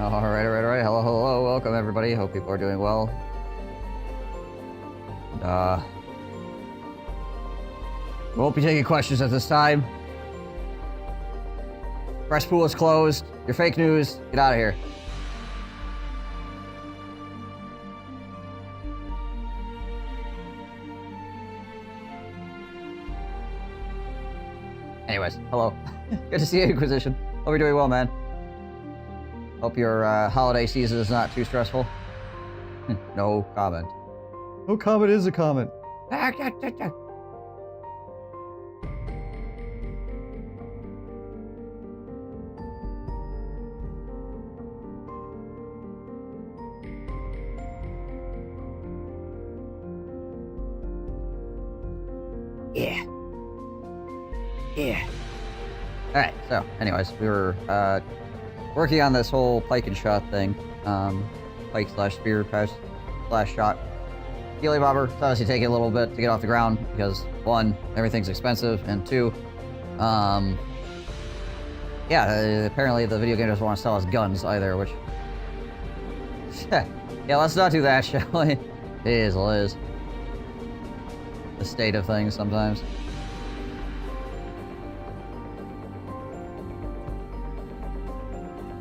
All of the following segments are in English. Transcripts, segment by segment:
Alright. Hello. Welcome, everybody. Hope people are doing well. We won't be taking questions at this time. Press pool is closed. You're fake news. Get out of here. Anyways, hello. Good to see you, Inquisition. Hope you're doing well, man. Hope your holiday season is not too stressful. No comment. No comment is a comment. Yeah. Alright, so, anyways, we were, working on this whole pike and shot thing. Pike slash spear slash shot. Healy bobber. It's obviously taking a little bit to get off the ground because, one, everything's expensive, and two, yeah, apparently the video game doesn't want to sell us guns either, which... yeah, let's not do that, shall we? It is what it is. The state of things sometimes.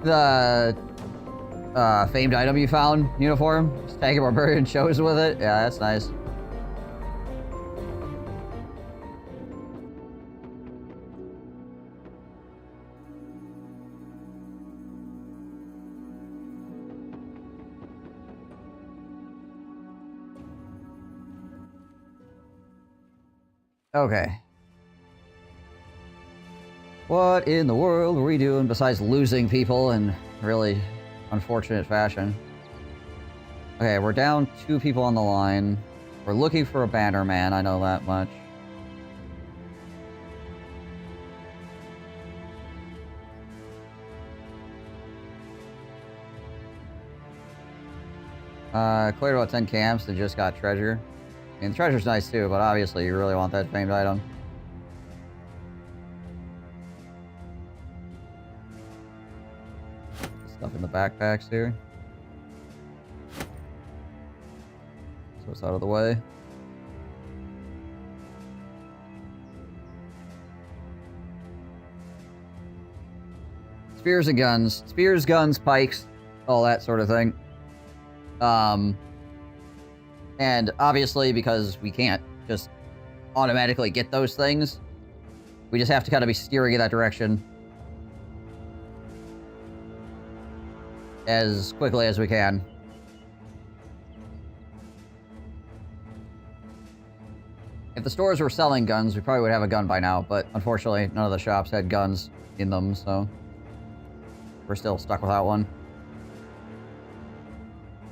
The famed item you found, uniform, just tagging barbarian shows with it. Yeah, that's nice. Okay. What in the world were we doing besides losing people in really unfortunate fashion? Okay, we're down 2 people on the line. We're looking for a banner man, I know that much. Cleared about 10 camps and just got treasure. I mean, the treasure's nice too, but obviously you really want that famed item. Stuff in the backpacks here. So it's out of the way. Spears and guns. Spears, guns, pikes, all that sort of thing. And obviously, because we can't just automatically get those things, we just have to kind of be steering in that direction as quickly as we can. If the stores were selling guns, we probably would have a gun by now, but unfortunately, none of the shops had guns in them, so we're still stuck without one.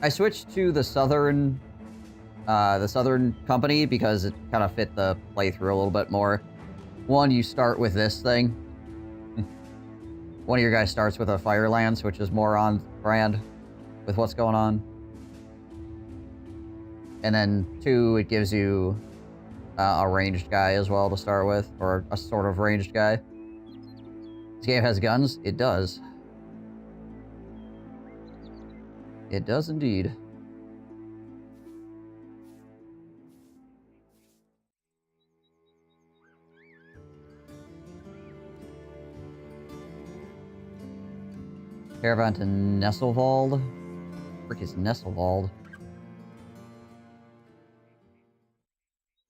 I switched to the southern company because it kind of fit the playthrough a little bit more. One, you start with this thing. One of your guys starts with a fire lance, which is more on brand with what's going on. And then 2, it gives you a ranged guy as well to start with, or a sort of ranged guy. This game has guns? It does. It does indeed. Caravan to Nesselwald? Frick is Nesselwald?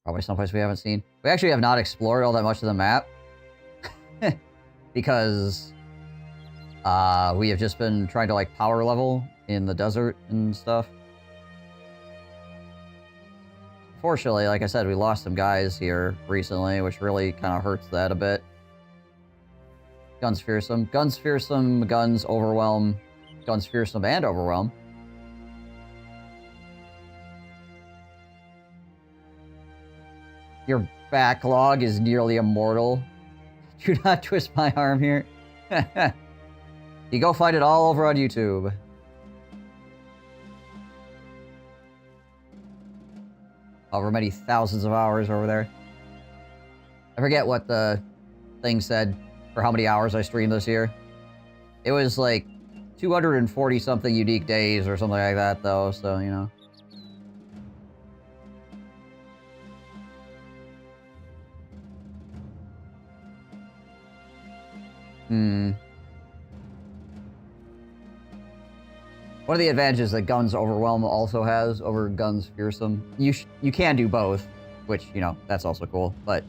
Probably someplace we haven't seen. We actually have not explored all that much of the map. Because we have just been trying to like power level in the desert and stuff. Unfortunately, like I said, we lost some guys here recently, which really kind of hurts that a bit. Guns fearsome. Guns fearsome, guns overwhelm. Guns fearsome and overwhelm. Your backlog is nearly immortal. Do not twist my arm here. You go find it all over on YouTube. However many thousands of hours over there. I forget what the thing said for how many hours I streamed this year. It was like 240 something unique days or something like that, though, so, you know. One of the advantages that Guns Overwhelm also has over Guns Fearsome, you can do both, which, you know, that's also cool, but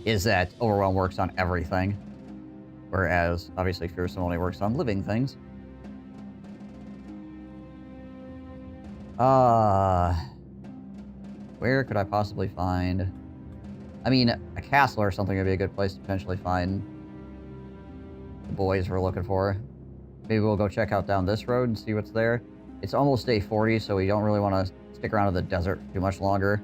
is that Overwhelm works on everything, whereas, obviously, Fearsome only works on living things. Where could I possibly find... I mean, a castle or something would be a good place to potentially find the boys we're looking for. Maybe we'll go check out down this road and see what's there. It's almost day 40, so we don't really want to stick around in the desert too much longer.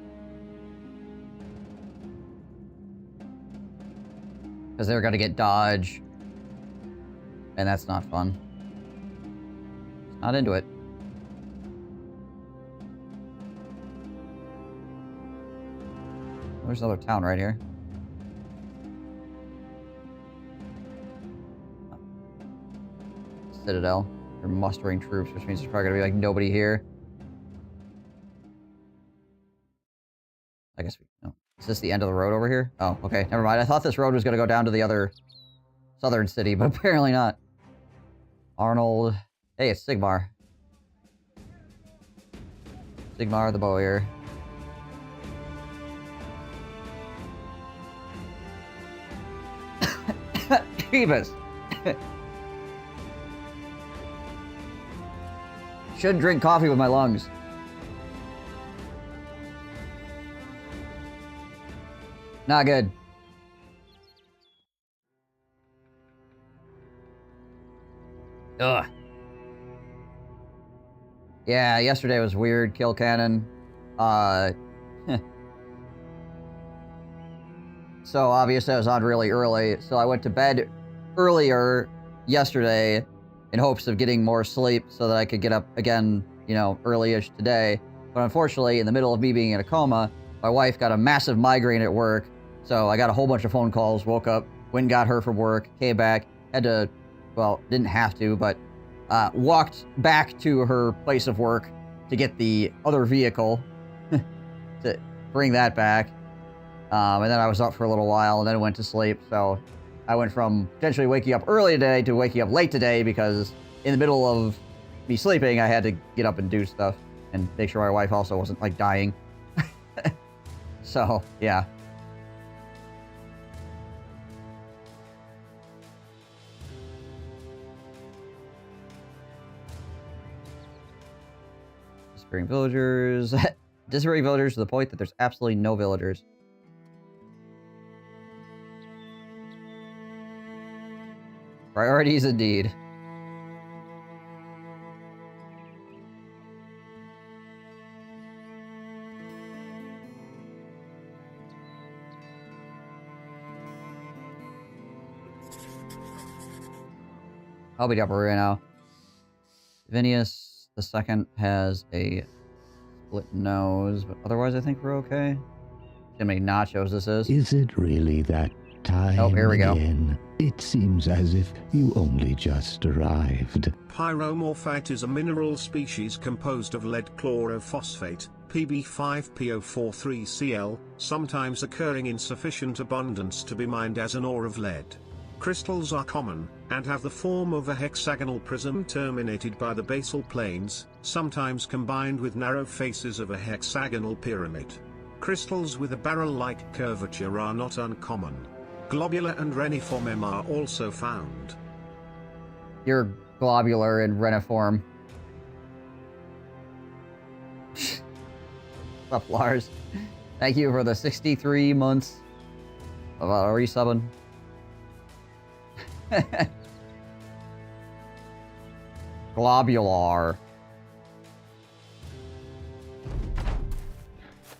Because they're going to get dodge. And that's not fun. Not into it. There's another town right here. Citadel. They're mustering troops, which means there's probably gonna be like nobody here. I guess we... No. Is this the end of the road over here? Oh, okay. Never mind. I thought this road was gonna go down to the other southern city, but apparently not. Arnold. Hey, it's Sigmar. Sigmar the Bowyer. Jeebus. Shouldn't drink coffee with my lungs. Not good. Ugh. Yeah, yesterday was weird. Kill cannon. So obviously I was on really early, so I went to bed earlier yesterday in hopes of getting more sleep so that I could get up again, you know, early-ish today. But unfortunately, in the middle of me being in a coma, my wife got a massive migraine at work, so I got a whole bunch of phone calls, woke up, went and got her from work, came back, had to, well, didn't have to, but walked back to her place of work to get the other vehicle to bring that back. And then I was up for a little while and then went to sleep. So I went from potentially waking up early today to waking up late today because in the middle of me sleeping, I had to get up and do stuff and make sure my wife also wasn't like dying. So, yeah. Disappearing villagers. Disappearing villagers to the point that there's absolutely no villagers. Priorities indeed. I'll be double right now. Vinius the second has a split nose, but otherwise I think we're okay. See how many nachos this is. Is it really that time oh, here we again? go. It seems as if you only just arrived. Pyromorphite is a mineral species composed of lead chlorophosphate, Pb5PO43Cl, sometimes occurring in sufficient abundance to be mined as an ore of lead. Crystals are common, and have the form of a hexagonal prism terminated by the basal planes, sometimes combined with narrow faces of a hexagonal pyramid. Crystals with a barrel-like curvature are not uncommon. Globular and reniform are also found. You're globular and reniform. What's up, Lars? Thank you for the 63 months of resubbing. Globular.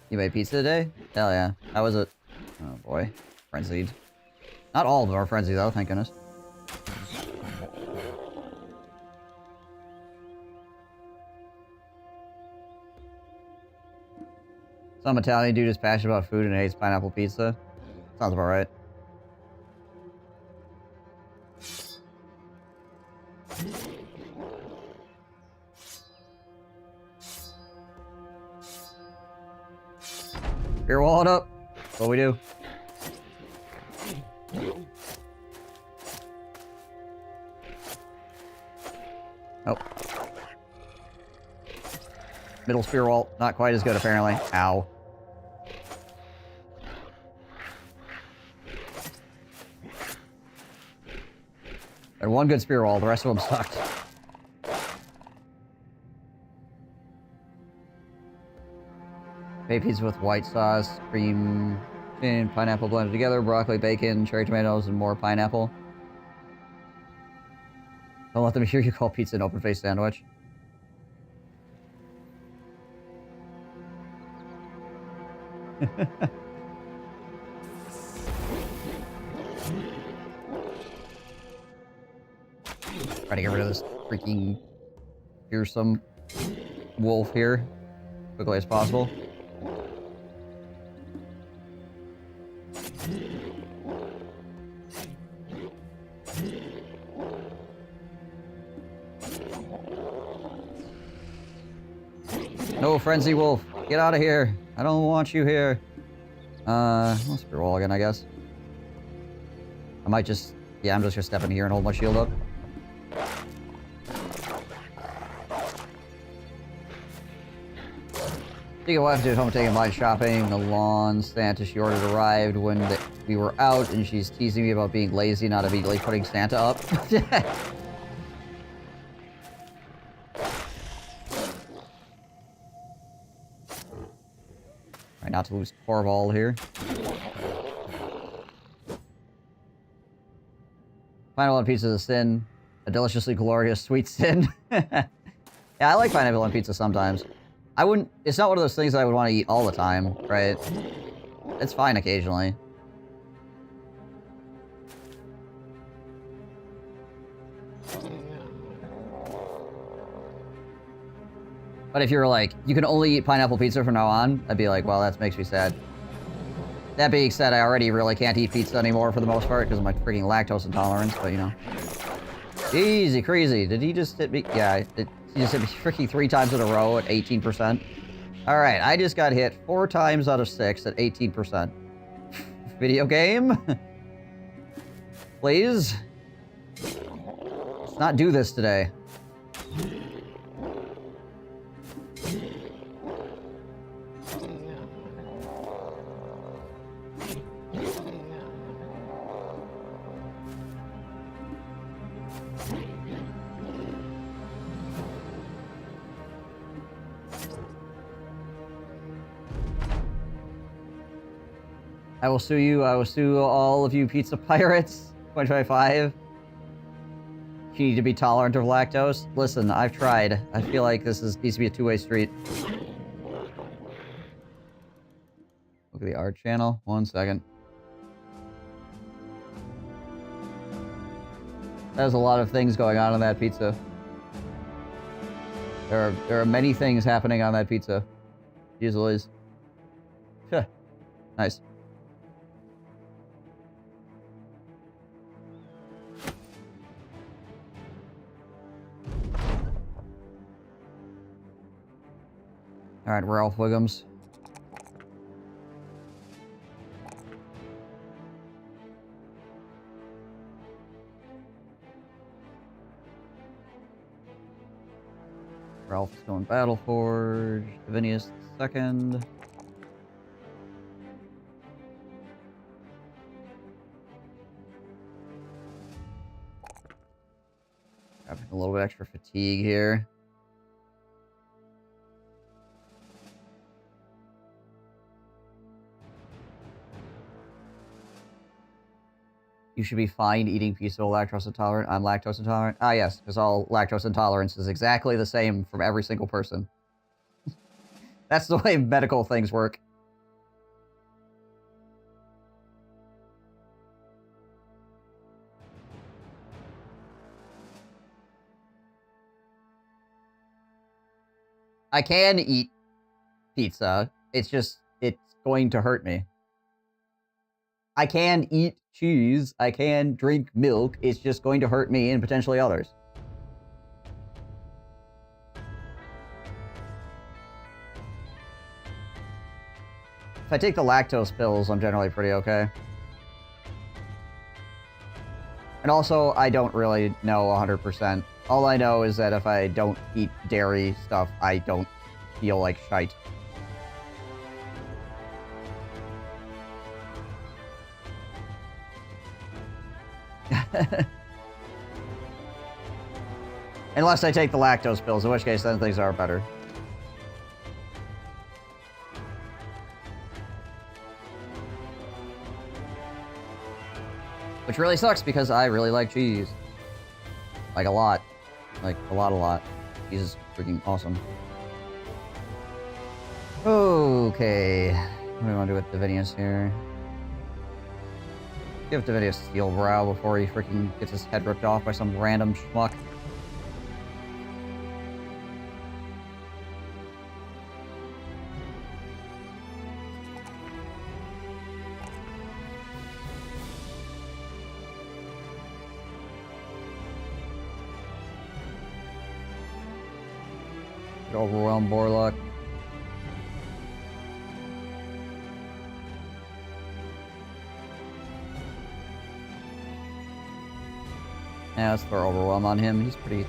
You made pizza today? Hell yeah. How was it? Oh boy. Frenzied. Not all of them are frenzied though, thank goodness. Some Italian dude is passionate about food and hates pineapple pizza. Sounds about right. Spear wall it up. That's what we do. Nope. Middle spear wall, not quite as good apparently. Ow. And one good spear wall, the rest of them sucked. Baked pizza with white sauce, cream, and pineapple blended together, broccoli, bacon, cherry tomatoes, and more pineapple. Don't let them hear you call pizza an open-faced sandwich. Try to get rid of this freaking fearsome wolf here as quickly as possible. No, Frenzy Wolf, get out of here. I don't want you here. Let's spear wall again, I guess. I might just, yeah, I'm just gonna step in here and hold my shield up. Your wife did home taking mine shopping. The lawn Santa she ordered arrived when we were out, and she's teasing me about being lazy, not immediately putting Santa up. Try not to lose Corval here. Pineapple on pizza is a sin. A deliciously glorious sweet sin. Yeah, I like pineapple on pizza sometimes. I wouldn't... It's not one of those things that I would want to eat all the time, right? It's fine occasionally. But if you're like, you can only eat pineapple pizza from now on, I'd be like, well, that makes me sad. That being said, I already really can't eat pizza anymore for the most part because of my freaking lactose intolerance, but you know. Easy, crazy. Did he just hit me? Yeah, he just hit me freaking 3 times in a row at 18%. Alright, I just got hit 4 times out of 6 at 18%. Video game? Please? Let's not do this today. I will sue you. I will sue all of you pizza pirates. 2025. You need to be tolerant of lactose. Listen, I've tried. I feel like this needs to be a two-way street. Look at the art channel. 1 second. There's a lot of things going on that pizza. There are many things happening on that pizza. Jeez Louise. Nice. Alright, Ralph Wiggums. Ralph's going Battleforge. Divinius second. Having a little bit extra fatigue here. You should be fine eating pizza lactose intolerant. I'm lactose intolerant. Ah, yes, because all lactose intolerance is exactly the same from every single person. That's the way medical things work. I can eat pizza. It's just, it's going to hurt me. I can eat cheese. I can drink milk. It's just going to hurt me and potentially others. If I take the lactose pills, I'm generally pretty okay. And also, I don't really know 100%. All I know is that if I don't eat dairy stuff, I don't feel like shite. Unless I take the lactose pills, in which case then things are better. Which really sucks because I really like cheese. Like a lot. Like a lot. Cheese is freaking awesome. Okay. What do we want to do with Divinius here? Give Divinius Steel Brow before he freaking gets his head ripped off by some random schmuck. Overwhelm Borlock. Yeah, let's throw Overwhelm on him. He's pretty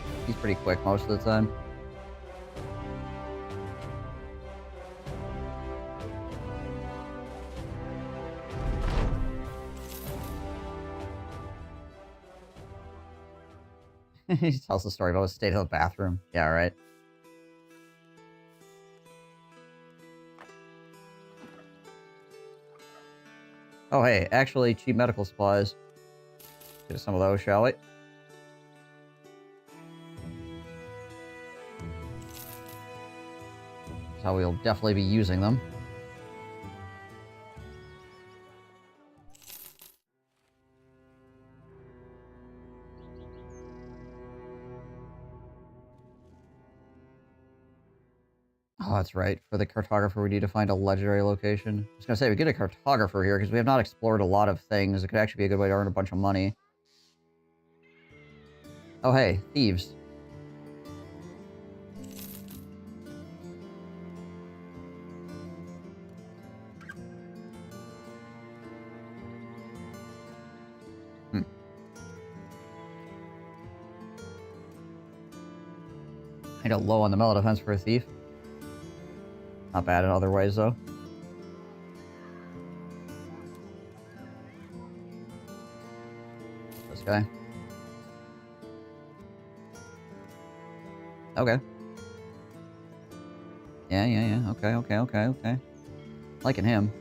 quick most of the time. He tells the story about the state of the bathroom. Yeah, right. Oh, hey, actually, cheap medical supplies. Get some of those, shall we? That's how we'll definitely be using them. Oh, that's right. For the cartographer, we need to find a legendary location. I was gonna say, we get a cartographer here because we have not explored a lot of things. It could actually be a good way to earn a bunch of money. Oh, hey, thieves. Kinda low on the melee defense for a thief. Not bad in other ways, though. This guy. Okay. Yeah. Okay. Liking him.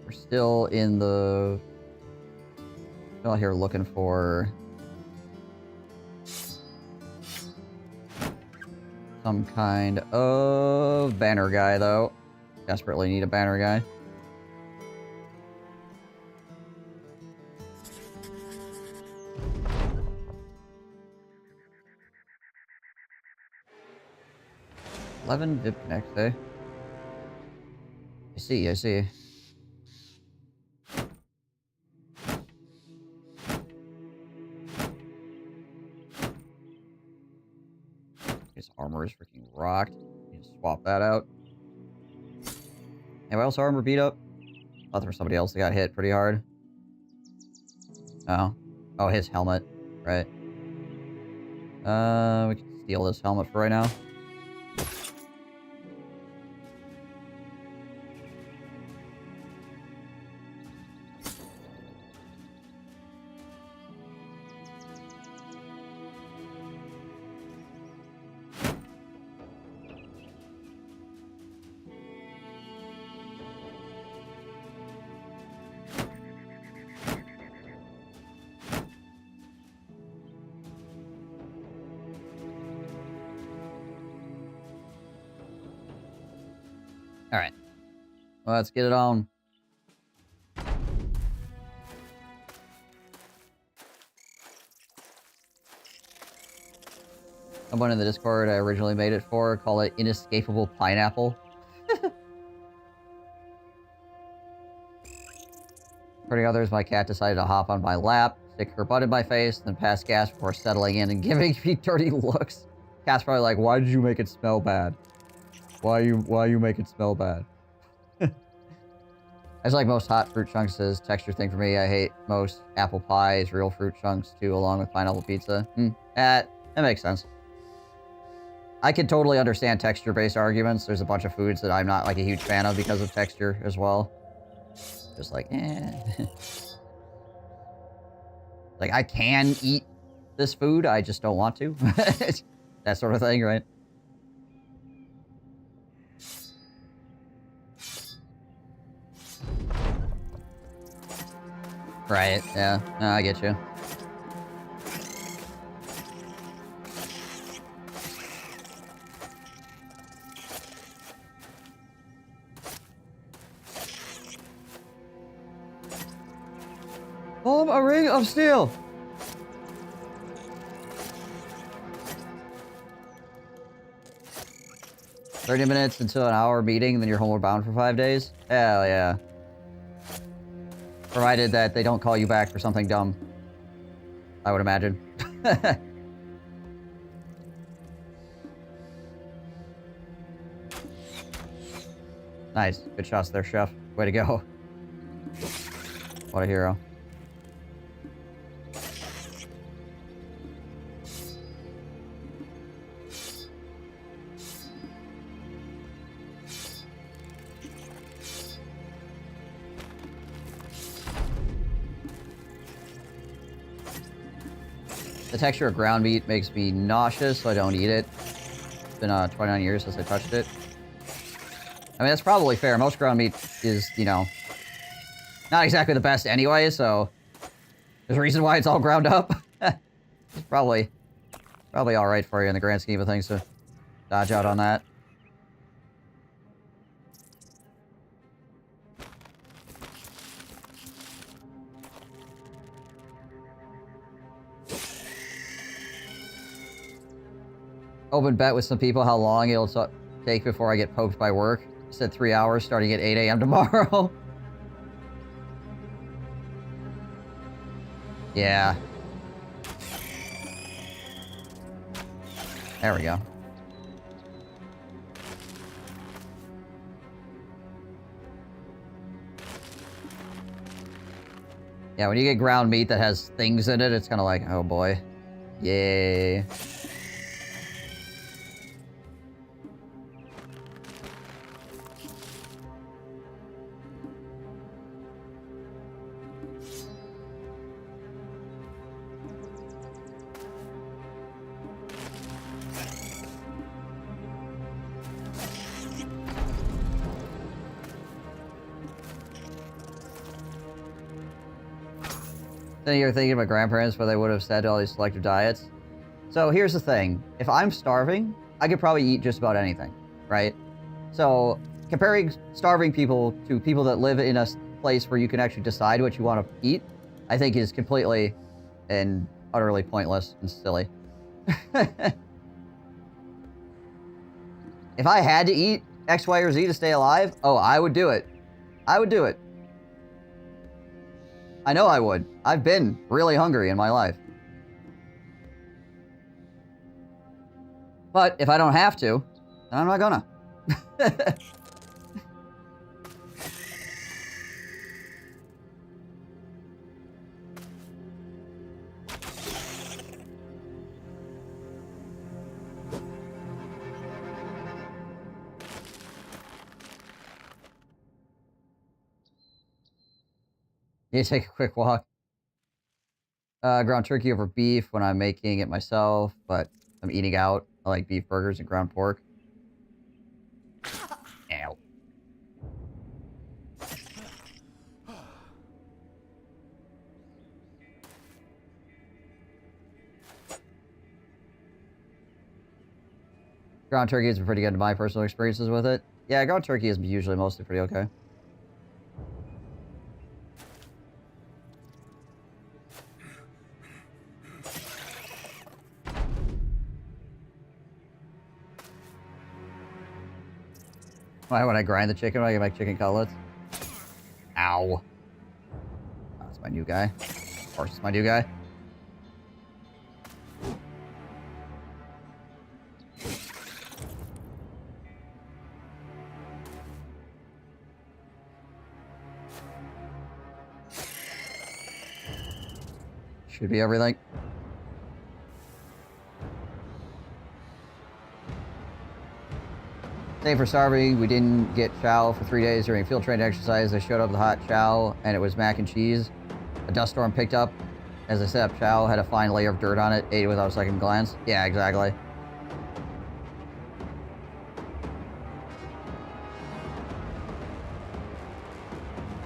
Still in the... Still out here looking for... some kind of banner guy, though. Desperately need a banner guy. $11 VIP next day. I see. His armor is freaking rocked. Need to swap that out. Anybody else armor beat up? I thought there was somebody else that got hit pretty hard. Oh. Oh, his helmet. Right. We can steal this helmet for right now. Alright. Let's get it on. Someone in the Discord I originally made it for, call it Inescapable Pineapple. Hurting others, my cat decided to hop on my lap, stick her butt in my face, then pass gas before settling in and giving me dirty looks. Cat's probably like, why did you make it smell bad? Why you make it smell bad? As like most hot fruit chunks is texture thing for me. I hate most apple pies, real fruit chunks too, along with pineapple pizza. That makes sense. I can totally understand texture-based arguments. There's a bunch of foods that I'm not like a huge fan of because of texture as well. Just like, like I can eat this food, I just don't want to. That sort of thing, right? Right, yeah. No, I get you. A ring of steel! "30 minutes until an hour meeting, then you're homeward bound for 5 days?" Hell yeah. Provided that they don't call you back for something dumb. I would imagine. Nice. Good shots there, Chef. Way to go. What a hero. The texture of ground meat makes me nauseous, so I don't eat it. It's been 29 years since I touched it. I mean, that's probably fair. Most ground meat is, you know, not exactly the best anyway, so there's a reason why it's all ground up. It's probably alright for you in the grand scheme of things to dodge out on that. Open bet with some people how long it'll take before I get poked by work. I said 3 hours starting at 8 a.m. tomorrow. Yeah. There we go. Yeah, when you get ground meat that has things in it, it's kind of like, oh boy. Yay. Then you're thinking about grandparents, what they would have said to all these selective diets. So here's the thing. If I'm starving, I could probably eat just about anything, right? So comparing starving people to people that live in a place where you can actually decide what you want to eat, I think is completely and utterly pointless and silly. If I had to eat X, Y, or Z to stay alive, oh, I would do it. I would do it. I know I would. I've been really hungry in my life. But if I don't have to, then I'm not gonna. Need to take a quick walk. Ground turkey over beef when I'm making it myself, but I'm eating out. I like beef burgers and ground pork. Ow. Ground turkey has been pretty good in my personal experiences with it. Yeah, ground turkey is usually mostly pretty okay. Why, when I grind the chicken, I can make chicken cutlets? Ow. My new guy. Of course, it's my new guy. Should be everything. Same for starving. We didn't get chow for 3 days during field training exercise. I showed up with hot chow, and it was mac and cheese. A dust storm picked up. As I set up chow, had a fine layer of dirt on it. Ate it without a second glance. Yeah, exactly.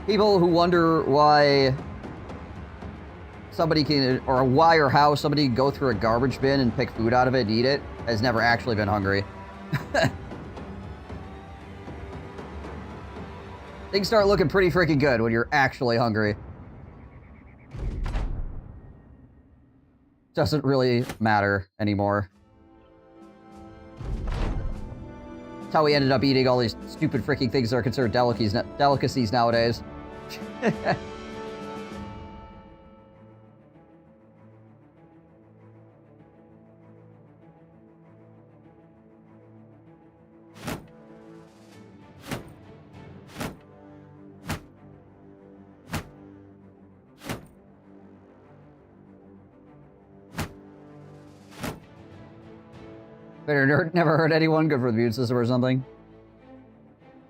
People who wonder why somebody can, or why or how somebody can go through a garbage bin and pick food out of it and eat it, has never actually been hungry. Things start looking pretty freaking good when you're actually hungry. Doesn't really matter anymore. That's how we ended up eating all these stupid freaking things that are considered delicacies nowadays. Better never hurt anyone, good for the immune system or something.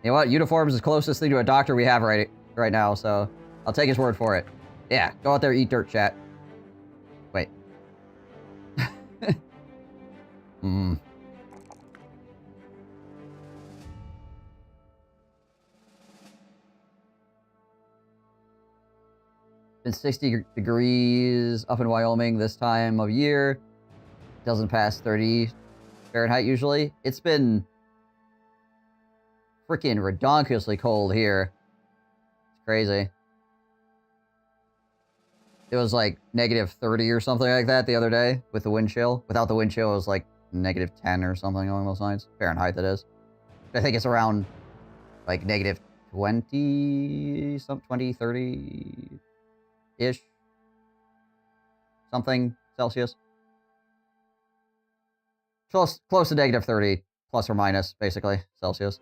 You know what? Uniforms is the closest thing to a doctor we have right now, so I'll take his word for it. Yeah, go out there, eat dirt, chat. Wait. Been 60 degrees up in Wyoming this time of year. Doesn't pass 30 Fahrenheit usually. It's been freaking redonkulously cold here. It's crazy. It was like negative 30 or something like that the other day with the wind chill. Without the wind chill, it was like negative 10 or something along those lines. Fahrenheit, that is. I think it's around like negative 20, 30-ish. Something Celsius. Close to negative 30, plus or minus, basically, Celsius.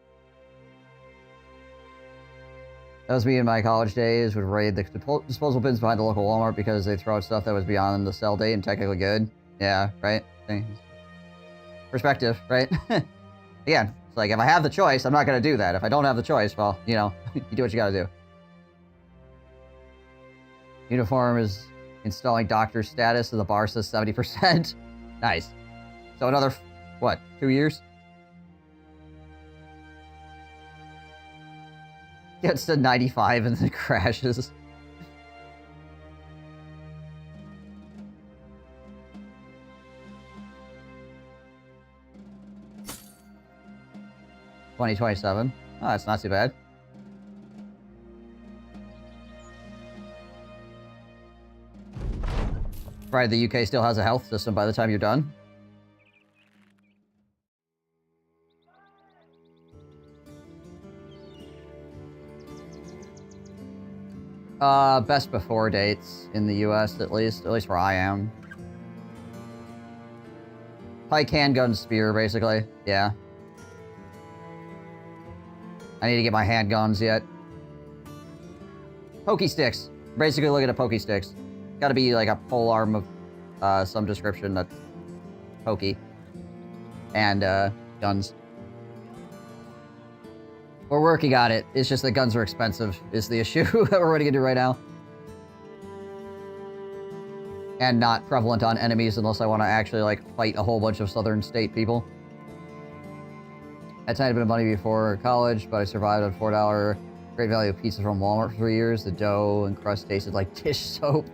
That was me in my college days, would raid the disposal bins behind the local Walmart because they throw out stuff that was beyond the sell date and technically good. Yeah, right? Perspective, right? Again, it's like, if I have the choice, I'm not going to do that. If I don't have the choice, well, you know, you do what you got to do. Uniform is installing doctor status, and the bar says 70%. Nice. So another, what, 2 years? Gets to 95 and then crashes. $2027. Oh, that's not too bad. Provided the UK still has a health system by the time you're done. Best before dates in the US, at least where I am. Pike, handgun, spear, basically. Yeah. I need to get my handguns yet. Pokey sticks. Basically looking at pokey sticks. Gotta be like a pole arm of some description that's pokey. And guns. We're working on it. It's just that guns are expensive is the issue that we're running into right now. And not prevalent on enemies unless I want to actually, like, fight a whole bunch of southern state people. I had a tiny bit of money before college, but I survived on $4 great value pizza from Walmart for 3 years. The dough and crust tasted like dish soap.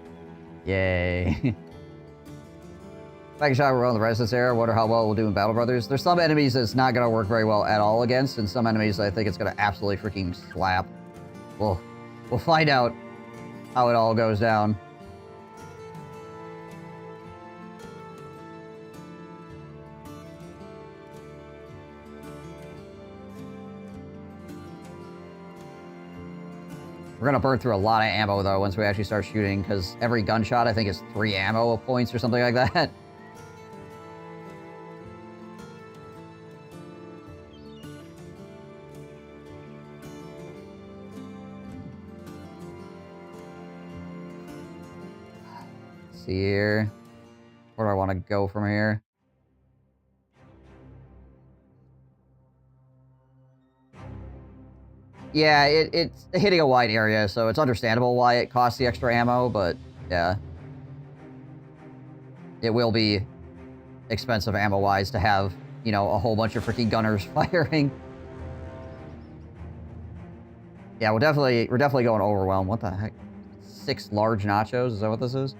Yay. Second shot, we're on the Resistance era. Wonder how well we'll do in Battle Brothers. There's some enemies that's not going to work very well at all against, and some enemies I think it's going to absolutely freaking slap. We'll find out how it all goes down. We're gonna burn through a lot of ammo, though, once we actually start shooting, because every gunshot, I think, is 3 ammo points or something like that. Let's see here. Where do I want to go from here? Yeah, it's hitting a wide area, so it's understandable why it costs the extra ammo, but yeah. It will be expensive ammo-wise to have, you know, a whole bunch of freaking gunners firing. Yeah, we're definitely going overwhelmed. What the heck? 6 large nachos? Is that what this is?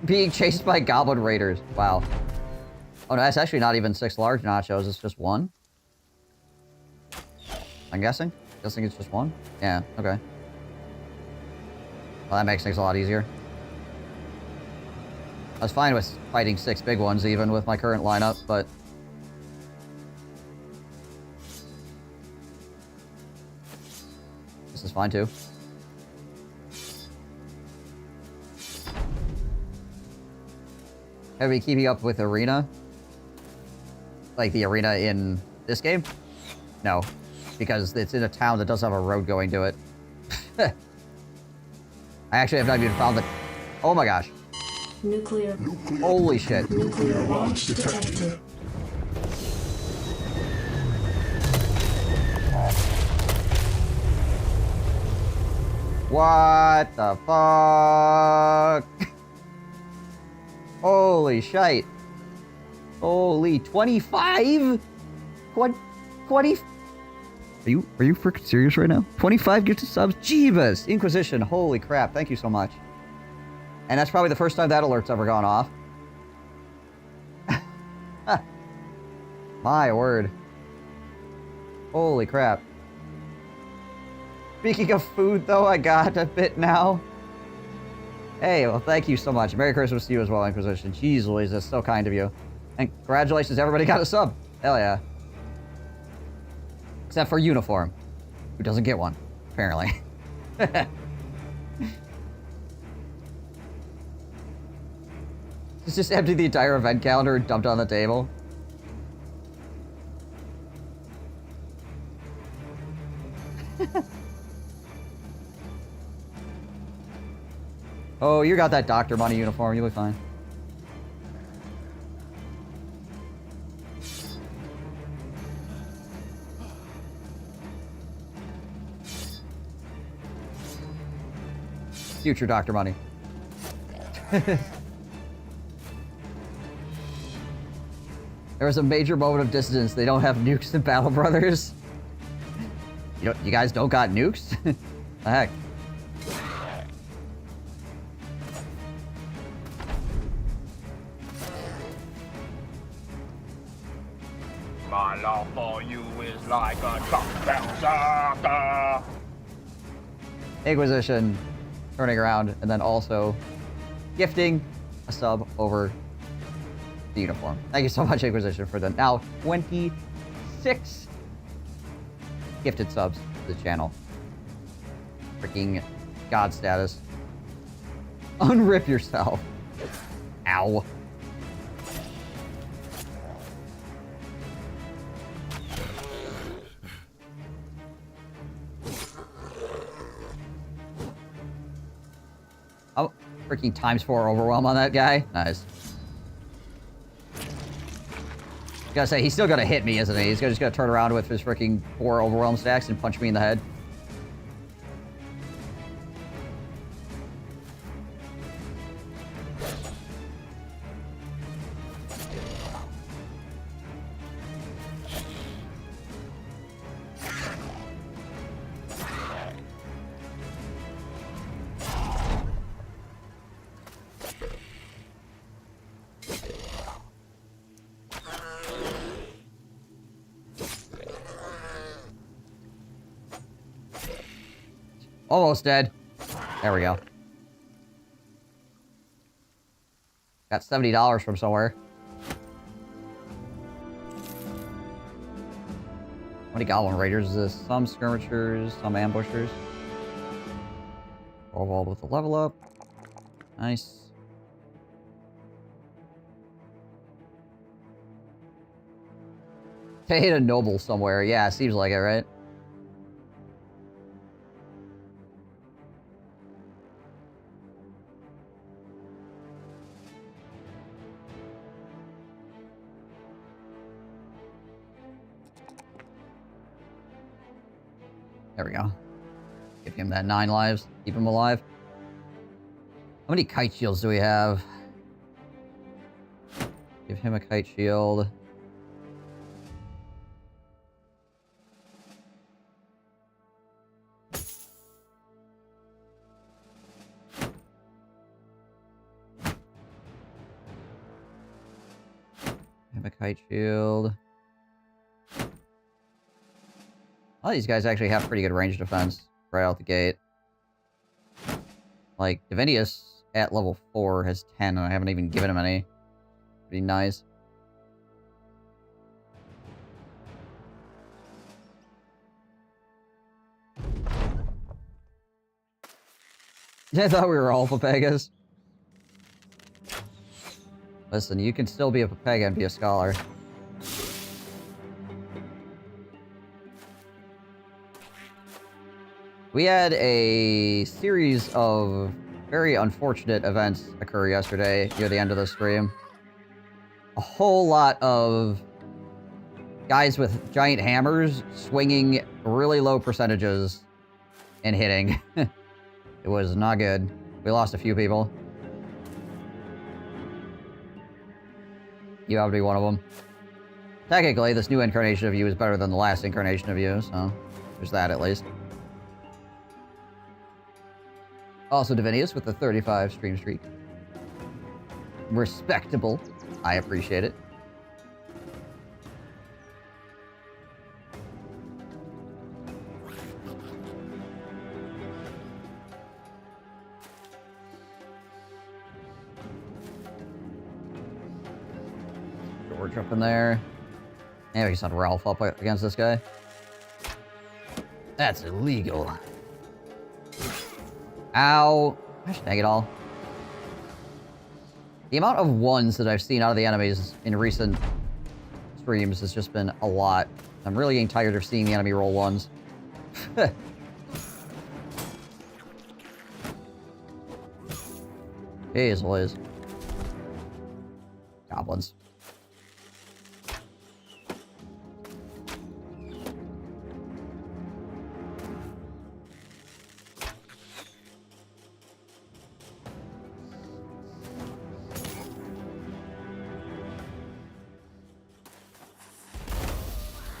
Being chased by goblin raiders. Wow. Oh, no, that's actually not even 6 large nachos. It's just 1. I'm guessing. Guessing it's just 1? Yeah, okay. Well, that makes things a lot easier. I was fine with fighting 6 big ones, even with my current lineup, but... this is fine, too. Have we keeping up with Arena? Like the arena in this game? No. Because it's in a town that doesn't have a road going to it. I actually have not even found the... oh my gosh. Nuclear. Holy shit. Nuclear launch detected. What the fuck? Holy shite. Holy 25? 20? Are you freaking serious right now? 25 gifted subs? Jeebus! Inquisition, holy crap, thank you so much. And that's probably the first time that alert's ever gone off. My word. Holy crap. Speaking of food, though, I got a bit now. Hey, well, thank you so much. Merry Christmas to you as well, Inquisition. Jeez Louise, that's so kind of you. And congratulations, everybody got a sub. Hell yeah. Except for Uniform, who doesn't get one, apparently. It's just emptied the entire event calendar and dumped it on the table. Oh, you got that doctor money uniform. You'll be fine. Future doctor money. There was a major moment of dissonance. They don't have nukes in Battle Brothers. You guys don't got nukes? The heck? My love for you is like a bouncer. Inquisition turning around and then also gifting a sub over the uniform. Thank you so much, Inquisition, for the now 26 gifted subs to the channel. Freaking god status. Unrip yourself. Ow. Oh, freaking ×4 overwhelm on that guy. Nice. Gotta say, he's still gonna hit me, isn't he? He's just gonna turn around with his freaking 4 overwhelm stacks and punch me in the head. Almost dead. There we go. Got $70 from somewhere. many Goblin Raiders is this? Some skirmishers, some ambushers. All with the level up. Nice. They hit a noble somewhere. Yeah, seems like it, right? There we go. Give him that 9 lives. Keep him alive. How many kite shields do we have? Give him a kite shield. Have a kite shield. All these guys actually have pretty good range defense right out the gate. Like, Divinius at level 4 has 10, and I haven't even given him any. Pretty nice. I thought we were all Papagas. Listen, you can still be a Papaga and be a scholar. We had a series of very unfortunate events occur yesterday near the end of the stream. A whole lot of guys with giant hammers swinging really low percentages and hitting. It was not good. We lost a few people. You have to be one of them. Technically, this new incarnation of you is better than the last incarnation of you, so there's that at least. Also, Divinius with the 35 stream streak. Respectable. I appreciate it. George up in there. Yeah, we can send Ralph up against this guy. That's illegal. Ow. Gosh, dang it all. The amount of ones that I've seen out of the enemies in recent streams has just been a lot. I'm really getting tired of seeing the enemy roll ones. Jeez Liz. Goblins.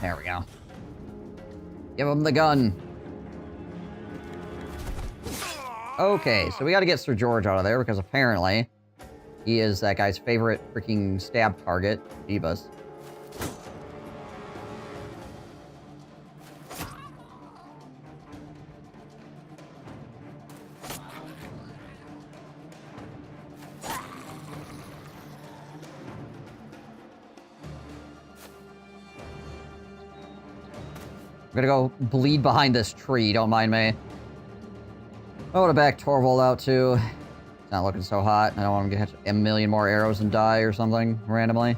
There we go. Give him the gun. Okay, so we gotta get Sir George out of there, because apparently he is that guy's favorite freaking stab target. Jeebus. I'm gonna go bleed behind this tree, don't mind me. I want to back Torvald out too. It's not looking so hot. I don't want him to catch a million more arrows and die or something randomly.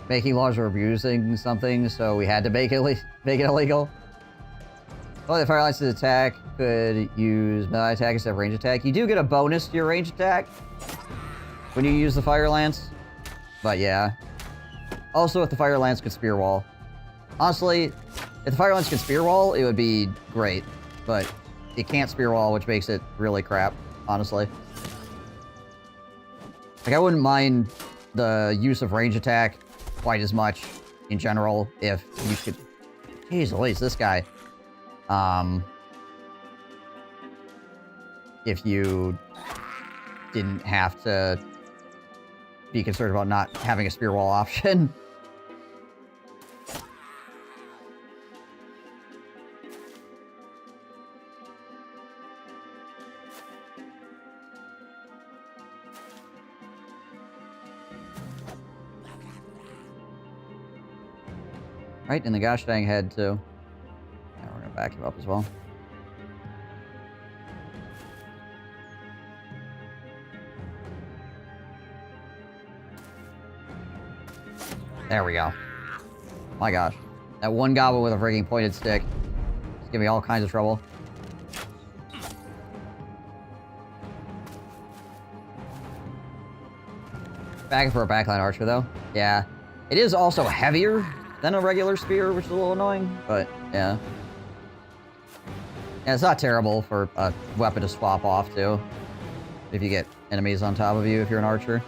Making laws are abusing something, so we had to make it illegal. Well, the Fire Lance's attack could use melee attack instead of range attack. You do get a bonus to your range attack when you use the Fire Lance. But yeah. Also, if the Fire Lance could Spear Wall. Honestly, if the Fire Lance could Spear Wall, it would be great. But it can't Spear Wall, which makes it really crap, honestly. Like, I wouldn't mind the use of range attack quite as much in general if you could... Jeez Louise, this guy. If you didn't have to be concerned about not having a spear wall option. Right in the gosh dang head, too. Now we're gonna back him up as well. There we go. My gosh. That one goblin with a freaking pointed stick. It's giving me all kinds of trouble. Back for a backline archer, though. Yeah. It is also heavier than a regular spear, which is a little annoying, but yeah. Yeah, it's not terrible for a weapon to swap off, too. If you get enemies on top of you, if you're an archer.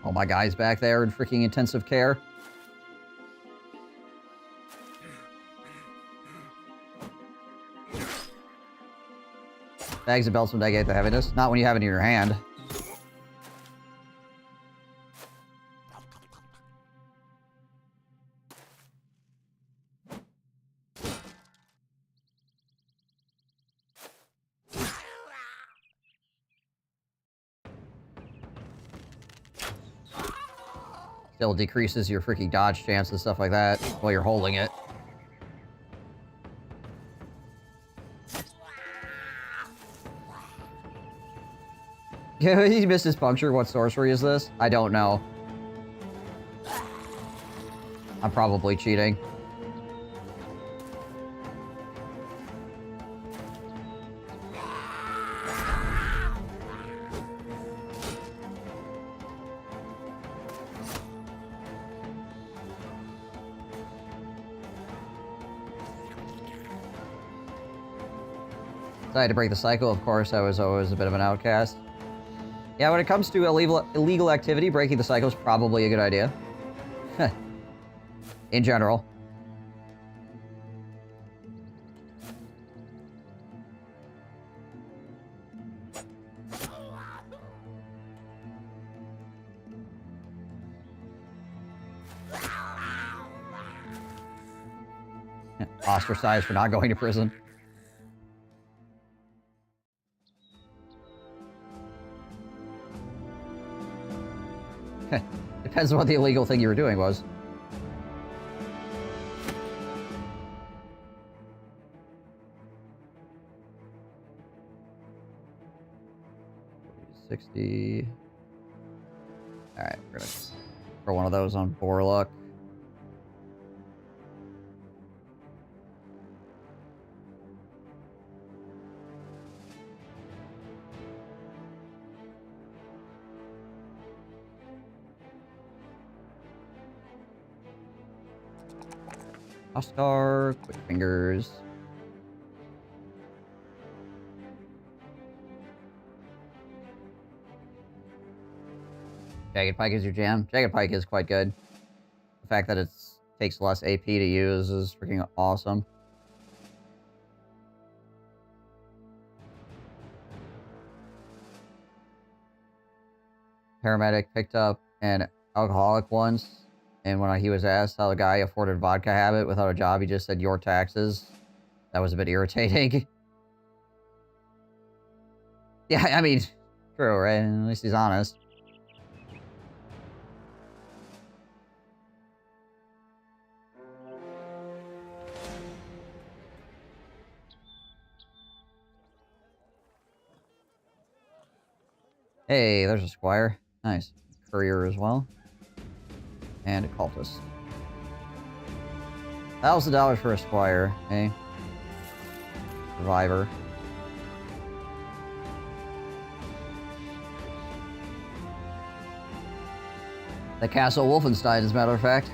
All my guys back there in freaking intensive care. Bags and belts will negate the heaviness. Not when you have it in your hand. Still decreases your freaking dodge chance and stuff like that while you're holding it. He missed his puncture. What sorcery is this? I don't know. I'm probably cheating. Decided to break the cycle. Of course, I was always a bit of an outcast. Yeah, when it comes to illegal activity, breaking the cycle is probably a good idea. In general. Ostracized for not going to prison. Depends on what the illegal thing you were doing was. $60. Alright, we're gonna throw one of those on Borluck. Oscar, quick fingers. Jagged Pike is your jam. Jagged Pike is quite good. The fact that it takes less AP to use is freaking awesome. Paramedic picked up an alcoholic once. And when he was asked how the guy afforded vodka habit without a job, he just said, "Your taxes." That was a bit irritating. Yeah, I mean, true, right? At least he's honest. Hey, there's a squire. Nice. Courier as well. And a cultist. $1,000 for a squire, eh? Survivor. The Castle Wolfenstein, as a matter of fact.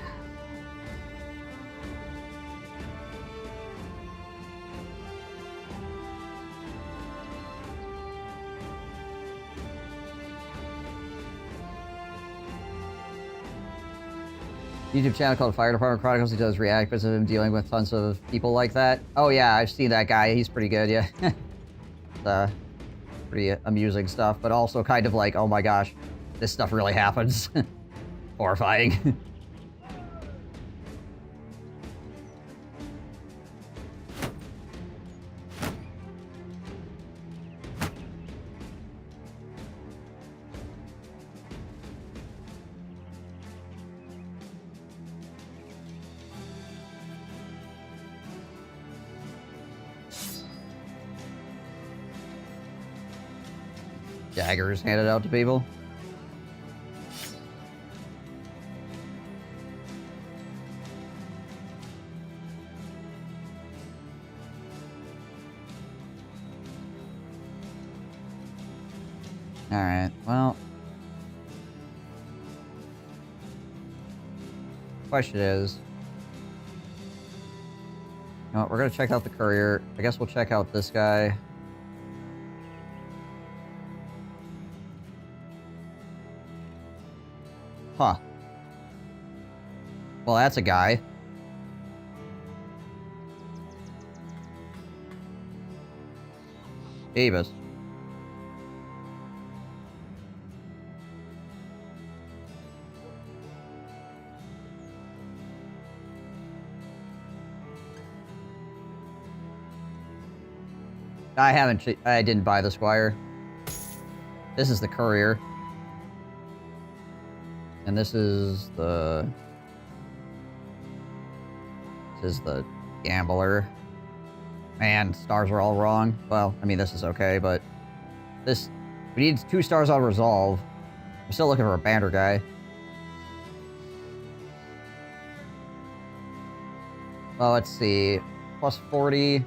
YouTube channel called Fire Department Chronicles. He does react because of him dealing with tons of people like that. Oh yeah, I've seen that guy. He's pretty good, yeah. Pretty amusing stuff, but also kind of like, oh my gosh, this stuff really happens. daggers handed out to people. Alright, well... Question is... You know what, we're gonna check out the courier. I guess we'll check out this guy. Huh. Well, that's a guy. Davis. I didn't buy the Squire. This is the courier. And this is the gambler. Man, stars are all wrong. Well, I mean, this is okay, but we need 2 stars on resolve. I'm still looking for a banner guy. Well, let's see. Plus 40.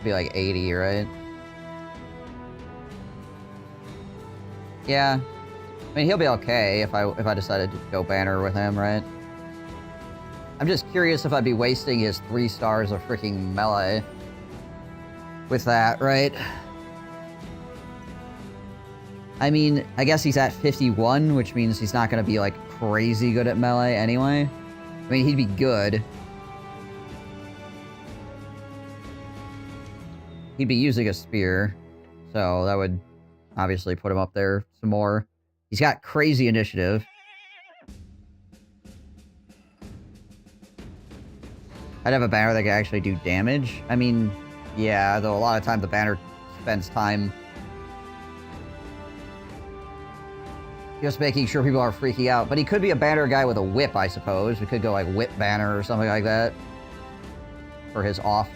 Be like 80, right? Yeah. I mean, he'll be okay if I decided to go banner with him, right? I'm just curious if I'd be wasting his 3 stars of freaking melee with that, right? I mean, I guess he's at 51, which means he's not gonna be, like, crazy good at melee anyway. I mean, he'd be good. He'd be using a spear, so that would obviously put him up there some more. He's got crazy initiative. I'd have a banner that can actually do damage. I mean, yeah, though a lot of times the banner spends time just making sure people are freaking out. But he could be a banner guy with a whip, I suppose. We could go like whip banner or something like that for his off.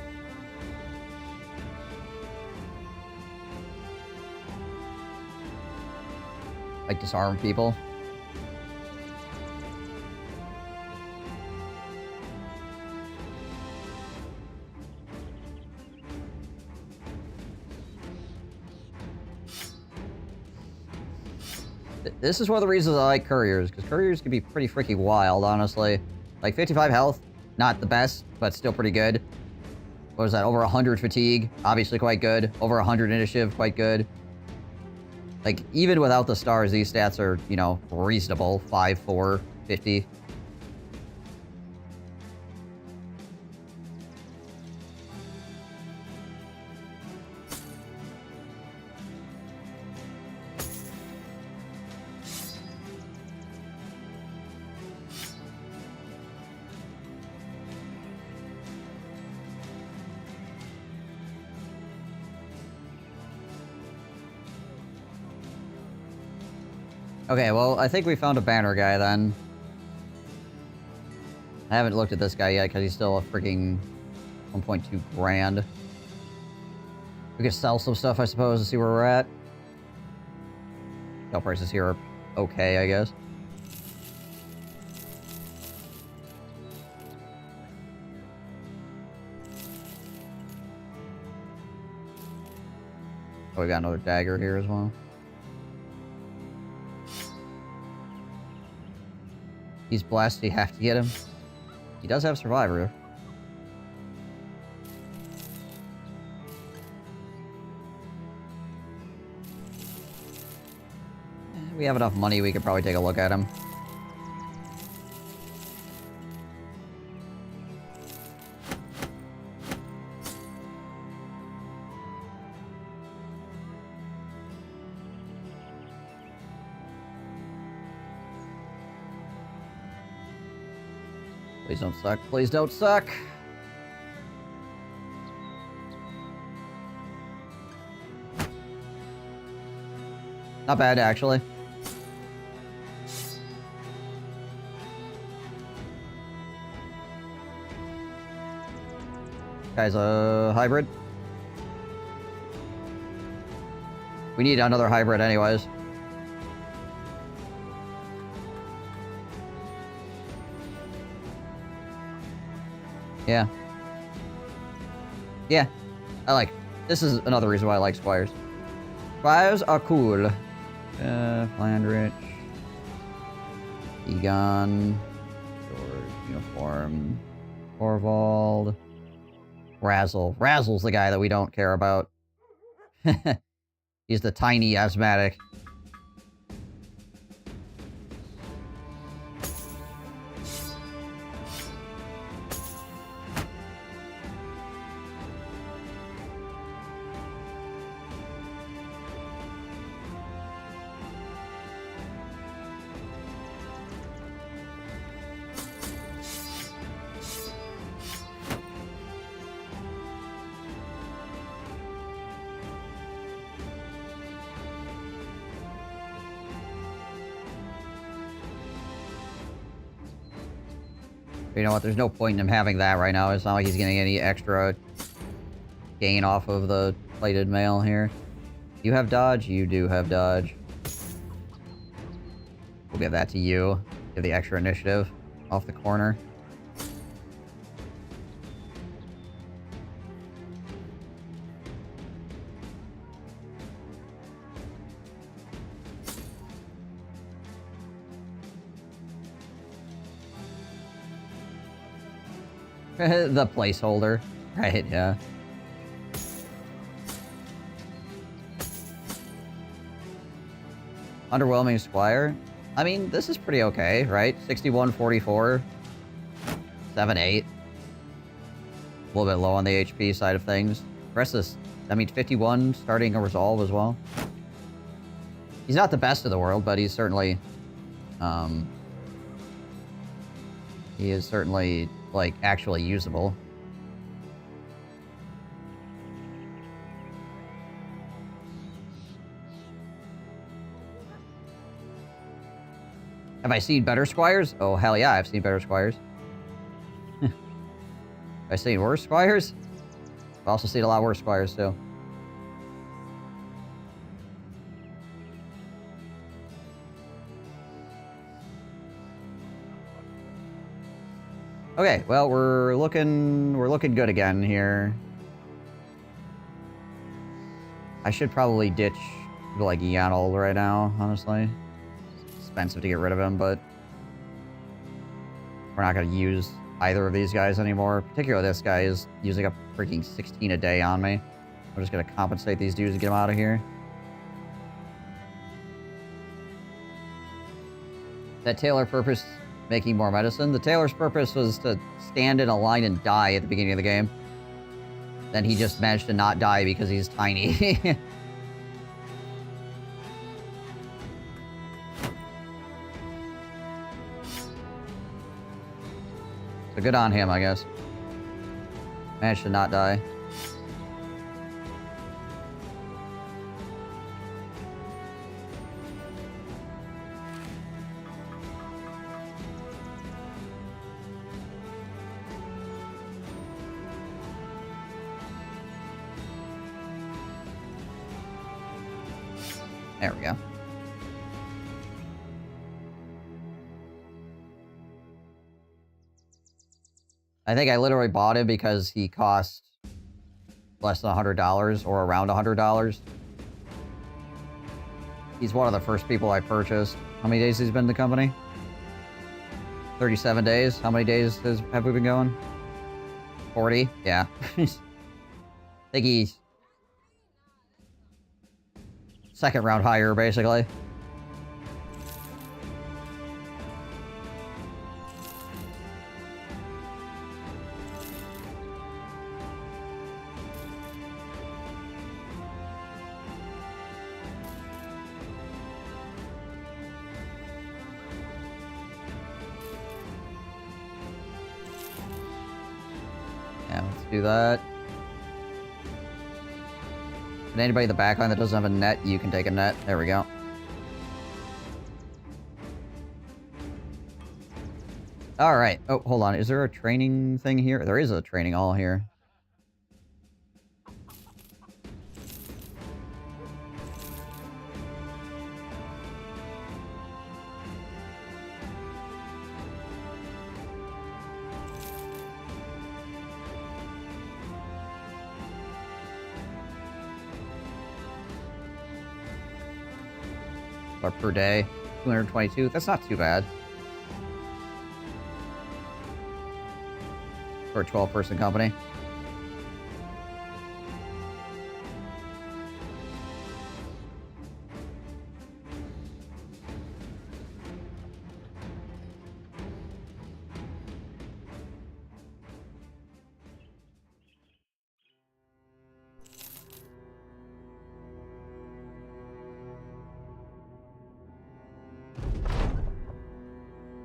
Like disarm people. This is one of the reasons I like couriers, because couriers can be pretty freaking wild, honestly. Like 55 health, not the best, but still pretty good. What was that? Over 100 fatigue, obviously quite good. Over 100 initiative, quite good. Like, even without the stars, these stats are, you know, reasonable. 5, 4, 50. Okay, well, I think we found a banner guy, then. I haven't looked at this guy yet, because he's still a freaking 1.2 grand. We could sell some stuff, I suppose, to see where we're at. Sale prices here are okay, I guess. Oh, we got another dagger here as well. He's blessed, you have to get him. He does have Survivor. We have enough money, we could probably take a look at him. Please don't suck. Please don't suck. Not bad, actually. Guy's a hybrid. We need another hybrid anyways. Yeah. Yeah. I like... This is another reason why I like Squires. Squires are cool. Flandrich. Egon. George. Uniform. Orvald. Razzle. Razzle's the guy that we don't care about. He's the tiny asthmatic. You know what? There's no point in him having that right now. It's not like he's getting any extra gain off of the plated mail here. You have dodge? You do have dodge. We'll give that to you. Give the extra initiative off the corner. The placeholder. Right, yeah. Underwhelming Squire. I mean, this is pretty okay, right? 61, 44. 7, 8. A little bit low on the HP side of things. The rest is, I mean, 51 starting a resolve as well. He's not the best of the world, but he's certainly, he is certainly, like, actually usable. Have I seen better Squires? Oh, hell yeah, I've seen better Squires. Have I seen worse Squires? I've also seen a lot worse Squires, too. Okay, well, we're looking good again here. I should probably ditch, like, Yanold right now, honestly. It's expensive to get rid of him, but we're not going to use either of these guys anymore. Particularly this guy is using up freaking 16 a day on me. I'm just going to compensate these dudes and get them out of here. That Taylor purpose making more medicine. The Taylor's purpose was to stand in a line and die at the beginning of the game. Then he just managed to not die because he's tiny. So good on him, I guess. Managed to not die. There we go. I think I literally bought him because he cost less than $100 or around $100. He's one of the first people I purchased. How many days has he been in the company? 37 days? How many days have we been going? 40? Yeah. I think he's second round higher, basically. Yeah, let's do that. And anybody in the backline that doesn't have a net, you can take a net. There we go. Alright. Oh, hold on. Is there a training thing here? There is a training hall here. or per day. 222. That's not too bad. For a 12-person company.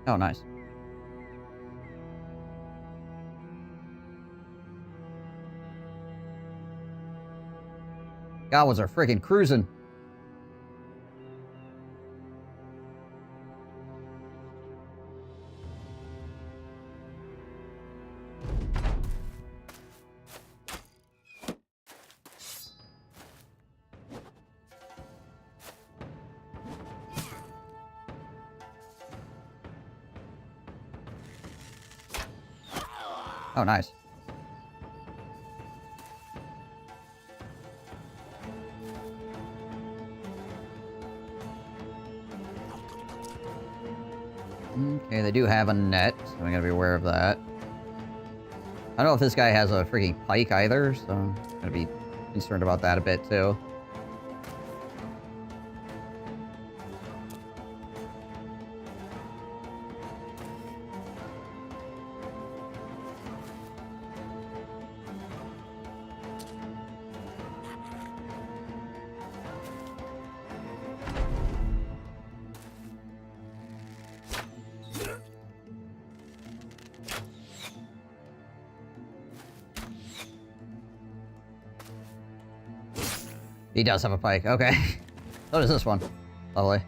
Oh, nice. Goblins are freaking cruising. Oh, nice. Okay, they do have a net, so I'm gonna be aware of that. I don't know if this guy has a freaking pike either, so I'm gonna be concerned about that a bit too. He does have a pike, okay. So does this one. Lovely.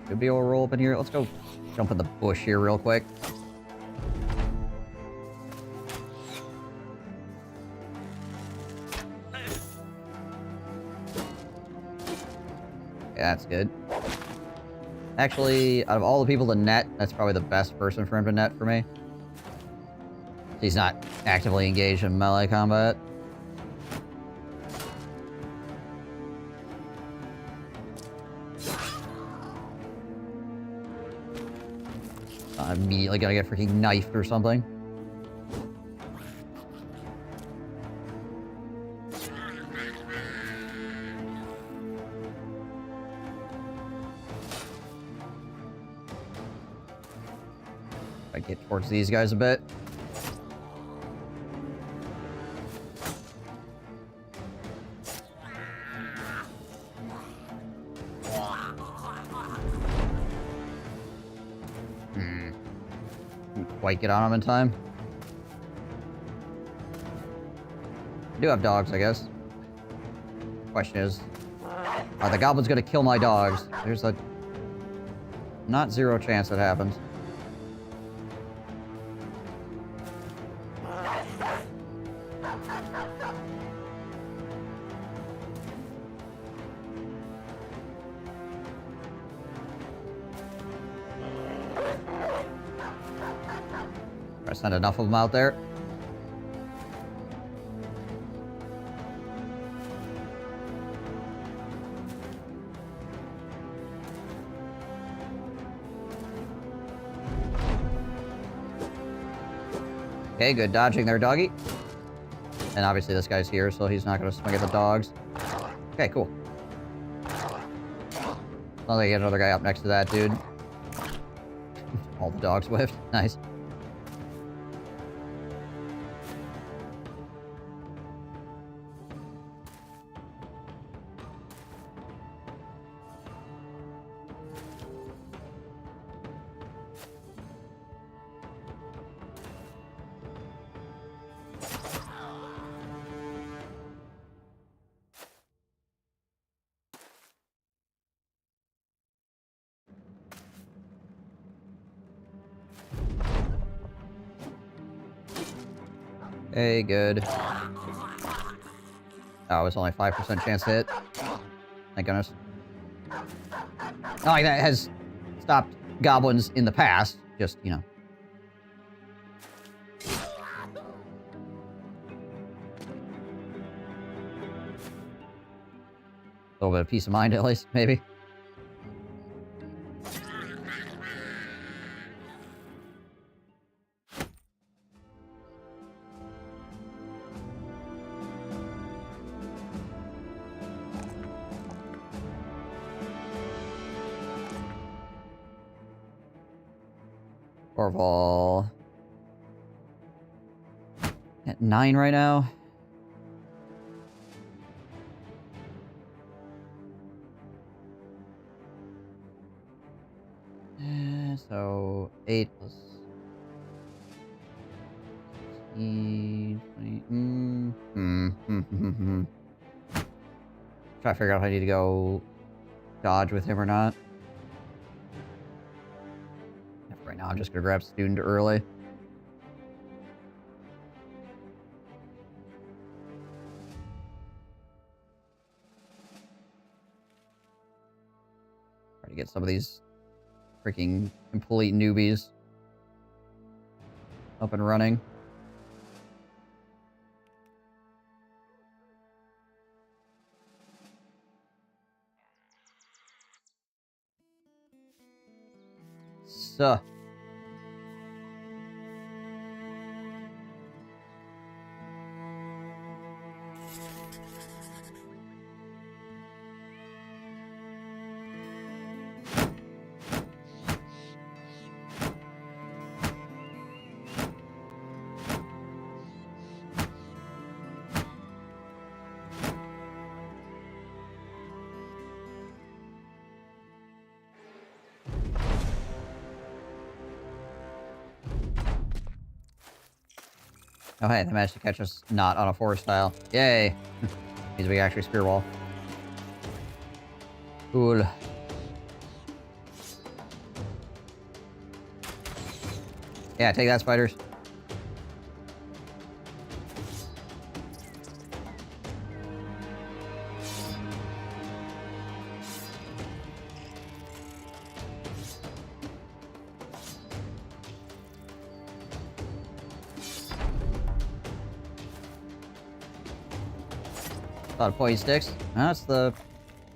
Should be able to roll up in here. Let's go jump in the bush here real quick. Yeah, that's good. Actually, out of all the people to net, that's probably the best person for him to net for me. He's not actively engaged in melee combat. I'm immediately gonna get freaking knifed or something. I get towards these guys a bit. Didn't quite get on him in time. I do have dogs, I guess. Question is, are the goblins gonna kill my dogs? There's a not zero chance that happens. I sent enough of them out there. Okay, good dodging there, doggy. And obviously this guy's here, so he's not going to swing at the dogs. Okay, cool. Sounds like I get another guy up next to that dude. All the dogs whiffed. Nice. Okay, good. Oh, it's only 5% chance to hit. Thank goodness. Not like that has stopped goblins in the past. Just, you know. A little bit of peace of mind, at least, maybe. Orval. At 9 right now. So 8 plus 16, 20. Try to figure out if I need to go dodge with him or not. Right now, I'm just gonna grab student early. Try to get some of these freaking complete newbies up and running. So. Oh hey, they managed to catch us not on a forest tile. Yay! Means we can actually spear wall. Cool. Yeah, take that, spiders. A lot of poison sticks. That's the...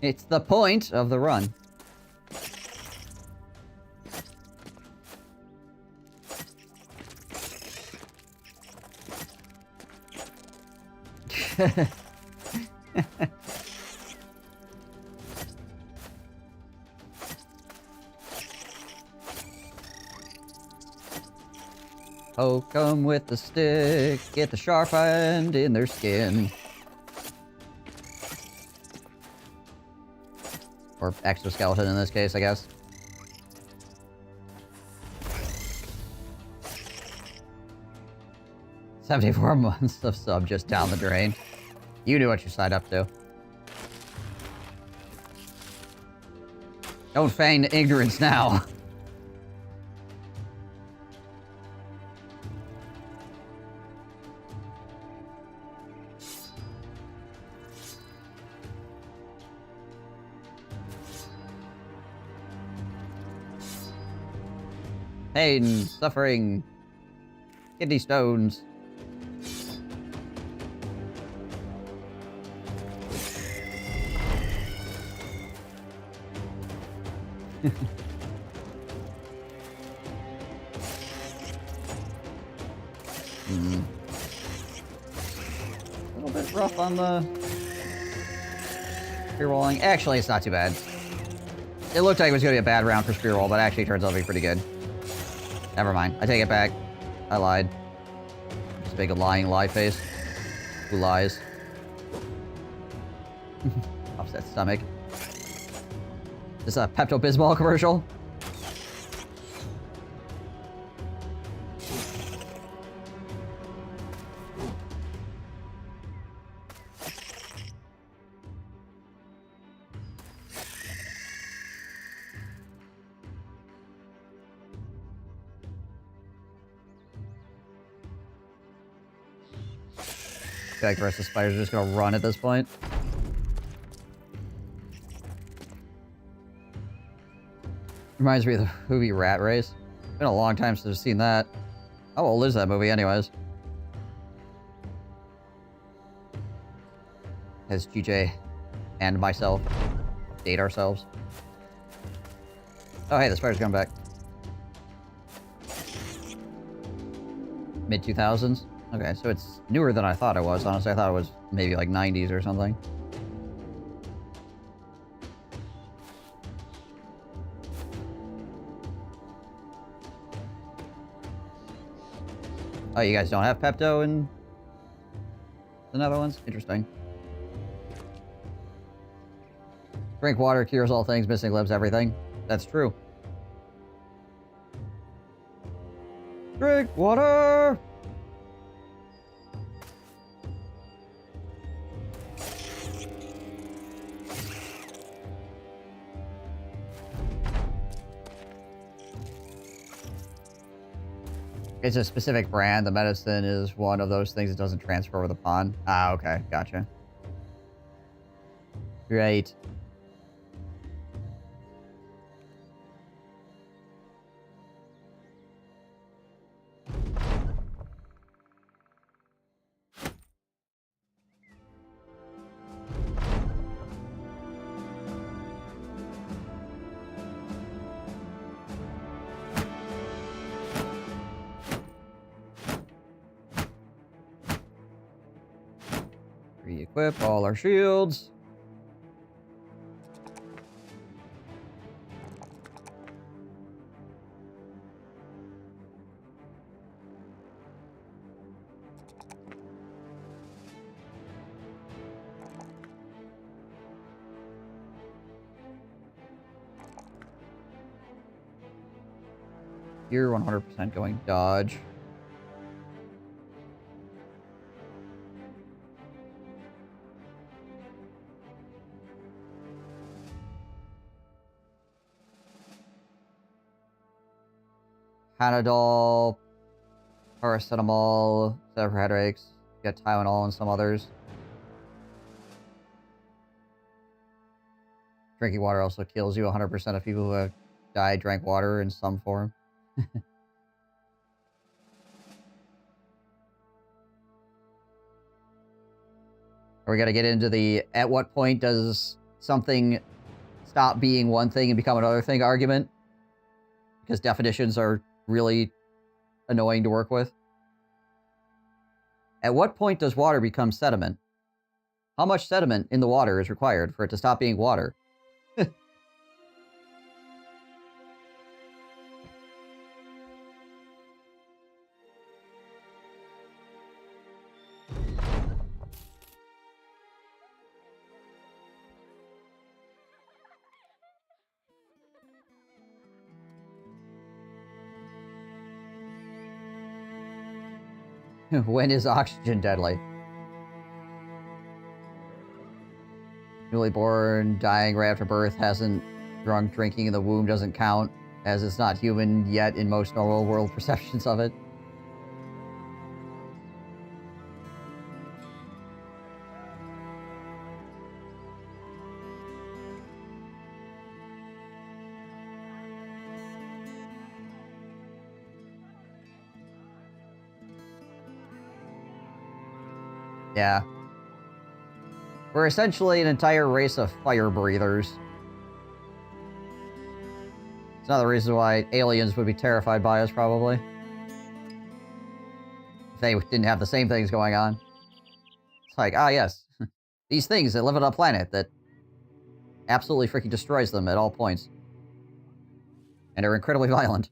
It's the point of the run. Poke 'em with the stick, get the sharp end in their skin. Or exoskeleton in this case, I guess. $74 months of sub just down the drain. You knew what you signed up to. Don't feign ignorance now. Pain, suffering, kidney stones. A little bit rough on the spear walling. Actually, it's not too bad. It looked like it was going to be a bad round for spear wall, but actually it turns out to be pretty good. Never mind. I take it back. I lied. Just make a lying lie face. Who lies? Upset stomach. Is this a Pepto-Bismol commercial? feel like the rest of the spiders are just gonna run at this point. Reminds me of the movie Rat Race. It's been a long time since I've seen that. How old is that movie anyways? As GJ and myself date ourselves. Oh hey, the spider's coming back. Mid-2000s? Okay, so it's newer than I thought it was. Honestly, I thought it was maybe like 90s or something. Oh, you guys don't have Pepto in the Netherlands? Interesting. Drink water cures all things, missing limbs, everything. That's true. Drink water! It's a specific brand. The medicine is one of those things that doesn't transfer over the pond. Ah, okay. Gotcha. Great. Re-equip all our shields. You're 100% going dodge. Panadol, paracetamol, set for headaches. You got Tylenol and some others. Drinking water also kills you. 100% of people who have died drank water in some form. Are we gonna get into the at what point does something stop being one thing and become another thing argument? Because definitions are really annoying to work with. At what point does water become sediment? How much sediment in the water is required for it to stop being water? When is oxygen deadly? Newly born, dying right after birth, hasn't drunk, drinking in the womb doesn't count, as it's not human yet in most normal world perceptions of it. Yeah. We're essentially an entire race of fire breathers. It's another reason why aliens would be terrified by us, probably. If they didn't have the same things going on. It's like, ah yes, these things that live on a planet that absolutely freaking destroys them at all points. And are incredibly violent.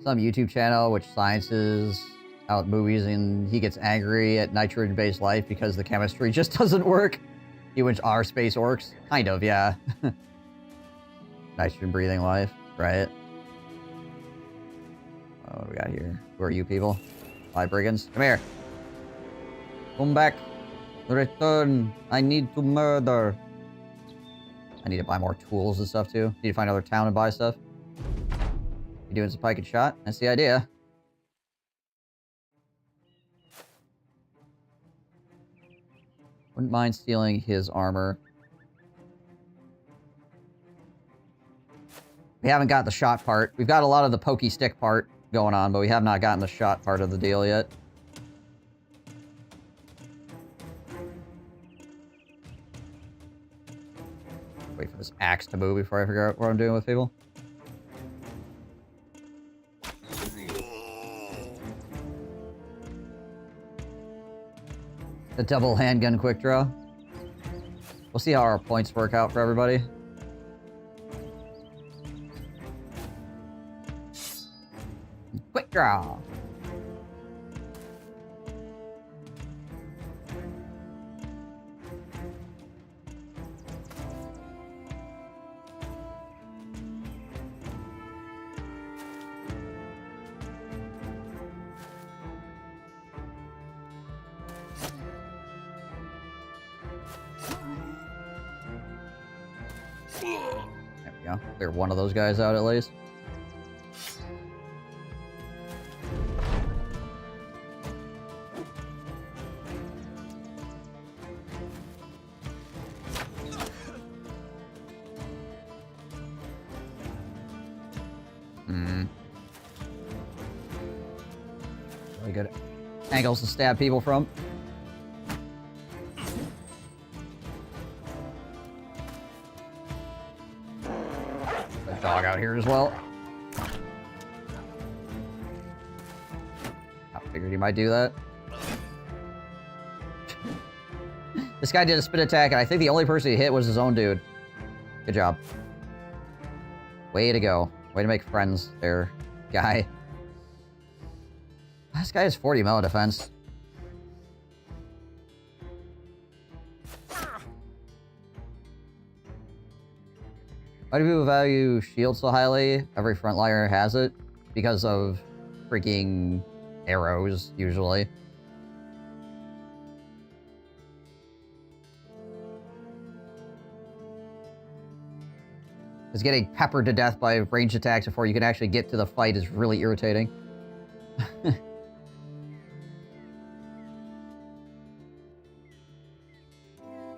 Some YouTube channel which sciences out movies and he gets angry at nitrogen-based life because the chemistry just doesn't work. Humans are space orcs. Kind of, yeah. Nitrogen-breathing life, right? What do we got here? Who are you people? Five brigands. Come here. Come back. Return. I need to murder. I need to buy more tools and stuff too. Need to find another town and buy stuff. You doing some pike and shot? That's the idea. Wouldn't mind stealing his armor. We haven't got the shot part. We've got a lot of the pokey stick part going on, but we have not gotten the shot part of the deal yet. Wait for this axe to move before I figure out what I'm doing with people. The double handgun quick draw. We'll see how our points work out for everybody. Quick draw. There we go. Clear one of those guys out at least. Really good angles to stab people from. There's a dog out here as well. I figured he might do that. This guy did a spin attack, and I think the only person he hit was his own dude. Good job. Way to go. Way to make friends there, guy. This guy has 40 melee defense. Why do people value shield so highly? Every frontliner has it. Because of freaking arrows, usually. Because getting peppered to death by ranged attacks before you can actually get to the fight is really irritating.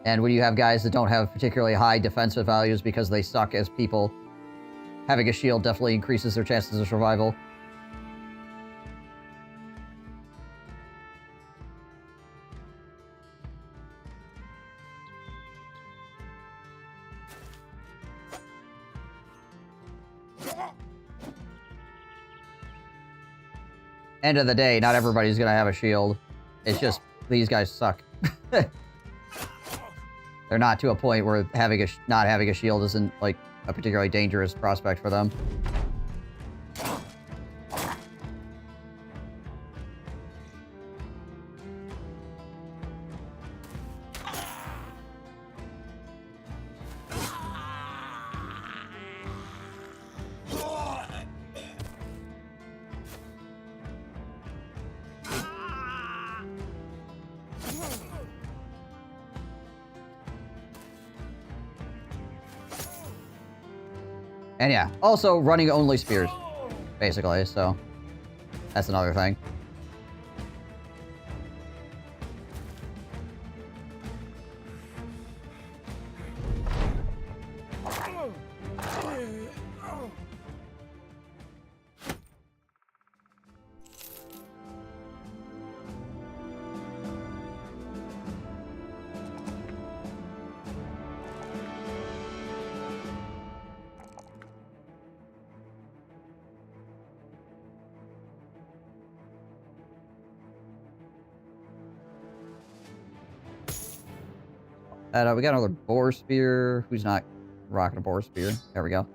And when you have guys that don't have particularly high defensive values because they suck as people, having a shield definitely increases their chances of survival. End of the day, not everybody's gonna have a shield. It's just, these guys suck. They're not to a point where not having a shield isn't, like, a particularly dangerous prospect for them. And yeah, also running only spears, basically, so that's another thing. We got another boar spear. Who's not rocking a boar spear? There we go.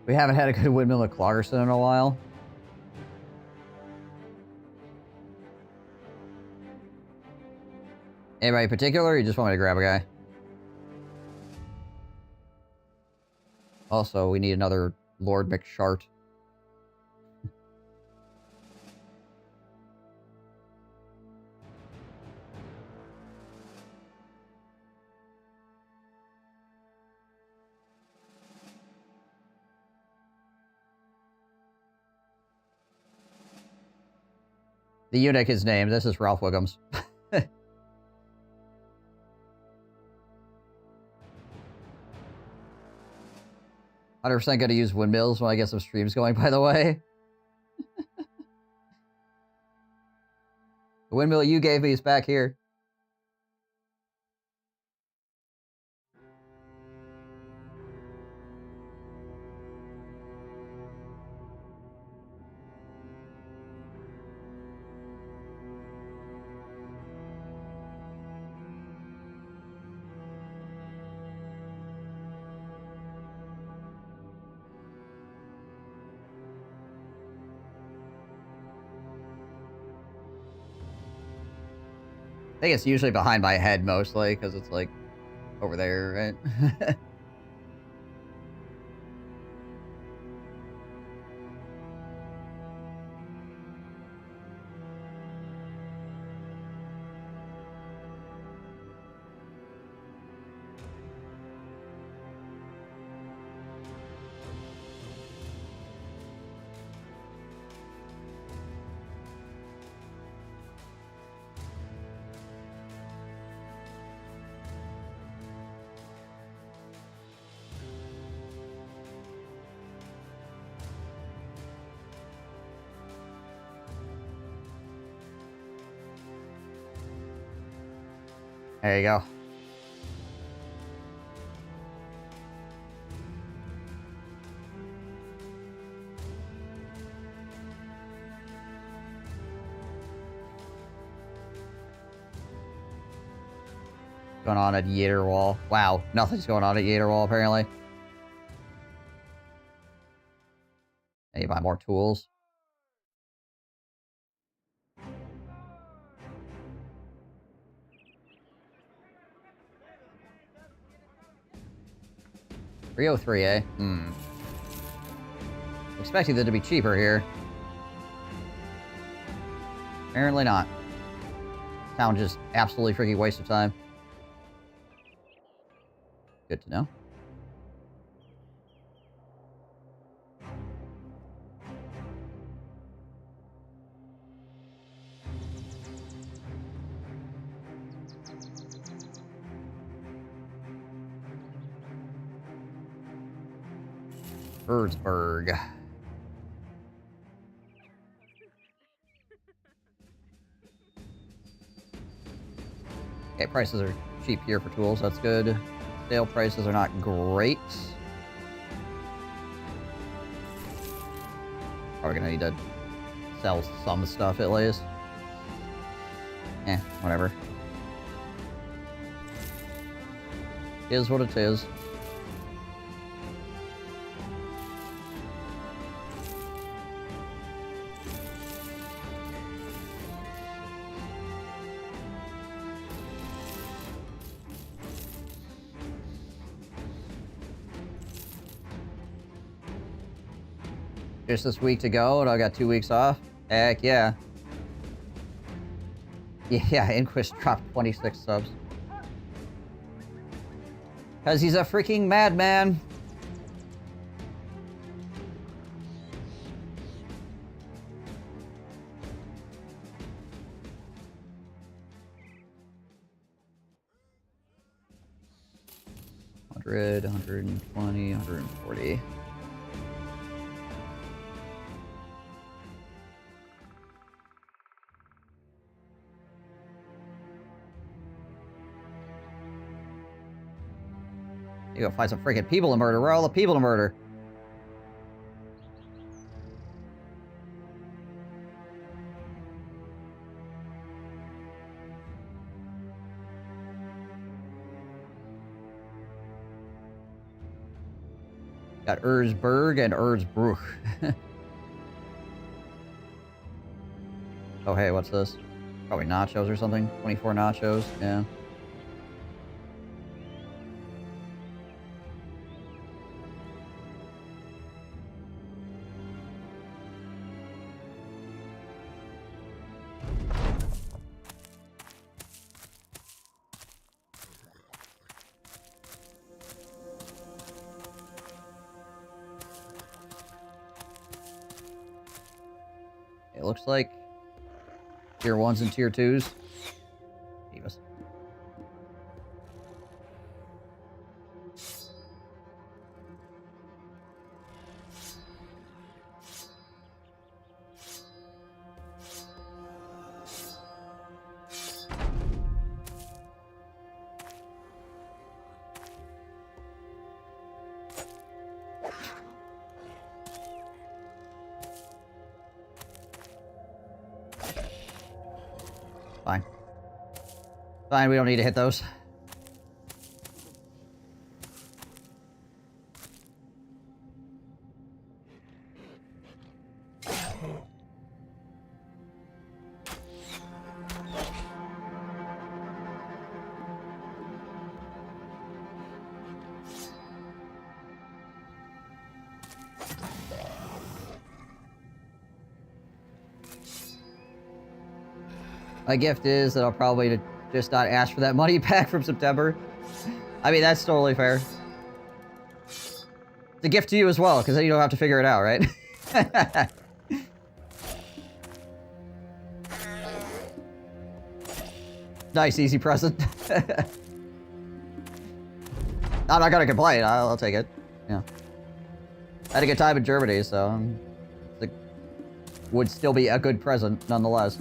We haven't had a good windmill at Cloggerson in a while. Anybody in particular, or you just want me to grab a guy? Also, we need another Lord McShart. The eunuch is named. This is Ralph Wiggums. 100% gonna use windmills when I get some streams going, by the way. The windmill you gave me is back here. I think it's usually behind my head mostly, because it's like over there, right? There you go. Going on at Yaterwall. Wow, nothing's going on at Yaterwall apparently. I need to buy more tools. $303, eh? Expecting them to be cheaper here. Apparently not. Sound just absolutely freaking waste of time. Good to know. Birdsburg. Okay, prices are cheap here for tools. That's good. Sale prices are not great. Probably gonna need to sell some stuff at least. Whatever. Is what it is. Just this week to go, and I got 2 weeks off. Heck yeah. Yeah, Inquist dropped 26 subs. Because he's a freaking madman. $100, $120, $140. You go find some freaking people to murder. Where are all the people to murder? Got Erzberg and Erzbruch. Oh, hey, what's this? Probably nachos or something. 24 nachos, yeah. It looks like tier 1s and tier 2s. Divas. Fine. Fine, we don't need to hit those. My gift is that I'll probably just not ask for that money back from September. I mean, that's totally fair. It's a gift to you as well, because then you don't have to figure it out, right? Nice, easy present. I'm not gonna complain. I'll take it. Yeah. I had a good time in Germany, so it would still be a good present nonetheless.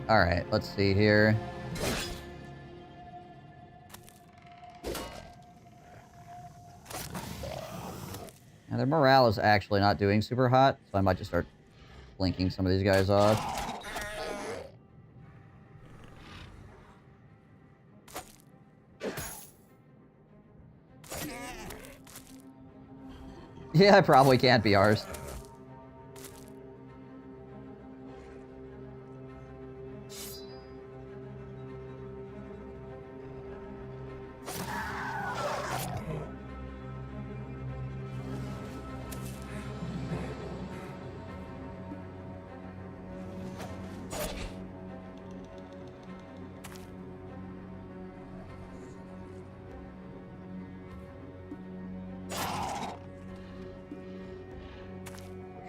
Alright, let's see here. Now, their morale is actually not doing super hot, so I might just start blinking some of these guys off. Yeah, it probably can't be ours.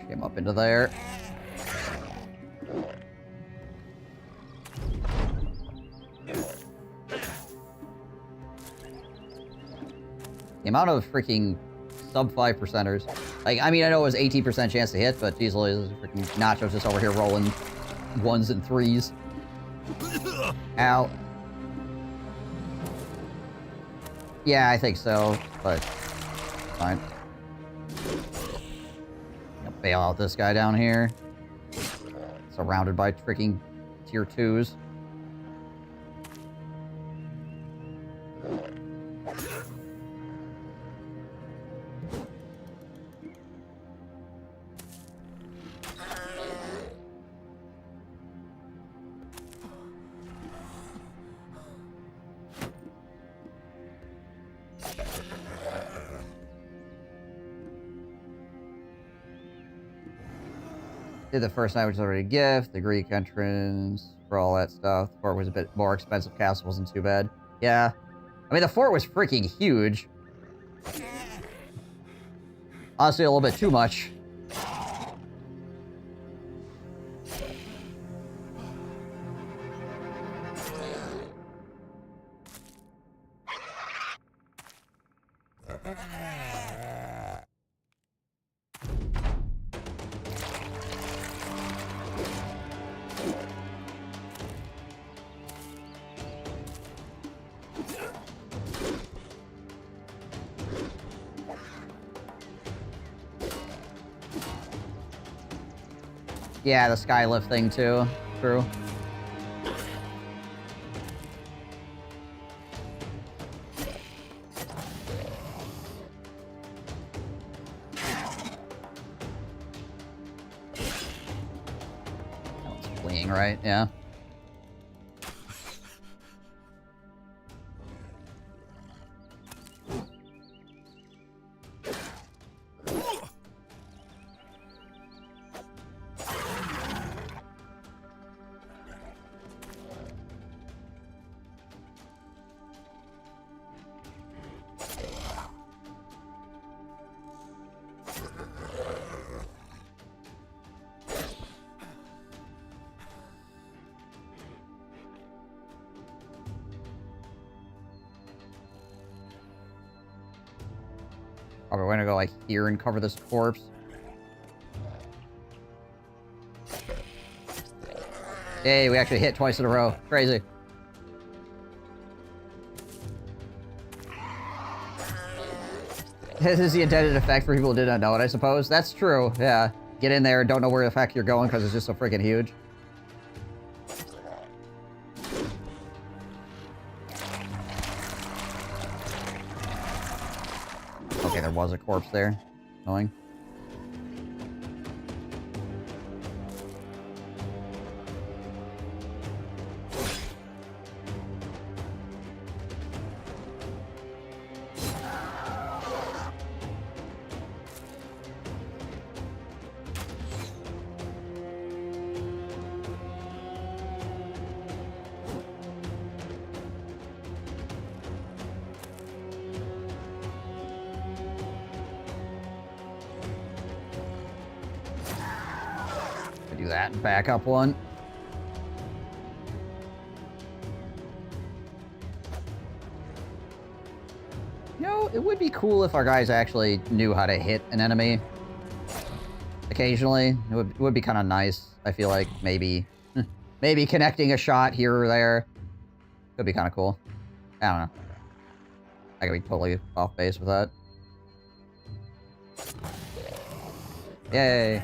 Him up into there. The amount of freaking sub 5%ers. Like, I mean, I know it was 18% chance to hit, but geez, freaking Nacho's just over here rolling 1s and 3s. Ow. Yeah, I think so, but fine. Bail out this guy down here. Surrounded by freaking tier 2s. Did the first night, which is already a gift. The Greek entrance, for all that stuff. The fort was a bit more expensive. Castle wasn't too bad. Yeah. I mean, the fort was freaking huge. Honestly, a little bit too much. Yeah, the skylift thing too. True. That one's fleeing, right? Yeah. Oh, we're gonna go like here and cover this corpse. Hey, we actually hit twice in a row. Crazy. This is the intended effect for people who did not know it, I suppose. That's true, yeah. Get in there and don't know where the heck you're going because it's just so freaking huge. Okay, there was a corpse there. Annoying. Do that and back up one. You know, it would be cool if our guys actually knew how to hit an enemy. Occasionally. It would be kind of nice. I feel like maybe maybe connecting a shot here or there could be kind of cool. I don't know. I could be totally off base with that. Yay.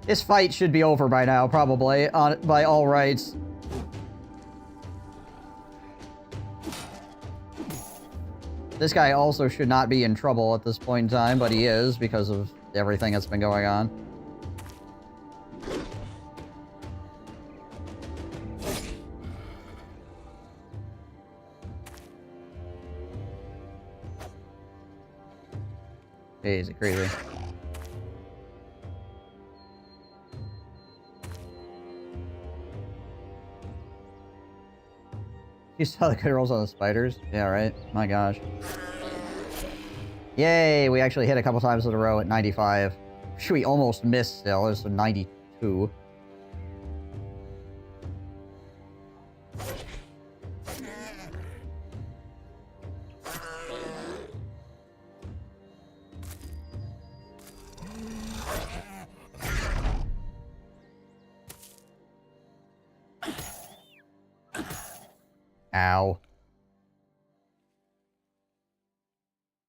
This fight should be over by now, probably, by all rights. This guy also should not be in trouble at this point in time, but he is because of everything that's been going on. Jeez, crazy. You saw the good rolls on the spiders? Yeah, right? My gosh. Yay! We actually hit a couple times in a row at 95. We almost missed still. It's a 92. Ow.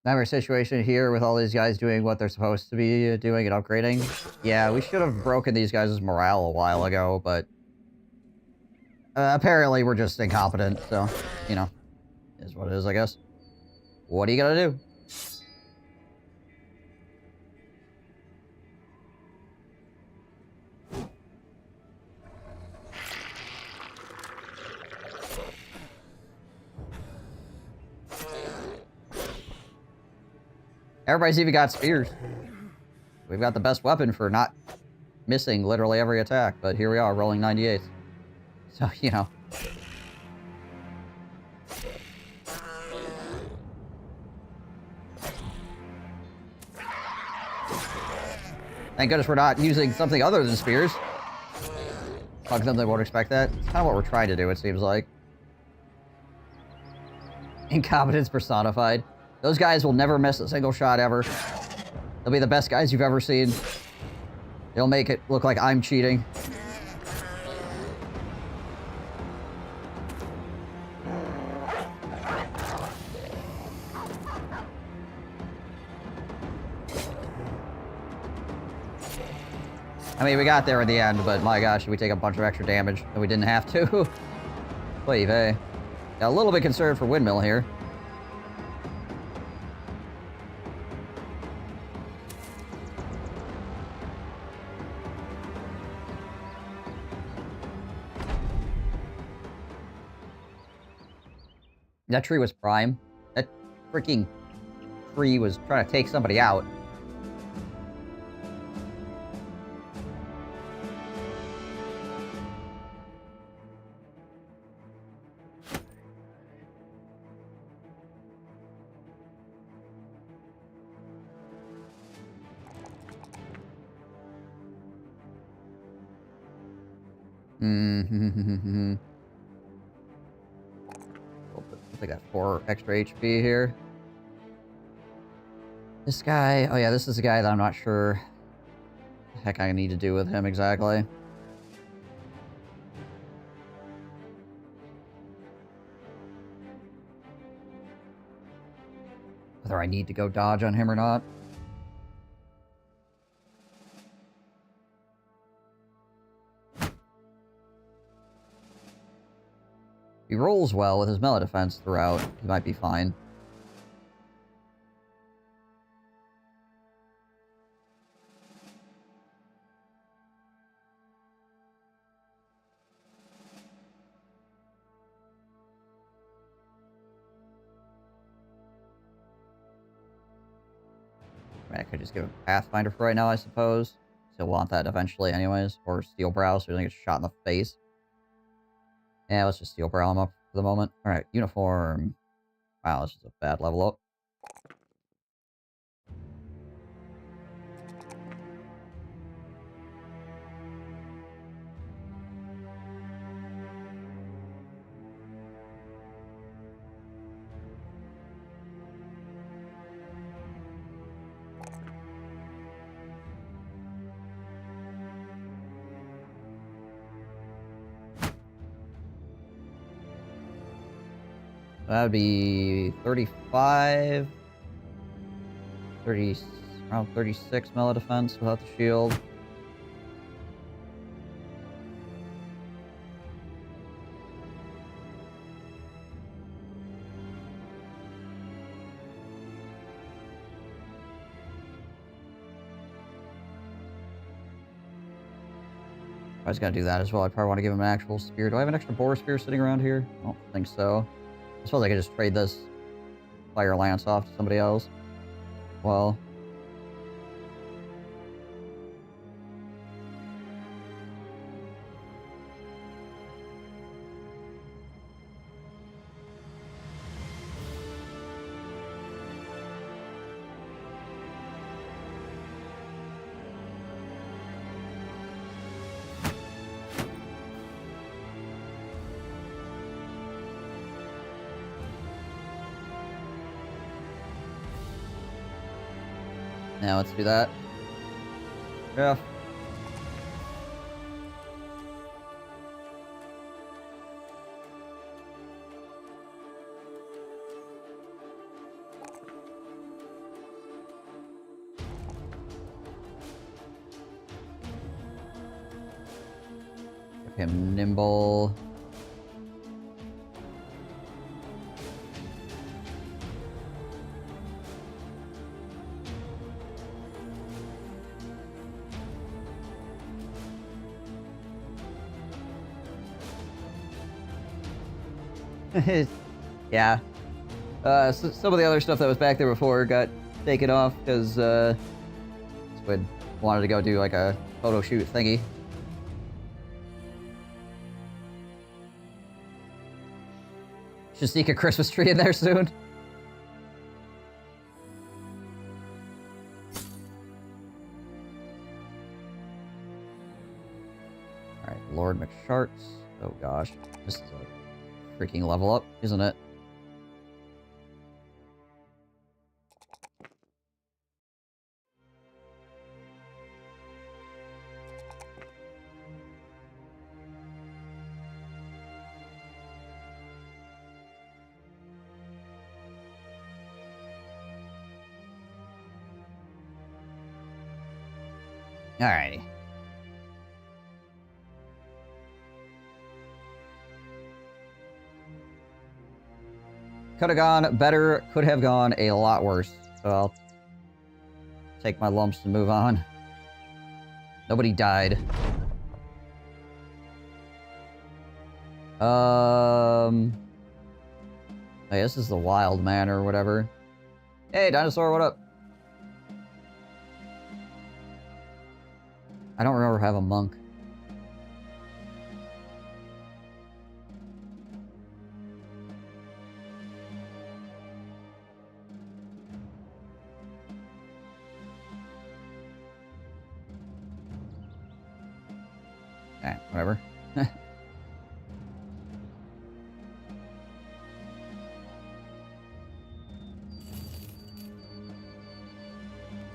Nightmare situation here with all these guys doing what they're supposed to be doing and upgrading. Yeah, we should have broken these guys' morale a while ago, but apparently we're just incompetent, so, you know, is what it is, I guess. What are you gonna do? Everybody's even got spears. We've got the best weapon for not missing literally every attack, but here we are, rolling 98. So, you know. Thank goodness we're not using something other than spears. Fuck them, they won't expect that. It's kind of what we're trying to do, it seems like. Incompetence personified. Those guys will never miss a single shot ever. They'll be the best guys you've ever seen. They'll make it look like I'm cheating. I mean, we got there in the end, but my gosh, we take a bunch of extra damage that we didn't have to. Wait, hey. Got a little bit concerned for Windmill here. That tree was prime. That freaking tree was trying to take somebody out. I got 4 extra HP here. This guy... Oh yeah, this is a guy that I'm not sure what the heck I need to do with him exactly. Whether I need to go dodge on him or not. If he rolls well with his melee defense throughout, he might be fine. I could just give him Pathfinder for right now, I suppose. He'll want that eventually anyways. Or Steel Brow, so he doesn't get shot in the face. Yeah, let's just Steel Brow him up for the moment. Alright, Uniform. Wow, this is a bad level up. That would be 35, 30, around 36 melee defense without the shield. I was gonna do that as well. I probably want to give him an actual spear. Do I have an extra boar spear sitting around here? I don't think so. I suppose I could just trade this Fire Lance off to somebody else. Well. Now let's do that. Yeah. Give him nimble. Yeah. So some of the other stuff that was back there before got taken off because Squid wanted to go do like a photo shoot thingy. Should sneak a Christmas tree in there soon. Alright, Lord McSharts. Oh gosh. This is a freaking level up, isn't it? Alrighty. Could have gone better, could have gone a lot worse. So I'll take my lumps and move on. Nobody died. Hey, this is the wild man or whatever. Hey, dinosaur, what up? I don't remember having a monk. Alright, whatever. I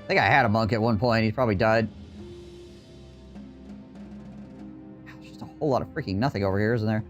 think I had a monk at one point. He probably died. There's just a whole lot of freaking nothing over here, isn't there?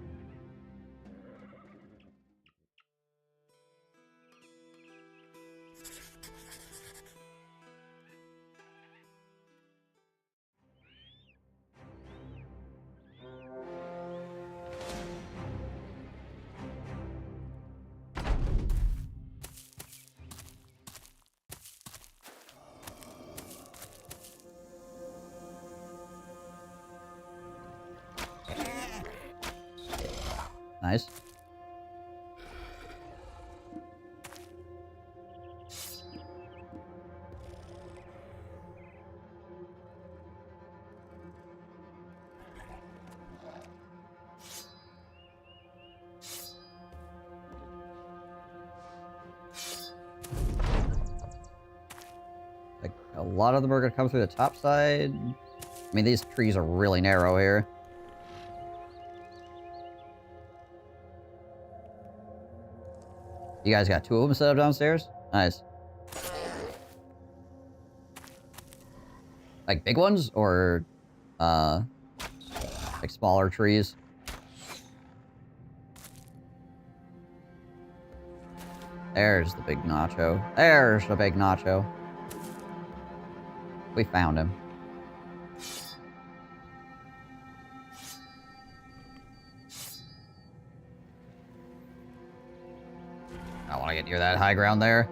Nice. Like, a lot of them are going to come through the top side. I mean, these trees are really narrow here. You guys got 2 of them set up downstairs? Nice. Like big ones? Or, like smaller trees? There's the big nacho. There's the big nacho. We found him. I want to get near that high ground there.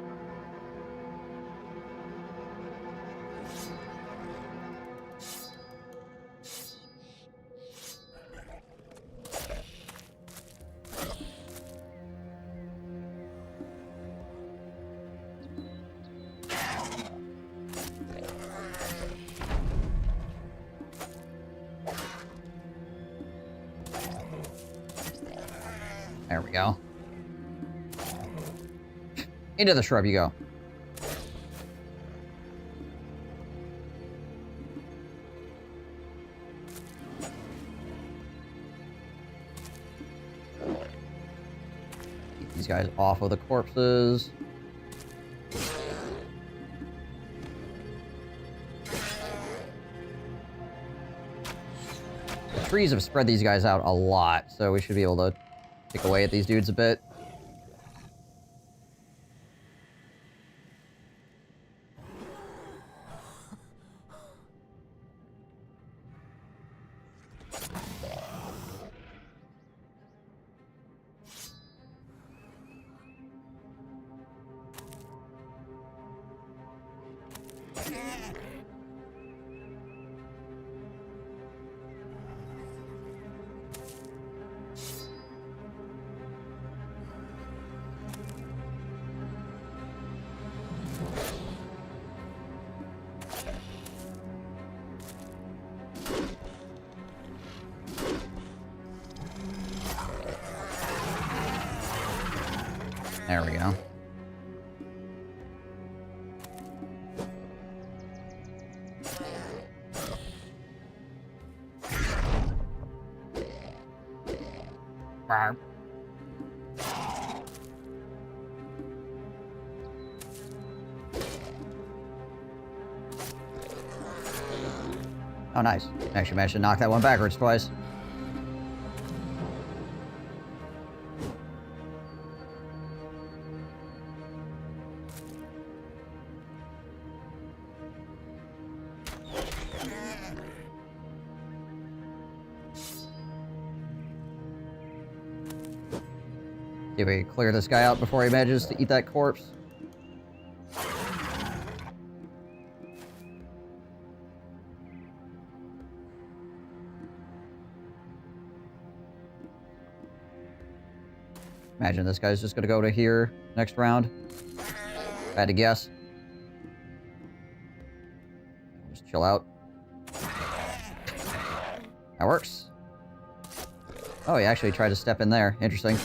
There we go. Into the shrub you go. Keep these guys off of the corpses. The trees have spread these guys out a lot, so we should be able to pick away at these dudes a bit. There we go. Rawr. Oh, nice. Actually managed to knock that one backwards twice. See if we can clear this guy out before he manages to eat that corpse. Imagine this guy's just gonna go to here next round. I had to guess. Just chill out. That works. Oh, he actually tried to step in there. Interesting.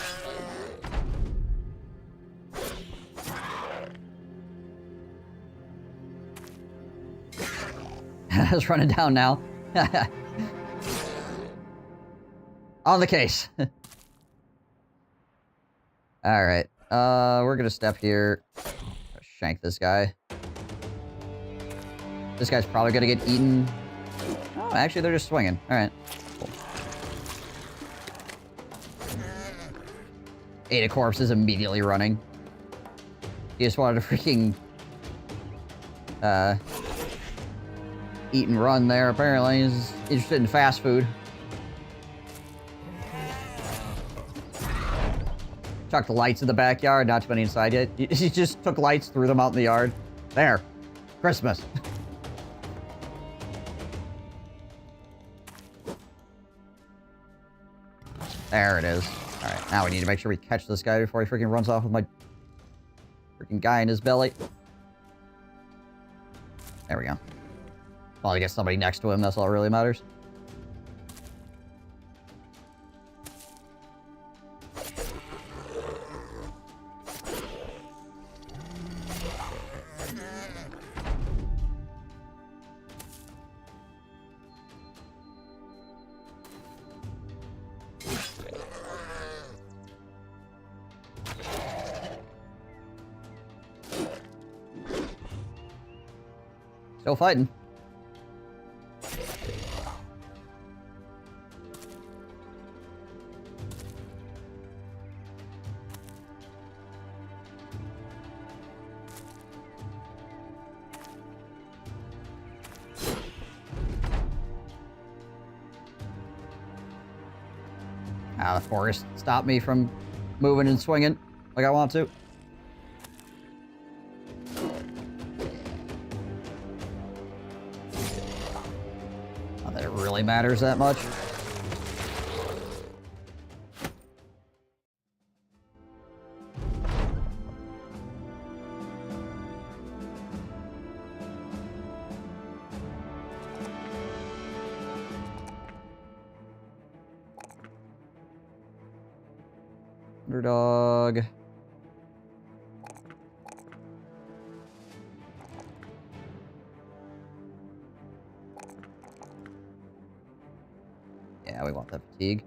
It's running down now. On the case. Alright. We're gonna step here. Shank this guy. This guy's probably gonna get eaten. Oh, actually, they're just swinging. Alright. Cool. Ate a corpse is immediately running. He just wanted to freaking... eat and run there, apparently. He's interested in fast food. Chucked the lights in the backyard, not too many inside yet. He just took lights, threw them out in the yard. There. Christmas. There it is. Alright, now we need to make sure we catch this guy before he freaking runs off with my freaking guy in his belly. There we go. Well, I guess somebody next to him, that's all that really matters. Still fighting. The forest stopped me from moving and swinging like I want to. Not that it really matters that much. Underdog. Yeah, we want that fatigue.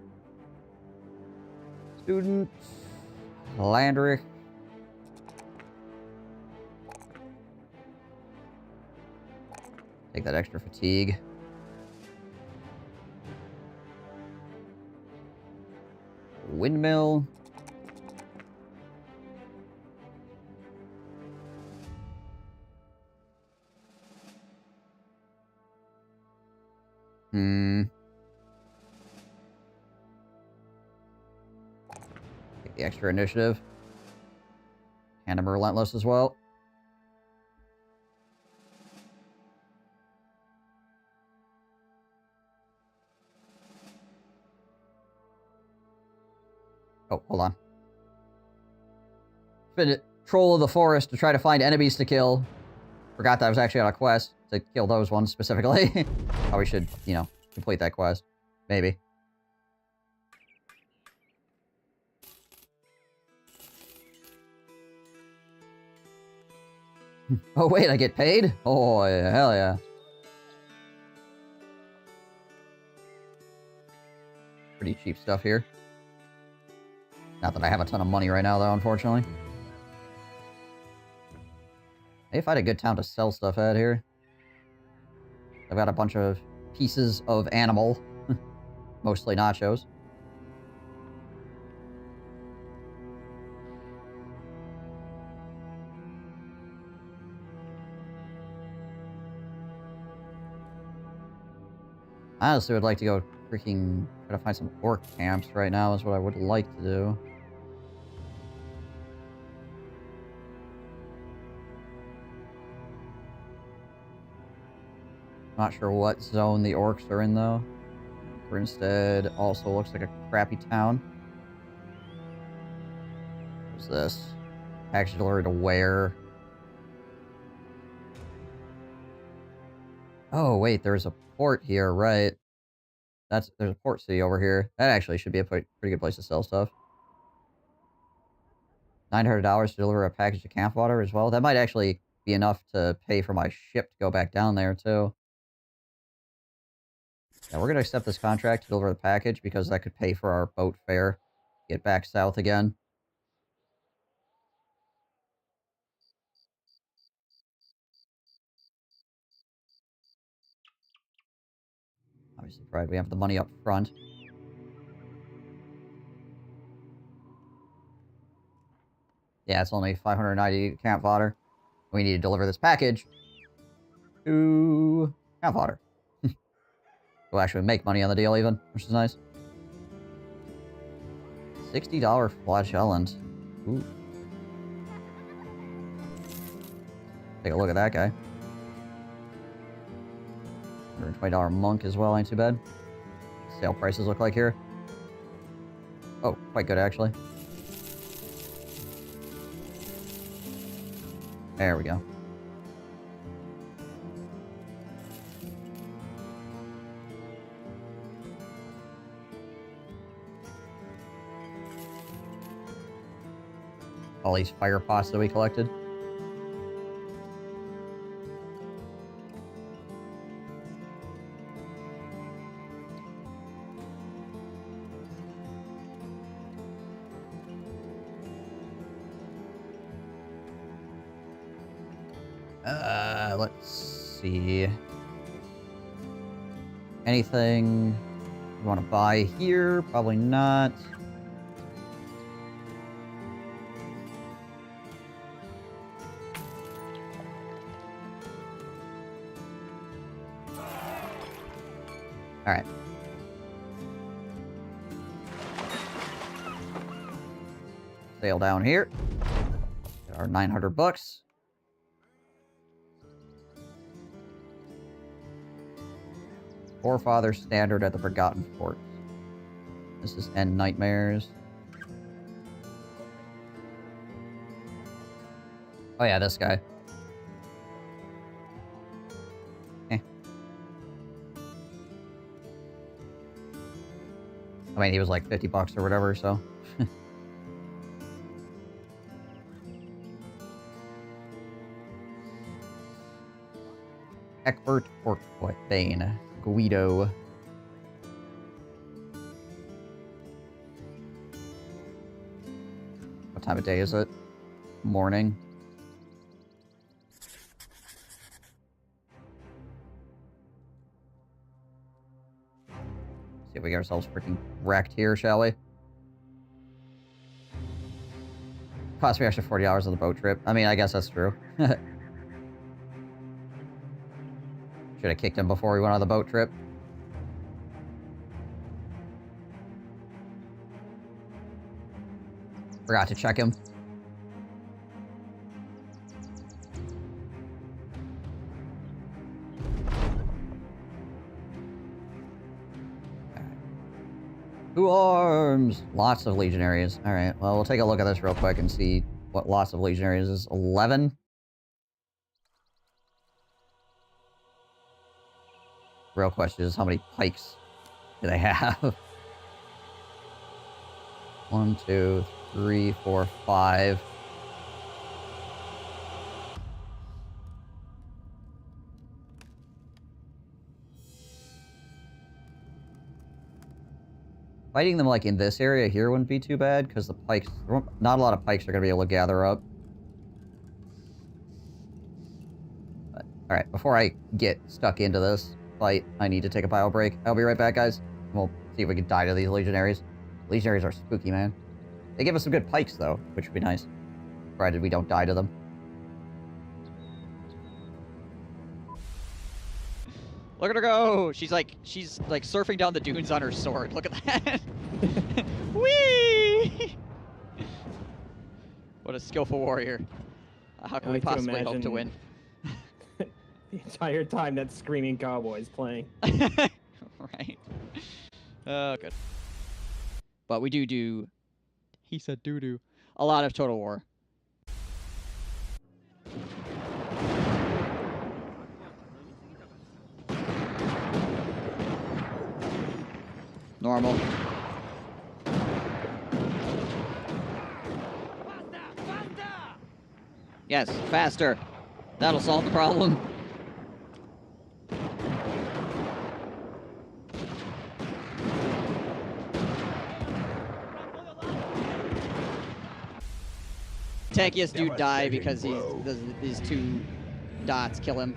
Student. Landry. Take that extra fatigue. Windmill. Take the extra initiative. Hand him relentless as well. Oh, hold on. Spin Troll of the Forest to try to find enemies to kill. Forgot that I was actually on a quest to kill those ones specifically. Probably should, you know, complete that quest. Maybe. Oh, wait, I get paid? Oh, yeah, hell yeah. Pretty cheap stuff here. Not that I have a ton of money right now, though, unfortunately. Maybe if I had a good town to sell stuff at here. I've got a bunch of pieces of animal. Mostly nachos. I honestly would like to go freaking try to find some orc camps right now is what I would like to do. Not sure what zone the orcs are in, though. Grinstead also looks like a crappy town. What's this? Package delivery to where? Oh, wait, there's a port here, right? There's a port city over here. That actually should be a pretty good place to sell stuff. $900 to deliver a package of camp water as well. That might actually be enough to pay for my ship to go back down there, too. Yeah, we're going to accept this contract to deliver the package because that could pay for our boat fare. Get back south again. Obviously, right, we have the money up front. Yeah, it's only 590 camp fodder. We need to deliver this package to camp fodder. We'll actually make money on the deal even, which is nice. $60 flagellant. Ooh. Take a look at that guy. $120 monk as well, ain't too bad. Sale prices look like here. Oh, quite good actually. There we go. All these fire pots that we collected. Let's see. Anything you want to buy here? Probably not. Alright. Sail down here. Get our 900 bucks. Forefather standard at the Forgotten Fort. This is End Nightmares. Oh yeah, this guy. Eh. I mean, he was like 50 bucks or whatever, so. Egbert Orkbane. Guido. What time of day is it? Morning. See if we get ourselves freaking wrecked here, shall we? Cost me extra $40 on the boat trip. I mean, I guess that's true. Should have kicked him before we went on the boat trip. Forgot to check him. Who arms? Lots of legionaries. Alright, well, we'll take a look at this real quick and see what lots of legionaries is. 11? Real question is how many pikes do they have? 1, 2, 3, 4, 5. Fighting them like in this area here wouldn't be too bad because the pikes, not a lot of pikes are going to be able to gather up. Alright, before I get stuck into this fight, I need to take a bio break. I'll be right back, guys. We'll see if we can die to these legionaries. Legionaries are spooky, man. They give us some good pikes, though, which would be nice. Provided we don't die to them. Look at her go! She's like surfing down the dunes on her sword. Look at that! Whee! What a skillful warrior. How can we possibly hope to win? The entire time that screaming cowboy's playing. Right. Oh, good. But we do. He said doo-doo. A lot of Total War. Normal. Yes, faster. That'll solve the problem. Tankiest dude die because these two dots kill him.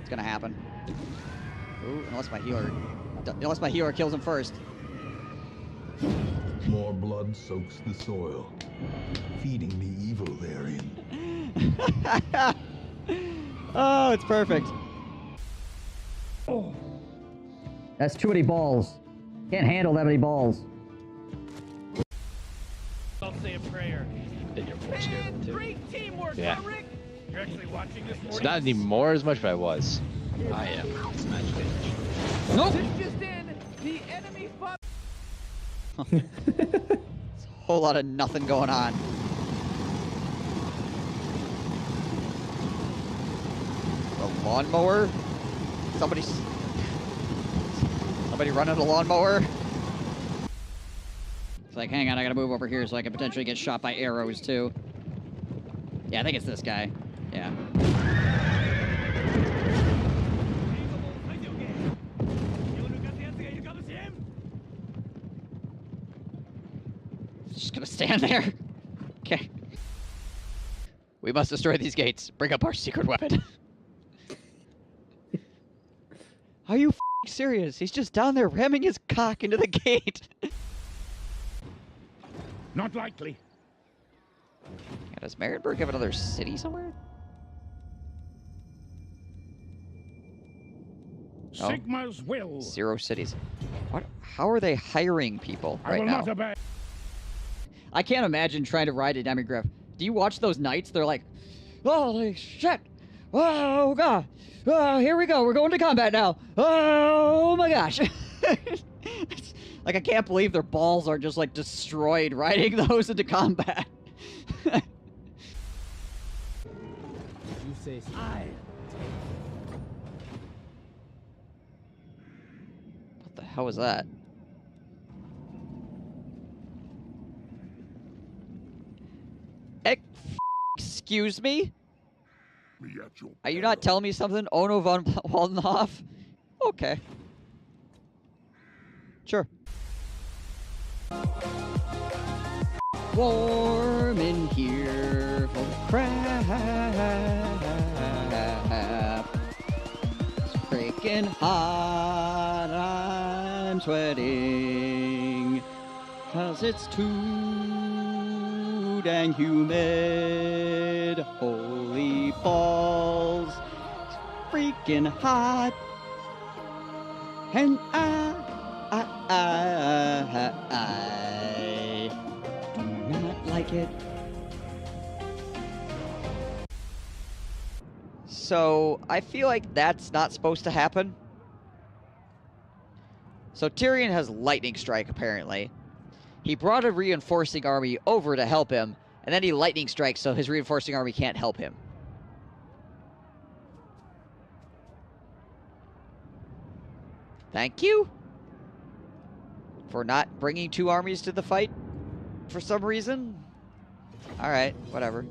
It's gonna happen. Ooh, unless my healer kills him first. More blood soaks the soil, feeding the evil therein. Oh, it's perfect. That's too many balls. Can't handle that many balls. I'll say a prayer. And you're more scared too. Great teamwork, Yeah. Rick. You're actually watching this It's not anymore as much, but I was. I am. It's magic. Nope. This just in. The enemy fought. It's a whole lot of nothing going on. A lawnmower? Somebody running a lawnmower? It's like, hang on, I gotta move over here so I can potentially get shot by arrows too. Yeah, I think it's this guy. Yeah. Just gonna stand there. Okay. We must destroy these gates. Bring up our secret weapon. Are you f***ing serious? He's just down there ramming his cock into the gate. Not likely. Yeah, does Marienburg have another city somewhere? Oh. Sigma's will. 0 cities. What? How are they hiring people right now? obey. I can't imagine trying to ride a demigriff. Do you watch those nights? They're like, holy shit! Oh god! Here we go. We're going to combat now. Oh my gosh! It's like I can't believe their balls are just like destroyed riding those into combat. You say What the hell was that? Excuse me? Are you not telling me something, Ono von Waldenhof? Okay. Sure. Warm in here. Holy crap. It's freaking hot. I'm sweating. 'Cause it's too dang humid. Holy balls. It's freaking hot. And I do not like it. So, I feel like that's not supposed to happen. So Tyrion has lightning strike, apparently. He brought a reinforcing army over to help him, and then he lightning strikes so his reinforcing army can't help him. Thank you for not bringing 2 armies to the fight for some reason. Alright, whatever.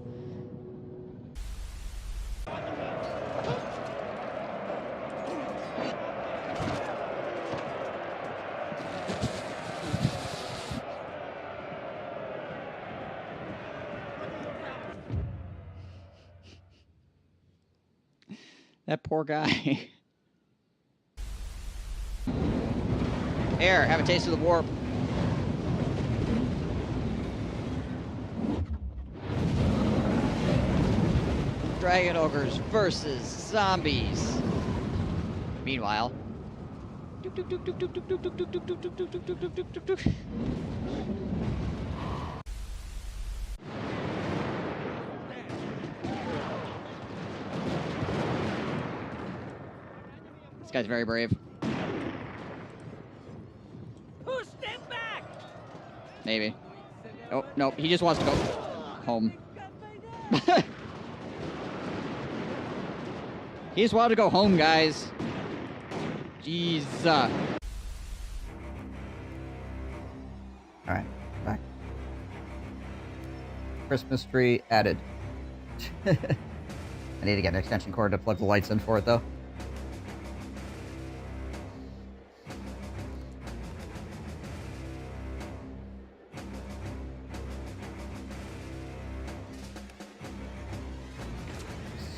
That poor guy. Here, have a taste of the warp. Dragon ogres versus zombies. Meanwhile. guy's very brave. Who stepped back? Maybe. Oh, no, he just wants to go home. He just wanted to go home, guys. Jeez. Alright, back. Christmas tree added. I need to get an extension cord to plug the lights in for it, though.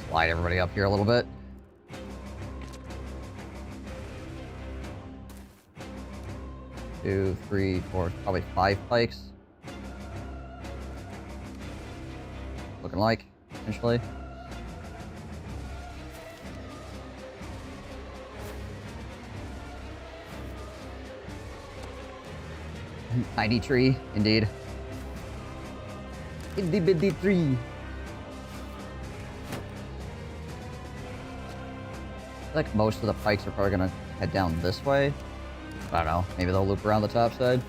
Slide everybody up here a little bit. Two, three, four, probably 5 pikes. Looking like, potentially. Tiny tree, indeed. Itty bitty tree. I feel like most of the pikes are probably gonna head down this way. I don't know. Maybe they'll loop around the top side.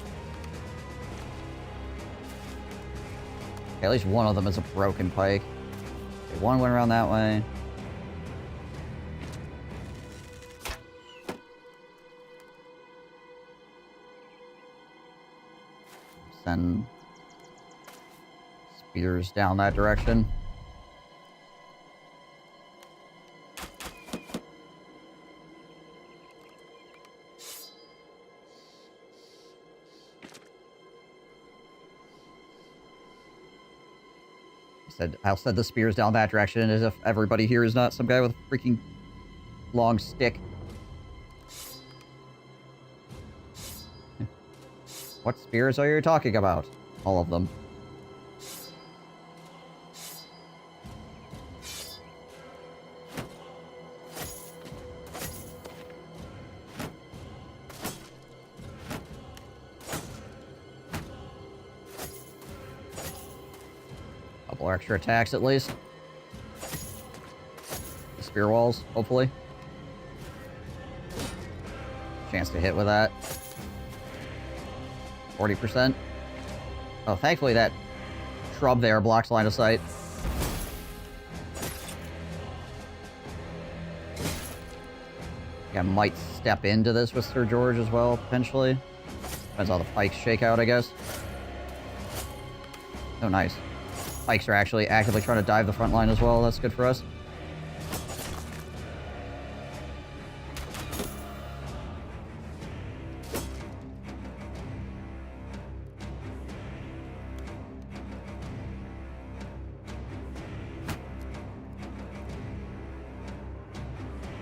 Okay, at least one of them is a broken pike. Okay, one went around that way. Send spears down that direction. I'll send the spears down that direction as if everybody here is not some guy with a freaking long stick. What spears are you talking about? All of them. Couple extra attacks at least. The spear walls, hopefully. Chance to hit with that. 40%. Oh, thankfully that shrub there blocks line of sight. I might step into this with Sir George as well, potentially. Depends how the pikes shake out, I guess. Oh, nice. Pikes are actually actively trying to dive the front line as well. That's good for us.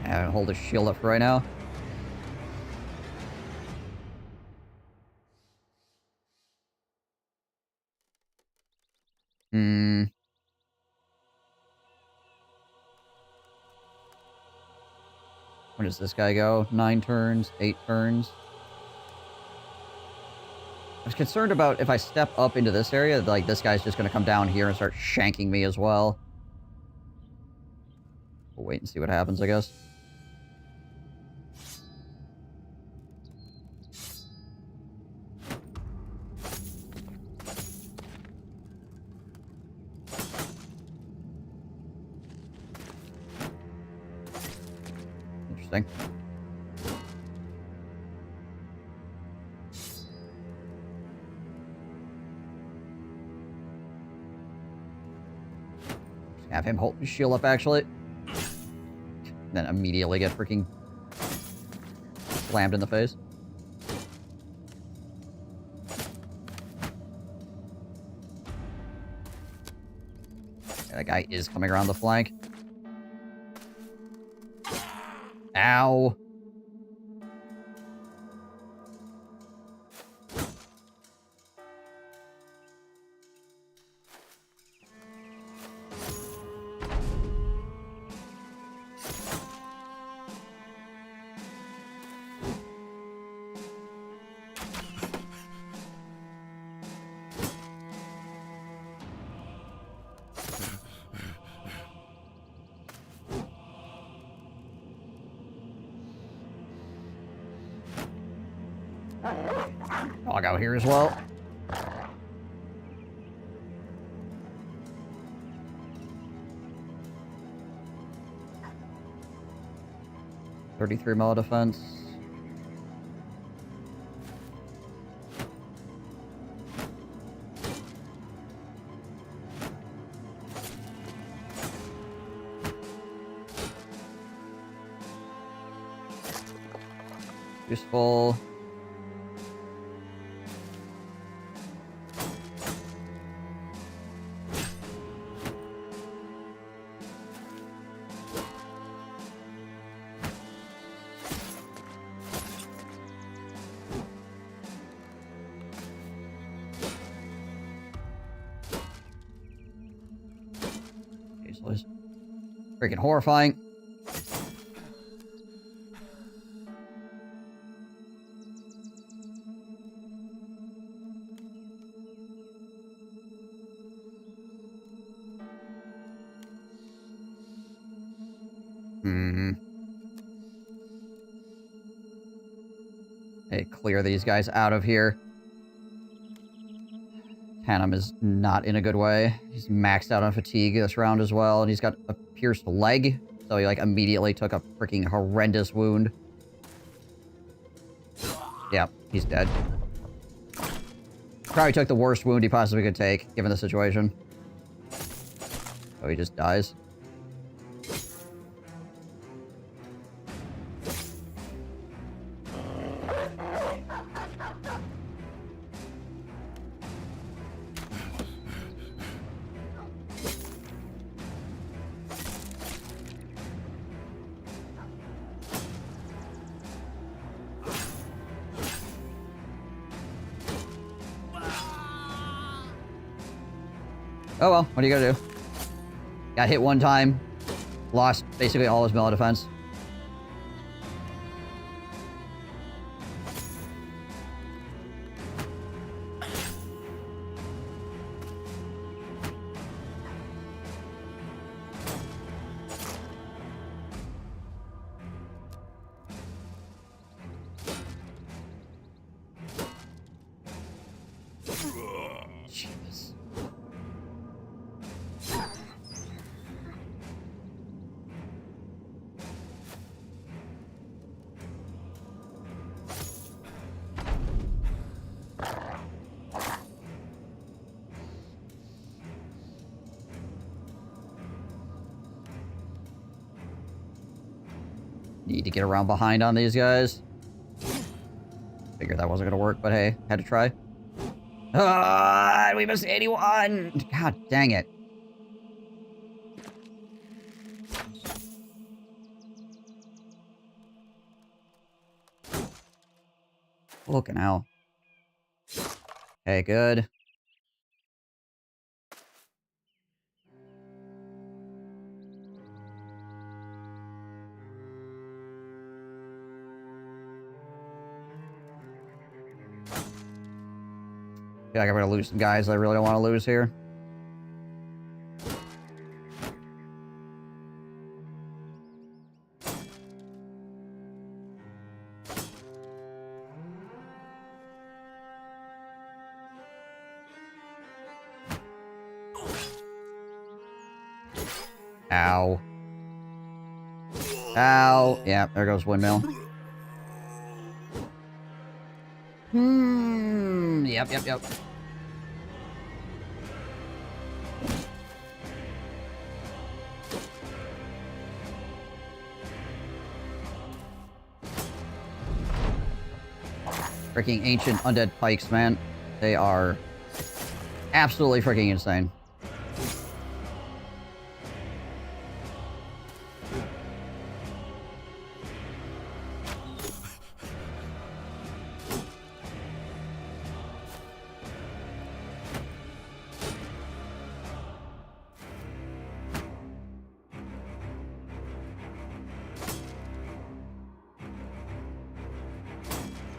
And hold his shield up for right now. When does this guy go? 9 turns, 8 turns. I was concerned about if I step up into this area, like this guy's just going to come down here and start shanking me as well. We'll wait and see what happens, I guess. Interesting. Have him hold his shield up, actually. Then immediately get freaking slammed in the face. Yeah, that guy is coming around the flank. Ow. Dog out here as well. .33 melee defense. Useful. Useless. Freaking horrifying. Hey, clear these guys out of here. Tanum is not in a good way. He's maxed out on fatigue this round as well, and he's got a pierced leg, so he like immediately took a freaking horrendous wound. Yeah, he's dead. Probably took the worst wound he possibly could take, given the situation. So he just dies. Oh well, what are you gonna do? Got hit one time, lost basically all his melee defense. Jesus. Need to get around behind on these guys. Figured that wasn't gonna work, but hey, had to try. Ah, we missed 81! God dang it. Looking hell. Okay, good. I feel like I'm gonna lose some guys I really don't want to lose here. Ow. Ow. Yeah, there goes windmill. Yep. Freaking ancient undead pikes, man. They are absolutely freaking insane.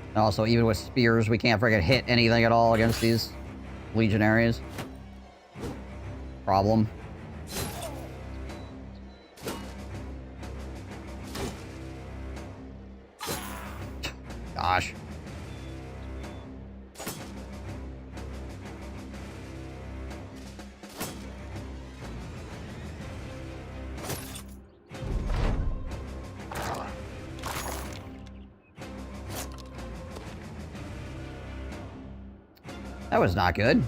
And also, even with spears, we can't freaking hit anything at all against these legionaries. Problem. Gosh. That was not good.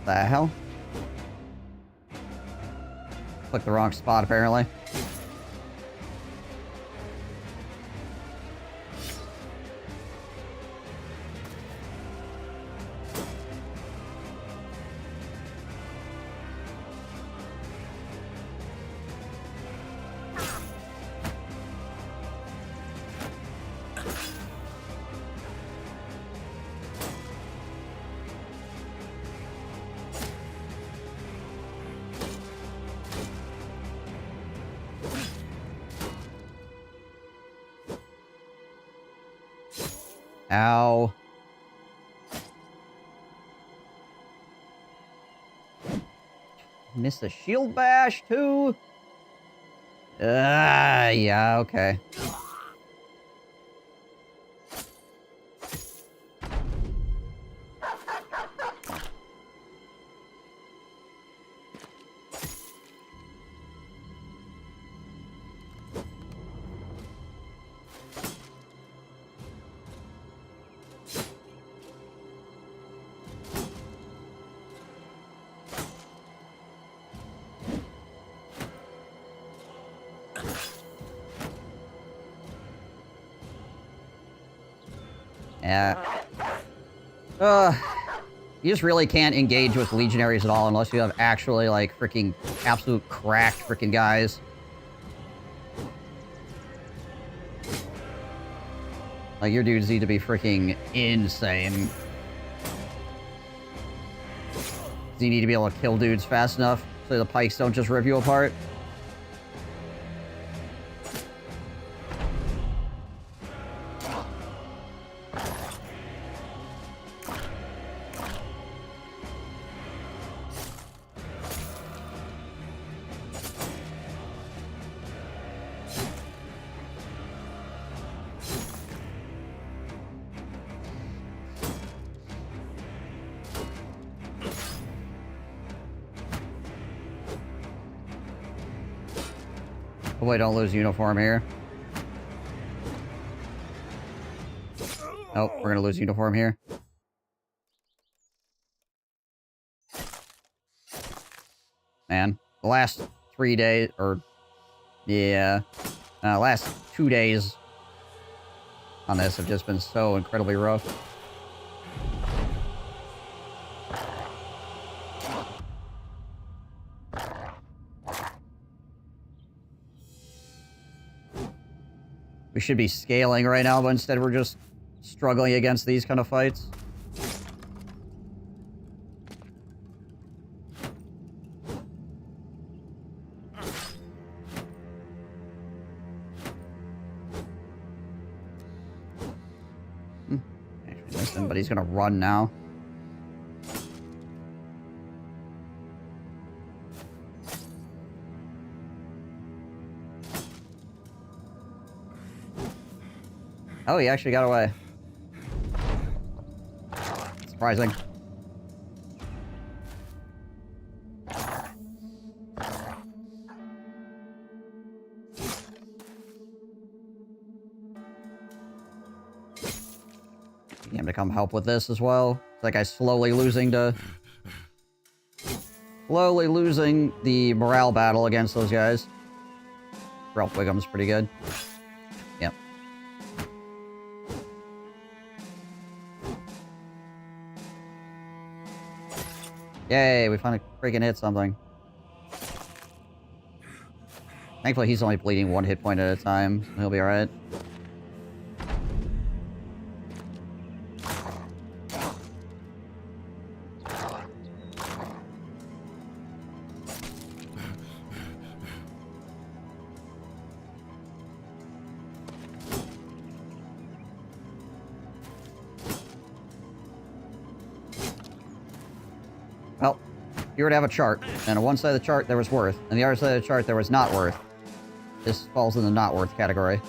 The hell? Clicked the wrong spot, apparently. Ow. Missed the shield bash, too? Yeah, okay. Yeah. You just really can't engage with legionaries at all unless you have actually, like, freaking absolute cracked freaking guys. Like, your dudes need to be freaking insane. You need to be able to kill dudes fast enough so the pikes don't just rip you apart. Hopefully don't lose uniform here. Oh, we're gonna lose uniform here. Man, the last 3 days, or... yeah. Last 2 days on this have just been so incredibly rough. We should be scaling right now, but instead we're just struggling against these kind of fights. Actually missed him, but he's gonna run now. Oh, he actually got away. Surprising. Need him to come help with this as well. It's like I'm slowly losing the morale battle against those guys. Ralph Wiggum's pretty good. Yep. Yay, we finally freaking hit something. Thankfully, he's only bleeding 1 hit point at a time, so he'll be alright. Well, you were to have a chart, and on one side of the chart there was worth, and the other side of the chart there was not worth. This falls in the not worth category.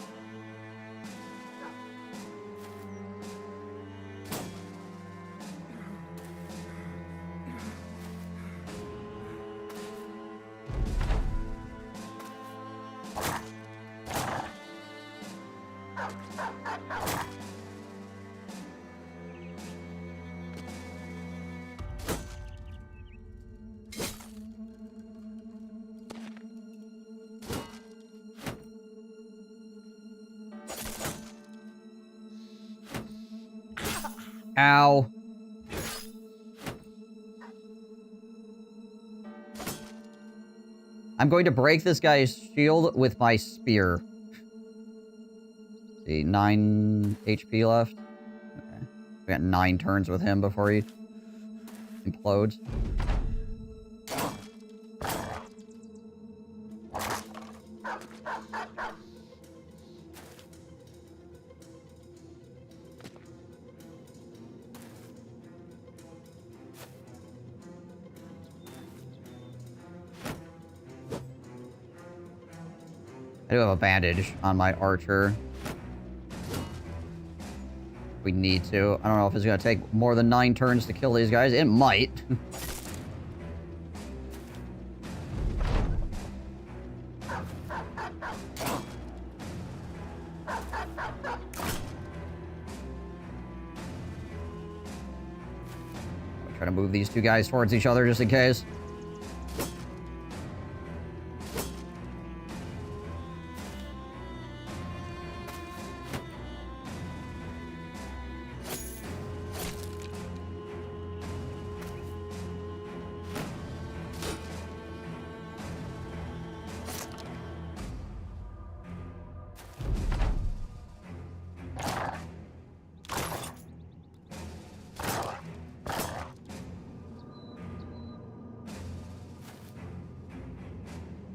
Ow. I'm going to break this guy's shield with my spear. See, 9 HP left. Okay. We got 9 turns with him before he implodes. I do have a bandage on my archer. We need to. I don't know if it's going to take more than 9 turns to kill these guys. It might. I'll try to move these 2 guys towards each other just in case.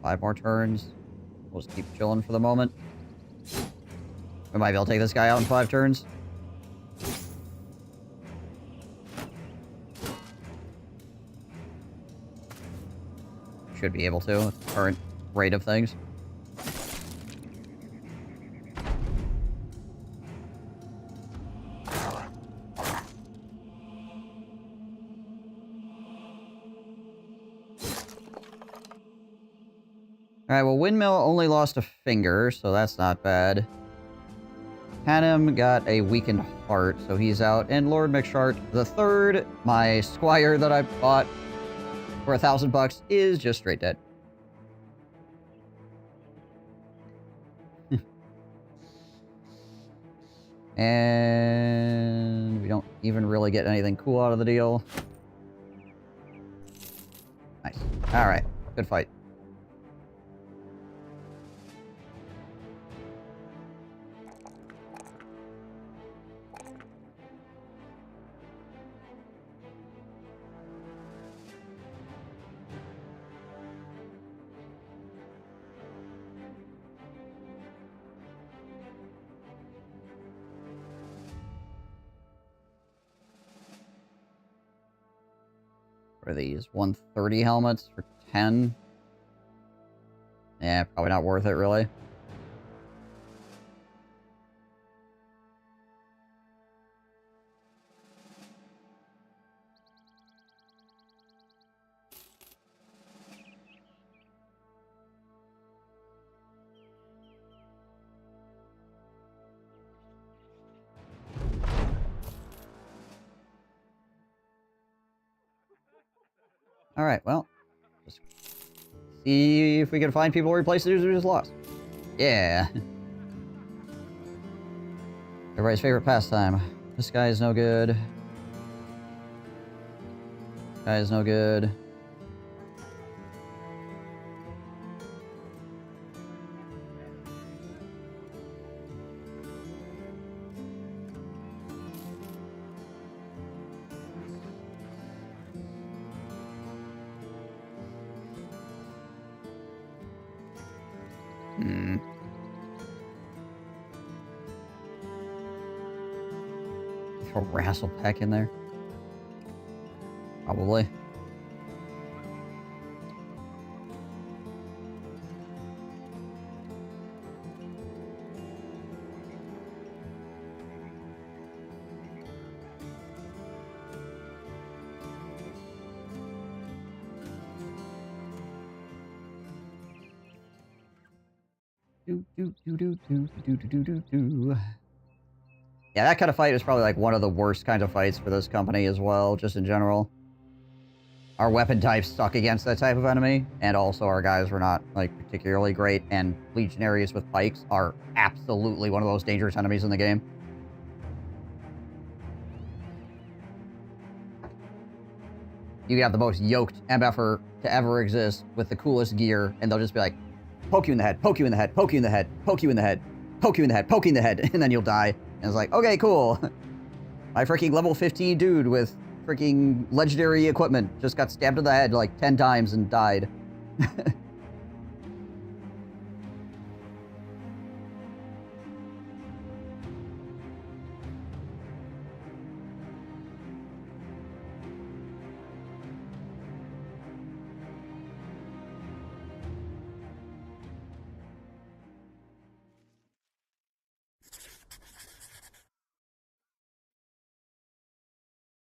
Five more turns. We'll just keep chilling for the moment. We might be able to take this guy out in 5 turns. Should be able to with the current rate of things. Alright, well, Windmill only lost a finger, so that's not bad. Hanem got a weakened heart, so he's out. And Lord McShart the Third, my squire that I bought for $1,000, is just straight dead. And we don't even really get anything cool out of the deal. Nice. Alright, good fight. What are these? 130 helmets for 10? Yeah, probably not worth it, really. Alright, well, just see if we can find people to replace those we just lost. Yeah. Everybody's favorite pastime. This guy is no good. This guy is no good. Throw Razzlepack in there. Probably. Yeah, that kind of fight is probably like one of the worst kinds of fights for this company as well, just in general. Our weapon types suck against that type of enemy, and also our guys were not like particularly great, and legionaries with pikes are absolutely one of those dangerous enemies in the game. You can have the most yoked MFer to ever exist with the coolest gear, and they'll just be like, poke you in the head, poke you in the head, poke you in the head, poke you in the head, poke you in the head, poke you in the head, and then you'll die. And it's like, okay, cool. My freaking level 15 dude with freaking legendary equipment just got stabbed in the head like 10 times and died.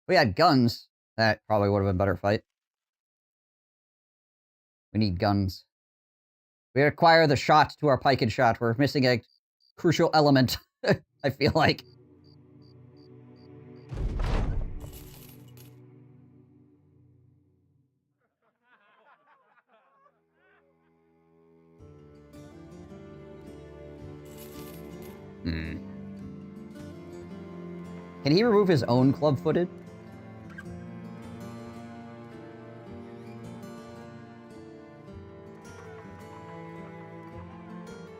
We had guns. That probably would have been a better fight. We need guns. We require the shot to our pike and shot. We're missing a crucial element, I feel like. Can he remove his own club-footed?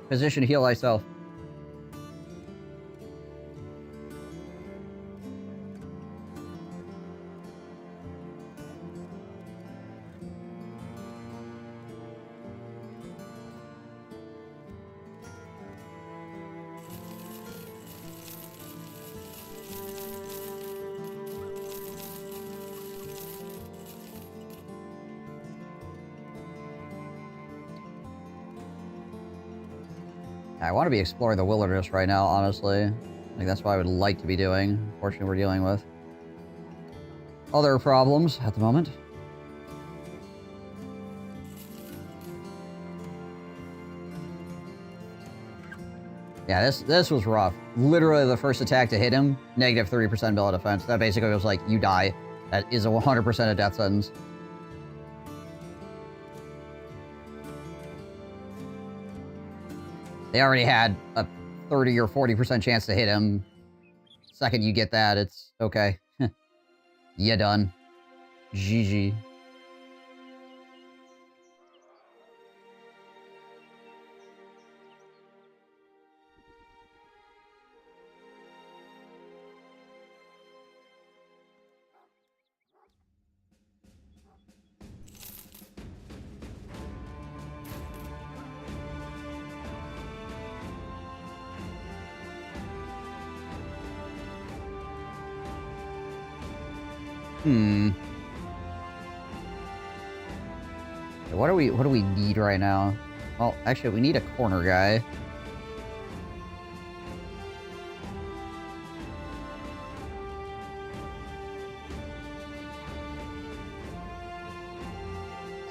Position heal thyself. I want to be exploring the wilderness right now, honestly. Like, that's what I would like to be doing. Unfortunately, we're dealing with other problems at the moment. Yeah, this was rough. Literally, the first attack to hit him, negative 3% melee defense. That basically was like, you die. That is a 100% a death sentence. They already had a 30 or 40% chance to hit him. Second you get that, it's okay. You done. GG. What do we need right now? Well, actually, we need a corner guy. Is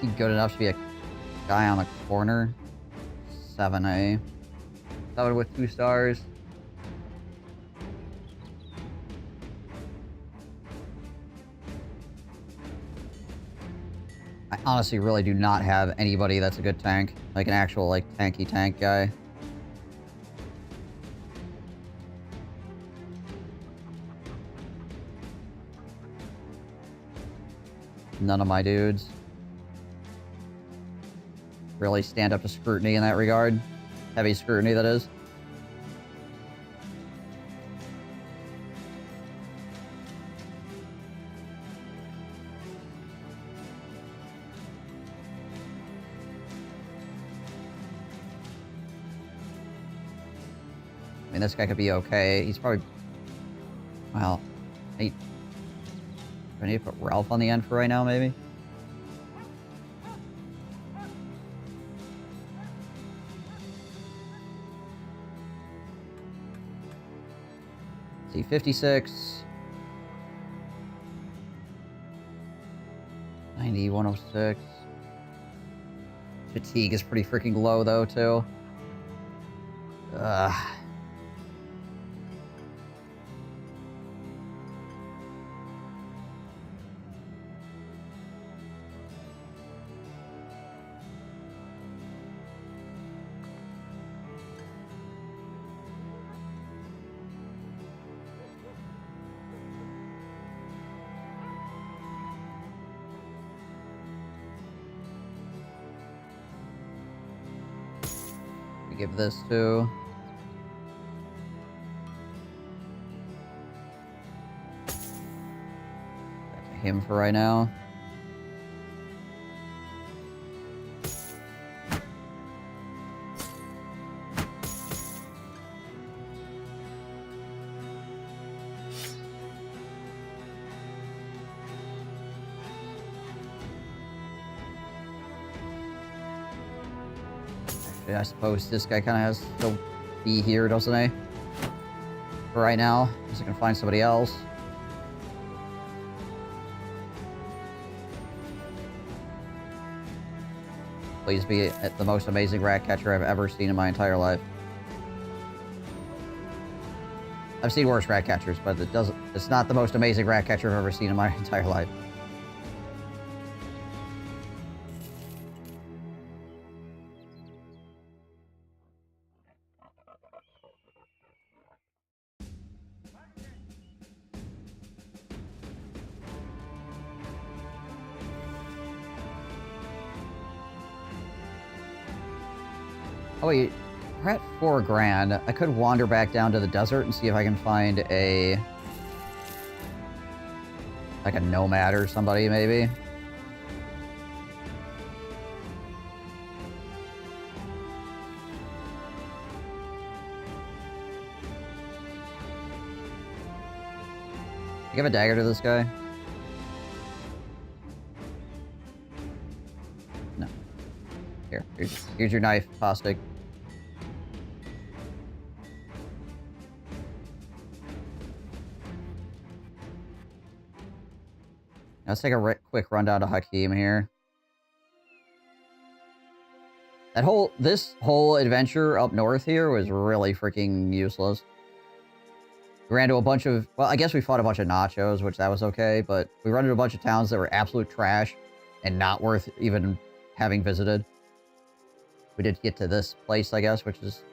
he good enough to be a guy on the corner? 7A. 7 with 2 stars. I honestly really do not have anybody that's a good tank. Like an actual, like, tanky tank guy. None of my dudes really stand up to scrutiny in that regard. Heavy scrutiny, that is. I mean, this guy could be okay. He's probably... Well, I need to put Ralph on the end for right now, maybe? See, 56. 90, 106. Fatigue is pretty freaking low, though, too. Ugh. We give this to... Back to him for right now. I suppose this guy kind of has to still be here, doesn't he? For right now. He's gonna find somebody else. Please be the most amazing rat catcher I've ever seen in my entire life. I've seen worse rat catchers, but it's not the most amazing rat catcher I've ever seen in my entire life. Oh wait, we're at 4 grand. I could wander back down to the desert and see if I can find a... like a nomad or somebody, maybe. Give a dagger to this guy? No. Here's your knife, Postic. Let's take a quick rundown to Hakeem here. This whole adventure up north here was really freaking useless. We ran to a bunch of... well, I guess we fought a bunch of nachos, which that was okay, but we run into a bunch of towns that were absolute trash and not worth even having visited. We did get to this place, I guess, which is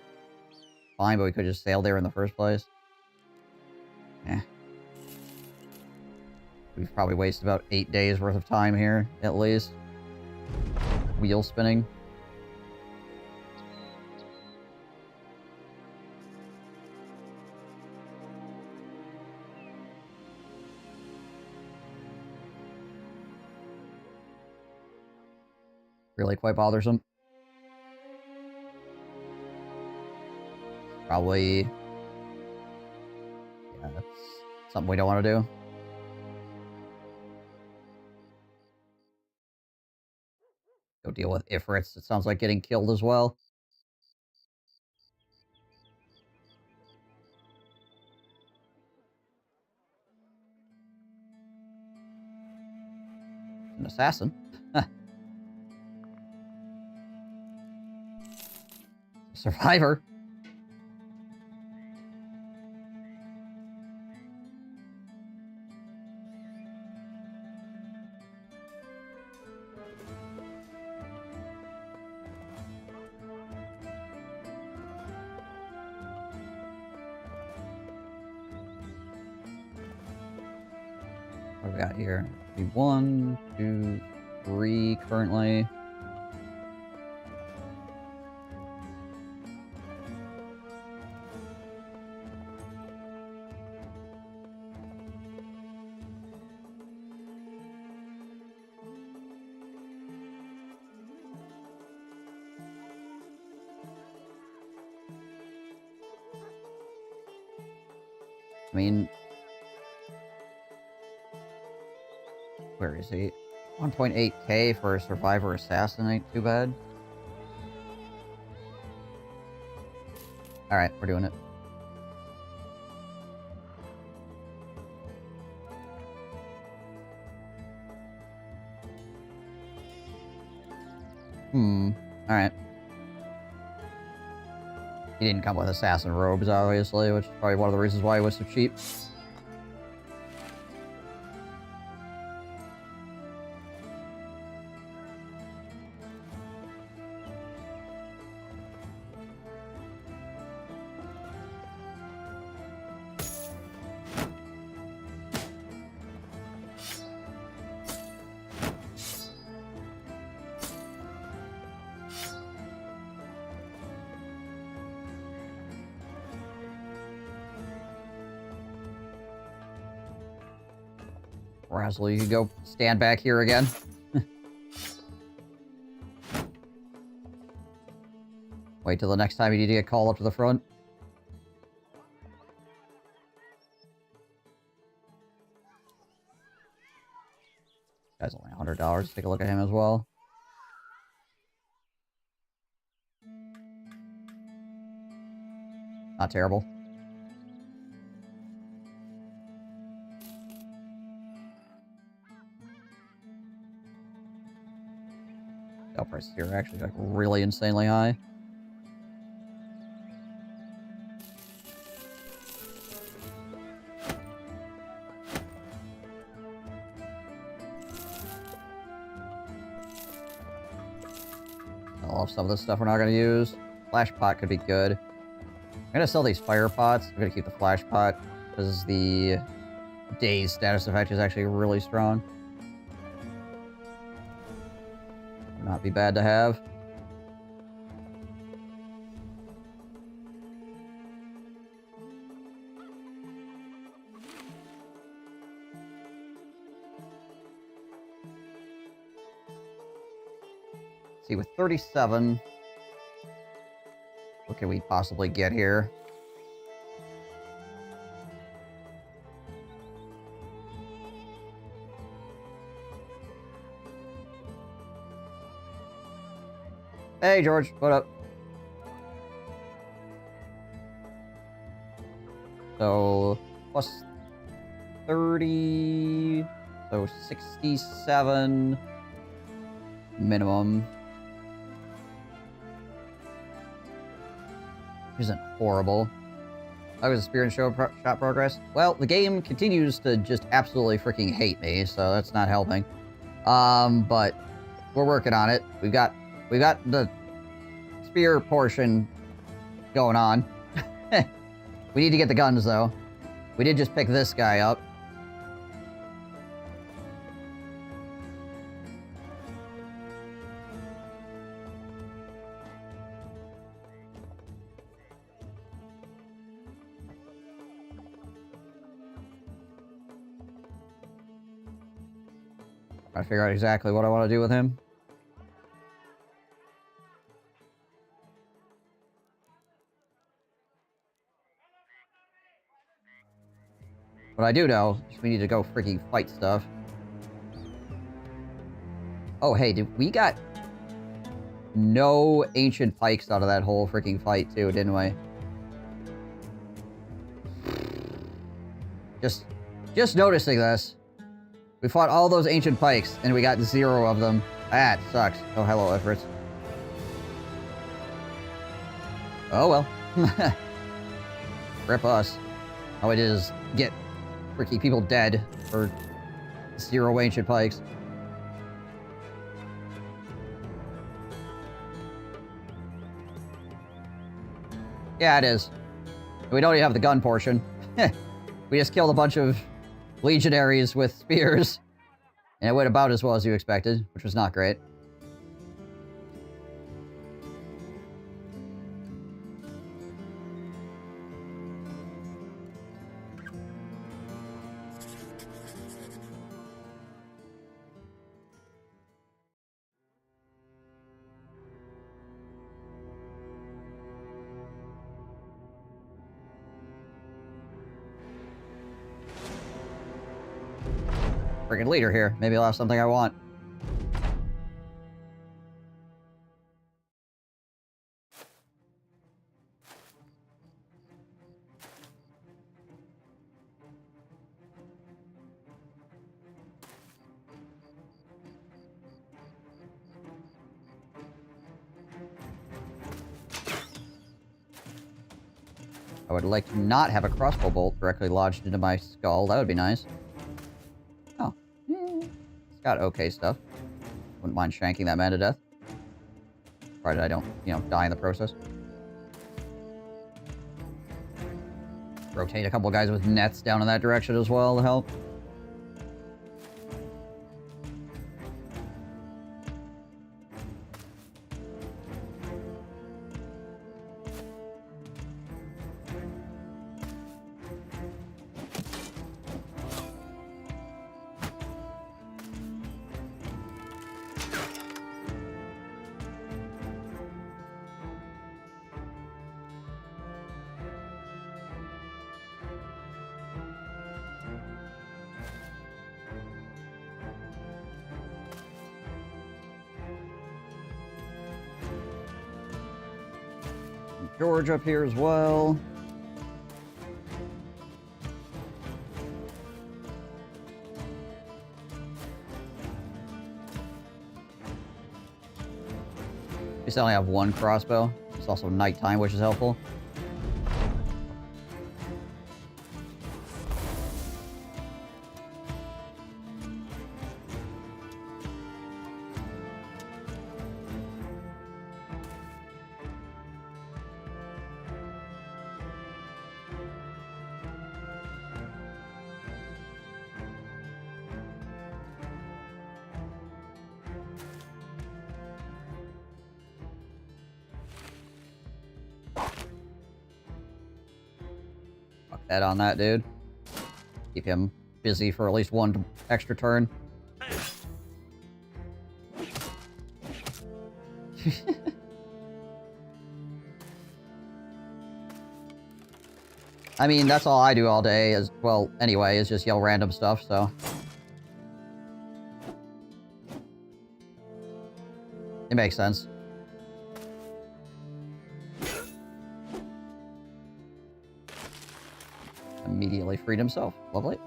fine, but we could just sail there in the first place. Eh. We've probably wasted about 8 days worth of time here, at least. Wheel spinning. Really quite bothersome. Probably... yeah, that's something we don't want to do. Go deal with Ifrits. It sounds like getting killed as well. An assassin. Survivor. What do we got here? 1, 2, 3 currently. I mean, where is he? 1.8k for a survivor assassin ain't too bad. Alright, we're doing it. Alright. He didn't come with assassin robes, obviously, which is probably one of the reasons why he was so cheap. Razzle, you can go stand back here again. Wait till the next time you need to get called up to the front. Guy's only $100. Take a look at him as well. Not terrible. Sale prices here are actually like really insanely high. I love some of this stuff we're not going to use. Flash pot could be good. I'm going to sell these fire pots. I'm going to keep the flash pot because the daze status effect is actually really strong. Would not be bad to have. See, with 37, what can we possibly get here? Hey, George, what up? So, plus 30, so 67 minimum. Isn't horrible. How was the Spear and Shot progress? Well, the game continues to just absolutely freaking hate me, so that's not helping. But we're working on it. We've got the spear portion going on. We need to get the guns, though. We did just pick this guy up. Trying to figure out exactly what I want to do with him. What I do know is we need to go freaking fight stuff. Oh, hey, we got no ancient pikes out of that whole freaking fight, too, didn't we? Just noticing this. We fought all those ancient pikes, and we got 0 of them. That sucks. Oh, hello, Everett. Oh, well. Rip us. All we did is get freaking people dead for 0 ancient pikes. Yeah, it is. We don't even have the gun portion. We just killed a bunch of legionaries with spears, and it went about as well as you expected, which was not great. Freaking leader here. Maybe I'll have something I want. I would like to not have a crossbow bolt directly lodged into my skull. That would be nice. Oh. It's got okay stuff. Wouldn't mind shanking that man to death. Provided I don't, die in the process. Rotate a couple guys with nets down in that direction as well to help. George up here as well. At least I only have one crossbow. It's also nighttime, which is helpful. Head on that dude. Keep him busy for at least one extra turn. I mean, that's all I do all day as well anyway, is just yell random stuff, so. It makes sense. Immediately freed himself. Lovely.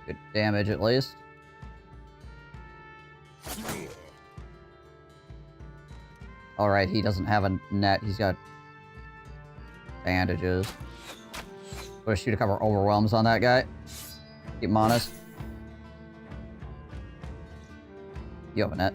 Good damage at least. Alright, he doesn't have a net. He's got bandages. Put a shoot to cover overwhelms on that guy. Keep him honest. You have a net.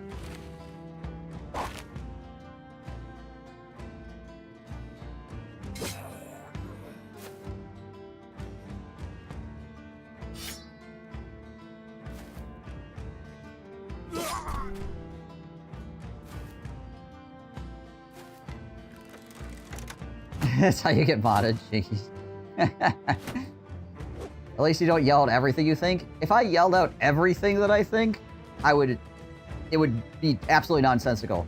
That's how you get modded, jeez. At least you don't yell out everything you think. If I yelled out everything that I think, it would be absolutely nonsensical.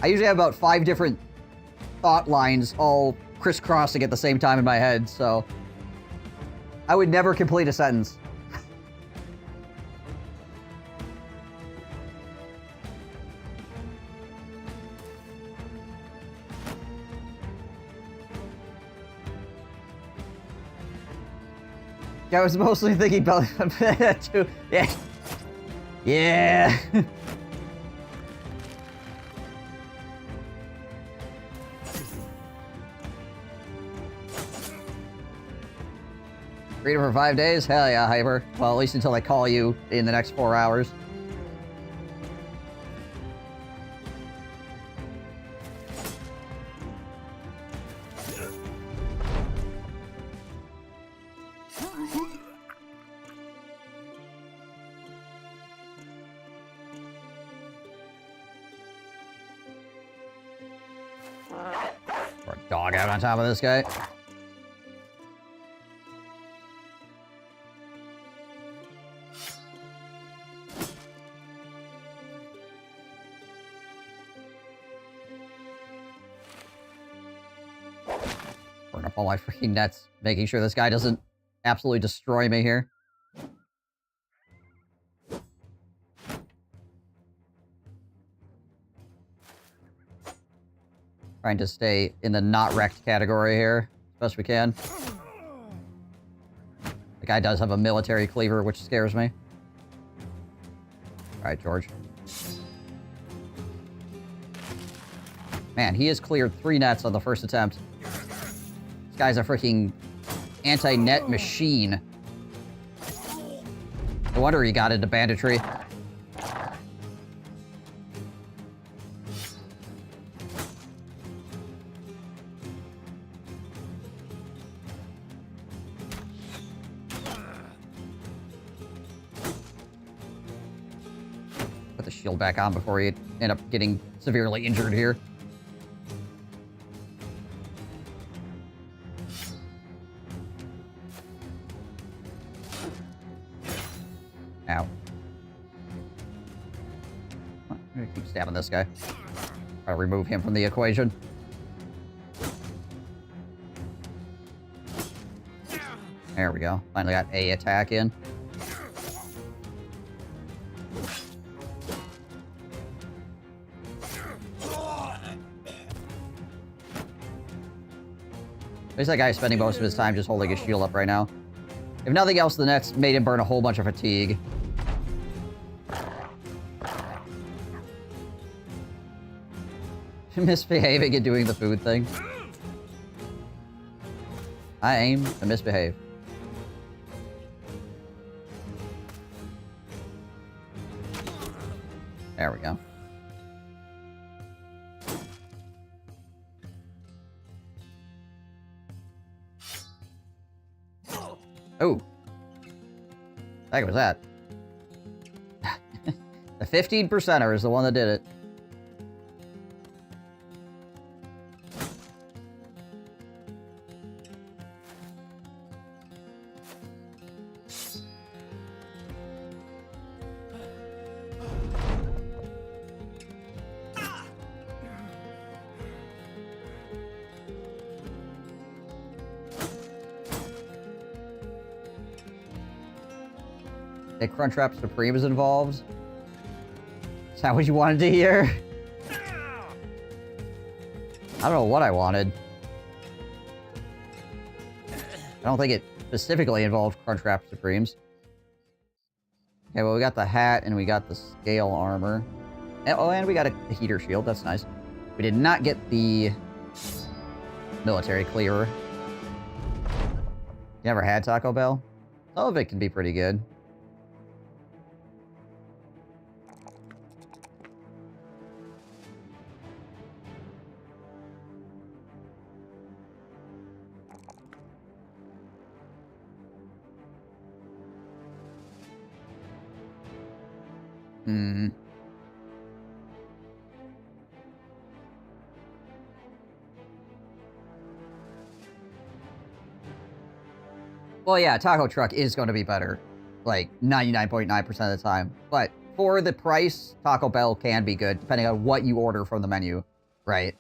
I usually have about 5 different thought lines all crisscrossing at the same time in my head, so I would never complete a sentence. I was mostly thinking about too. Yeah. Yeah. Freedom for 5 days? Hell yeah, Hyper. Well, at least until I call you in the next 4 hours. Or a dog out on top of this guy. Burn up all my freaking nets, making sure this guy doesn't absolutely destroy me here. Trying to stay in the not wrecked category here, as best we can. The guy does have a military cleaver, which scares me. Alright, George. Man, he has cleared 3 nets on the first attempt. This guy's a freaking anti-net machine. No wonder he got into banditry. Put the shield back on before he end up getting severely injured here. Ow. I'm gonna keep stabbing this guy. Try to remove him from the equation. There we go. Finally got a attack in. At least that guy's spending most of his time just holding his shield up right now. If nothing else, the nets made him burn a whole bunch of fatigue. Misbehaving and doing the food thing. I aim to misbehave. There we go. Oh. The heck was that? The 15%er is the one that did it. That Crunchwrap Supreme is involved? Is that what you wanted to hear? I don't know what I wanted. I don't think it specifically involved Crunchwrap Supremes. Okay, well, we got the hat and we got the scale armor. Oh, and we got a heater shield. That's nice. We did not get the military clearer. You never had Taco Bell? Some of it can be pretty good. Hmm. Well, yeah, Taco Truck is going to be better. Like, 99.9% of the time. But for the price, Taco Bell can be good, depending on what you order from the menu. Right?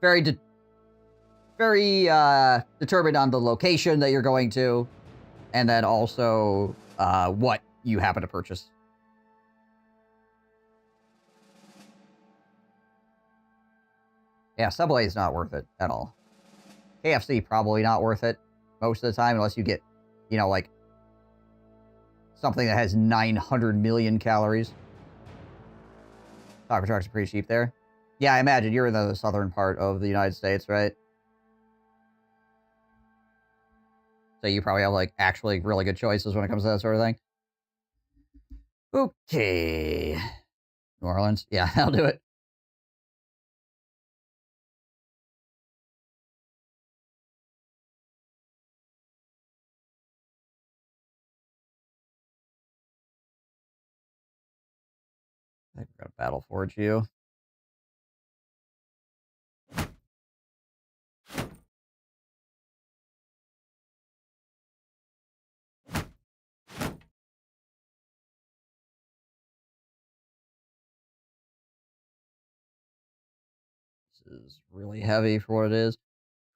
Very determined on the location that you're going to. And then also, what you happen to purchase. Yeah, Subway is not worth it at all. KFC, probably not worth it most of the time, unless you get, you know, like, something that has 900 million calories. Taco trucks are pretty cheap there. Yeah, I imagine you're in the southern part of the United States, right? So you probably have, like, actually really good choices when it comes to that sort of thing. Okay. New Orleans? Yeah, I'll do it. I think we're gonna Battle Forge you. This is really heavy for what it is.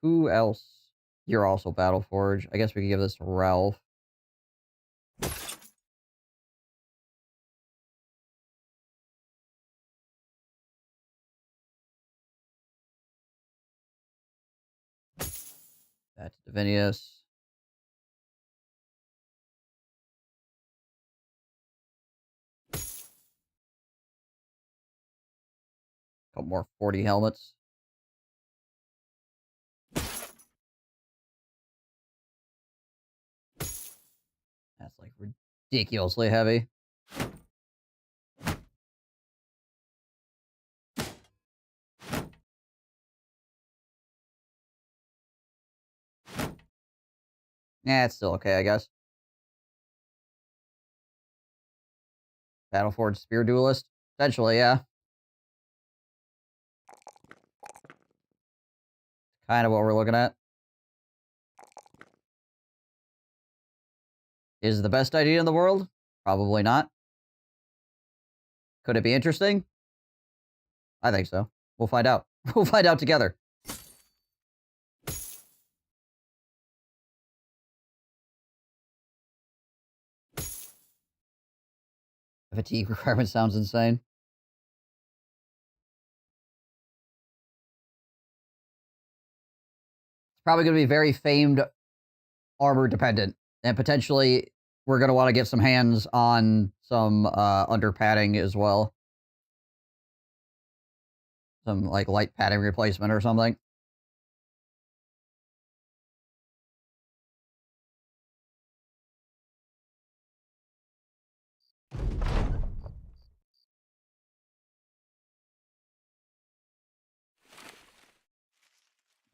Who else? You're also Battle Forge. I guess we could give this to Ralph. That's Divinius. Couple more 40 helmets. That's like ridiculously heavy. Yeah, it's still okay, I guess. Battleforge Spear Duelist? Essentially, yeah. Kind of what we're looking at. Is it the best idea in the world? Probably not. Could it be interesting? I think so. We'll find out. We'll find out together. Fatigue requirement sounds insane. It's probably going to be very famed armor dependent. And potentially we're going to want to get some hands on some under padding as well. Some like light padding replacement or something.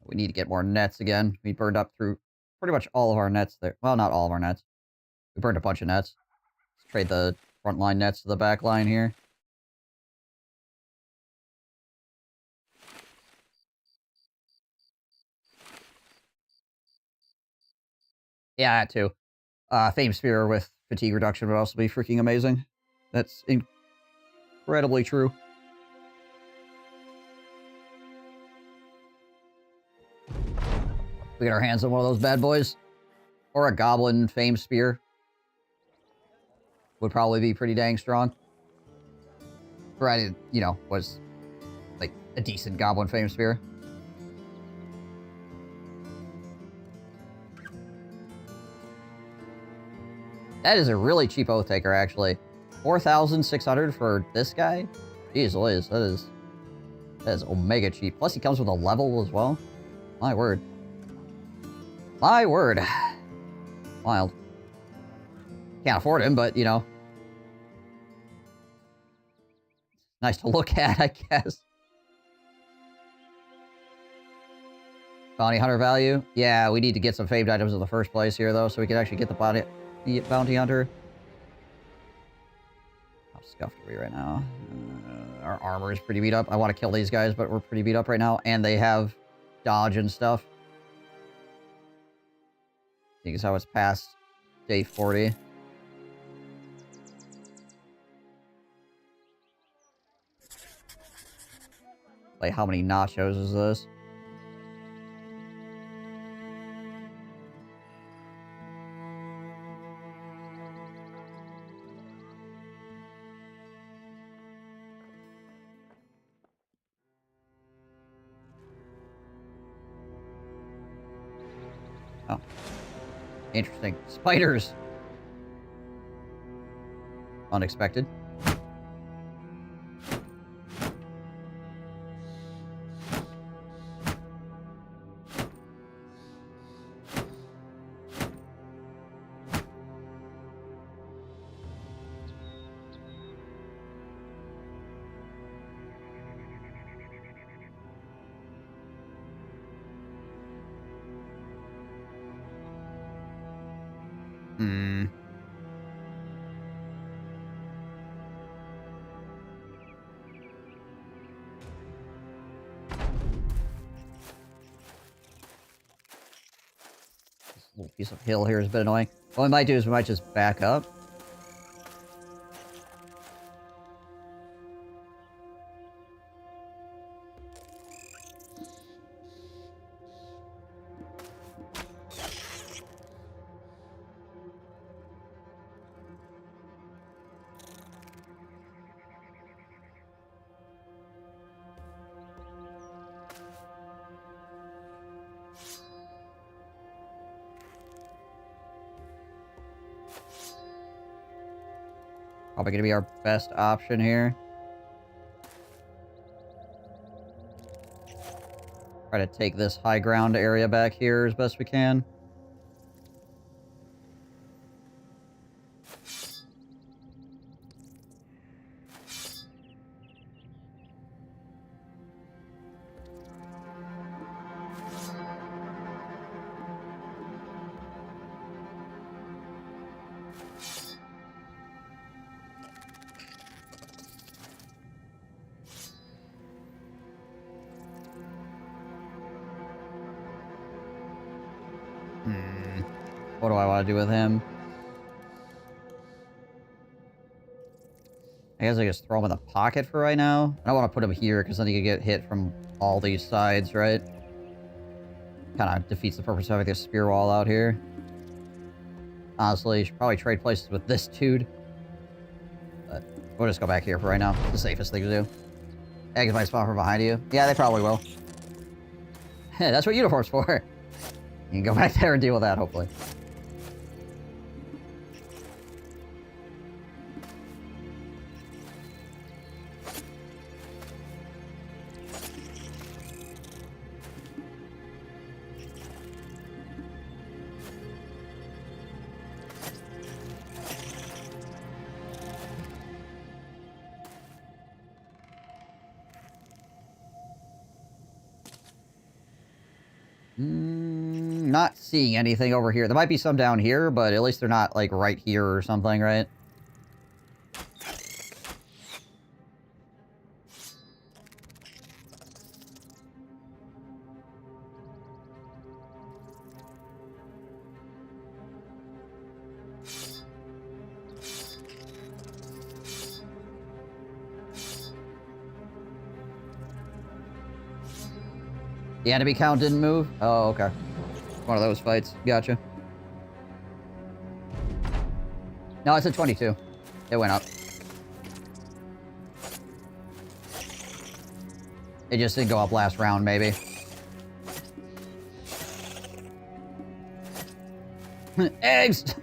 We need to get more nets again. We burned up through pretty much all of our nets there. Well, not all of our nets. We burned a bunch of nets. Let's trade the front line nets to the back line here. Yeah, that too. Fame Spear with fatigue reduction would also be freaking amazing. That's incredibly true. We get our hands on one of those bad boys. Or a Goblin Fame Spear. Would probably be pretty dang strong. Provided, you know, was like a decent Goblin Fame Spear. That is a really cheap Oath Taker, actually. 4,600 for this guy? Jeez Louise, that is omega cheap. Plus he comes with a level as well. My word. My word. Wild. Can't afford him, but, you know. Nice to look at, I guess. Bounty Hunter value? Yeah, we need to get some famed items in the first place here, though, so we can actually get the Bounty Hunter. How scuffed are we right now? Our armor is pretty beat up. I want to kill these guys, but we're pretty beat up right now. And they have dodge and stuff. Seeing as how it's past day 40. Like, how many nachos is this? Oh. Interesting. Spiders! Unexpected. Little piece of hill here is a bit annoying. What we might do is we might just back up. Probably gonna be our best option here. Try to take this high ground area back here as best we can. What do I want to do with him? I guess I just throw him in the pocket for right now. I don't want to put him here, because then he could get hit from all these sides, right? Kind of defeats the purpose of having this spear wall out here. Honestly, you should probably trade places with this dude. But we'll just go back here for right now. It's the safest thing to do. Eggs might spawn from behind you. Yeah, they probably will. That's what uniform's for. You can go back there and deal with that, hopefully. Not seeing anything over here. There might be some down here, but at least they're not, like, right here or something, right? The enemy count didn't move? Oh, okay. One of those fights. Gotcha. No, it's at 22. It went up. It just didn't go up last round, maybe. Eggs!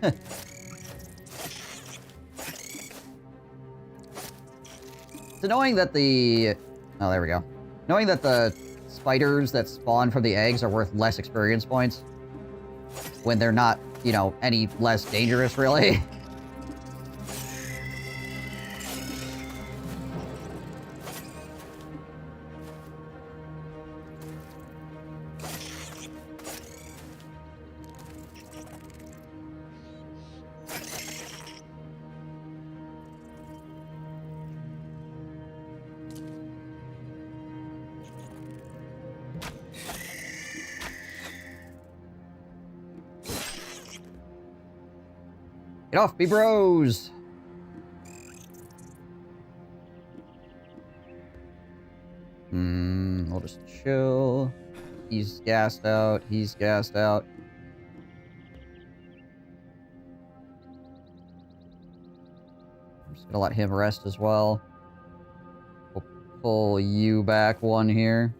It's annoying that the... Oh, there we go. Knowing that the spiders that spawn from the eggs are worth less experience points when they're not, you know, any less dangerous, really. Get off me, bros! We'll just chill. He's gassed out. He's gassed out. I'm just gonna let him rest as well. We'll pull you back one here.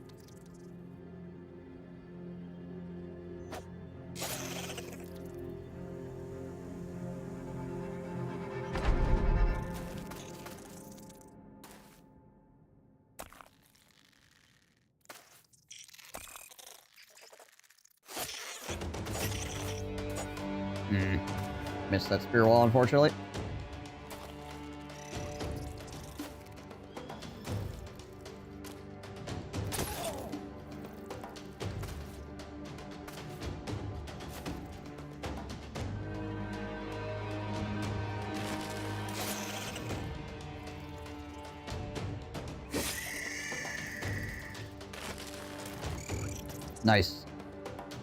Missed that spear wall, unfortunately. Nice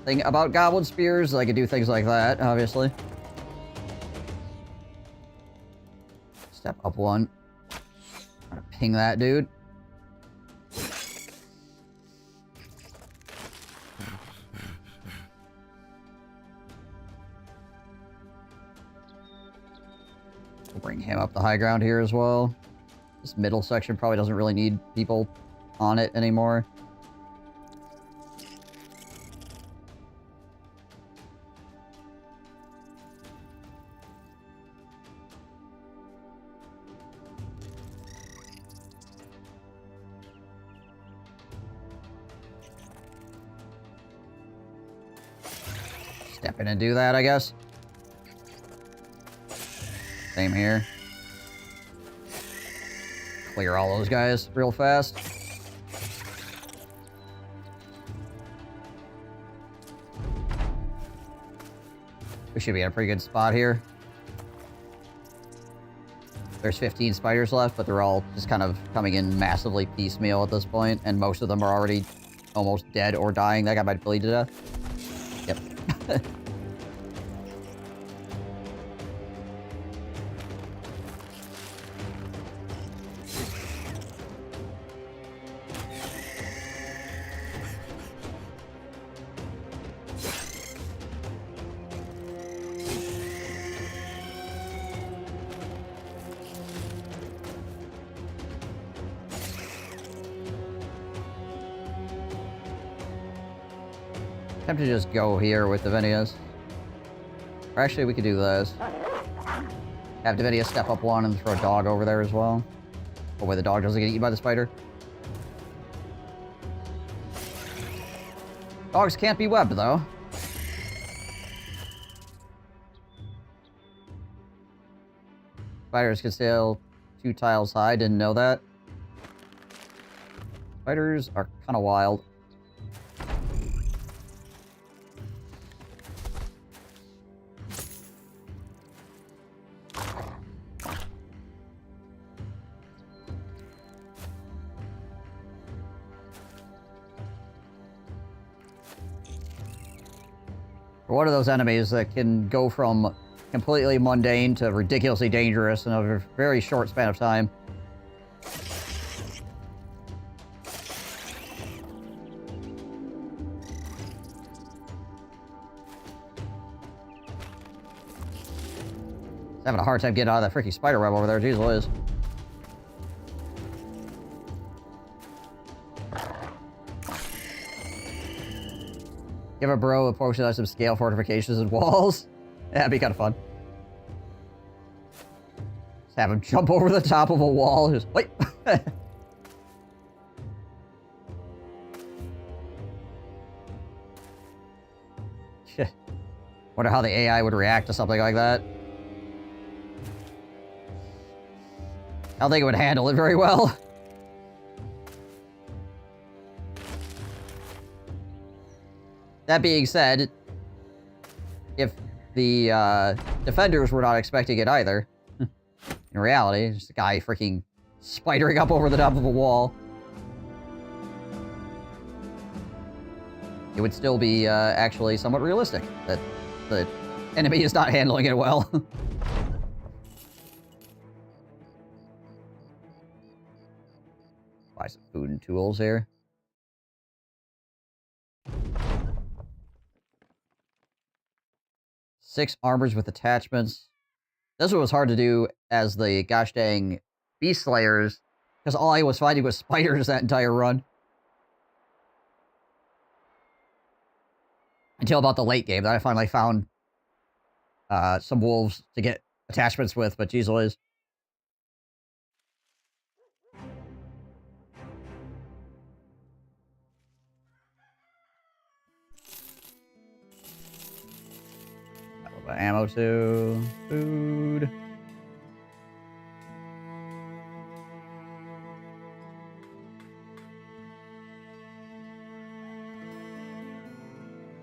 thing about goblin spears, I can do things like that, obviously. Step up one. I'm gonna ping that dude. We'll bring him up the high ground here as well. This middle section probably doesn't really need people on it anymore. Step in and do that, I guess. Same here. Clear all those guys real fast. We should be in a pretty good spot here. There's 15 spiders left, but they're all just kind of coming in massively piecemeal at this point, and most of them are already almost dead or dying. That guy might bleed to death. Yep. Tempted to just go here with Divinius. Or actually, we could do this. Have Divinius step up one and throw a dog over there as well. Hopefully the dog doesn't get eaten by the spider. Dogs can't be webbed, though. Spiders can sail 2 tiles high, didn't know that. Spiders are kind of wild. We're one of those enemies that can go from completely mundane to ridiculously dangerous in a very short span of time. Having a hard time getting out of that freaking spider web over there. Jeez Liz. Give a bro a potion that has some scale fortifications and walls. Yeah, that'd be kind of fun. Just have him jump over the top of a wall. Just wait. Shit. Wonder how the AI would react to something like that. I don't think it would handle it very well. That being said, if the defenders were not expecting it either, in reality, just a guy freaking spidering up over the top of a wall, it would still be actually somewhat realistic that the enemy is not handling it well. Buy some food and tools here. Six armors with attachments. This one was hard to do as the gosh dang beast slayers, because all I was fighting was spiders that entire run. Until about the late game, that I finally found some wolves to get attachments with, but geez Liz. Ammo too. Food.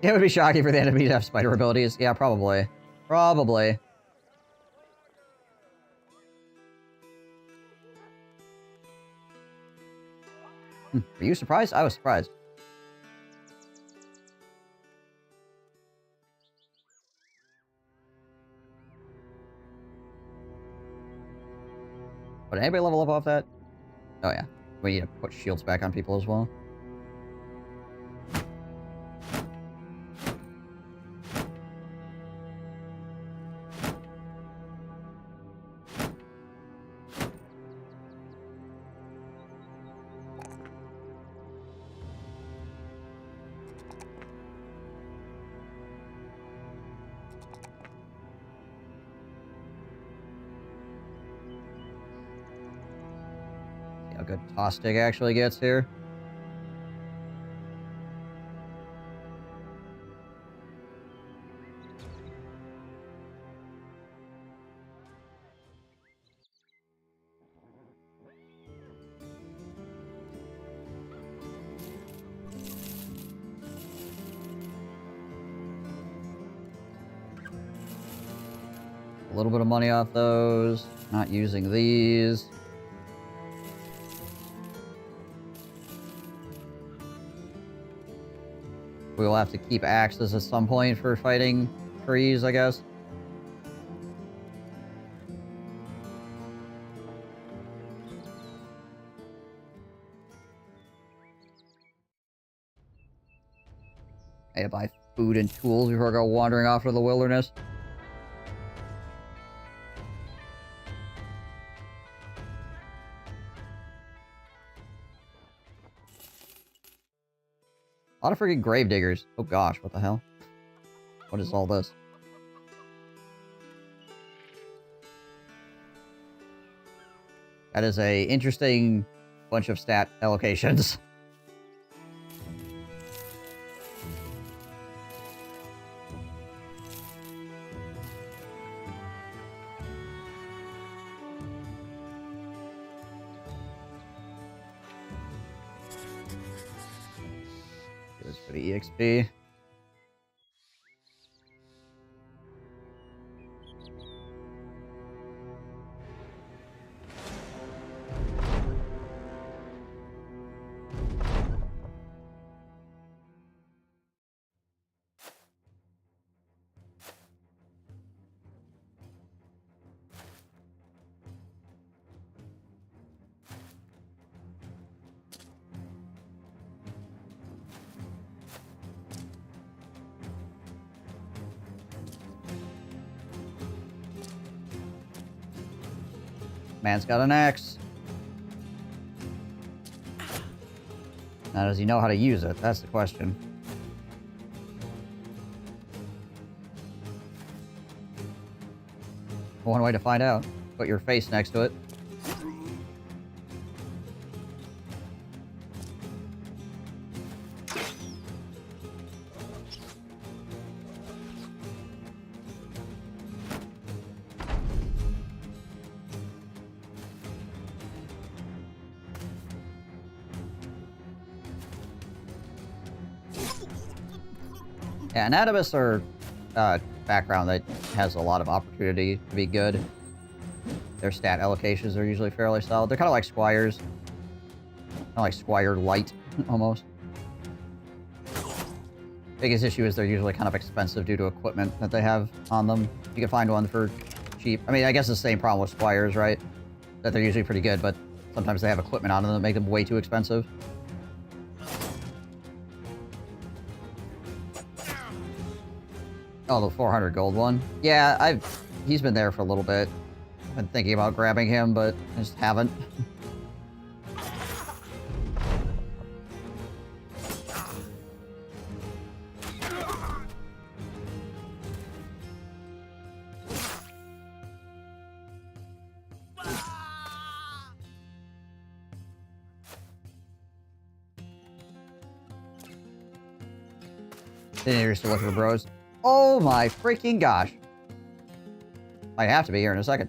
It would be shocking for the enemy to have spider abilities. Yeah, probably. Probably. Are you surprised? I was surprised. Would anybody level up off that? Oh yeah. We need to put shields back on people as well. See how good toss stick actually gets here. A little bit of money off those. Not using these. We will have to keep axes at some point for fighting trees, I guess. I had to buy food and tools before I go wandering off into the wilderness. A lot of freaking grave diggers. Oh gosh, what the hell? What is all this? That is a interesting bunch of stat allocations. Here's for the EXP. Man's got an axe. Now, does he know how to use it? That's the question. One way to find out. Put your face next to it. Yeah, anatomists are background that has a lot of opportunity to be good. Their stat allocations are usually fairly solid. They're kind of like squires. Kind of like squire light, almost. Biggest issue is they're usually kind of expensive due to equipment that they have on them. You can find one for cheap. I mean, I guess it's the same problem with squires, right? That they're usually pretty good, but sometimes they have equipment on them that make them way too expensive. Oh, the 400 gold one. Yeah, he's been there for a little bit. I've been thinking about grabbing him, but I just haven't. Then you're still looking for bros. Oh my freaking gosh. Might have to be here in a second.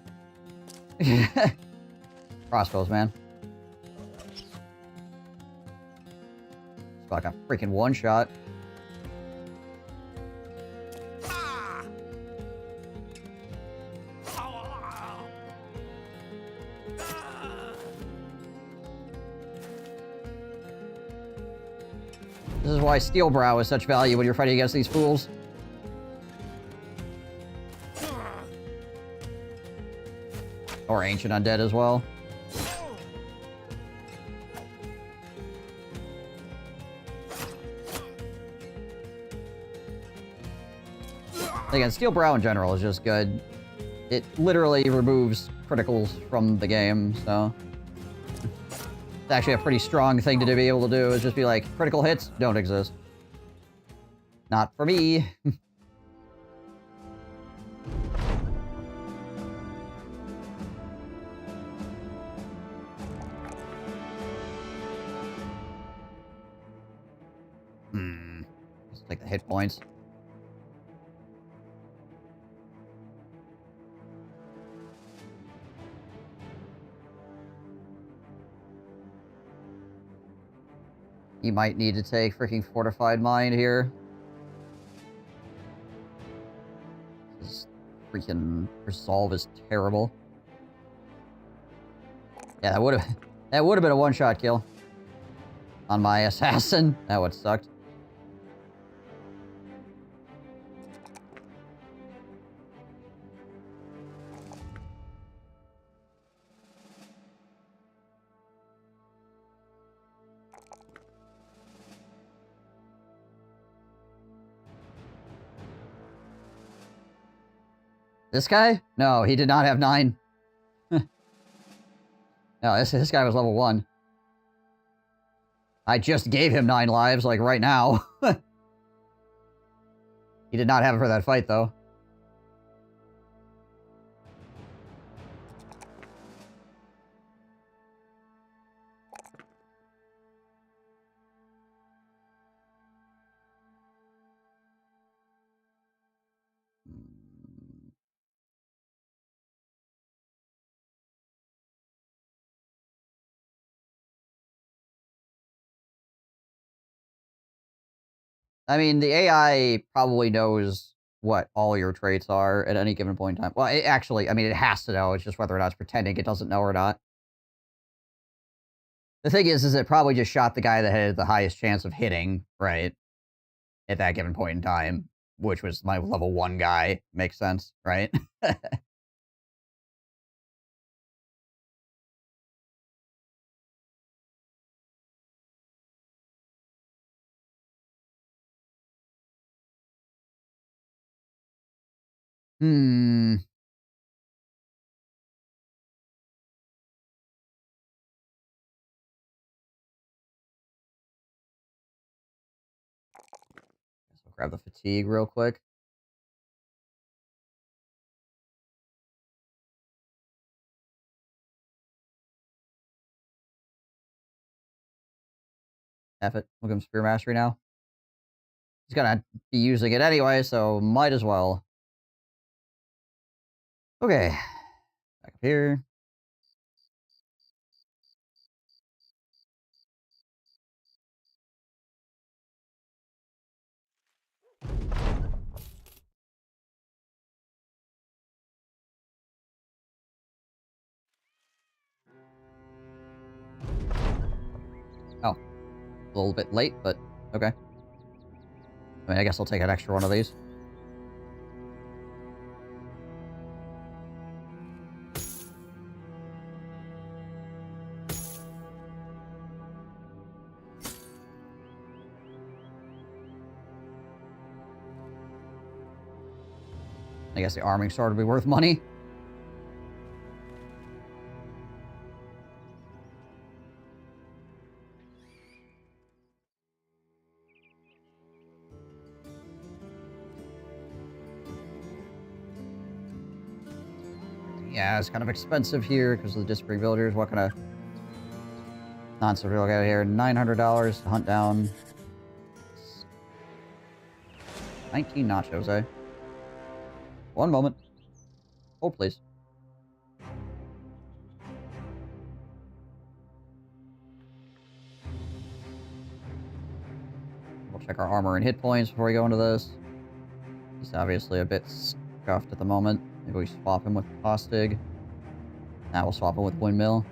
Crossbows, man. It's like a freaking one shot. This is why Steel Brow is such value when you're fighting against these fools. Or Ancient Undead as well. Again, Steel Brow in general is just good. It literally removes criticals from the game, so... It's actually a pretty strong thing to be able to do, is just be like, critical hits don't exist. Not for me. Let's take the hit points. You might need to take freaking Fortified Mind here. This freaking resolve is terrible. Yeah, that would have been a one-shot kill on my assassin. That would have sucked. This guy? No, he did not have 9. No, this guy was level 1. I just gave him 9 lives, like, right now. He did not have it for that fight, though. I mean, the AI probably knows what all your traits are at any given point in time. Well, it actually, I mean, it has to know. It's just whether or not it's pretending it doesn't know or not. The thing is it probably just shot the guy that had the highest chance of hitting, right, at that given point in time, which was my level 1 guy. Makes sense, right? Hmm. Guess I'll grab the fatigue real quick. F it. We'll give him Spear Mastery now. He's gonna be using it anyway, so might as well. Okay. Back up here. Oh. A little bit late, but okay. I mean, I guess I'll take an extra one of these. I guess the arming sword would be worth money. Yeah, it's kind of expensive here because of the disparate builders. What kind of nonsense we look at here? $900 to hunt down 19 nachos, eh? One moment. Oh, please. We'll check our armor and hit points before we go into this. He's obviously a bit scuffed at the moment. Maybe we swap him with Postig. Now we'll swap him with Windmill.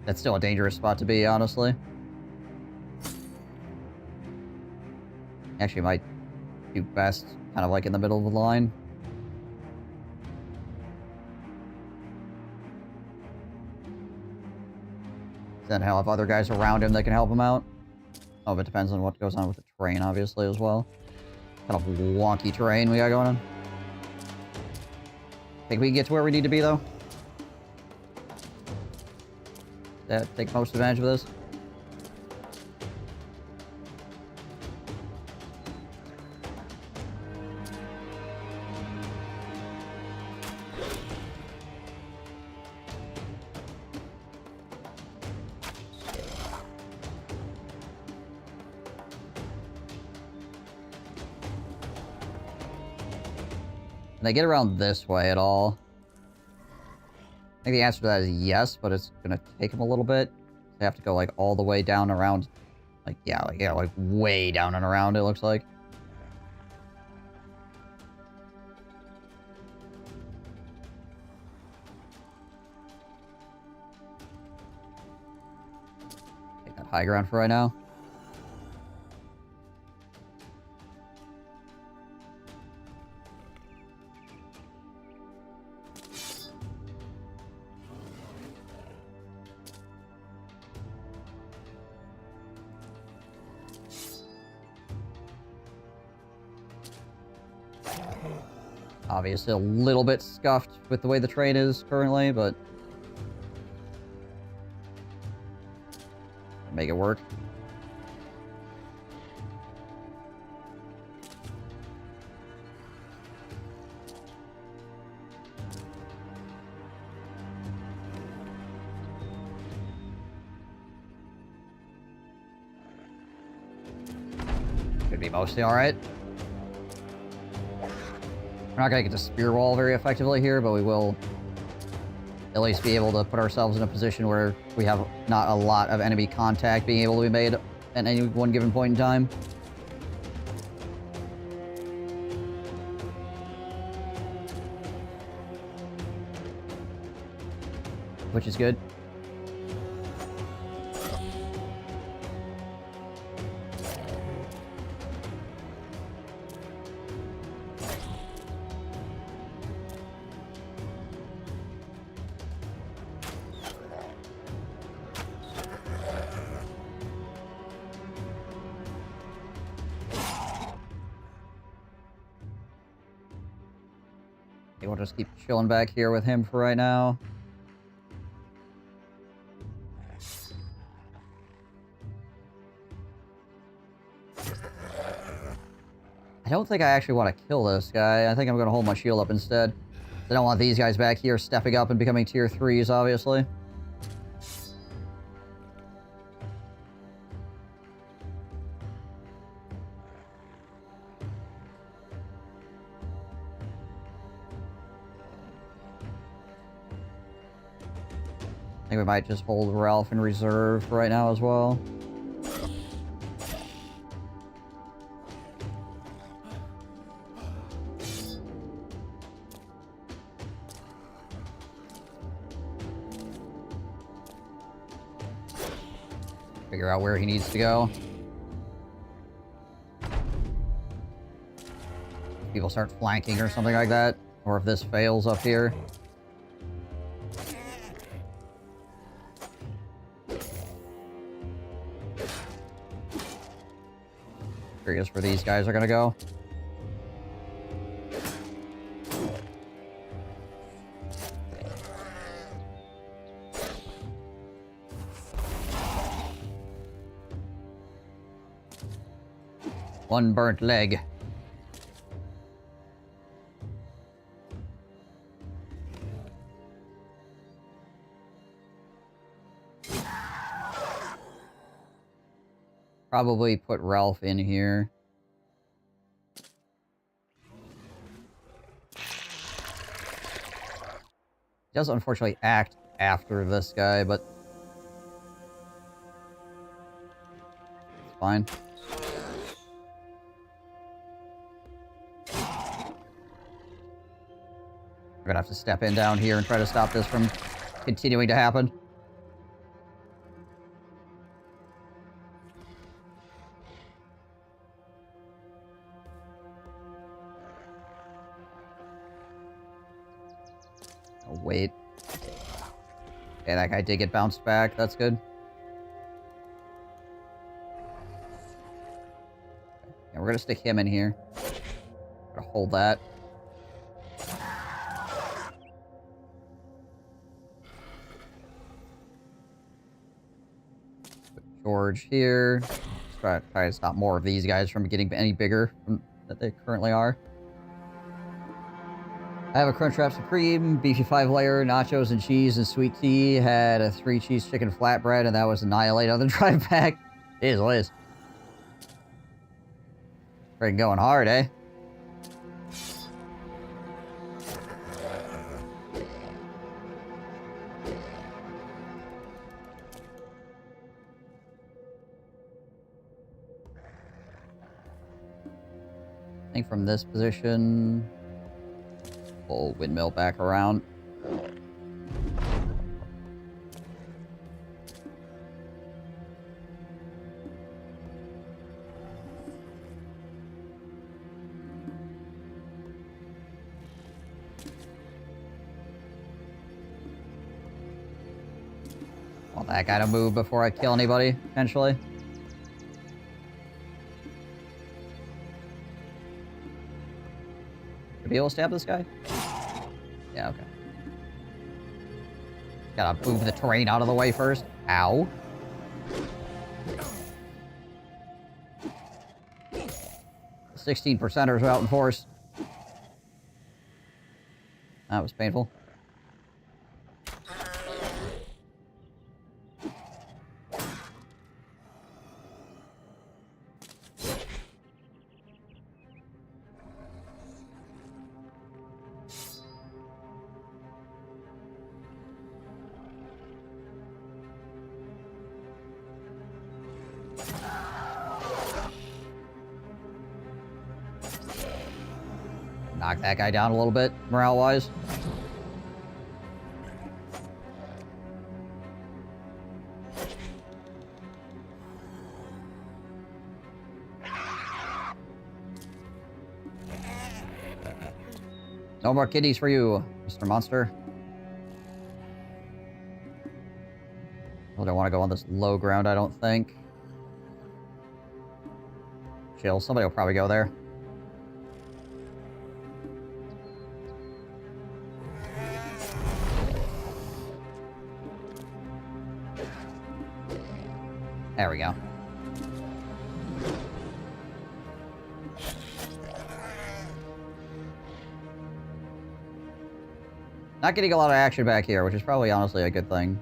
That's still a dangerous spot to be, honestly. Actually, might do best kind of like in the middle of the line. Then he'll have other guys around him that can help him out. Oh, but it depends on what goes on with the terrain, obviously, as well. Kind of wonky terrain we got going on. Think we can get to where we need to be, though? Take most advantage of this? Can they get around this way at all? I think the answer to that is yes, but it's gonna take them a little bit. They have to go like all the way down around, like like way down and around. It looks like. Take that high ground for right now. Obviously a little bit scuffed with the way the train is currently, but make it work. Should be mostly alright. We're not going to get to spear wall very effectively here, but we will at least be able to put ourselves in a position where we have not a lot of enemy contact being able to be made at any one given point in time. Which is good. We'll just keep chilling back here with him for right now. I don't think I actually want to kill this guy. I think I'm going to hold my shield up instead. I don't want these guys back here stepping up and becoming tier 3s, obviously. I think we might just hold Ralph in reserve for right now as well. Figure out where he needs to go. People start flanking or something like that, or if this fails up here. Curious where these guys are gonna go. One burnt leg. Probably put Ralph in here. He does unfortunately act after this guy, but it's fine. We're gonna have to step in down here and try to stop this from continuing to happen. Oh, wait. Okay, that guy did get bounced back. That's good. Yeah, we're gonna stick him in here. Gonna hold that. Put George here. Try to stop more of these guys from getting any bigger than they currently are. I have a Crunchwrap Supreme, beefy 5-layer, nachos and cheese and sweet tea. Had a 3-cheese chicken flatbread, and that was annihilated on the drive back. Jeez Liz. Freaking going hard, eh? I think from this position... Pull windmill back around. Want that guy to move before I kill anybody, potentially. To be able to stab this guy? Yeah, okay. Gotta move the terrain out of the way first. Ow. The 16%ers are out in force. That was painful. Knock that guy down a little bit, morale-wise. No more kidneys for you, Mr. Monster. I don't want to go on this low ground, I don't think. Chill, somebody will probably go there. There we go. Not getting a lot of action back here, which is probably honestly a good thing.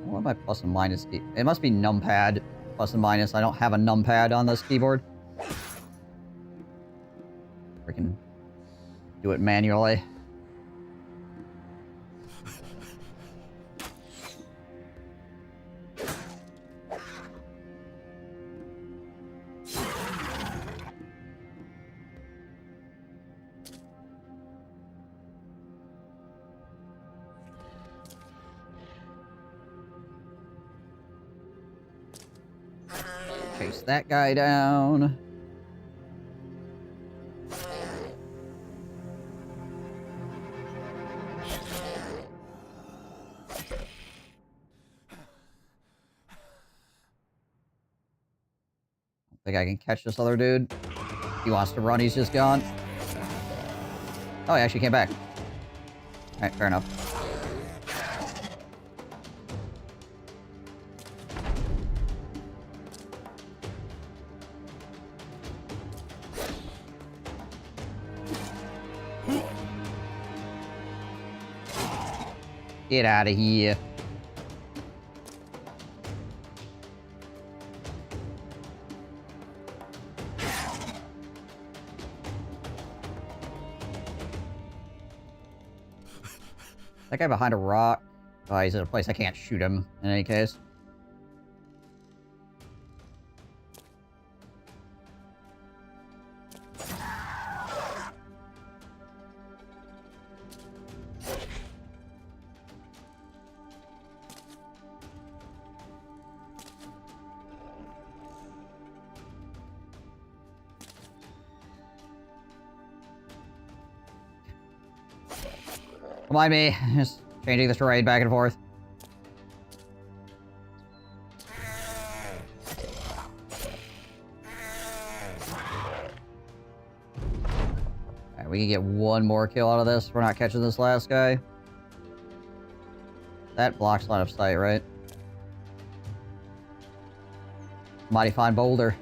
What am I plus and minus? It must be numpad plus and minus. I don't have a numpad on this keyboard. Freaking do it manually. Chase that guy down. I think I can catch this other dude. He wants to run, he's just gone. Oh, he actually came back. Alright, fair enough. Get out of here. That guy behind a rock. Oh, he's in a place I can't shoot him in any case. Don't mind me, just changing the terrain back and forth. Alright, we can get one more kill out of this. We're not catching this last guy. That blocks line of sight, right? Mighty fine boulder.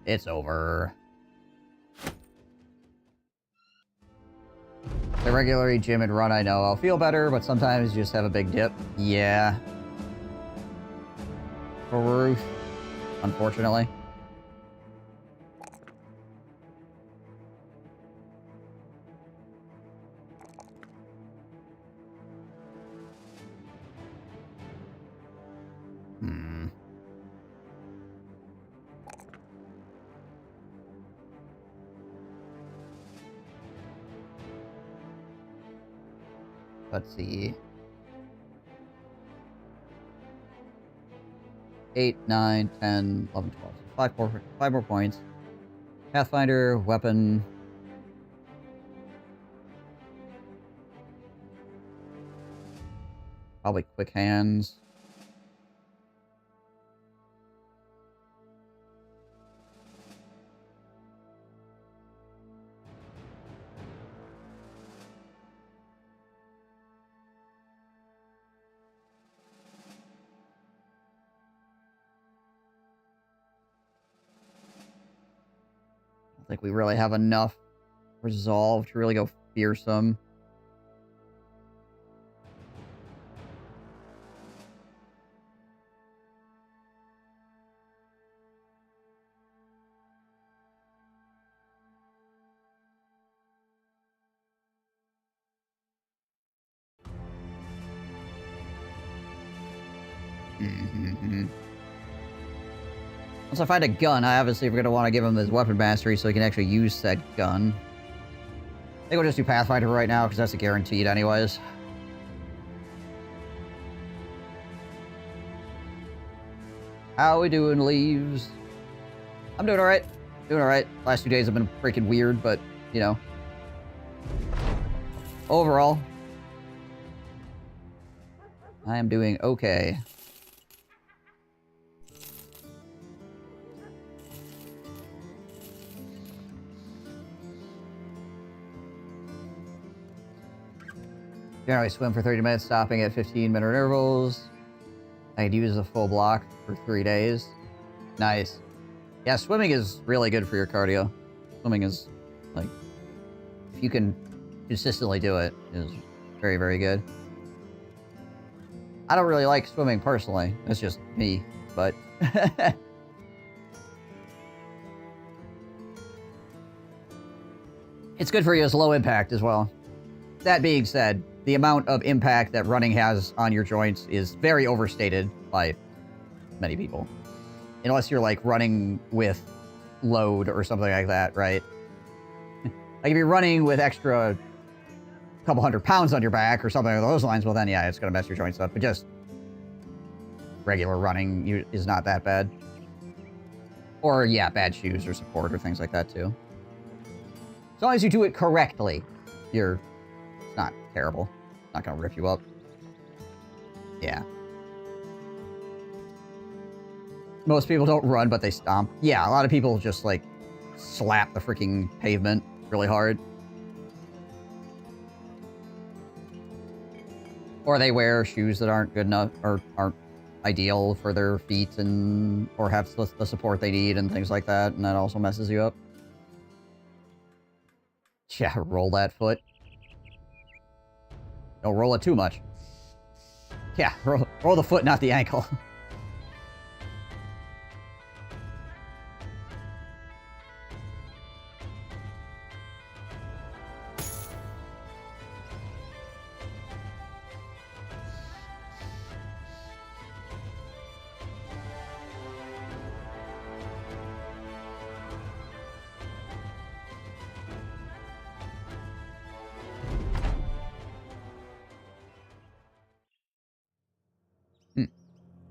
It's over. The regularly gym and run, I know. I'll feel better, but sometimes you just have a big dip. Yeah. Truth. Unfortunately. Let's see. 8, 9, 10, 11, 12. 5 more points. Pathfinder, weapon. Probably quick hands. I don't think we really have enough resolve to really go fearsome. Once I find a gun, I obviously we're going to want to give him his weapon mastery so he can actually use said gun. I think we'll just do Pathfinder right now, because that's a guaranteed anyways. How we doing, Leaves? I'm doing alright. Doing alright. Last 2 days have been freaking weird, but, you know. Overall, I am doing okay. Generally swim for 30 minutes, stopping at 15-minute intervals. I could use a full block for 3 days. Nice. Yeah, swimming is really good for your cardio. Swimming is, like, if you can consistently do it, is very, very good. I don't really like swimming personally. That's just me, but... It's good for you as low impact as well. That being said, the amount of impact that running has on your joints is very overstated by many people. Unless you're, like, running with load or something like that, right? Like, if you're running with extra couple 100 pounds on your back or something along those lines, well then, yeah, it's gonna mess your joints up. But just regular running is not that bad. Or, yeah, bad shoes or support or things like that, too. As long as you do it correctly, it's not terrible. It's not gonna rip you up. Yeah. Most people don't run, but they stomp. Yeah, a lot of people just, like, slap the freaking pavement really hard. Or they wear shoes that aren't good enough, or aren't ideal for their feet, and or have the support they need and things like that, and that also messes you up. Yeah, roll that foot. Don't roll it too much. Yeah, roll the foot, not the ankle.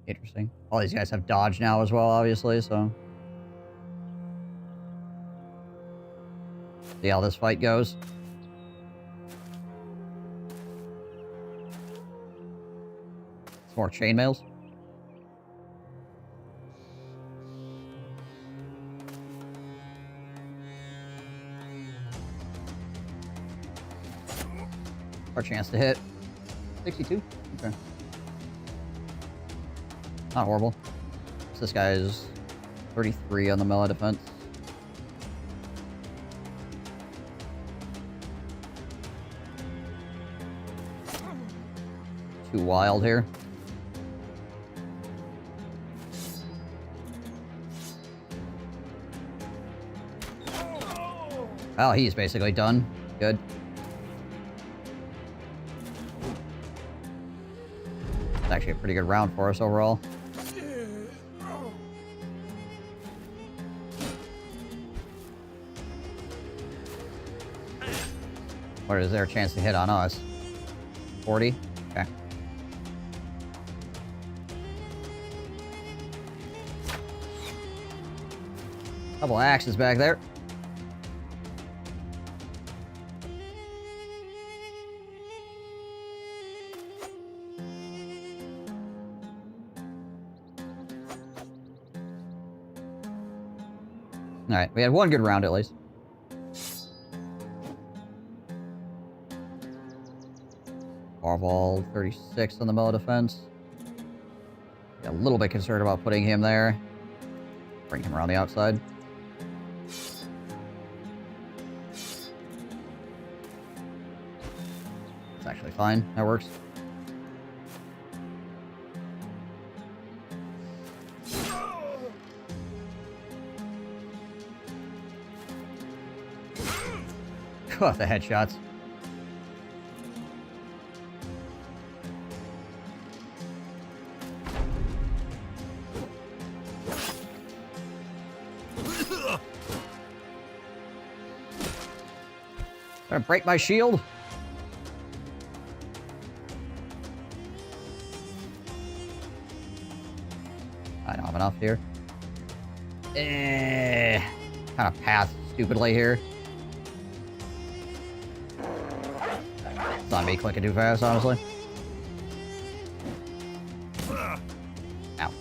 Interesting. All these guys have dodge now as well, obviously, so... See how this fight goes. Some more chainmails. Our chance to hit. 62? Okay. Not horrible. So this guy is 33 on the melee defense. Too wild here. Oh, he's basically done. Good. It's actually a pretty good round for us overall. What is there a chance to hit on us? 40? Okay. Couple axes back there. Alright, we had one good round at least. Ball 36 on the melee defense. Got a little bit concerned about putting him there. Bring him around the outside. It's actually fine. That works. God, the headshots. Gonna break my shield. I don't have enough here. Kind of pass stupidly here. It's on me clicking too fast, honestly. Ow.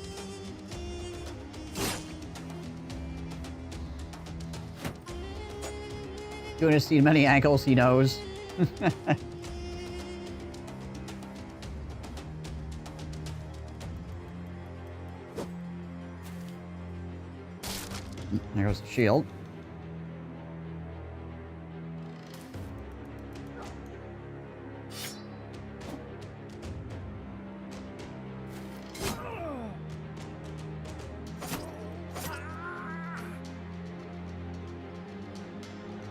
Goon has seen many ankles, he knows. There goes the shield.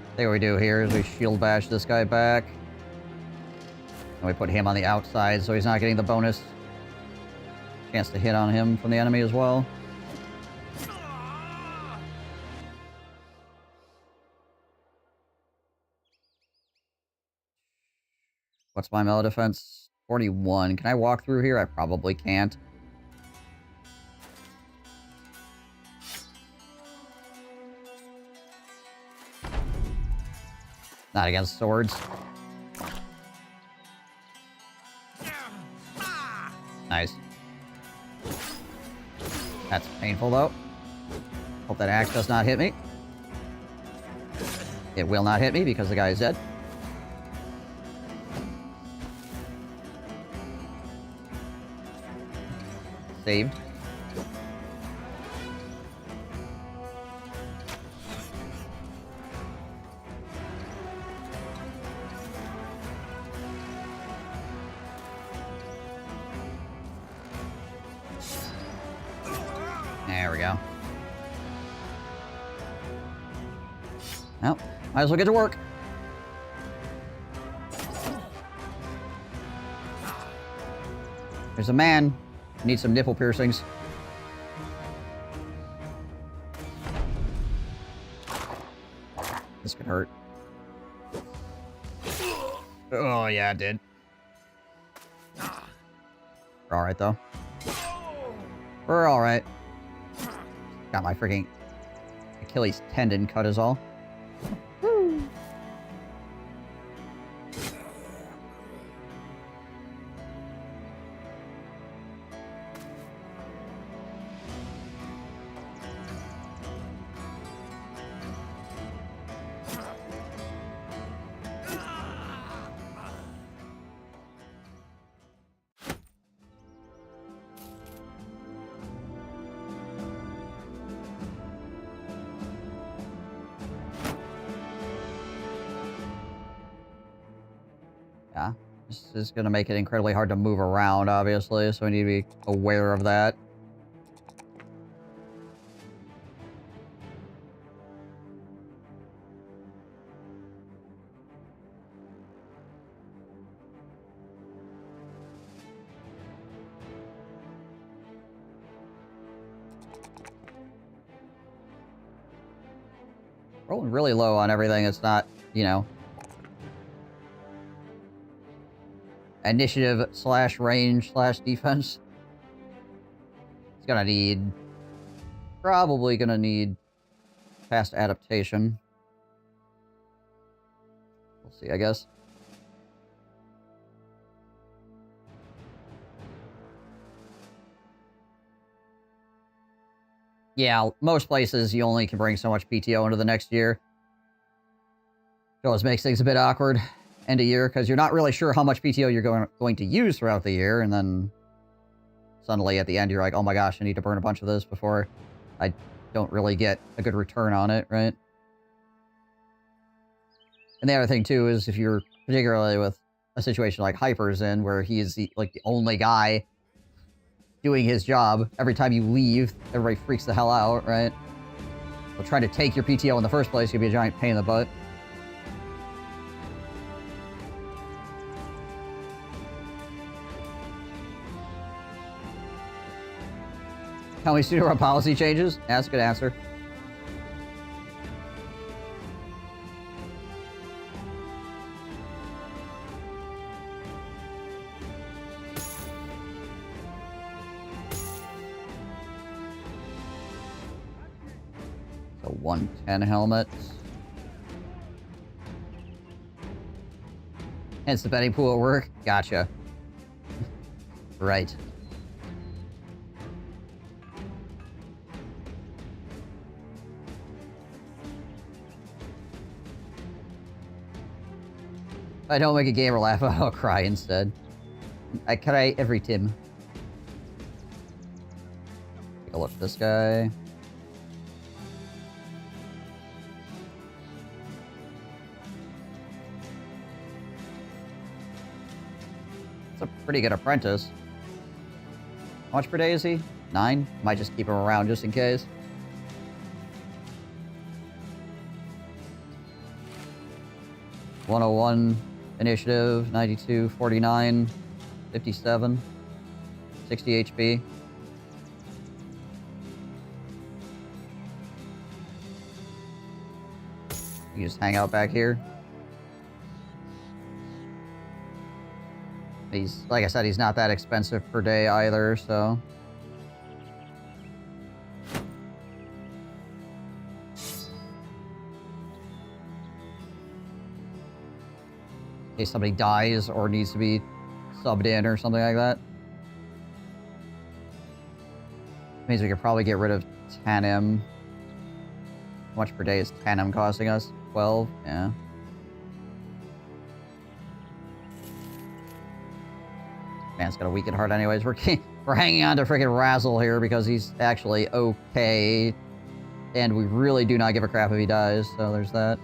I think what we do here is we shield bash this guy back. And we put him on the outside so he's not getting the bonus chance to hit on him from the enemy as well. What's my melee defense? 41. Can I walk through here? I probably can't. Not against swords. Nice. That's painful, though. Hope that axe does not hit me. It will not hit me because the guy is dead. Saved. There we go. Well, might as well get to work. There's a man. Needs some nipple piercings. This could hurt. Oh, yeah, it did. We're alright, though. We're alright. Got my freaking Achilles tendon cut is all. Yeah, this is going to make it incredibly hard to move around, obviously, so we need to be aware of that. Rolling really low on everything. It's not, you know, initiative slash range slash defense. It's gonna need... Probably gonna need fast adaptation. We'll see, I guess. Yeah, most places you only can bring so much PTO into the next year. It always makes things a bit awkward end of year, because you're not really sure how much PTO you're going to use throughout the year, and then suddenly at the end you're like, oh my gosh, I need to burn a bunch of this before I don't really get a good return on it, right? And the other thing, too, is if you're particularly with a situation like Hyper's in, where he is the only guy doing his job, every time you leave, everybody freaks the hell out, right? So trying to take your PTO in the first place could be a giant pain in the butt. How many student run policy changes? Yeah, that's a good answer. So 110 helmets. Hence the betting pool at work? Gotcha. Right. If I don't make a gamer laugh, I'll cry instead. I cry every time. Take a look at this guy. It's a pretty good apprentice. How much per day is he? 9? Might just keep him around just in case. "101 initiative, 92, 49, 57, 60 HP. You just hang out back here. He's, like I said, he's not that expensive per day either, so... in case somebody dies or needs to be subbed in or something like that. Means we could probably get rid of 10M. How much per day is 10M costing us? 12? Yeah. Man's got a weakened heart anyways. We're hanging on to freaking Razzle here because he's actually okay. And we really do not give a crap if he dies, so there's that.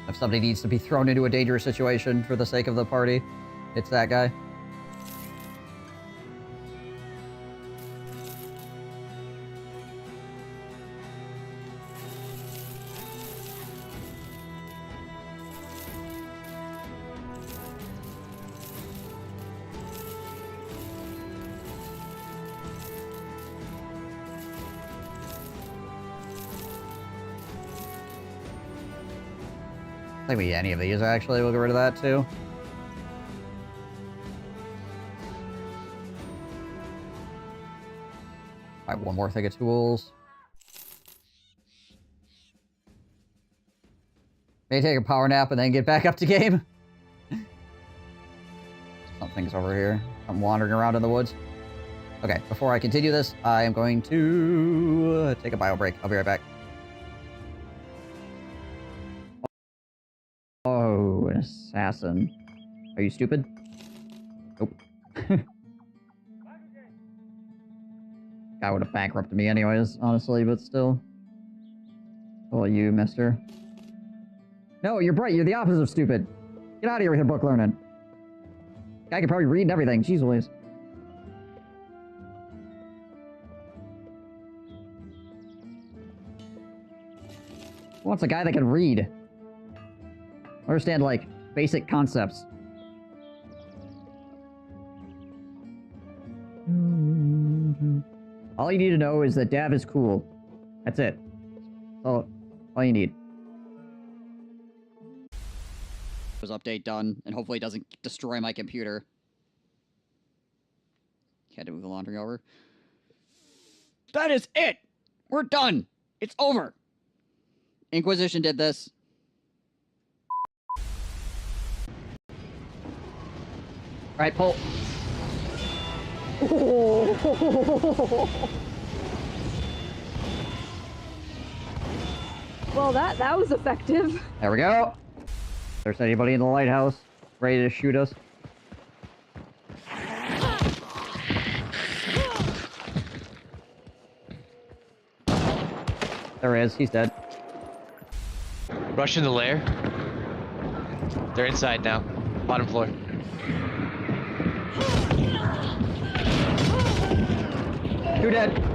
If somebody needs to be thrown into a dangerous situation for the sake of the party, it's that guy. I think we need any of these, actually. We'll get rid of that, too. Alright, one more thing of tools. May take a power nap and then get back up to game. Something's over here. I'm wandering around in the woods. Okay, before I continue this, I am going to take a bio break. I'll be right back. Oh, an assassin. Are you stupid? Nope. Guy would have bankrupted me anyways, honestly, but still. Oh, you, mister. No, you're bright. You're the opposite of stupid. Get out of here with your book learning. Guy can probably read and everything. Jeez Louise. Who wants a guy that can read? Understand, like, basic concepts. All you need to know is that Dav is cool. That's it. All you need. Update done, and hopefully it doesn't destroy my computer. Had to move the laundry over. That is it! We're done! It's over! Inquisition did this. Right, pull. Well, that was effective. There we go. If there's anybody in the lighthouse ready to shoot us. There he is. He's dead. Rush in the lair. They're inside now. Bottom floor. Two dead.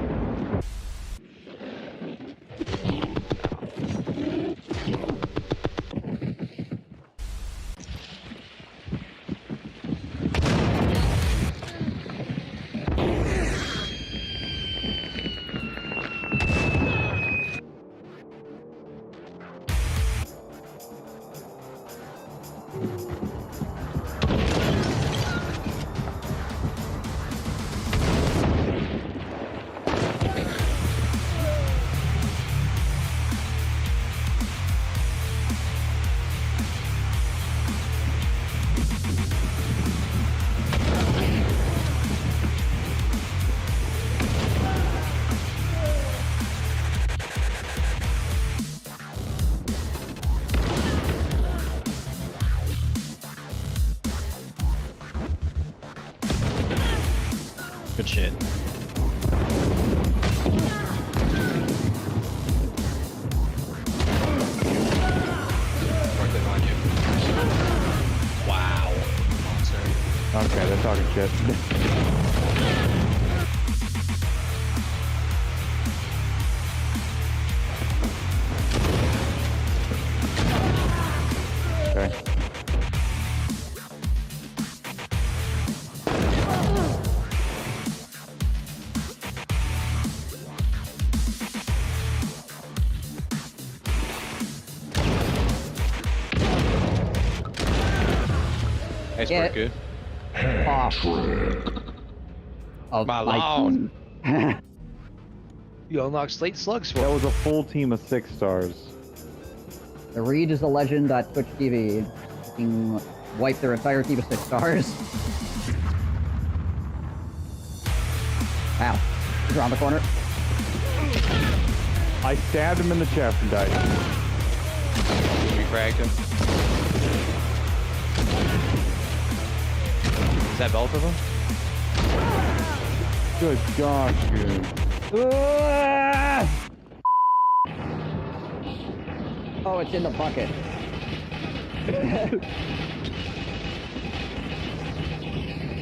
Good shit. Directly behind you. Wow. Monster. Okay, they're talking shit. Okay. Nice Yeah. work, good. Of My lawn. You unlock slate slugs for That was a full team of 6 stars. The Reed is a legend at Twitch TV. Fucking wipe their entire team of 6 stars. Ow. He's around the corner. I stabbed him in the chest and died. We fragged him. Is that both of them? Good gosh, dude. Oh, it's in the bucket.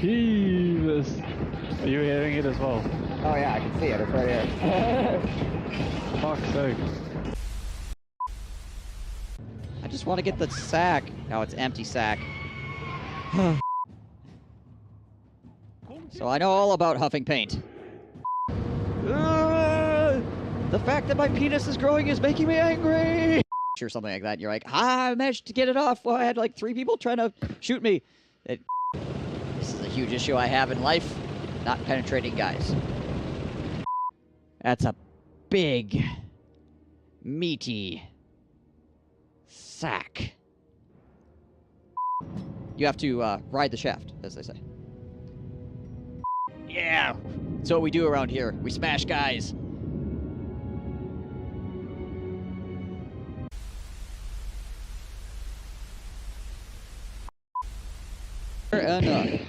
Jesus. Are you hitting it as well? Oh yeah, I can see it. It's right here. Fuck's sake. I just want to get the sack. No, it's empty sack. So I know all about huffing paint. The fact that my penis is growing is making me angry! Or something like that. And you're like, I managed to get it off. Well, I had like 3 people trying to shoot me. This is a huge issue I have in life. Not penetrating guys. That's a big, meaty sack. You have to ride the shaft, as they say. Yeah! That's what we do around here. We smash guys. And,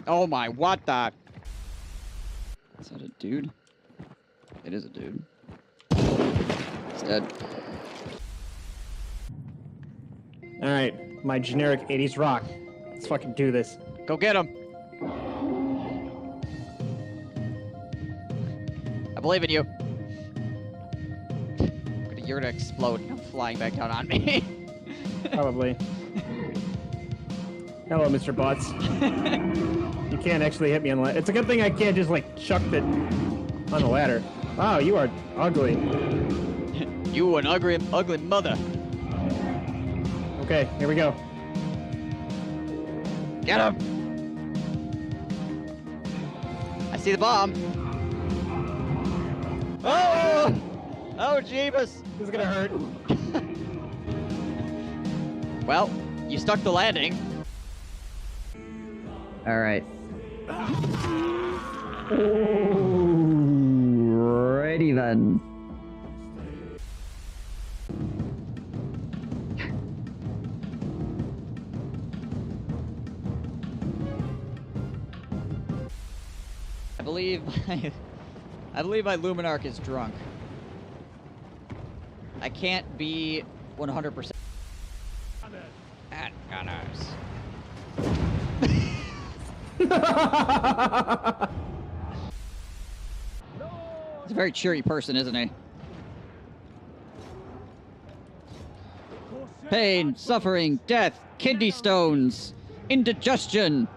oh my, what the? Is that a dude? It is a dude. It's dead. Alright, my generic 80s rock. Let's fucking do this. Go get him! I believe in you. You're gonna explode and come flying back down on me. Probably. Hello, Mr. Butts. You can't actually hit me on the ladder. It's a good thing I can't just, like, chuck it on the ladder. Wow, you are ugly. You an ugly mother. Okay, here we go. Get him! I see the bomb. Oh! Oh, Jeebus! This is gonna hurt. Well, you stuck the landing. Alright. Alrighty then. I believe my Luminarch is drunk. I can't be 100%. At gunners. He's a very cheery person, isn't he? Pain, suffering, death, kidney stones, indigestion.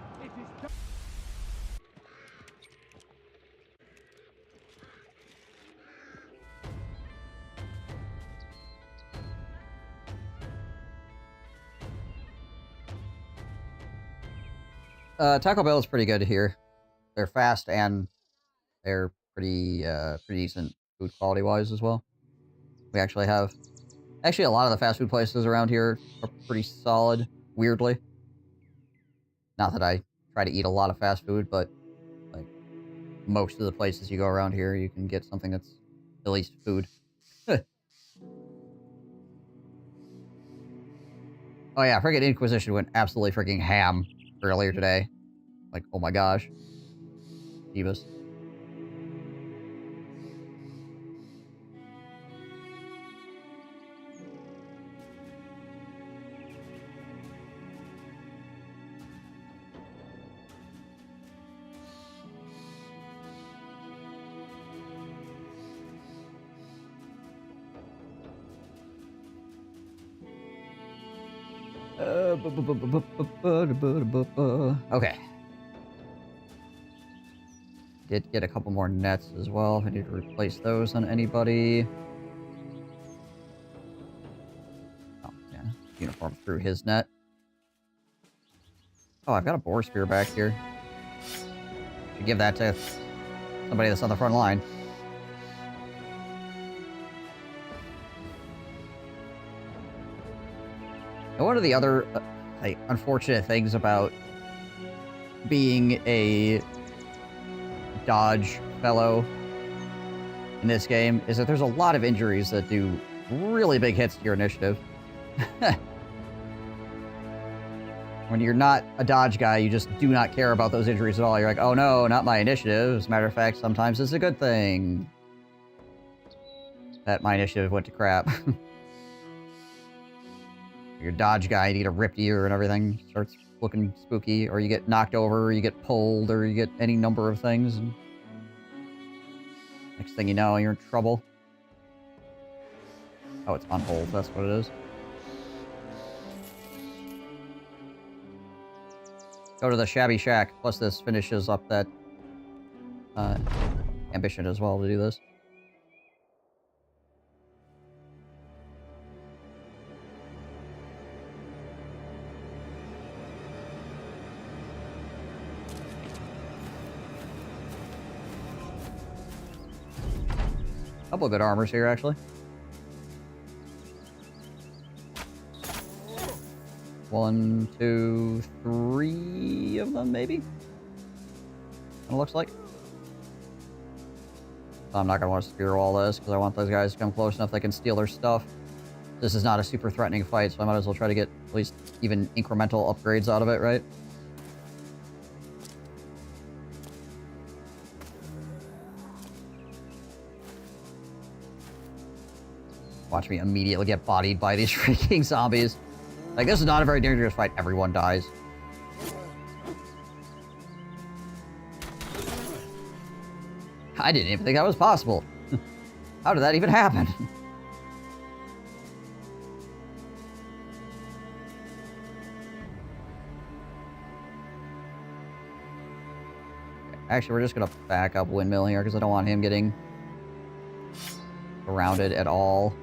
Taco Bell is pretty good here. They're fast and they're pretty decent food quality wise as well. We actually have a lot of the fast food places around here are pretty solid, weirdly. Not that I try to eat a lot of fast food, but like most of the places you go around here, you can get something that's at least food. Oh yeah, friggin' Inquisition went absolutely freaking ham earlier today. Like, oh my gosh. Jeebus. Okay. Did get a couple more nets as well. I need to replace those on anybody. Oh, yeah. Uniform through his net. Oh, I've got a boar spear back here. Should give that to somebody that's on the front line. And one of the other like, unfortunate things about being a dodge fellow in this game is that there's a lot of injuries that do really big hits to your initiative. When you're not a dodge guy, you just do not care about those injuries at all. You're like, oh no, not my initiative. As a matter of fact, sometimes it's a good thing that my initiative went to crap. Your dodge guy, you get a ripped ear and everything starts looking spooky, or you get knocked over, or you get pulled, or you get any number of things. And next thing you know, you're in trouble. Oh, it's on hold. That's what it is. Go to the Shabby Shack. Plus, this finishes up that ambition as well to do this. Couple of good armors here, actually. One, two, three of them, maybe? Kinda looks like. I'm not gonna want to spear all this, because I want those guys to come close enough they can steal their stuff. This is not a super threatening fight, so I might as well try to get at least even incremental upgrades out of it, right? Watch me immediately get bodied by these freaking zombies. Like, this is not a very dangerous fight. Everyone dies. I didn't even think that was possible. How did that even happen? Actually, we're just gonna back up Windmill here because I don't want him getting surrounded at all.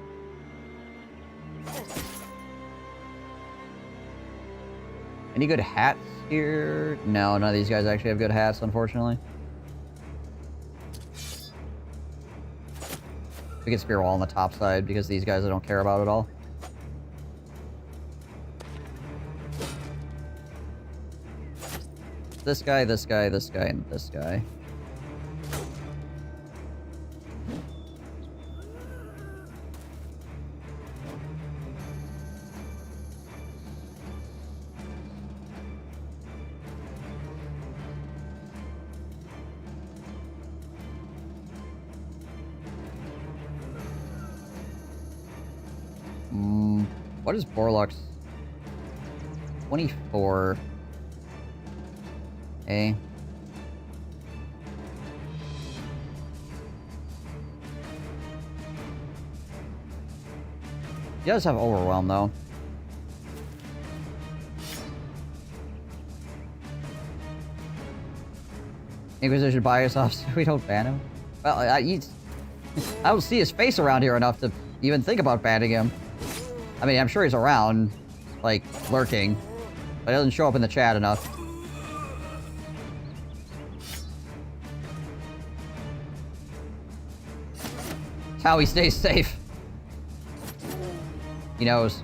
Any good hats here? No, none of these guys actually have good hats, unfortunately. We can spear wall on the top side because these guys I don't care about at all. this guy, this guy, this guy, and this guy. What is Borlock's? 24. Okay. He does have Overwhelm, though. Inquisition bias off, so we don't ban him. Well, I don't see his face around here enough to even think about banning him. I mean, I'm sure he's around, like, lurking, but he doesn't show up in the chat enough. It's how he stays safe. He knows.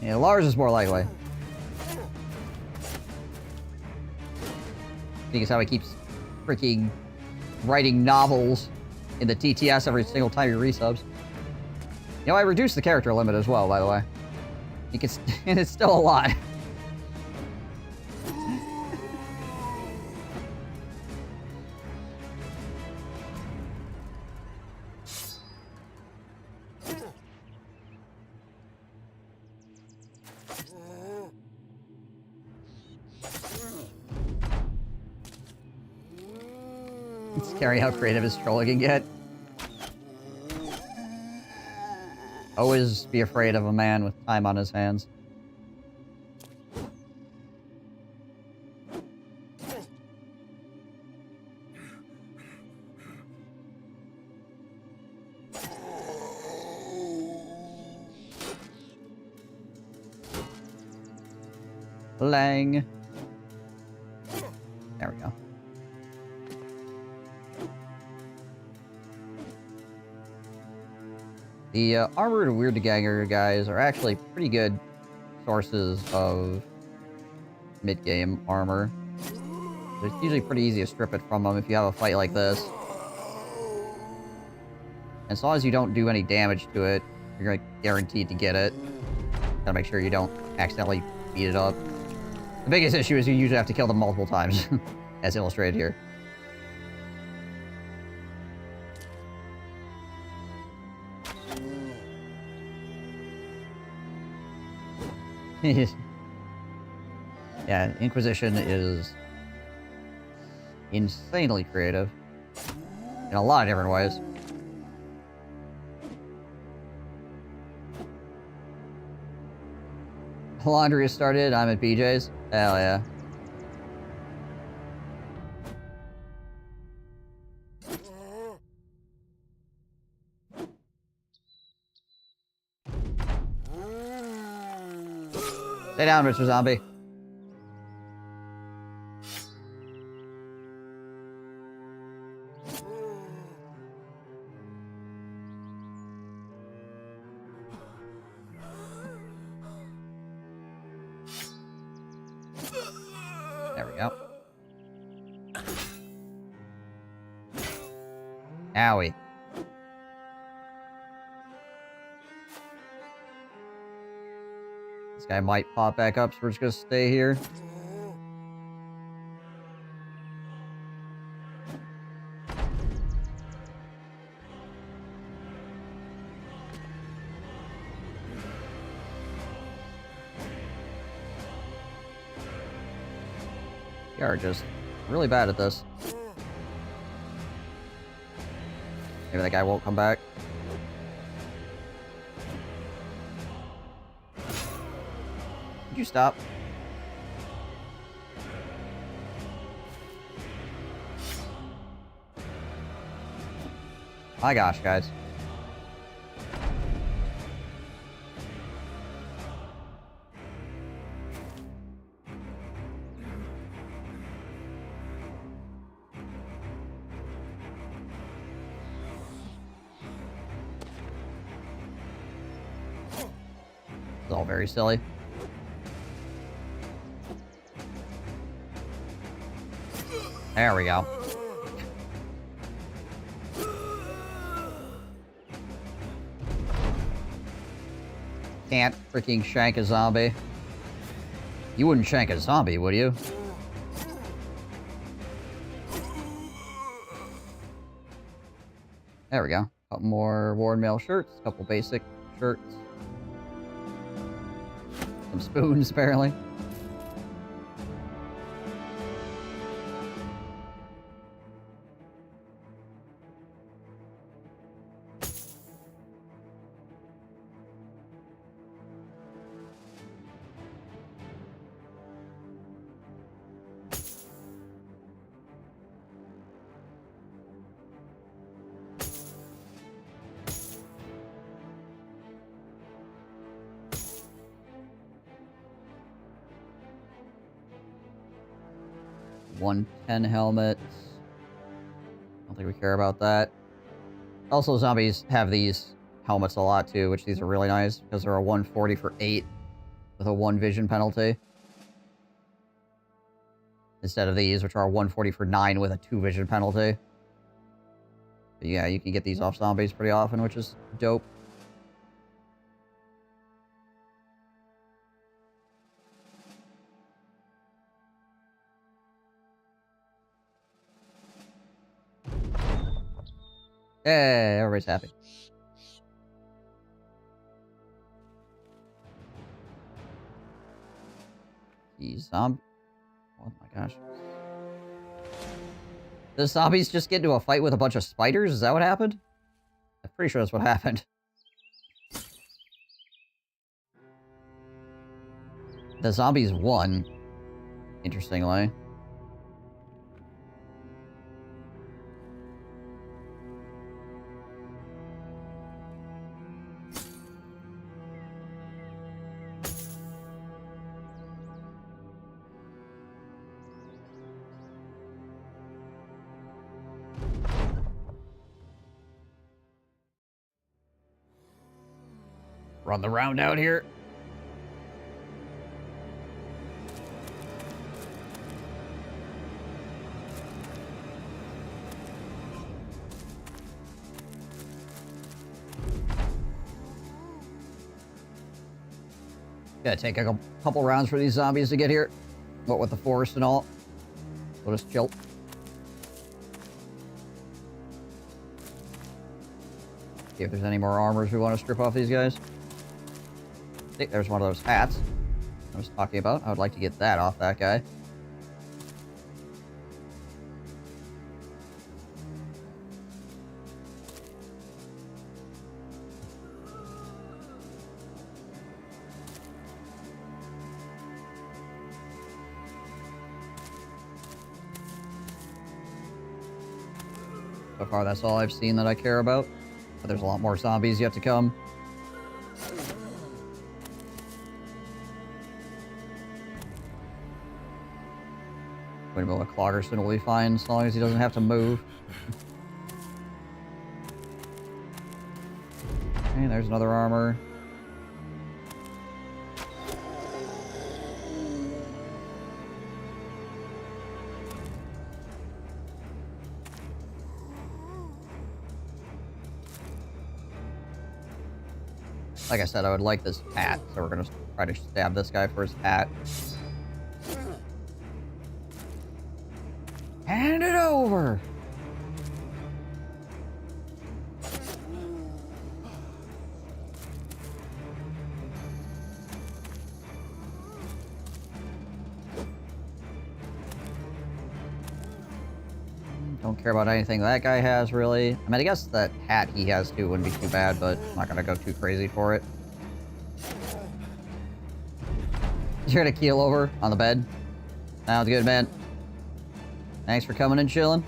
Yeah, Lars is more likely. I think it's how he keeps freaking writing novels in the TTS every single time he resubs. You know, I reduced the character limit as well, by the way. You can and it's still a lot. It's scary how creative his trolling can get. Always be afraid of a man with time on his hands. Lang. There we go. The armored Weird-Ganger guys are actually pretty good sources of mid-game armor. It's usually pretty easy to strip it from them if you have a fight like this. As long as you don't do any damage to it, you're guaranteed to get it. Gotta make sure you don't accidentally beat it up. The biggest issue is you usually have to kill them multiple times, as illustrated here. Yeah, Inquisition is insanely creative in a lot of different ways. Laundry has started. I'm at BJ's. Hell yeah. Stay down, Mr. Zombie. There we go. Owie. This guy might pop back up, so we're just gonna stay here. You are just really bad at this. Maybe that guy won't come back. Could you stop? My gosh, guys. all very silly. There we go. Can't freaking shank a zombie. You wouldn't shank a zombie, would you? There we go. Couple more worn mail shirts, couple basic shirts. Some spoons, apparently. $110 helmets. I don't think we care about that. Also, zombies have these helmets a lot too, which these are really nice because they're a 140 for 8 with a 1 vision penalty. Instead of these, which are a 140 for 9 with a 2 vision penalty. But yeah, you can get these off zombies pretty often, which is dope. Hey, everybody's happy. The zombie... Oh my gosh. The zombies just get into a fight with a bunch of spiders? Is that what happened? I'm pretty sure that's what happened. The zombies won. Interestingly. Run the round out here. Gotta take a couple rounds for these zombies to get here. What with the forest and all. We'll just chill. See if there's any more armors we want to strip off these guys. See, there's one of those hats I was talking about. I would like to get that off that guy. So far, that's all I've seen that I care about. But there's a lot more zombies yet to come. Wait a minute, Cloggerson will be fine as long as he doesn't have to move. Okay, there's another armor. Like I said, I would like this hat, so we're gonna try to stab this guy for his hat. Hand it over! Don't care about anything that guy has, really. I mean, I guess that hat he has, too, wouldn't be too bad, but I'm not gonna go too crazy for it. You're gonna keel over on the bed? Sounds good, man. Thanks for coming and chilling.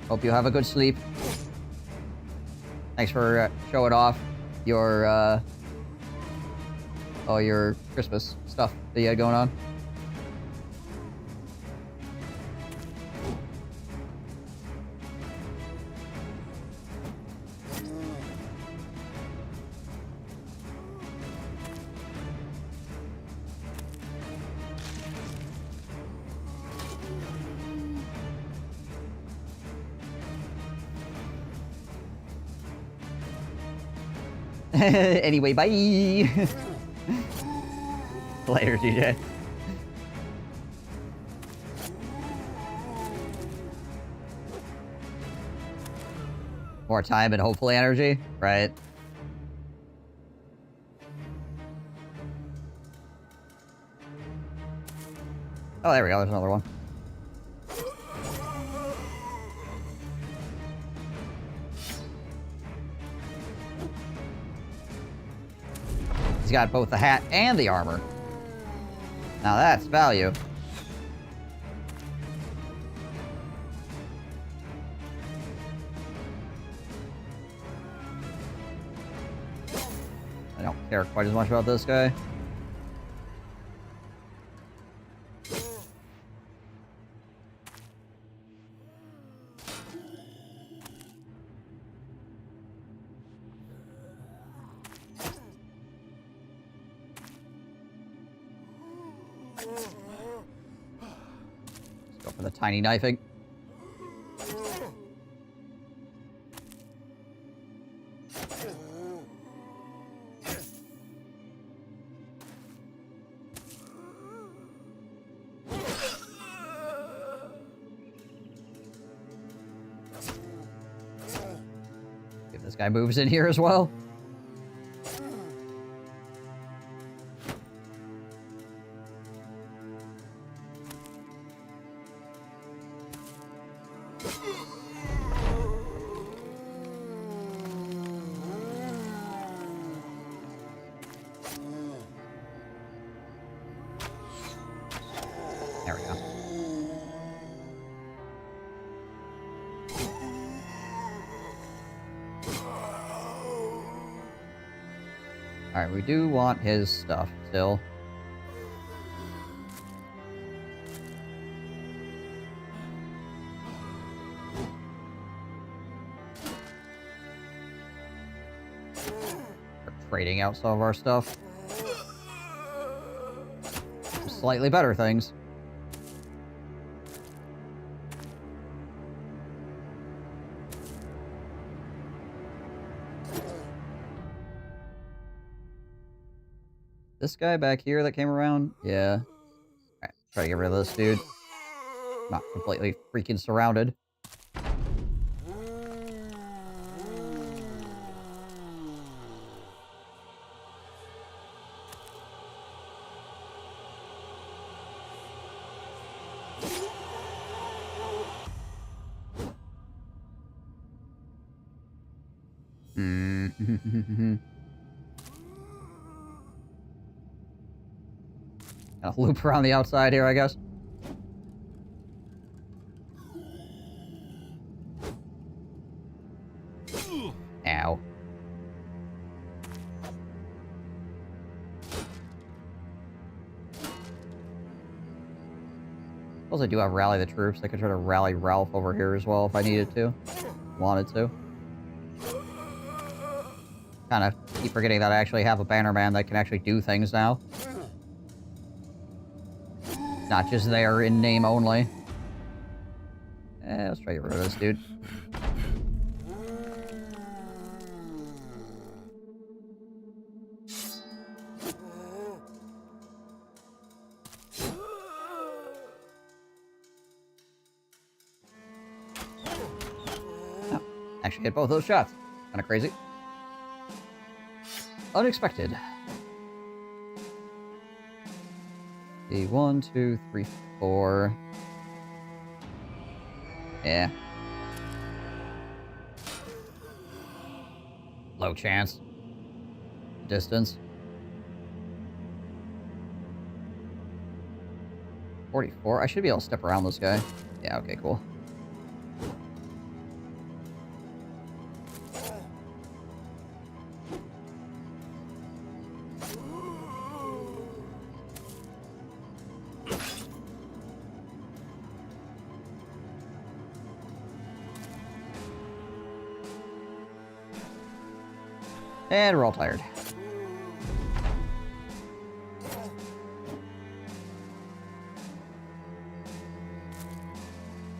Hope you have a good sleep. Thanks for showing off your, all your Christmas stuff that you had going on. Anyway, bye. Later, DJ. More time and hopefully energy, right? Oh, there we go. There's another one. He's got both the hat and the armor. Now that's value. I don't care quite as much about this guy. Let's go for the tiny knifing. If this guy moves in here as well. There we go. Alright, we do want his stuff still. We're trading out some of our stuff. For slightly better things. This guy back here that came around? Yeah. Alright, try to get rid of this dude. Not completely freaking surrounded. Gotta loop around the outside here, I guess. Ow. Suppose I do have rally the troops. I could try to rally Ralph over here as well if I needed to. Wanted to. Kind of keep forgetting that I actually have a bannerman that can actually do things now. Not just there in name only. Let's try to get rid of this dude. Oh, actually hit both those shots. Kind of crazy. Unexpected. The 1, 2, 3, 4. Yeah. Low chance. Distance. 44. I should be able to step around this guy. Yeah, okay, cool. And we're all tired.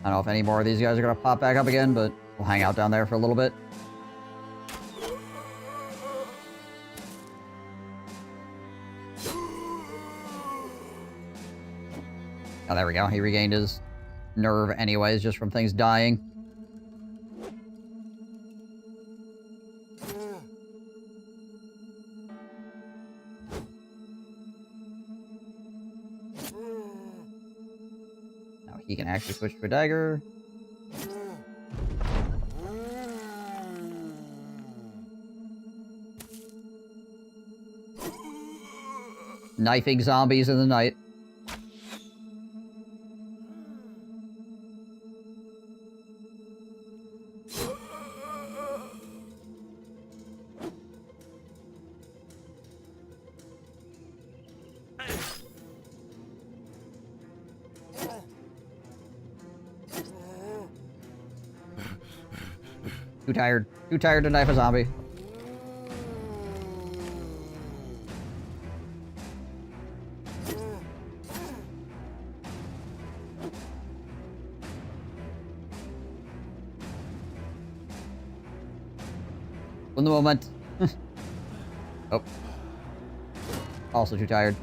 I don't know if any more of these guys are going to pop back up again, but we'll hang out down there for a little bit. Oh, there we go. He regained his nerve anyways, just from things dying. Now he can actually switch to a dagger. Knifing zombies in the night. Too tired. Too tired to knife a zombie. In the moment. Oh. Also too tired.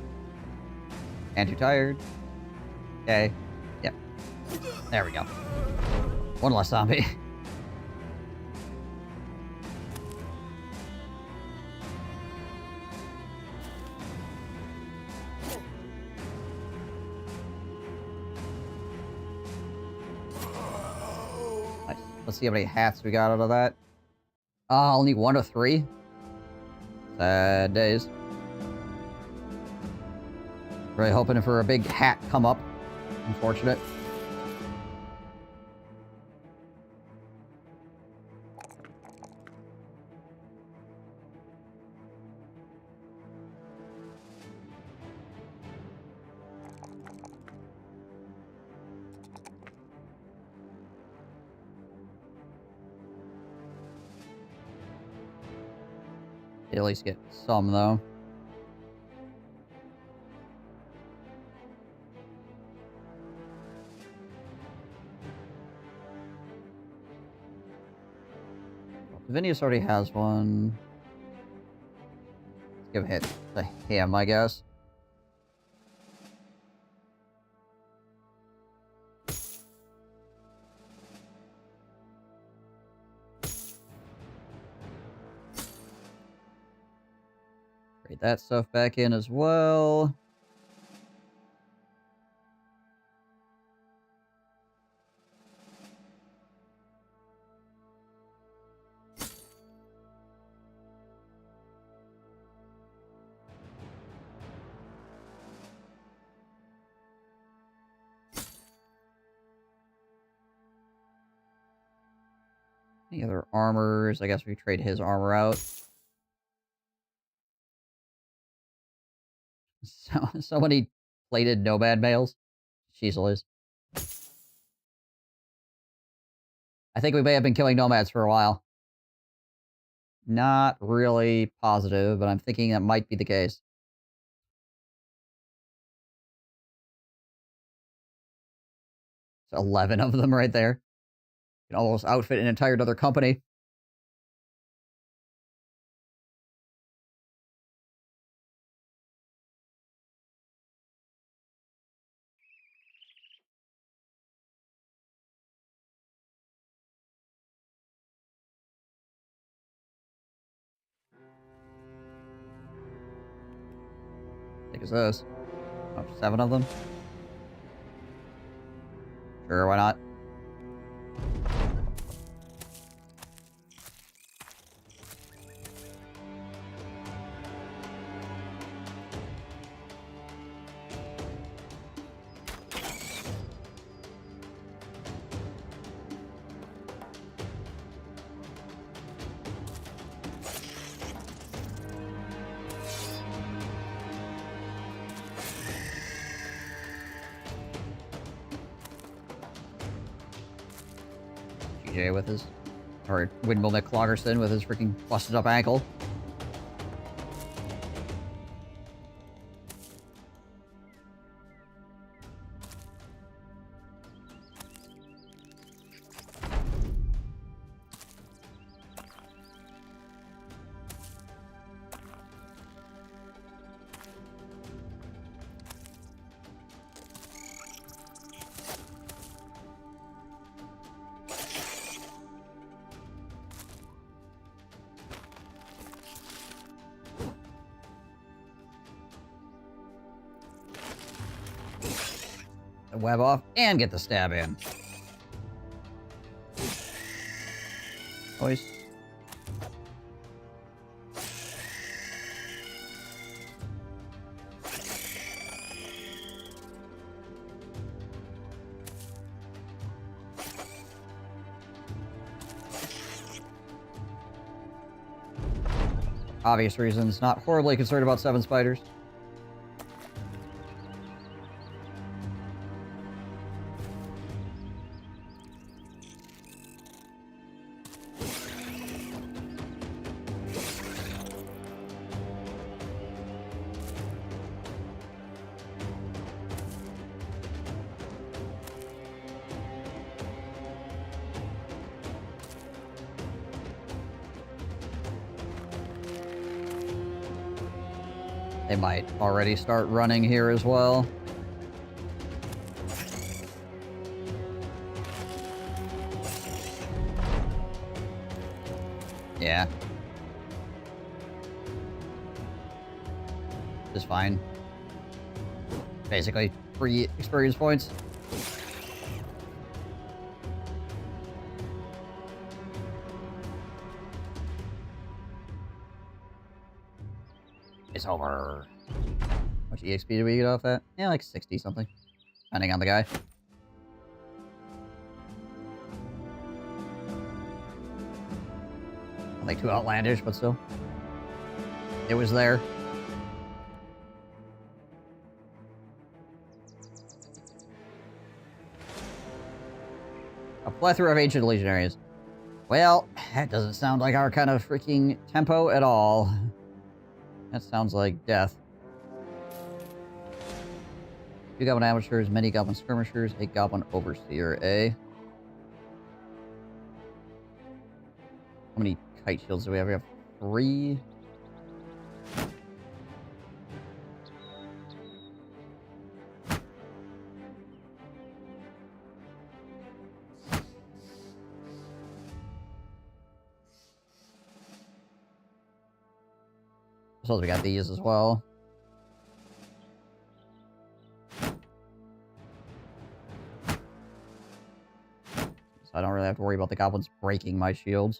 And too tired. Okay. Yep. There we go. One less zombie. Nice. Let's see how many hats we got out of that. Only 1 of 3. Sad days. Really hoping for a big hat come up. Unfortunate. At least get some, though. Vinius already has one. Let's give a hit to him, I guess. Trade that stuff back in as well. Any other armors? I guess we trade his armor out. So many plated nomad males. Jeez Louise. I think we may have been killing nomads for a while. Not really positive, but I'm thinking that might be the case. It's 11 of them right there. You can almost outfit an entire other company. How big is this? Oh, 7 of them? Sure, why not? GJ with his... Or Windmill Nick Cloggerson with his freaking busted up ankle. the web off and get the stab in. Boys. Obvious reasons, not horribly concerned about 7 spiders. They might already start running here as well. Yeah. Just fine. Basically, free experience points. It's over. How much EXP do we get off that? Yeah, like 60 something. Depending on the guy. Like too outlandish, but still. It was there. A plethora of ancient legionaries. Well, that doesn't sound like our kind of freaking tempo at all. That sounds like death. 2 goblin amateurs, many goblin skirmishers, a goblin overseer, eh? How many kite shields do we have? We have 3. So we got these as well. So I don't really have to worry about the goblins breaking my shields.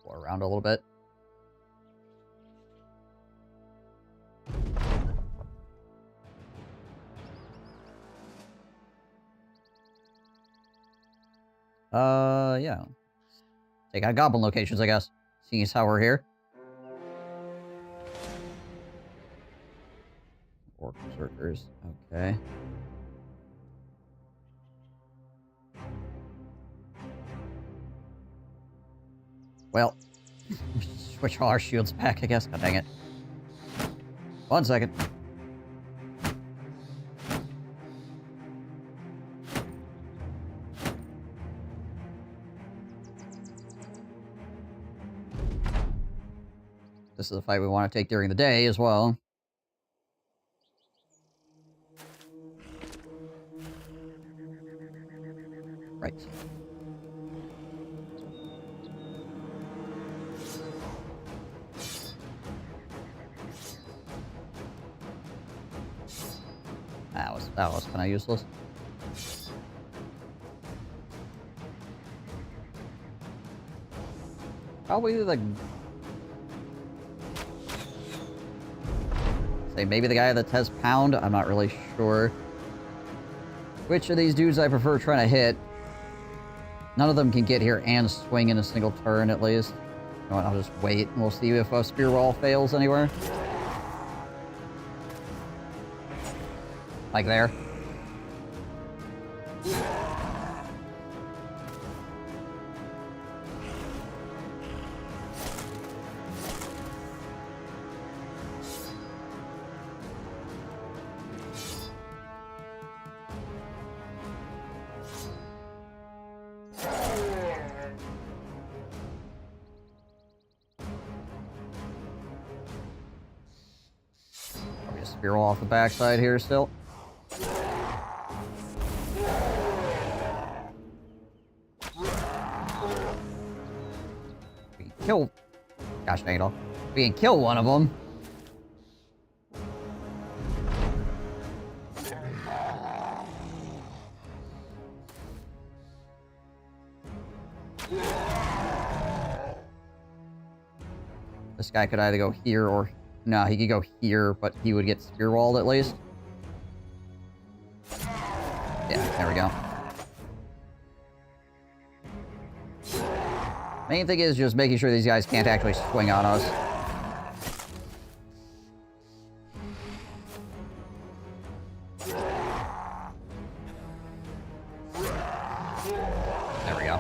Go around a little bit. Yeah. Take out goblin locations, I guess. Seeing as how we're here. Orc berserkers. Okay. Well, switch all our shields back, I guess. God dang it. 1 second. This is a fight we want to take during the day as well. Right. That was kind of useless. Probably the... Say maybe the guy that has pound. I'm not really sure which of these dudes I prefer trying to hit. None of them can get here and swing in a single turn at least. You know what, I'll just wait and we'll see if a spear wall fails anywhere. Like there. Probably a spear wall off the backside here still. Kill. Gosh dang it all. We can kill one of them. This guy could either go here or... No, he could go here, but he would get spear-walled at least. Yeah, there we go. Main thing is just making sure these guys can't actually swing on us. There we go.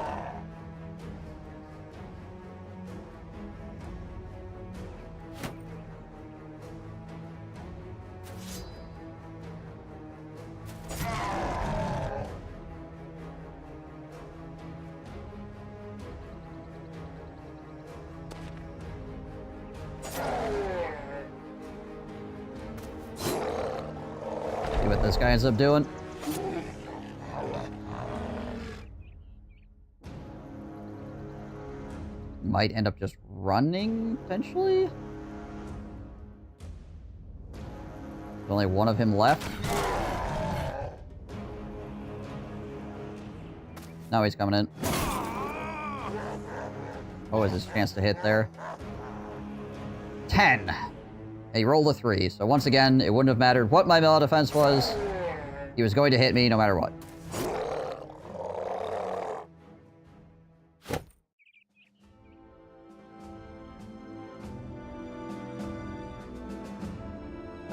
See what this guy ends up doing. Might end up just running, potentially? There's only one of him left. Now he's coming in. What was his chance to hit there? 10! He rolled a 3, so once again, it wouldn't have mattered what my melee defense was. He was going to hit me no matter what.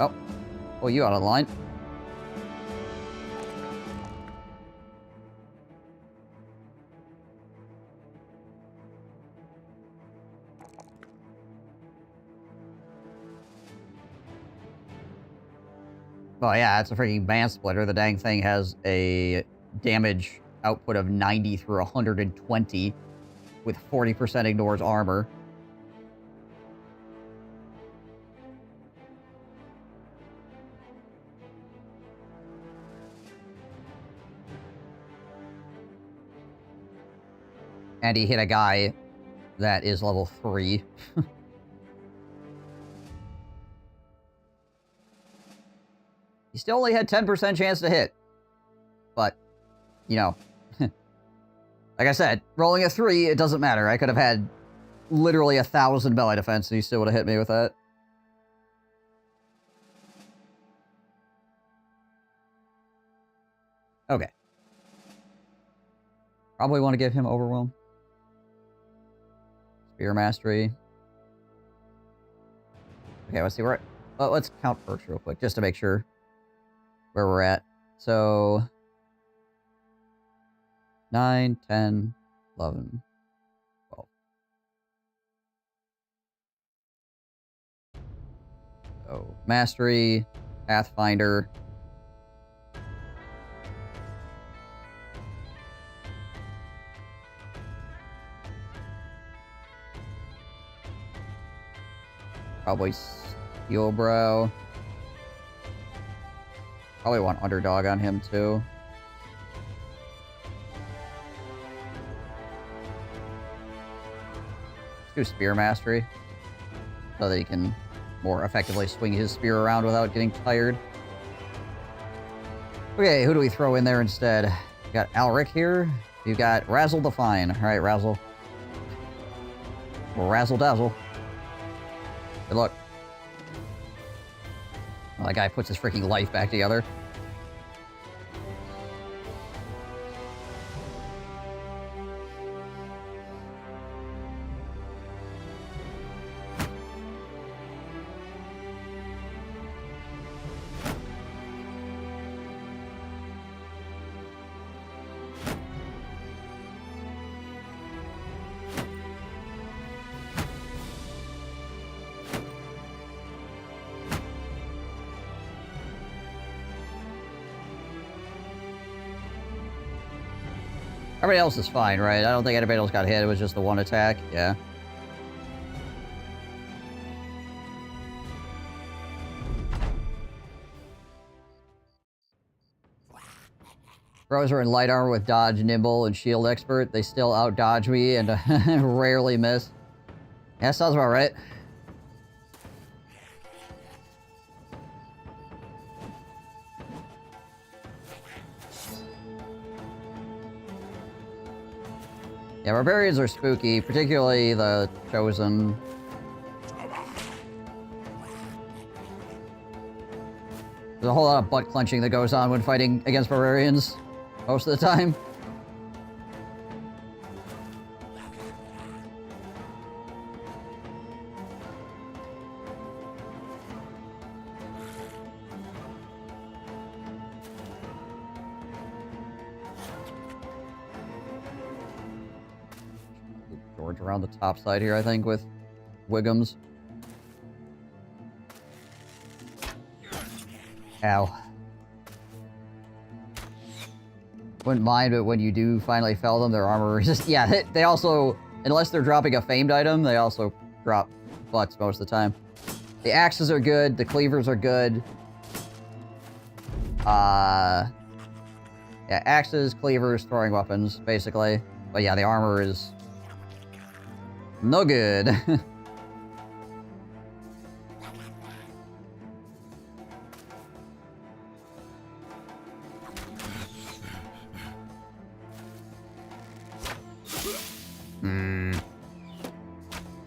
Oh. Oh, you out of line. Oh yeah, it's a freaking band splitter. The dang thing has a damage output of 90 through 120 with 40% ignores armor. And he hit a guy that is level 3. He still only had 10% chance to hit. But, you know, like I said, rolling a 3, it doesn't matter. I could have had literally 1,000 melee defense and he still would have hit me with that. Okay. Probably want to give him Overwhelm. Spear Mastery. Okay, let's see where... Well, let's count perks real quick, just to make sure where we're at. So... 9, 10, 11, 12. So, Mastery, Pathfinder... Probably Steel Brow. Probably want Underdog on him too. Let's do Spear Mastery. So that he can more effectively swing his spear around without getting tired. Okay, who do we throw in there instead? We got Alric here. You've got Razzle Define. Alright, Razzle. Or Razzle Dazzle. Good luck. Well, that guy puts his freaking life back together. Everybody else is fine, right? I don't think anybody else got hit. It was just the one attack. Yeah. Bros are in light armor with dodge, nimble, and shield expert. They still out-dodge me and rarely miss. Yeah, sounds about right. Yeah, barbarians are spooky, particularly the chosen. There's a whole lot of butt clenching that goes on when fighting against barbarians, most of the time. George around the top side here, I think, with Wiggums. Ow. Wouldn't mind, but when you do finally fell them, their armor resist. Yeah, they also, unless they're dropping a famed item, they also drop butts most of the time. The axes are good, the cleavers are good. Yeah, axes, cleavers, throwing weapons, basically. But yeah, the armor is no good.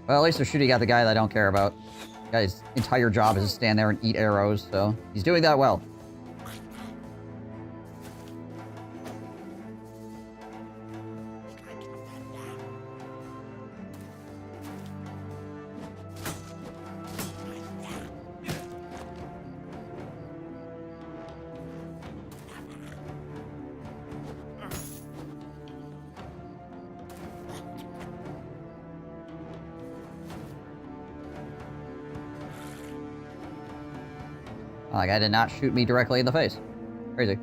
Well, at least they're shooting at the guy that I don't care about. The guy's entire job is to stand there and eat arrows, so he's doing that well. Like, guy did not shoot me directly in the face. Crazy.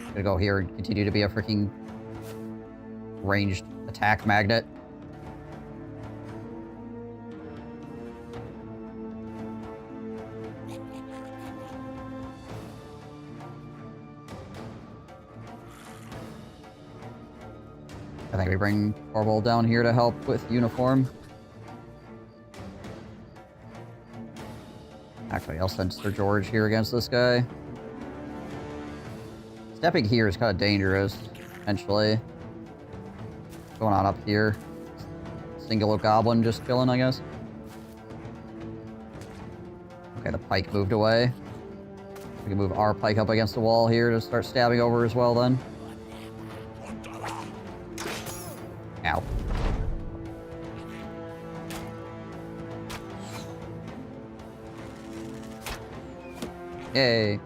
Gonna go here and continue to be a freaking ranged attack magnet. I think we bring Corval down here to help with uniform. Actually, I'll send Sir George here against this guy. Stepping here is kind of dangerous, potentially. What's going on up here? Single goblin just chilling, I guess. Okay, the pike moved away. We can move our pike up against the wall here to start stabbing over as well, then. Ow. Yay.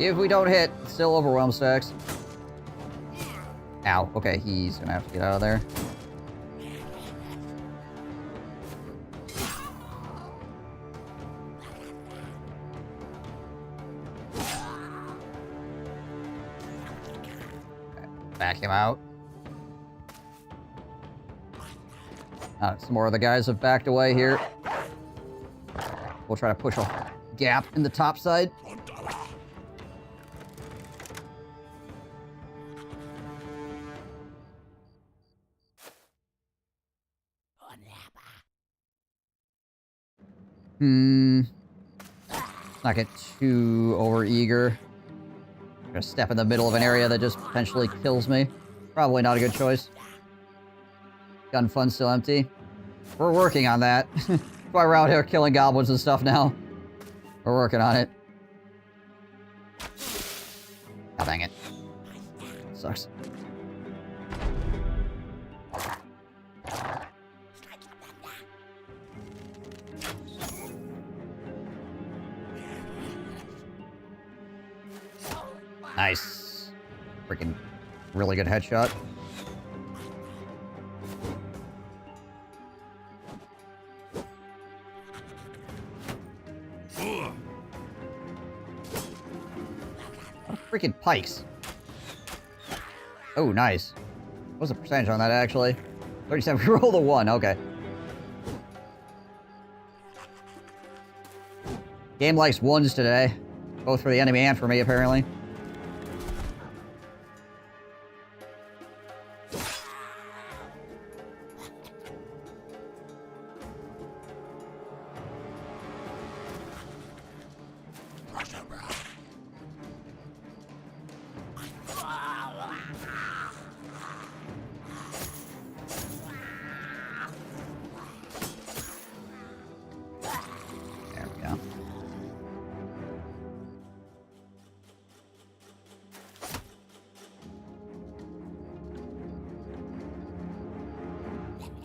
If we don't hit, still overwhelm stacks. Ow. Okay, he's gonna have to get out of there. Back him out. Some more of the guys have backed away here. We'll try to push a gap in the top side. Not get too over-eager. Gonna step in the middle of an area that just potentially kills me. Probably not a good choice. Gun fun's still empty. We're working on that. That's why we're out here killing goblins and stuff now. We're working on it. Oh, dang it. Sucks. Nice. Freaking really good headshot. Freaking pikes. Oh, nice. What was the percentage on that, actually? 37. We rolled a 1. Okay. Game likes 1s today. Both for the enemy and for me, apparently.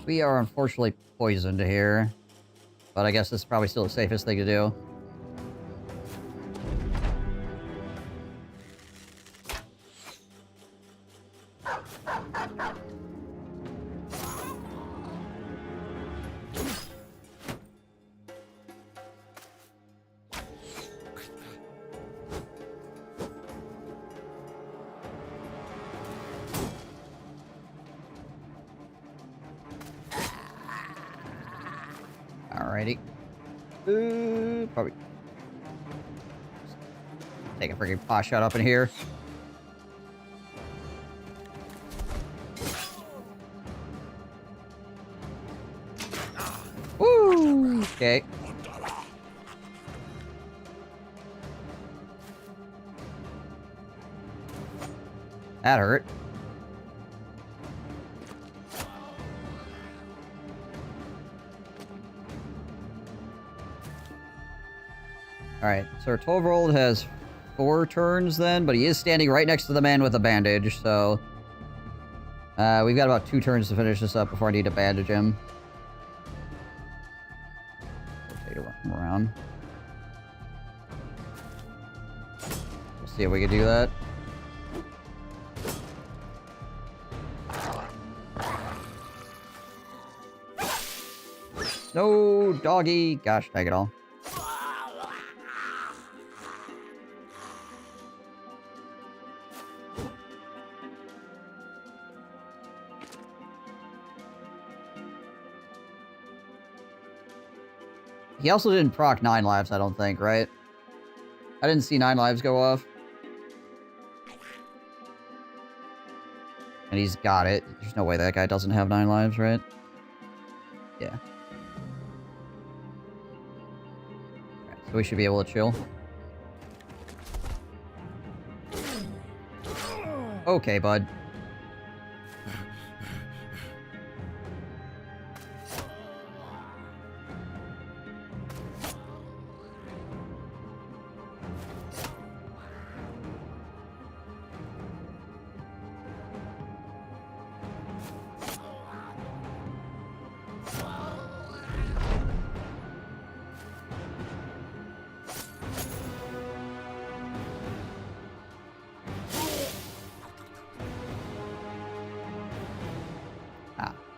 We are unfortunately poisoned here. But I guess this is probably still the safest thing to do. Alrighty. Probably take a freaking pot shot up in here. Woo! Okay. That hurt. Alright, so our 12-year-old has 4 turns then, but he is standing right next to the man with the bandage, so... we've got about 2 turns to finish this up before I need to bandage him. Take him around. We'll see if we can do that. No, doggy! Gosh, take it all. He also didn't proc 9 lives, I don't think, right? I didn't see 9 lives go off. And he's got it. There's no way that guy doesn't have 9 lives, right? Yeah. Alright, so we should be able to chill. Okay, bud.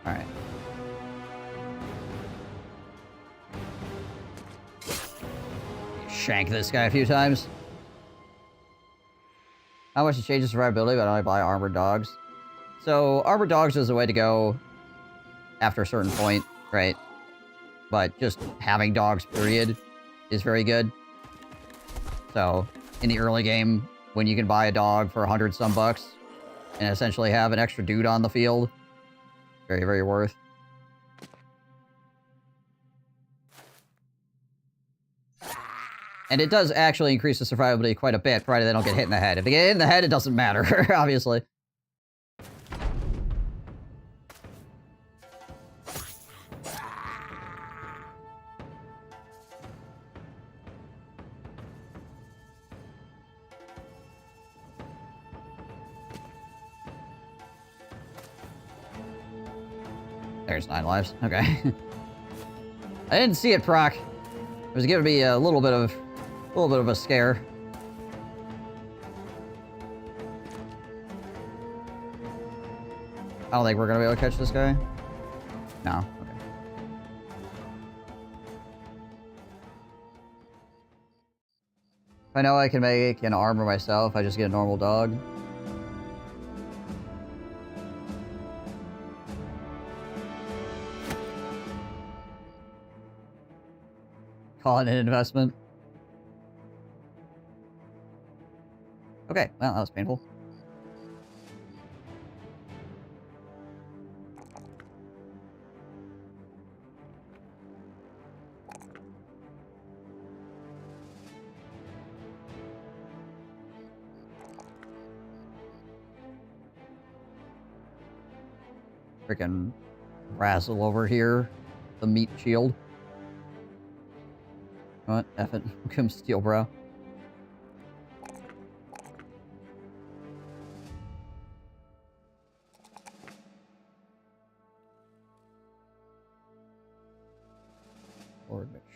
Alright. Shank this guy a few times. How much to change the survivability, but I only buy armored dogs. So, armored dogs is the way to go after a certain point, right? But just having dogs, period, is very good. So, in the early game, when you can buy a dog for 100 some bucks and essentially have an extra dude on the field, very, very worth. And it does actually increase the survivability quite a bit, provided they don't get hit in the head. If they get hit in the head, it doesn't matter, obviously. There's 9 lives. Okay. I didn't see it proc. It was giving me a little bit of a scare. I don't think we're gonna be able to catch this guy. No. Okay. If I know I can make an armor myself, I just get a normal dog. Call it an investment. Okay, well, that was painful. Freaking razzle over here. The meat shield. What? F it. Come steal, bro.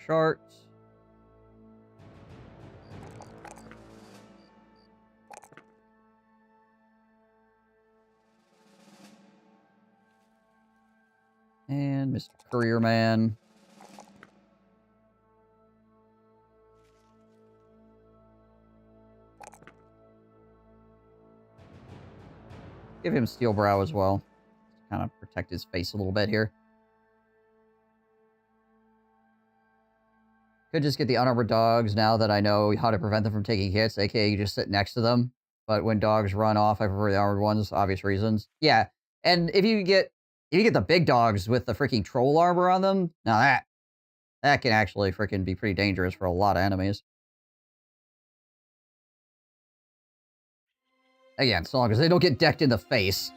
chart. And Mr. Courier Man. Give him Steel Brow as well. Kind of protect his face a little bit here. Could just get the unarmored dogs now that I know how to prevent them from taking hits, aka you just sit next to them. But when dogs run off, I prefer the armored ones, obvious reasons. Yeah, and if you get the big dogs with the freaking troll armor on them, now that can actually freaking be pretty dangerous for a lot of enemies. Again, so long as they don't get decked in the face.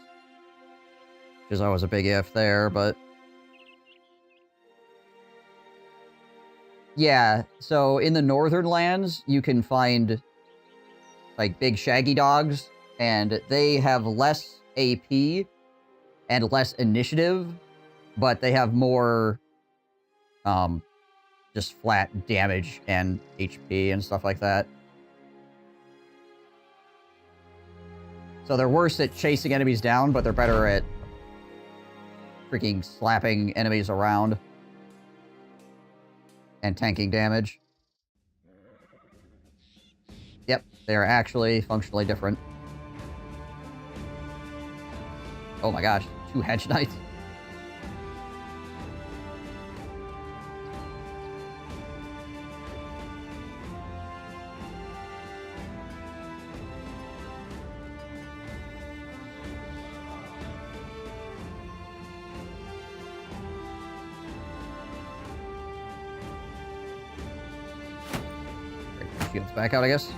Which is always a big if there, but... Yeah, so in the northern lands, you can find, like, big shaggy dogs, and they have less AP and less initiative, but they have more, just flat damage and HP and stuff like that. So they're worse at chasing enemies down, but they're better at freaking slapping enemies around and tanking damage. Yep, they're actually functionally different. Oh my gosh, 2 Hedge Knights. Shields back out, I guess.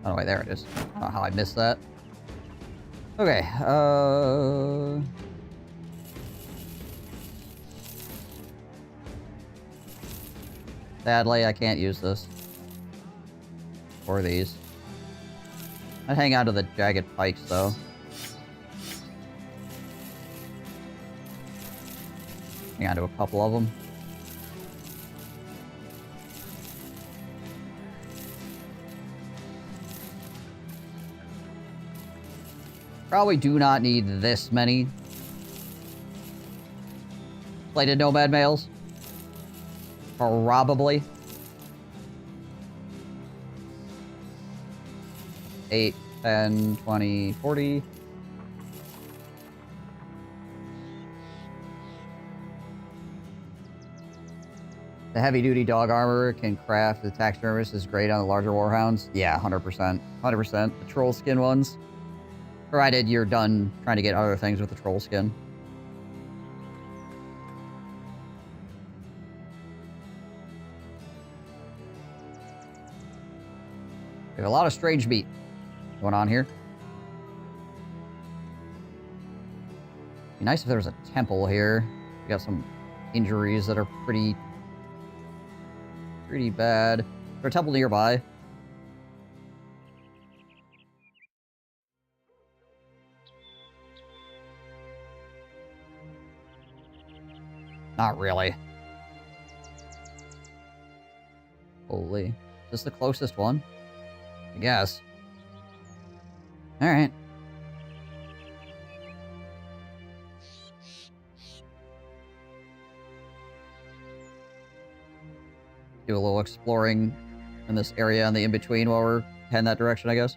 Oh, wait, there it is. I don't know how I missed that. Okay, sadly, I can't use this. Or these. I'd hang on to the jagged pikes, though. Hang on to a couple of them. Probably do not need this many plated nomad males. Probably. 8, 10, 20, 40. The heavy-duty dog armor can craft the taxidermist is great on the larger warhounds. Yeah, 100%. 100%. The troll skin ones. Provided you're done trying to get other things with the troll skin. We have a lot of strange meat going on here. Be nice if there was a temple here. We got some injuries that are pretty bad. Is there a temple nearby? Not really. Holy. Is this the closest one? I guess. Alright. Do a little exploring in this area and the in-between while we're heading that direction, I guess.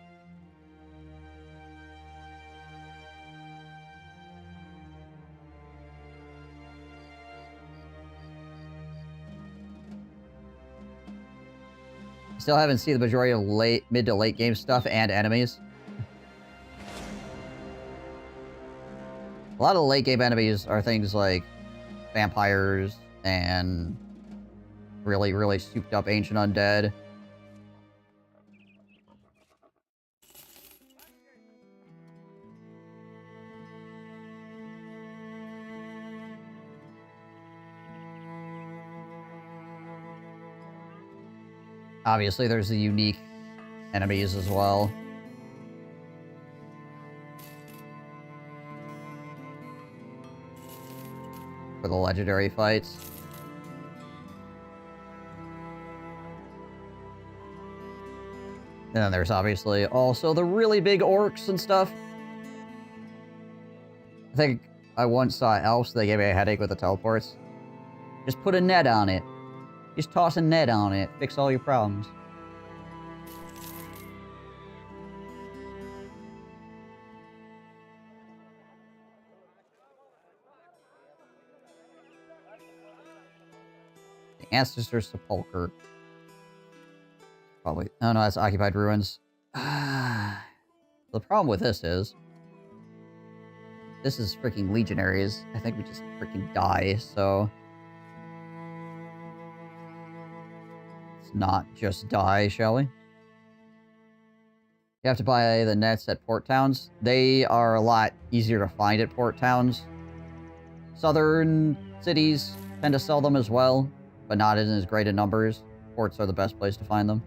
Still haven't seen the majority of mid to late game stuff and enemies. A lot of the late game enemies are things like vampires and really souped up ancient undead. Obviously, there's the unique enemies as well. For the legendary fights. And then there's obviously also the really big orcs and stuff. I think I once saw elves, they gave me a headache with the teleports. Just put a net on it. Just toss a net on it. Fix all your problems. The Ancestor's Sepulcher. Probably. Oh no, that's Occupied Ruins. The problem with this is freaking Legionaries. I think we just freaking die, so let's not just die, shall we? You have to buy the nets at port towns. They are a lot easier to find at port towns. Southern cities tend to sell them as well, but not in as great a numbers. Ports are the best place to find them.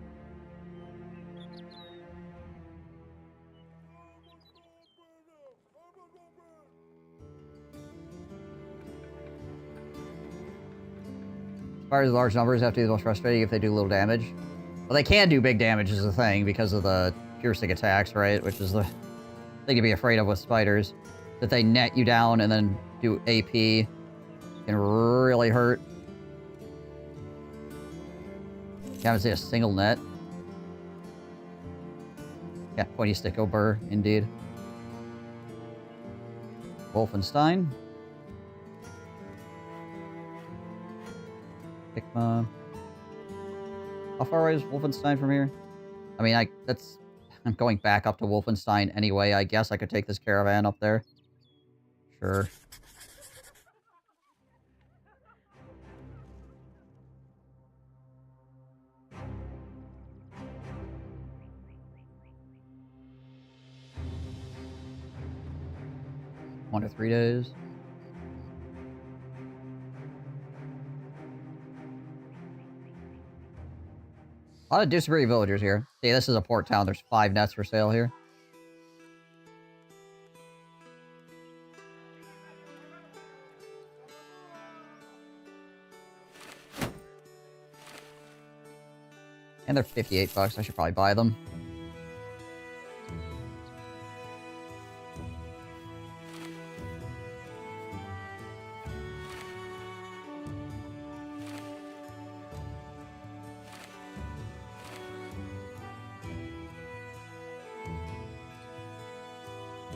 As far as large numbers have to be the most frustrating if they do little damage. Well, they can do big damage is the thing because of the piercing attacks, right? Which is the thing to be afraid of with spiders. That they net you down and then do AP can really hurt. You haven't seen a single net. Yeah, pointy sticko burr, indeed. Wolfenstein. Pikma. How far away is Wolfenstein from here? I mean, I'm going back up to Wolfenstein anyway. I guess I could take this caravan up there. Sure. One to 3 days. A lot of disagreeing villagers here. See, this is a port town. There's 5 nets for sale here. And they're 58 bucks. I should probably buy them.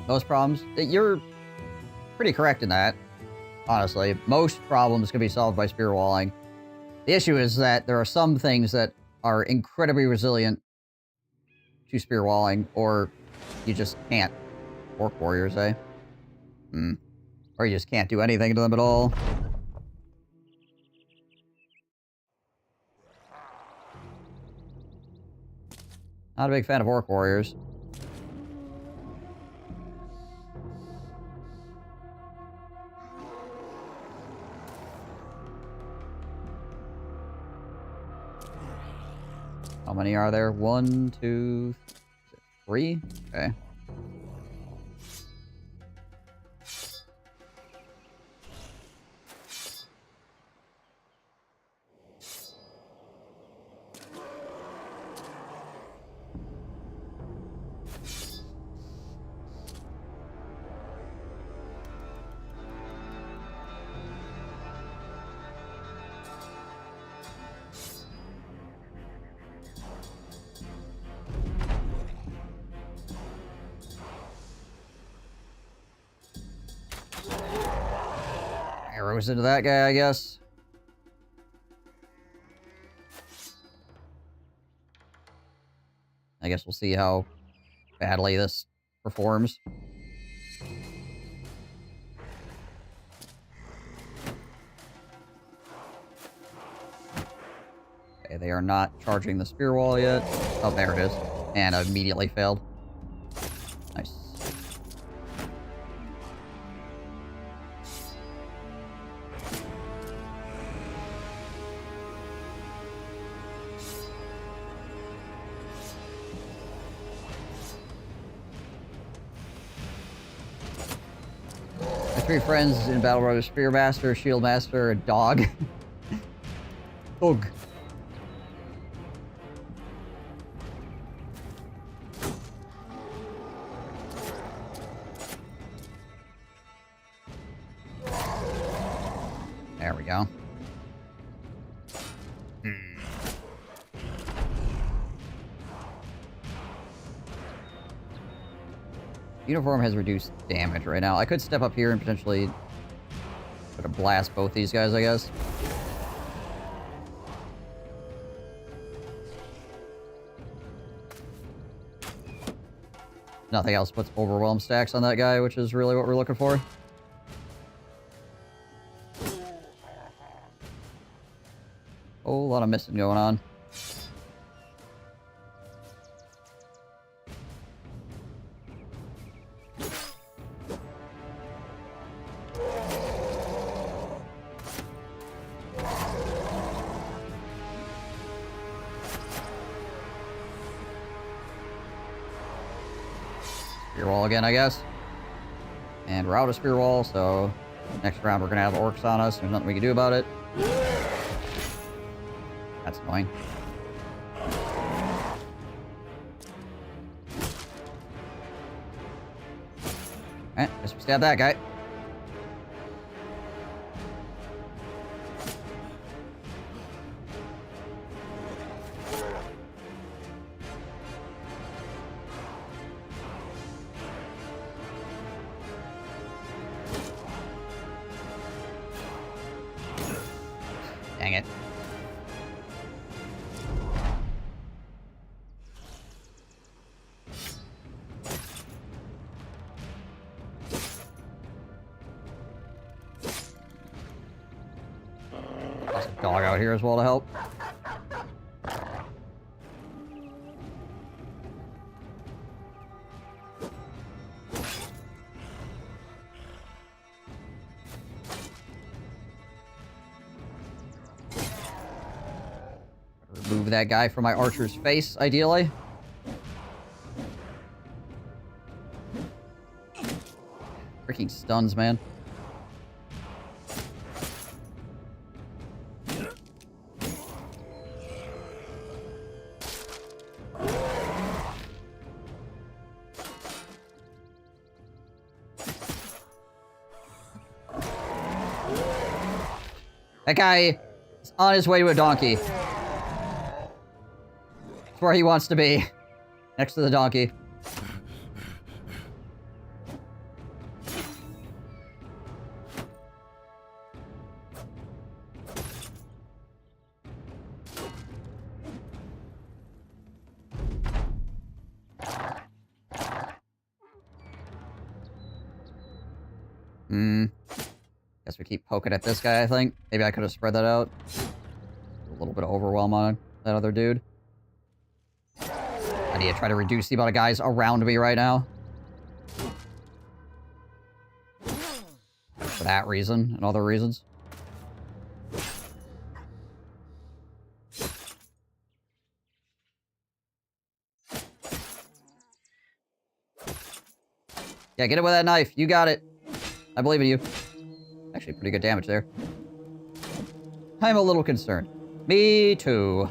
Most problems, you're pretty correct in that, honestly. Most problems can be solved by spear walling. The issue is that there are some things that are incredibly resilient to spear walling, or you just can't. Orc warriors, eh? Or you just can't do anything to them at all. Not a big fan of orc warriors. How many are there? 1, 2, 3? Okay. Arrows into that guy, I guess. I guess we'll see how badly this performs. Okay, they are not charging the spear wall yet. Oh, there it is. And I immediately failed. Nice. 3 friends in Battle Royale: Spear Master, Shield Master, and Dog. Ugh. There we go. Uniform has reduced damage right now. I could step up here and potentially try to blast both these guys, I guess. Nothing else puts overwhelm stacks on that guy, which is really what we're looking for. Whole lot of missing going on. Spear wall again, I guess. And we're out of spear wall, so next round we're gonna have orcs on us. There's nothing we can do about it. That's annoying. Alright, guess we stab that guy. Dang it. Toss a dog out here as well to help. Remove that guy from my archer's face, ideally. Freaking stuns, man. That guy is on his way to a donkey. It's where he wants to be. Next to the donkey. Guess we keep poking at this guy, I think. Maybe I could have spread that out. A little bit of overwhelm on that other dude. I need to try to reduce the amount of guys around me right now. For that reason and other reasons. Yeah, get it with that knife. You got it. I believe in you. Actually, pretty good damage there. I'm a little concerned. Me too.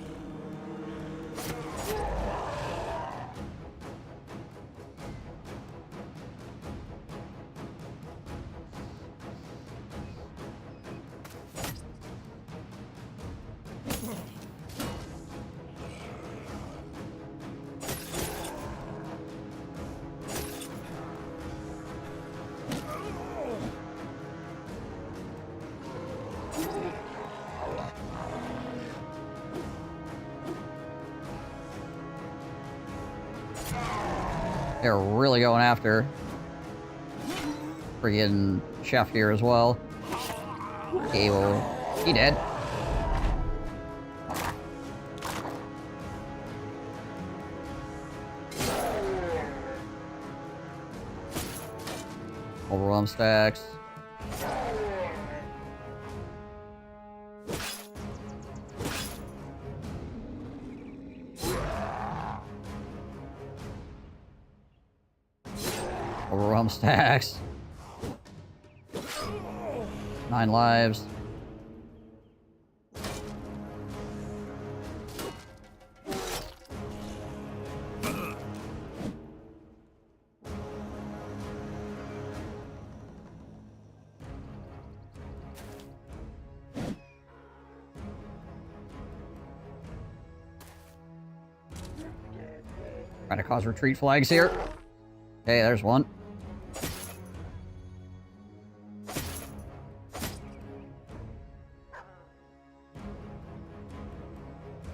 They're really going after friggin' Chef here as well. Okay, well, he dead. Overwhelm stacks. Overwhelm stacks. 9 lives. Trying to cause retreat flags here. Okay, there's one.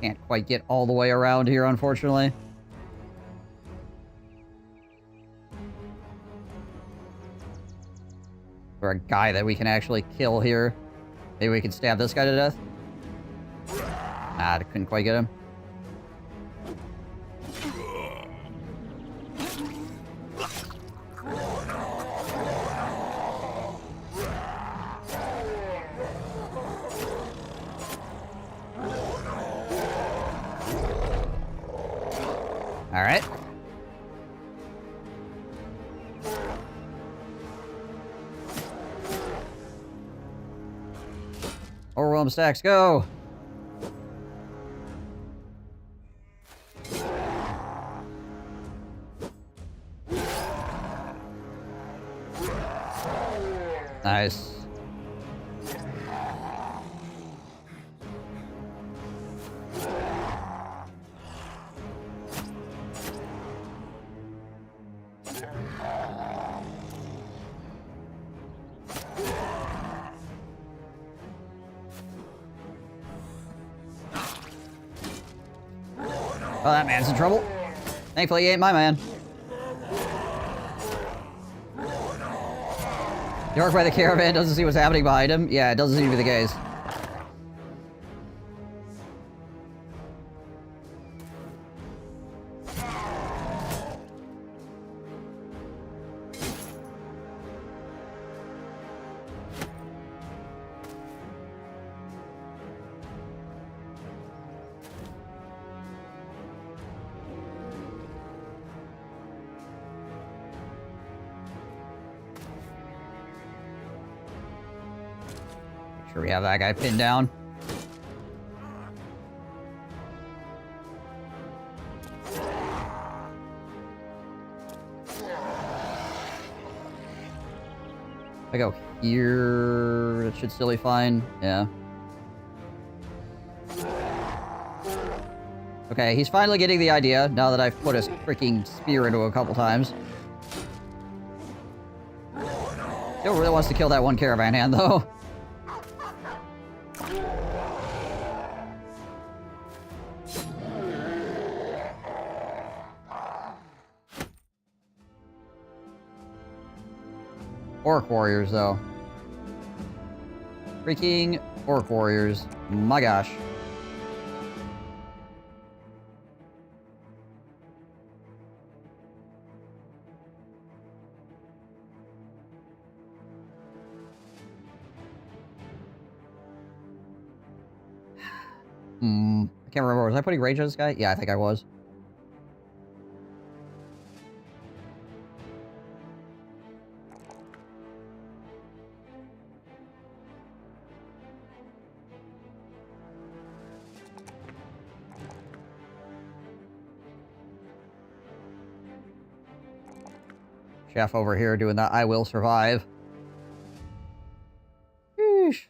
Can't quite get all the way around here, unfortunately. For a guy that we can actually kill here. Maybe we can stab this guy to death. Nah, I couldn't quite get him. Alright. Overwhelm stacks, go! Nice. Oh, that man's in trouble. Thankfully, he ain't my man. The orc by the caravan doesn't see what's happening behind him. Yeah, it doesn't seem to be the case. Sure we have that guy pinned down. If I go here, it should still be fine. Yeah. Okay, he's finally getting the idea now that I've put his freaking spear into a couple times. Still really wants to kill that one caravan hand, though. Orc warriors, though. Freaking orc warriors. My gosh. I can't remember. Was I putting rage on this guy? Yeah, I think I was. Chef over here doing that I will survive. Sheesh.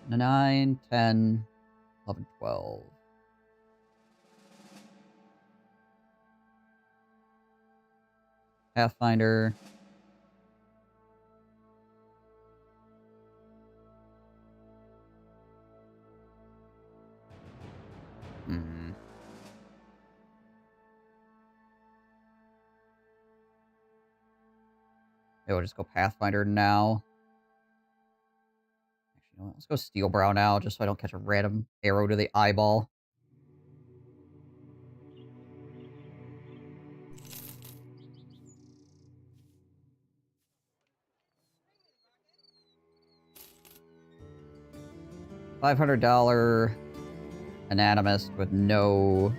Nine, 10, 11, 12. Pathfinder. Maybe we'll just go Pathfinder now. Actually, you know what? Let's go Steel Brow now, just so I don't catch a random arrow to the eyeball. $500 anonymous with no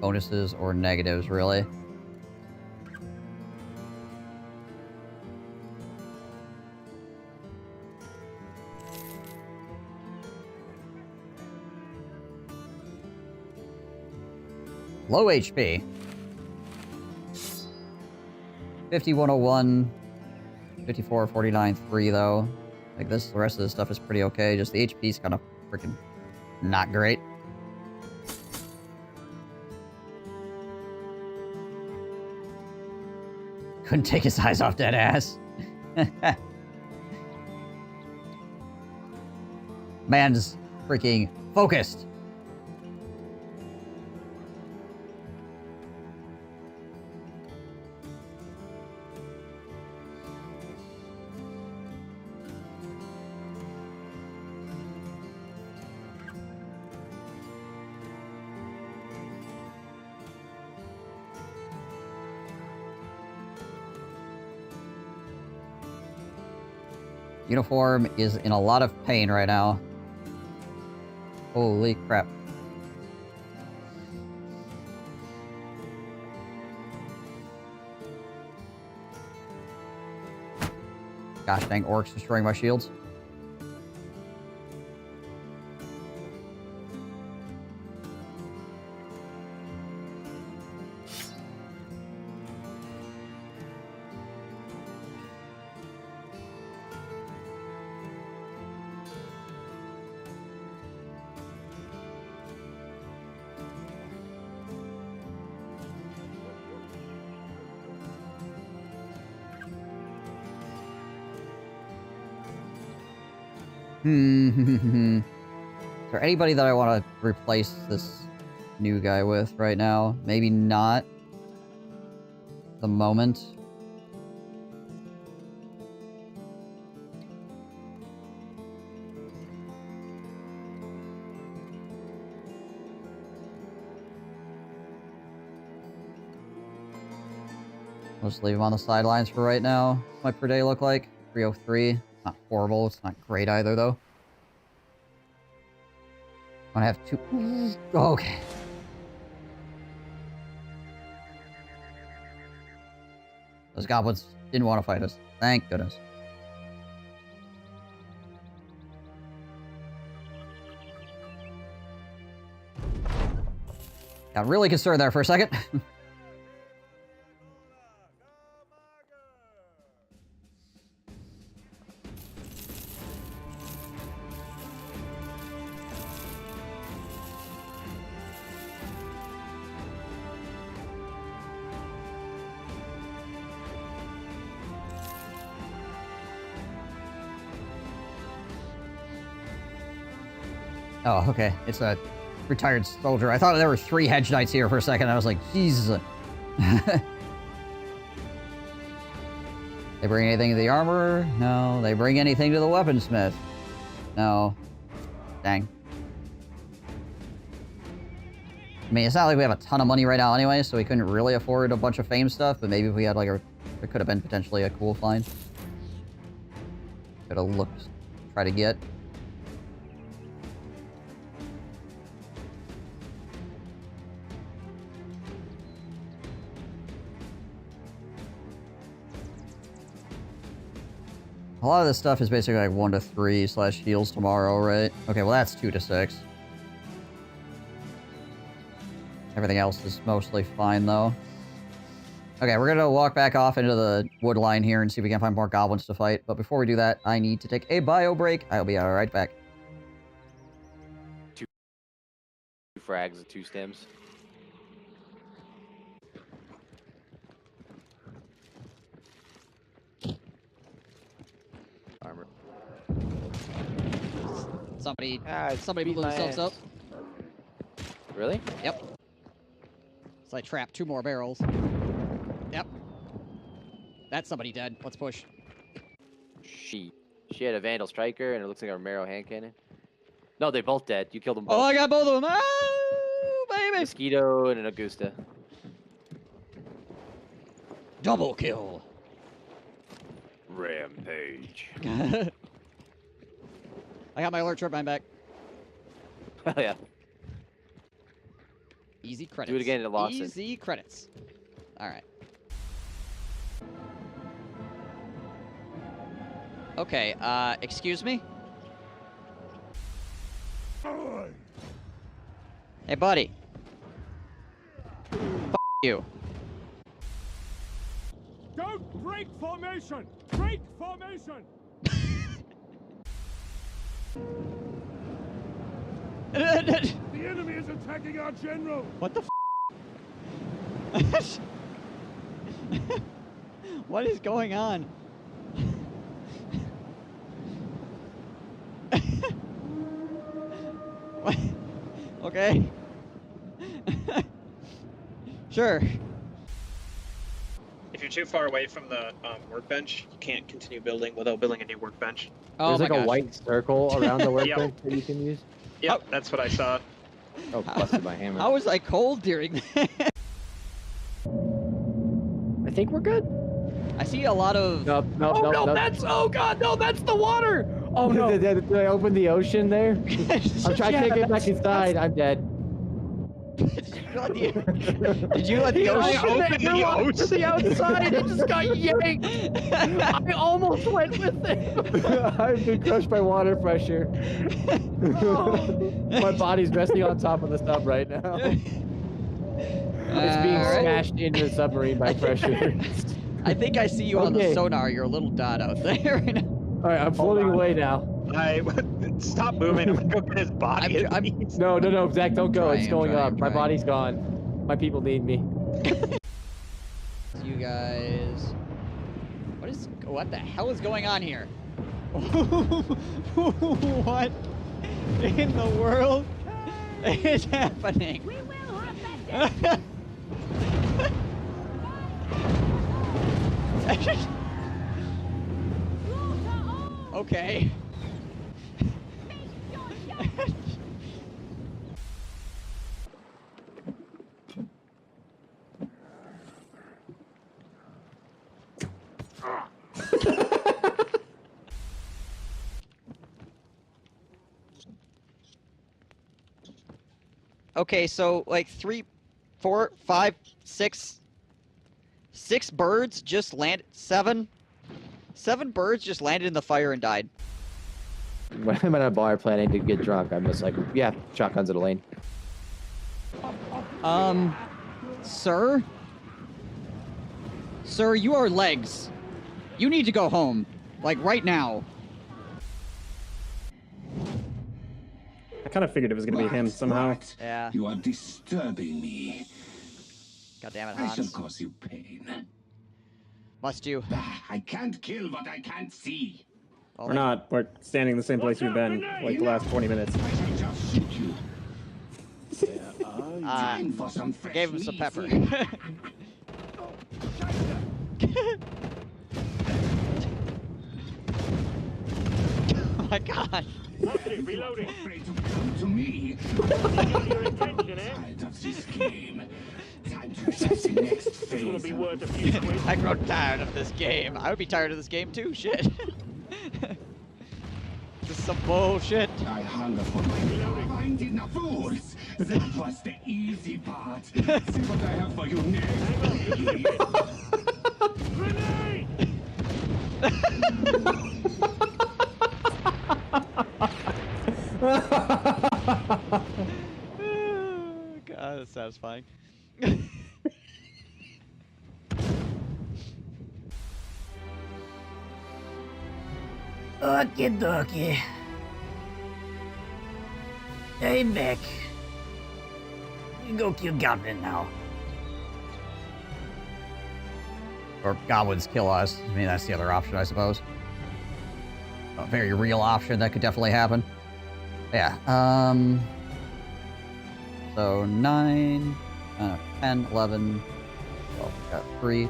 bonuses or negatives, really. Low HP. 5101, 54, 49, 3 though. Like this, the rest of this stuff is pretty okay. Just the HP's kind of freaking not great. Couldn't take his eyes off that ass. Man's freaking focused. Uniform is in a lot of pain right now. Holy crap. Gosh dang, orcs destroying my shields. Is there anybody that I want to replace this new guy with right now? Maybe not. At the moment. I'll just leave him on the sidelines for right now. What's my per day look like? 303. Not horrible. It's not great either, though. I have two. Oh, okay. Those goblins didn't want to fight us. Thank goodness. Got really concerned there for a second. Oh, okay. It's a retired soldier. I thought there were 3 hedge knights here for a second. I was like, Jesus. They bring anything to the armor? No. They bring anything to the weaponsmith? No. Dang. I mean, it's not like we have a ton of money right now anyway, so we couldn't really afford a bunch of fame stuff, but maybe if we had like a... There could have been potentially a cool find. Could have looked... Try to get... A lot of this stuff is basically like 1 to 3 / heals tomorrow, right? Okay, well that's 2 to 6. Everything else is mostly fine, though. Okay, we're gonna walk back off into the wood line here and see if we can find more goblins to fight. But before we do that, I need to take a bio break. I'll be right back. 2 frags and 2 stems. Armor. Somebody beat blew my themselves ass. up. Really? Yep. So I trapped 2 more barrels. Yep. That's somebody dead. Let's push. She had a Vandal Striker and it looks like a Romero hand cannon. No, they're both dead. You killed them both. Oh, I got both of them. Oh, baby. Mosquito and an Augusta. Double kill. Rampage. I got my alert turbine back. Oh yeah. Easy credits. Do it again at Lawson. Easy credits. All right. Okay, excuse me? Hey, buddy. F you. Don't break formation! Break formation! The enemy is attacking our general! What the f? What is going on? What? Okay. Sure. If you're too far away from the workbench, you can't continue building without building a new workbench. Oh There's like my a gosh. white circle around the Yep. workbench that you can use. Yep, that's what I saw. Oh, busted my hammer. How was I cold during that? I think we're good. I see a lot of. No, no, Oh, no, no, no. that's- Oh god, no, that's the water. Oh no! Did I open the ocean there? I'm trying to get back inside. I'm dead. Did you let the I ocean? opened the ocean to the outside. It just got yanked. I almost went with it. I've been crushed by water pressure. My body's resting on top of the sub right now. It's being Alright. smashed into the submarine by pressure. I think I see you on the Okay. sonar. You're a little dot out there right now. All right, I'm floating away now. Stop moving. I'm gonna go get his body. No, no, no, Zach, don't go. It's Trying, going trying, up. My trying. body's gone. My people need me. You guys. What the hell is going on here? What in the world is happening? We will have Okay. Okay, so like 3, 4, 5, 6 birds just landed. 7 birds just landed in the fire and died. When I'm at a bar planning to get drunk, I'm just like, yeah, shotguns in a lane. Sir? Sir, you are legs. You need to go home. Like, right now. I kind of figured it was going to be him somehow. Yeah. You are disturbing me. God damn it, I shall Hans. cause you pain. Must you? I can't kill what I can't see. Well, We're not. We're standing in the same place we've been like the last 20 minutes. I shall just shoot you. Time for some fresh Gave him some meat. pepper. Oh my god. Reloading. Afraid to come to me. Your attention, eh? Tired of this game. Time to assess the next It's gonna phase. be worth a few quid. I grow tired of this game. I would be tired of this game too. Shit. This is some bullshit. I hunger for my blinded na fools. That was the easy part. See what I have for you next. Grenade! God, that's satisfying. Okie dokie. Hey, Mick. You go kill Goblin now. Or goblins kill us. I mean, that's the other option, I suppose. A very real option that could definitely happen. Yeah, so 9, 10, 11, 12, got 3.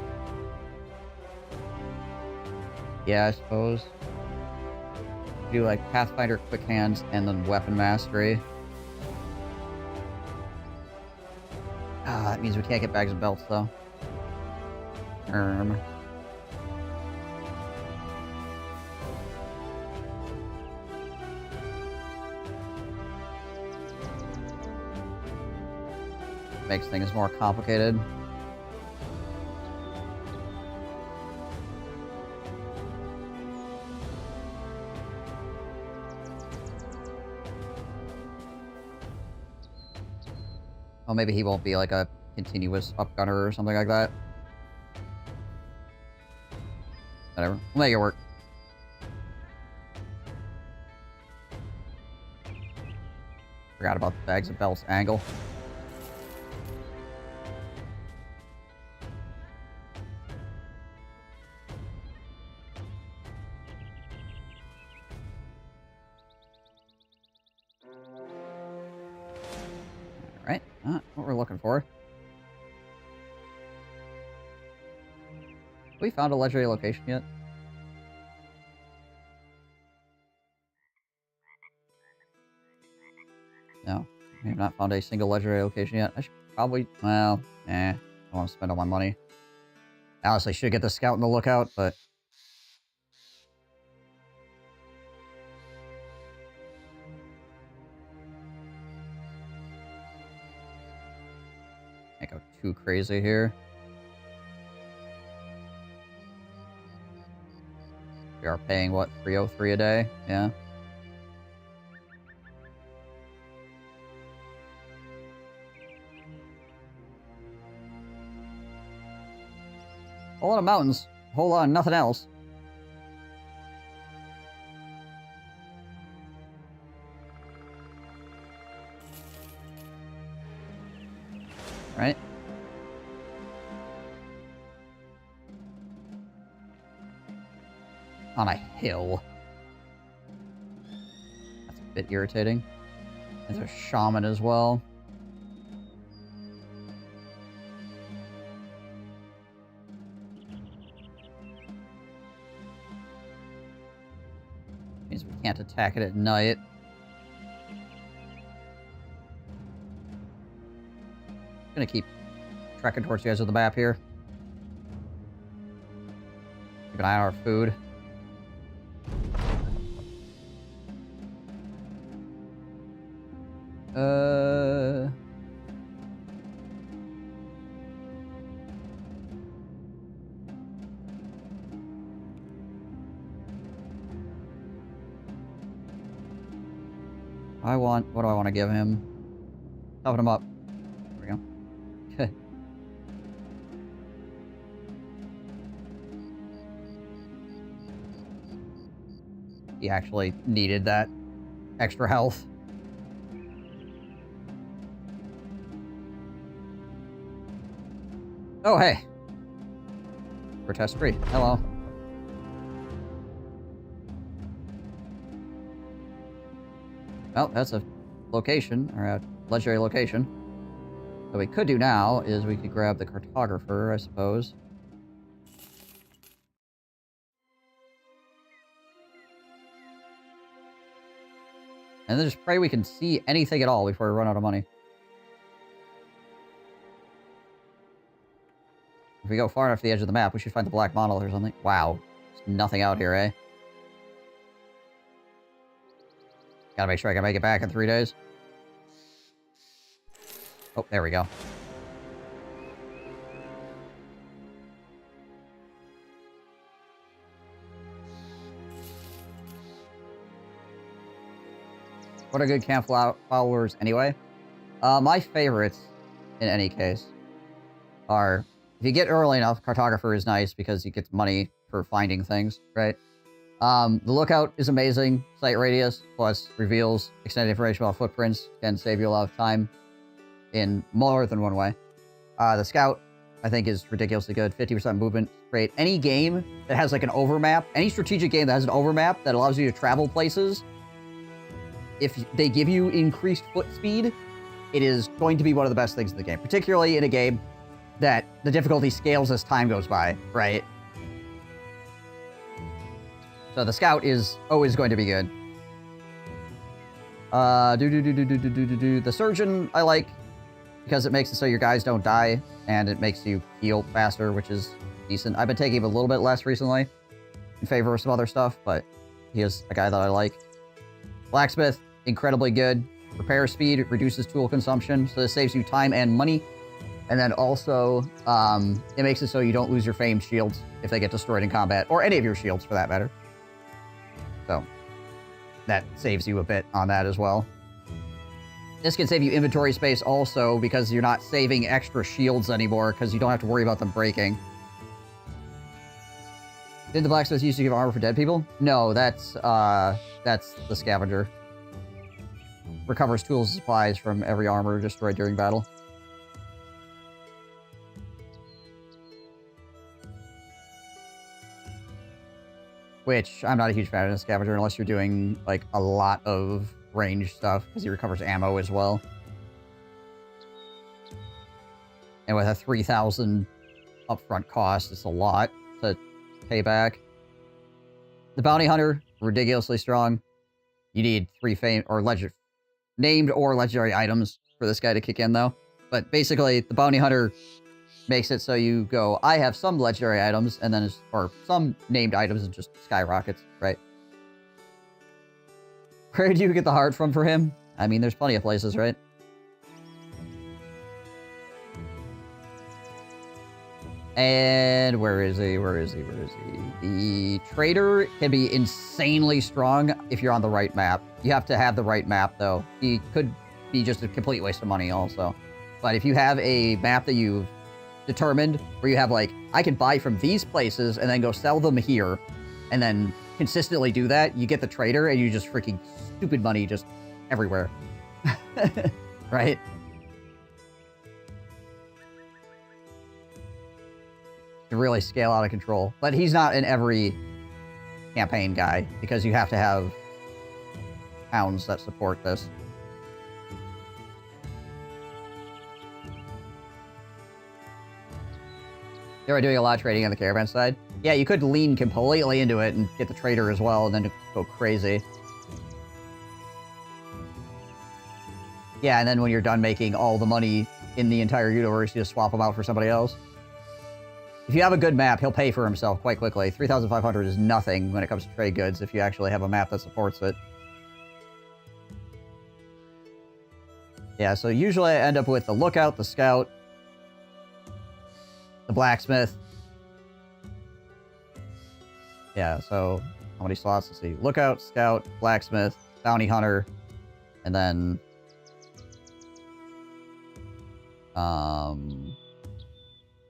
Yeah, I suppose. Do like Pathfinder, Quick Hands, and then Weapon Mastery. That means we can't get bags of belts, though. makes things more complicated. Oh, maybe he won't be like a continuous upgunner or something like that. Whatever. We'll make it work. Forgot about the bags of belts angle. Alright, not what we're looking for. Have we found a legendary location yet? No. We have not found a single legendary location yet. I should probably... Well, I don't want to spend all my money. Honestly, should get the scout and the lookout, but... Can't go too crazy here. We are paying, what, $303 a day? Yeah. A lot of mountains. A whole lot of nothing else. Right? On a hill. That's a bit irritating. There's a shaman as well. Means we can't attack it at night. I'm gonna keep trekking towards you guys with the map here. Keep an eye on our food. What do I want to give him? Toughen him up. There we go. He actually needed that extra health. Oh, hey. We're test free. Hello. Well, that's a location, or a legendary location. What we could do now is we could grab the cartographer, I suppose. And then just pray we can see anything at all before we run out of money. If we go far enough to the edge of the map, we should find the black monolith or something. Wow. There's nothing out here, eh? Gotta make sure I can make it back in 3 days. Oh, there we go. What are good camp followers anyway? My favorites, in any case, are... If you get early enough, cartographer is nice because he gets money for finding things, right? The lookout is amazing. Sight radius plus reveals extended information about footprints can save you a lot of time in more than one way. The scout, I think, is ridiculously good. 50% movement, great. Any game that has like an overmap, any strategic game that has an overmap that allows you to travel places, if they give you increased foot speed, it is going to be one of the best things in the game. Particularly in a game that the difficulty scales as time goes by, right? So the scout is always going to be good. The surgeon I like because it makes it so your guys don't die and it makes you heal faster, which is decent. I've been taking him a little bit less recently in favor of some other stuff, but he is a guy that I like. Blacksmith, incredibly good. Repair speed reduces tool consumption, so this saves you time and money. And then also, it makes it so you don't lose your famed shields if they get destroyed in combat, or any of your shields for that matter. So, that saves you a bit on that as well. This can save you inventory space also, because you're not saving extra shields anymore, because you don't have to worry about them breaking. Did the blacksmith used to give armor for dead people? No, that's the scavenger. Recovers tools and supplies from every armor destroyed during battle. Which, I'm not a huge fan of the scavenger unless you're doing, like, a lot of range stuff, because he recovers ammo as well. And with a 3,000 upfront cost, it's a lot to pay back. The Bounty Hunter, ridiculously strong. You need 3 named or legendary items for this guy to kick in, though. But basically, the Bounty Hunter makes it so you go, I have some legendary items, and then, or some named items, and just skyrockets, right? Where do you get the heart from for him? I mean, there's plenty of places, right? And where is he? Where is he? Where is he? The trader can be insanely strong if you're on the right map. You have to have the right map, though. He could be just a complete waste of money, also. But if you have a map that you've determined, where you have, like, I can buy from these places and then go sell them here, and then consistently do that, you get the trader, and you just freaking stupid money just everywhere. Right? To really scale out of control. But he's not in every campaign guy, because you have to have hounds that support this. They were doing a lot of trading on the caravan side. Yeah, you could lean completely into it and get the trader as well, and then go crazy. Yeah, and then when you're done making all the money in the entire universe, you just swap them out for somebody else. If you have a good map, he'll pay for himself quite quickly. 3,500 is nothing when it comes to trade goods if you actually have a map that supports it. Yeah, so usually I end up with the lookout, the scout, the blacksmith. Yeah, so how many slots? Let's see. Lookout, scout, blacksmith, bounty hunter, and then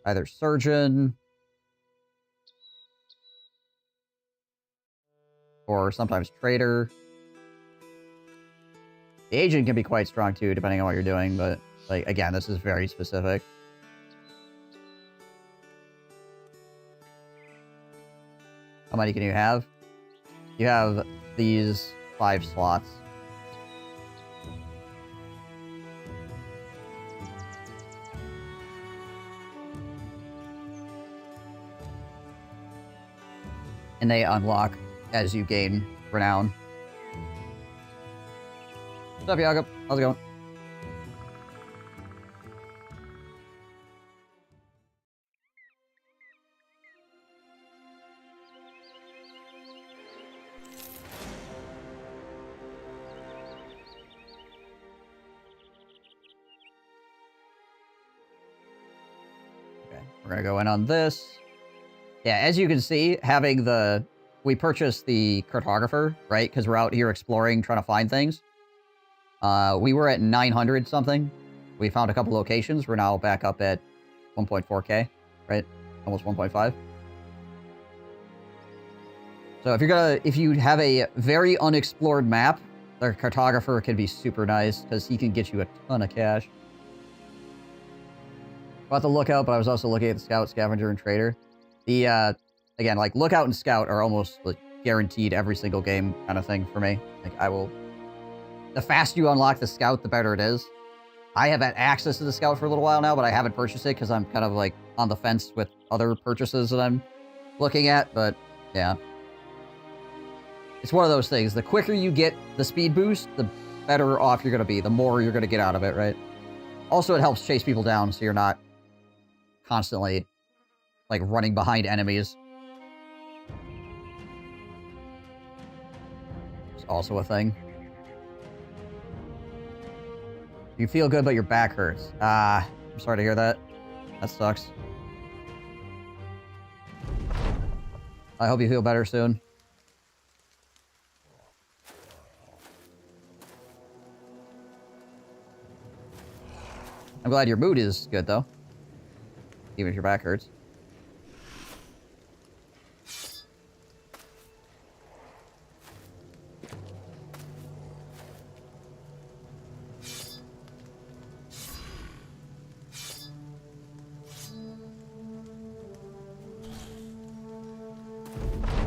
either surgeon or sometimes trader. The agent can be quite strong too, depending on what you're doing, but like again, this is very specific. How many can you have? You have these 5 slots. And they unlock as you gain renown. What's up, Jakob? How's it going? Okay, we're gonna go in on this. Yeah, as you can see, having the... We purchased the cartographer, right? Because we're out here exploring, trying to find things. We were at 900 something. We found a couple locations. We're now back up at 1.4K, right? Almost 1.5. So if you have a very unexplored map, the cartographer can be super nice because he can get you a ton of cash. About the lookout, but I was also looking at the scout, scavenger, and trader. The, again, like, lookout and scout are almost, like, guaranteed every single game kind of thing for me. Like, I will... The faster you unlock the scout, the better it is. I have had access to the scout for a little while now, but I haven't purchased it because I'm kind of, like, on the fence with other purchases that I'm looking at, but, yeah. It's one of those things. The quicker you get the speed boost, the better off you're going to be. The more you're going to get out of it, right? Also, it helps chase people down so you're not constantly... like, running behind enemies. It's also a thing. You feel good, but your back hurts. I'm sorry to hear that. That sucks. I hope you feel better soon. I'm glad your mood is good, though. Even if your back hurts.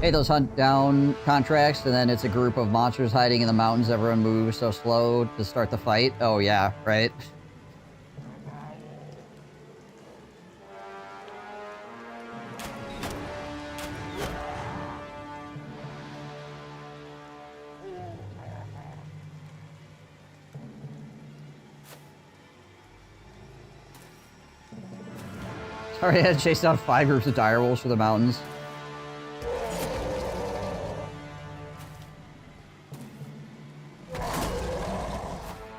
Hey, those hunt down contracts, and then it's a group of monsters hiding in the mountains. Everyone moves so slow to start the fight. Oh, yeah, right? Sorry, I had to chase down 5 groups of direwolves for the mountains.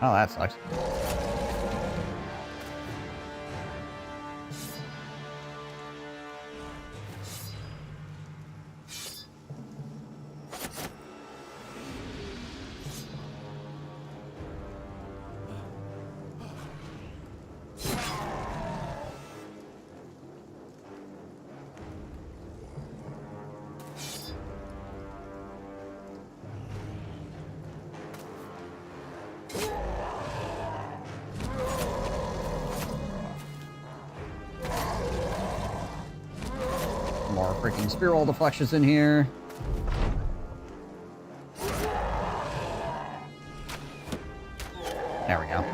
Oh, that sucks. More freaking spiral deflections in here. There we go.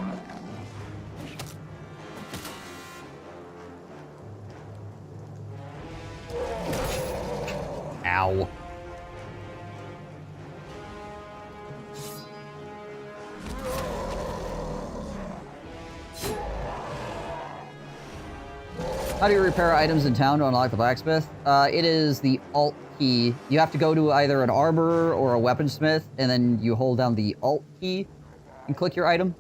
Ow. How do you repair items in town to unlock the blacksmith? It is the Alt key. You have to go to either an armorer or a weaponsmith, and then you hold down the Alt key and click your item.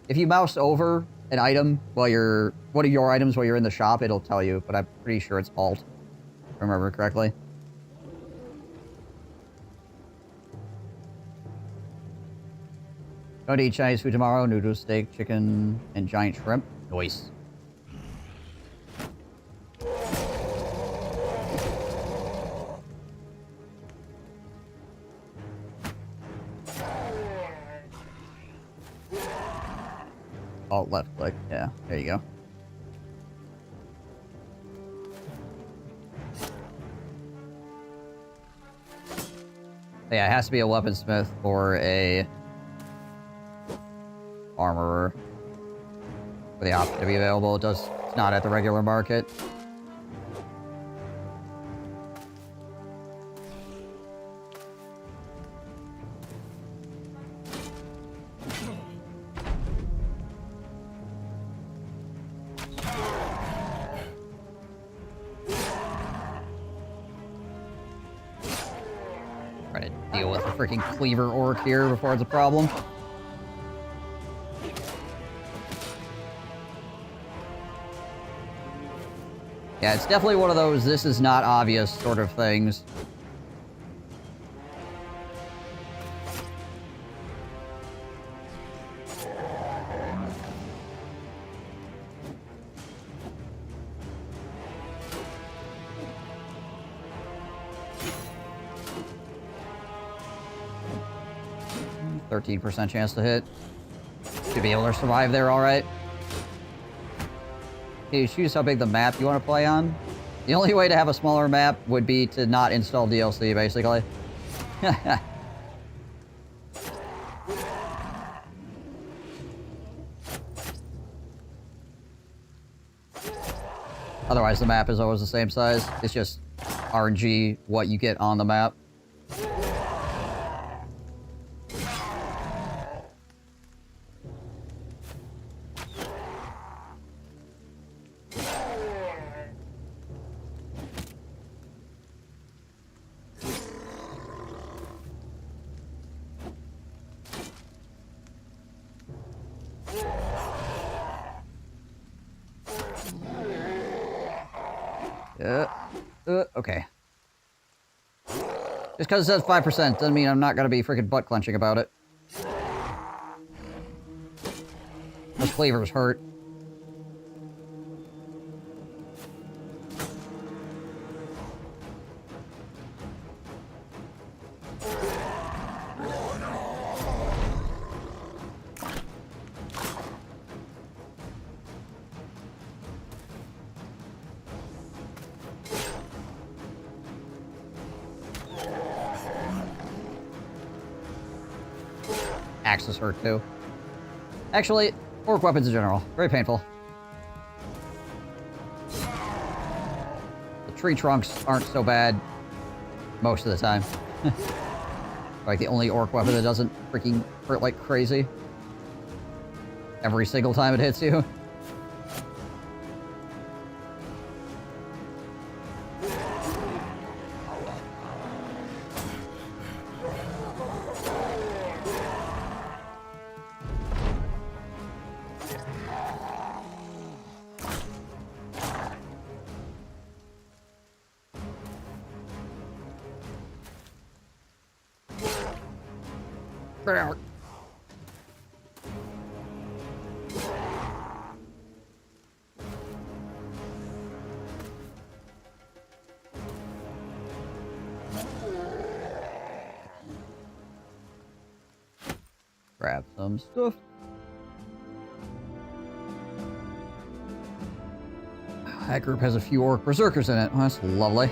If you mouse over an item while you're... one of your items while you're in the shop, it'll tell you, but I'm pretty sure it's Alt, if I remember correctly. Going to eat Chinese food tomorrow. Noodles, steak, chicken, and giant shrimp. Nice. Alt left click. Yeah, there you go. Yeah, it has to be a weaponsmith or a armorer for the option to be available. It's not at the regular market. Try to deal with the freaking cleaver orc here before it's a problem. Yeah, it's definitely one of those this is not obvious sort of things. %chance to hit. Should be able to survive there alright. Can you choose how big the map you want to play on? The only way to have a smaller map would be to not install DLC, basically. Otherwise, the map is always the same size. It's just RNG what you get on the map. Okay. Just because it says 5% doesn't mean I'm not gonna be freaking butt clenching about it. Those cleavers hurt. Axes hurt too. Actually, orc weapons in general, very painful. The tree trunks aren't so bad most of the time. Like the only orc weapon that doesn't freaking hurt like crazy. Every single time it hits you. Grab some stuff. That group has a few orc berserkers in it. Oh, that's lovely.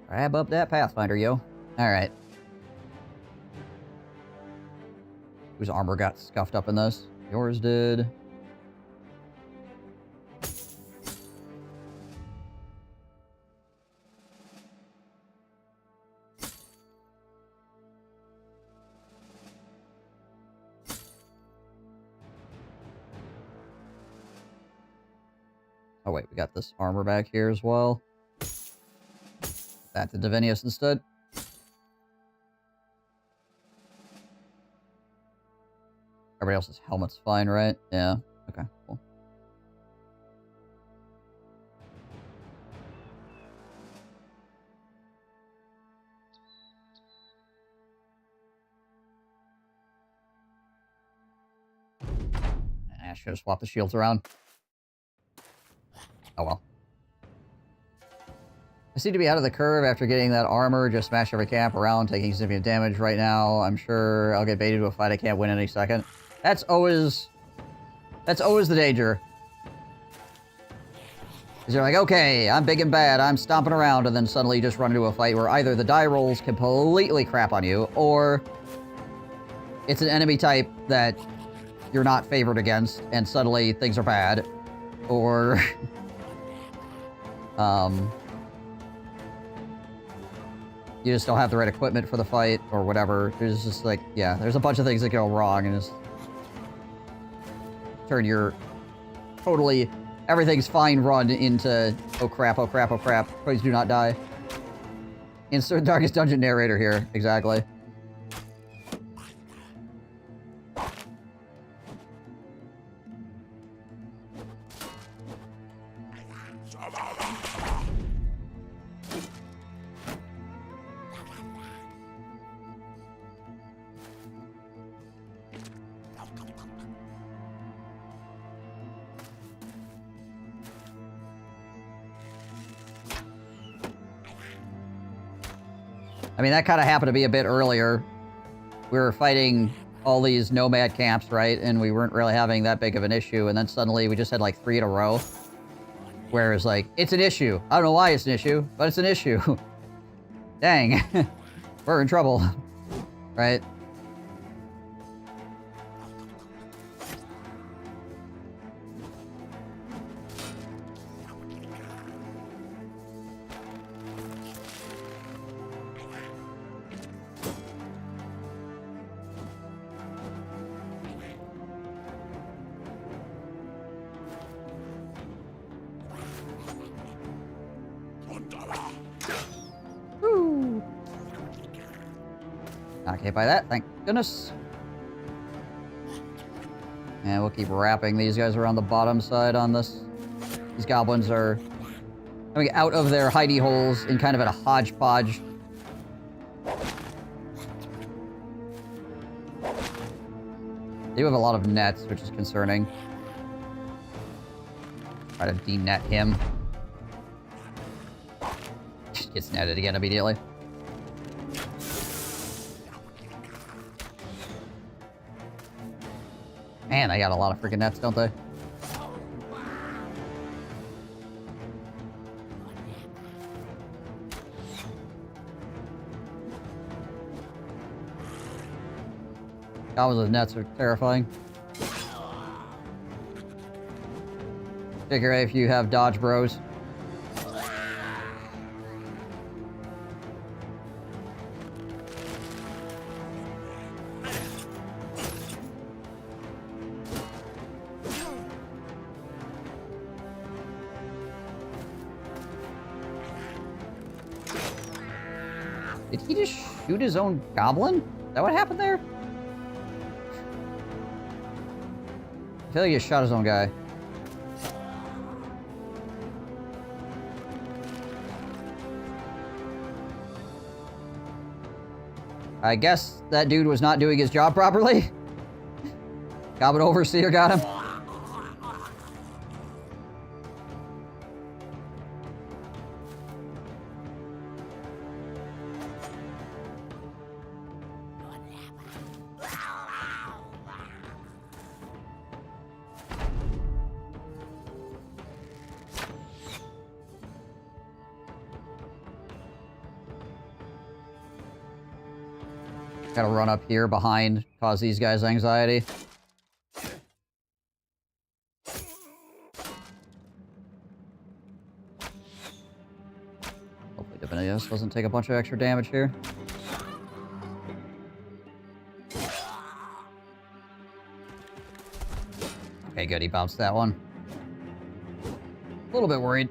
Grab up that Pathfinder, yo. Alright. Whose armor got scuffed up in this? Yours did. Oh wait, we got this armor back here as well. That to Divinius instead. Everybody else's helmet's fine, right? Yeah. Okay, cool. I should have swapped the shields around. Oh well. I seem to be out of the curve after getting that armor. Just smash every camp around, taking significant damage right now. I'm sure I'll get baited to a fight I can't win any second. That's always the danger. Because you're like, okay, I'm big and bad, I'm stomping around, and then suddenly you just run into a fight where either the die rolls completely crap on you, or it's an enemy type that you're not favored against, and suddenly things are bad. Or... you just don't have the right equipment for the fight, or whatever. There's just like, yeah, there's a bunch of things that go wrong, and just turn your totally everything's fine run into oh crap, oh crap, oh crap. Please do not die. Insert Darkest Dungeon narrator here, exactly. I mean, that kind of happened to be a bit earlier. We were fighting all these nomad camps, right? And we weren't really having that big of an issue. And then suddenly we just had like 3 in a row. Where it's like, it's an issue. I don't know why it's an issue, but it's an issue. Dang. We're in trouble. Right? Not hit by that, thank goodness. And we'll keep wrapping these guys around the bottom side on this. These goblins are coming out of their hidey holes in kind of a hodgepodge. They do have a lot of nets, which is concerning. Try to de-net him. Gets netted again immediately. Man, they got a lot of freaking nets, don't they? Goblins with nets are terrifying. Figure if you have dodge bros. Did he just shoot his own goblin? Is that what happened there? I feel like he shot his own guy. I guess that dude was not doing his job properly. Goblin Overseer got him. Gotta run up here behind, cause these guys anxiety. Hopefully Divinius doesn't take a bunch of extra damage here. Okay, good, he bounced that one. A little bit worried.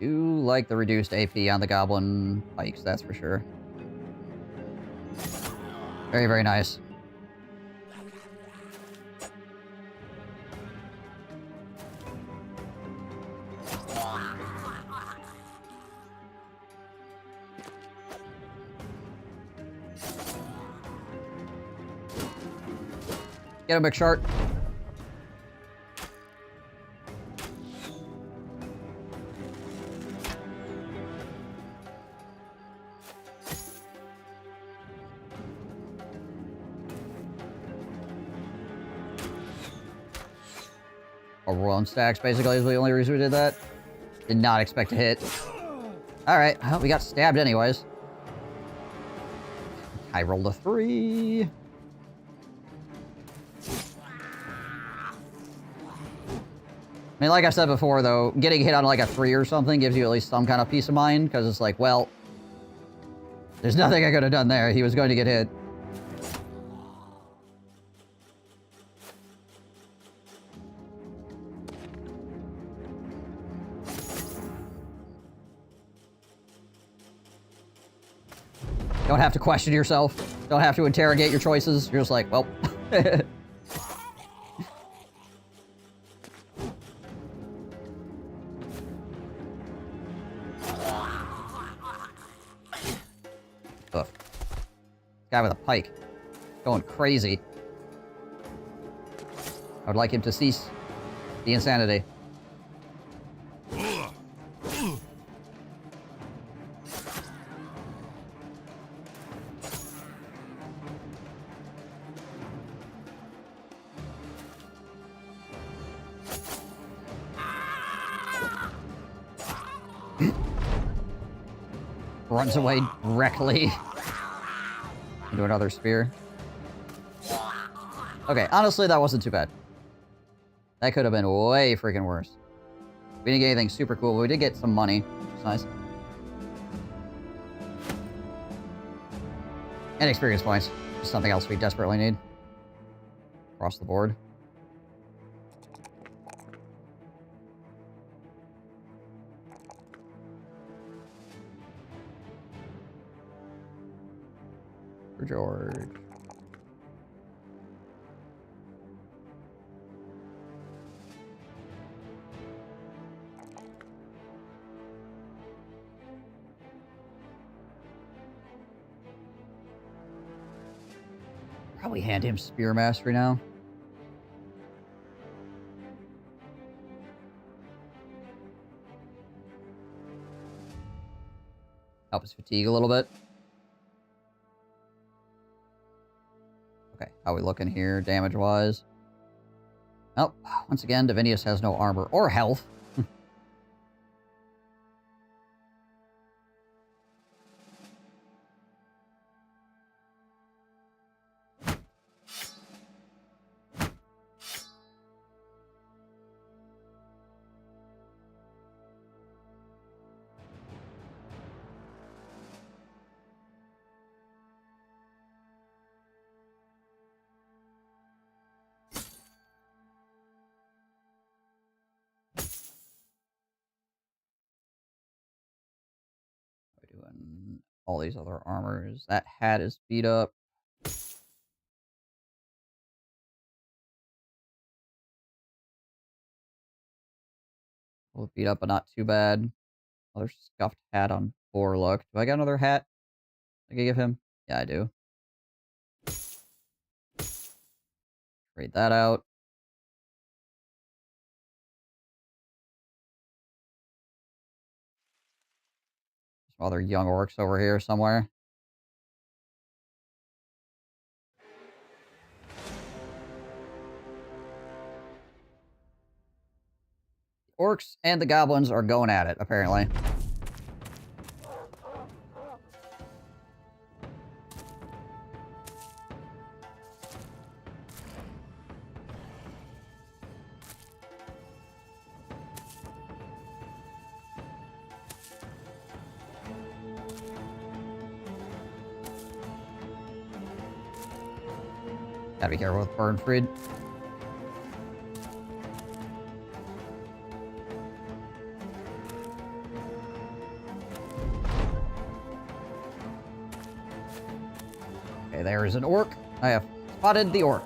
Do like the reduced AP on the goblin pikes, that's for sure. Very, very nice. Get him, McShark. Rolling stacks, basically, is the only reason we did that. Did not expect to hit. Alright, well, we got stabbed anyways. I rolled a 3. I mean, like I said before, though, getting hit on like a 3 or something gives you at least some kind of peace of mind, because it's like, well, there's nothing I could have done there. He was going to get hit. Don't have to question yourself. Don't have to interrogate your choices. You're just like, well. Ugh. Guy with a pike. Going crazy. I would like him to cease the insanity. Runs away directly into another spear. Okay, honestly, that wasn't too bad. That could have been way freaking worse. We didn't get anything super cool, but we did get some money. It's nice. And experience points. Just something else we desperately need. Across the board. For George. Probably hand him Spear Mastery now. Help his fatigue a little bit. Okay, how we looking here, damage-wise? Oh, once again, Divinius has no armor or health. Doing all these other armors. That hat is beat up. A little beat up, but not too bad. Another scuffed hat on Borlook. Do I got another hat I can give him? Yeah, I do. Trade that out. Some other young orcs over here somewhere. Orcs and the goblins are going at it, apparently. Gotta be careful with Burnfried. Okay, there is an orc. I have spotted the orc.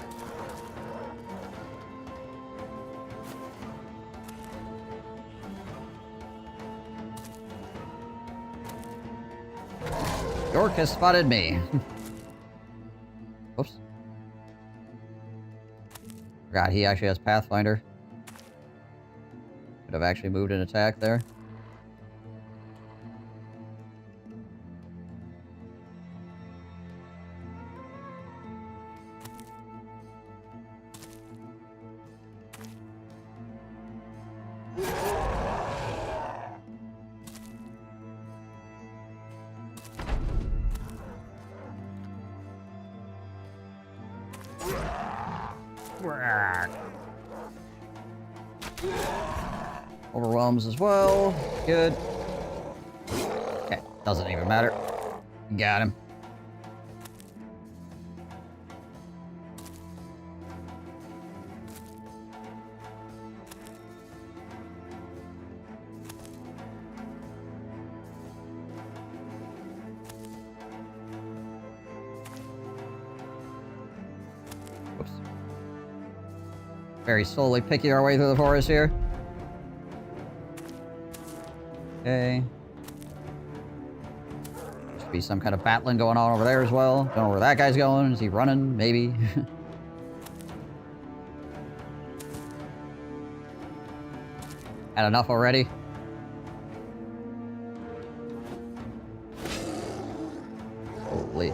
The orc has spotted me. Oops. Forgot he actually has Pathfinder. Could have actually moved an attack there. Overwhelms as well. Good. Okay, doesn't even matter. Got him. Whoops. Very slowly picking our way through the forest here. Okay. Should be some kind of battling going on over there as well. Don't know where that guy's going. Is he running? Maybe. Had enough already? Holy.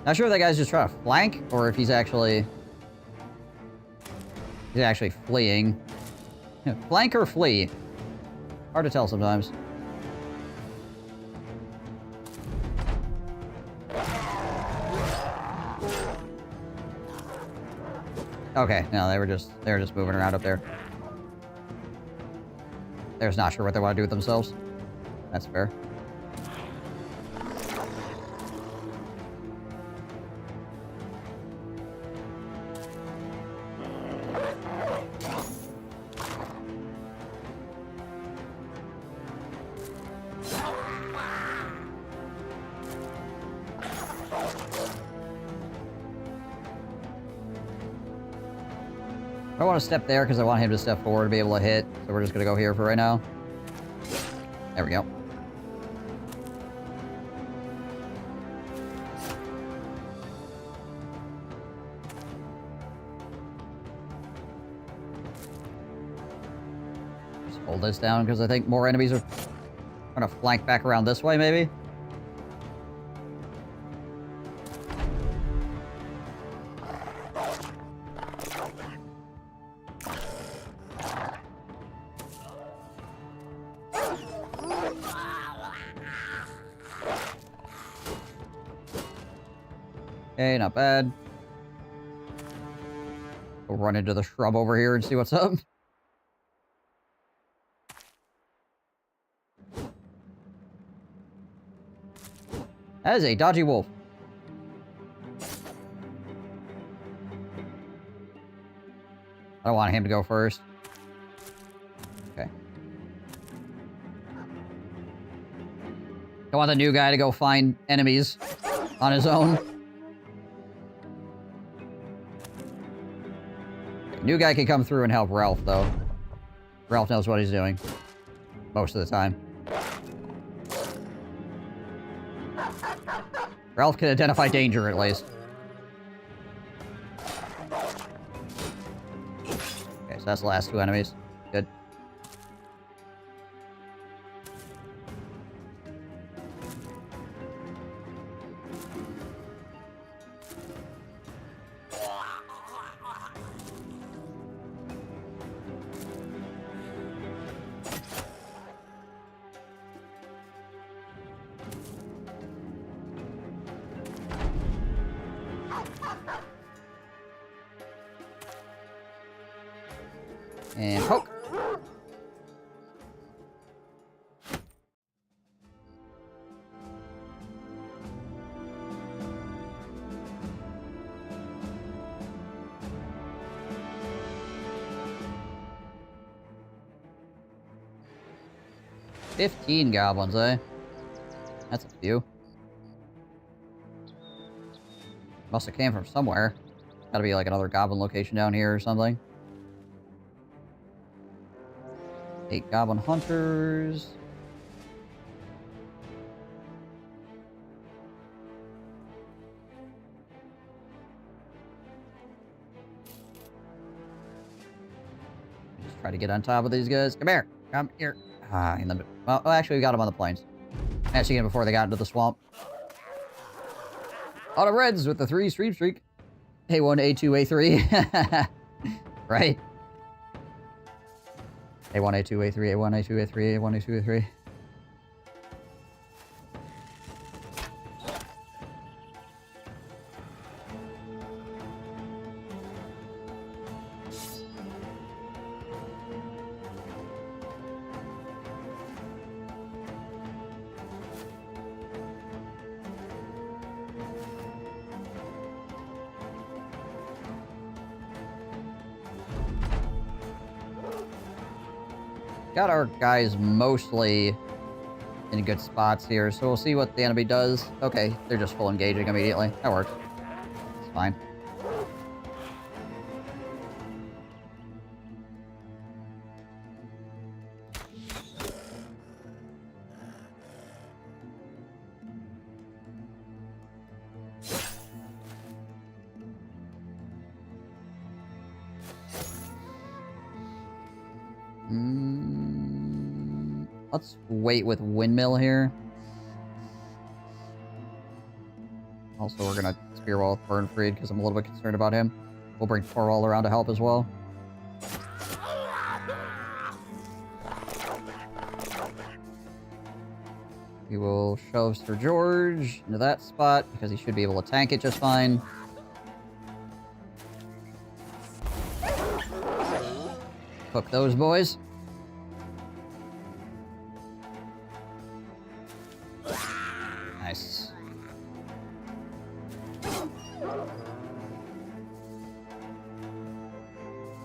Not sure if that guy's just trying to flank, or if he's actually fleeing. Flank or flee? Hard to tell sometimes. Okay, no, they were just moving around up there. They're just not sure what they want to do with themselves. That's fair. I want to step there because I want him to step forward to be able to hit. So we're just going to go here for right now. There we go. Just hold this down because I think more enemies are trying to flank back around this way, maybe? Okay, not bad. We'll run into the shrub over here and see what's up. That is a dodgy wolf. I don't want him to go first. Okay. Don't want the new guy to go find enemies on his own. New guy can come through and help Ralph, though. Ralph knows what he's doing. Most of the time. Ralph can identify danger, at least. Okay, so that's the last two enemies. Good. And poke. "15 goblins, eh? That's a few. Must have came from somewhere. Gotta be like another goblin location down here or something. 8 goblin hunters. Just try to get on top of these guys. Come here. Come here. Ah, in the... Well, actually, we got them on the plains. Actually, before they got into the swamp. Auto Reds with the 3 stream streak. A1, A2, A3. Right? A1, A2, A3, A1, A2, A3, A1, A2, A3. Got our guys mostly in good spots here, so we'll see what the enemy does. Okay, they're just full engaging immediately. That works. It's fine. Let's wait with Windmill here. Also, we're gonna spear wall with Burnfried because I'm a little bit concerned about him. We'll bring Torwall around to help as well. We will shove Sir George into that spot because he should be able to tank it just fine. Hook those boys. Nice.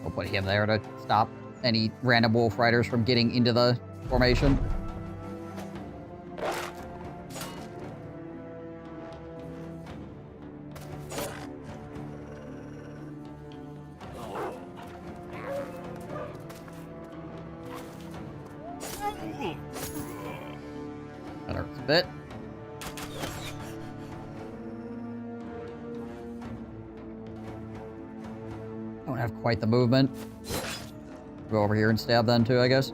We'll put him there to stop any random wolf riders from getting into the formation. That hurts a bit. Don't have quite the movement. Go over here and stab then too, I guess.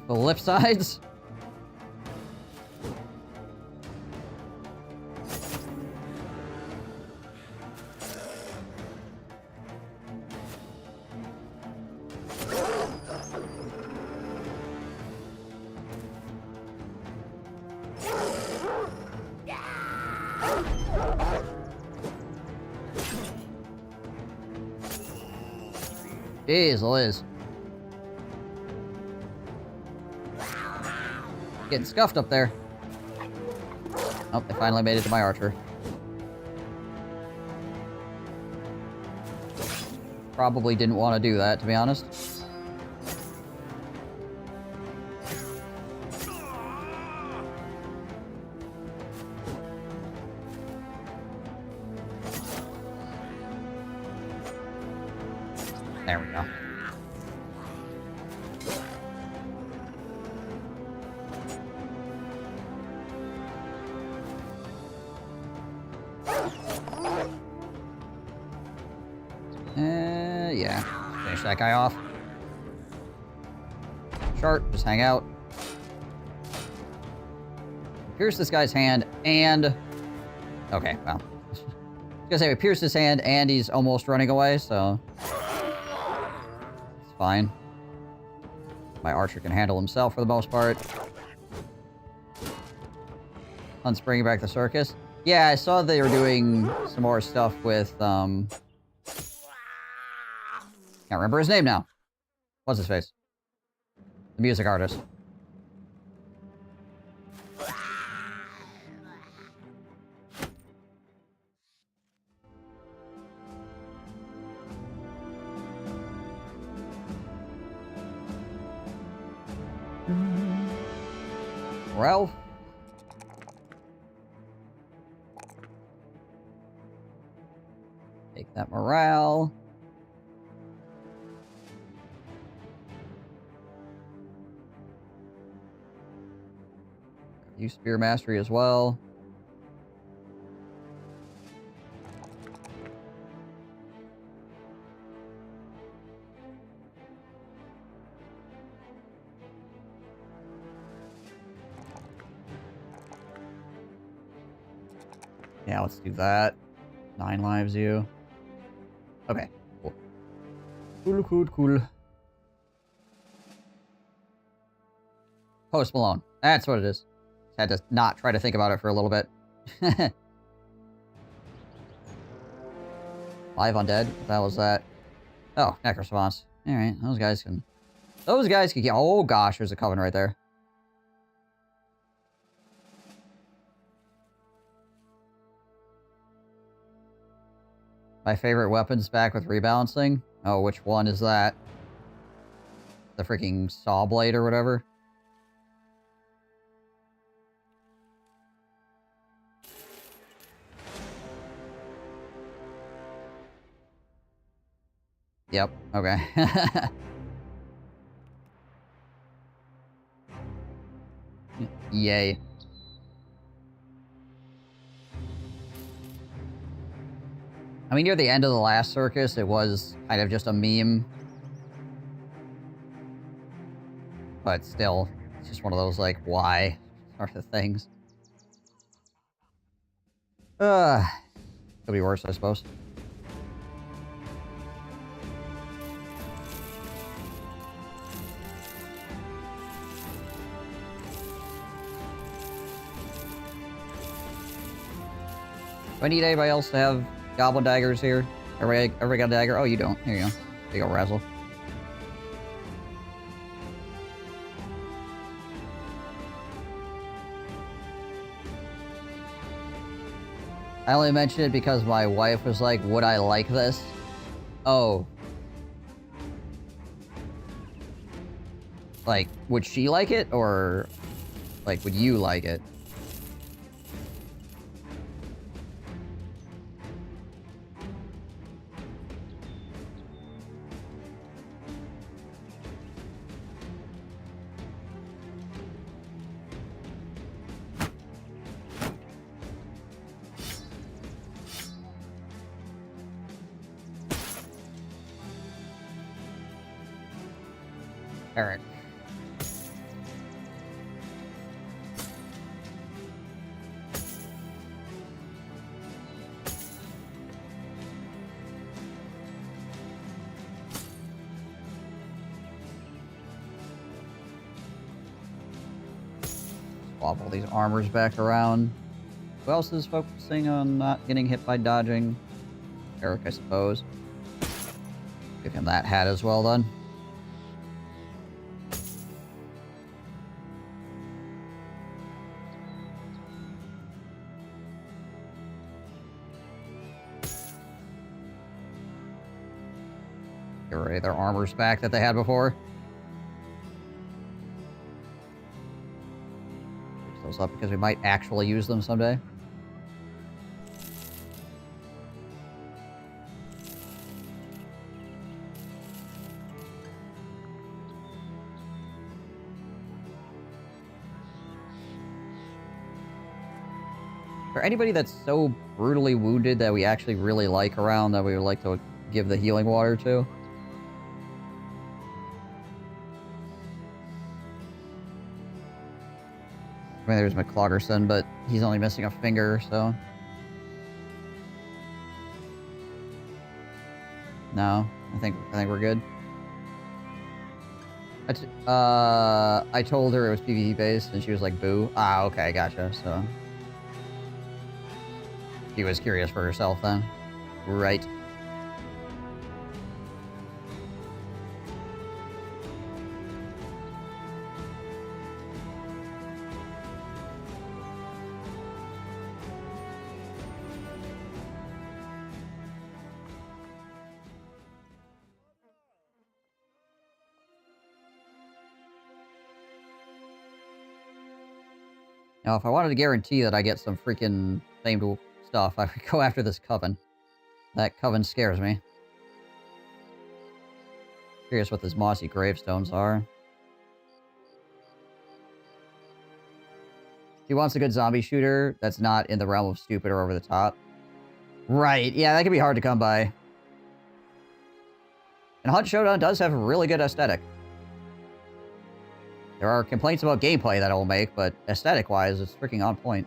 The lip sides. Jeez, Liz. Getting scuffed up there. Oh, they finally made it to my archer. Probably didn't want to do that, to be honest. There we go. Yeah. Finish that guy off. Sharp, just hang out. Pierce this guy's hand and... Okay, well. I was gonna say we pierced his hand and he's almost running away, so... It's fine. My archer can handle himself for the most part. Hunt's bringing back the circus. Yeah, I saw they were doing some more stuff with, Can't remember his name now. What's his face? The music artist. Ralph? Take that morale. Use spear mastery as well. Yeah, let's do that. 9 lives you. Okay, cool. Cool. Post Malone. That's what it is. Had to not try to think about it for a little bit. Live undead? That was that. Oh, necroswans. Alright, those guys can get... Oh gosh, there's a coven right there. My favorite weapon's back with rebalancing. Oh, which one is that? The freaking saw blade or whatever? Yep, okay. Yay. I mean, near the end of the last circus, it was kind of just a meme. But still, it's just one of those, like, why sort of things. Could be worse, I suppose. Do I need anybody else to have goblin daggers here? Everybody got a dagger? Oh, you don't. Here you go. There you go, Razzle. I only mentioned it because my wife was like, would I like this? Oh. Like, would she like it? Or, like, would you like it? Eric. Swap all these armors back around. Who else is focusing on not getting hit by dodging? Eric, I suppose. Give him that hat as well, then. Get rid of their armors back that they had before. Fix those up because we might actually use them someday. Is there anybody that's so brutally wounded that we actually really like around that we would like to give the healing water to? I mean, there's McCloggerson, but he's only missing a finger, so... No, I think we're good. I told her it was PvE based, and she was like, boo. Ah, okay, gotcha, so... She was curious for herself, then. Right. Now, if I wanted to guarantee that I get some freaking famed stuff, I would go after this coven. That coven scares me. Curious what these mossy gravestones are. He wants a good zombie shooter that's not in the realm of stupid or over the top. Right, yeah, that can be hard to come by. And Hunt Showdown does have a really good aesthetic. There are complaints about gameplay that it will make, but aesthetic-wise, it's freaking on point.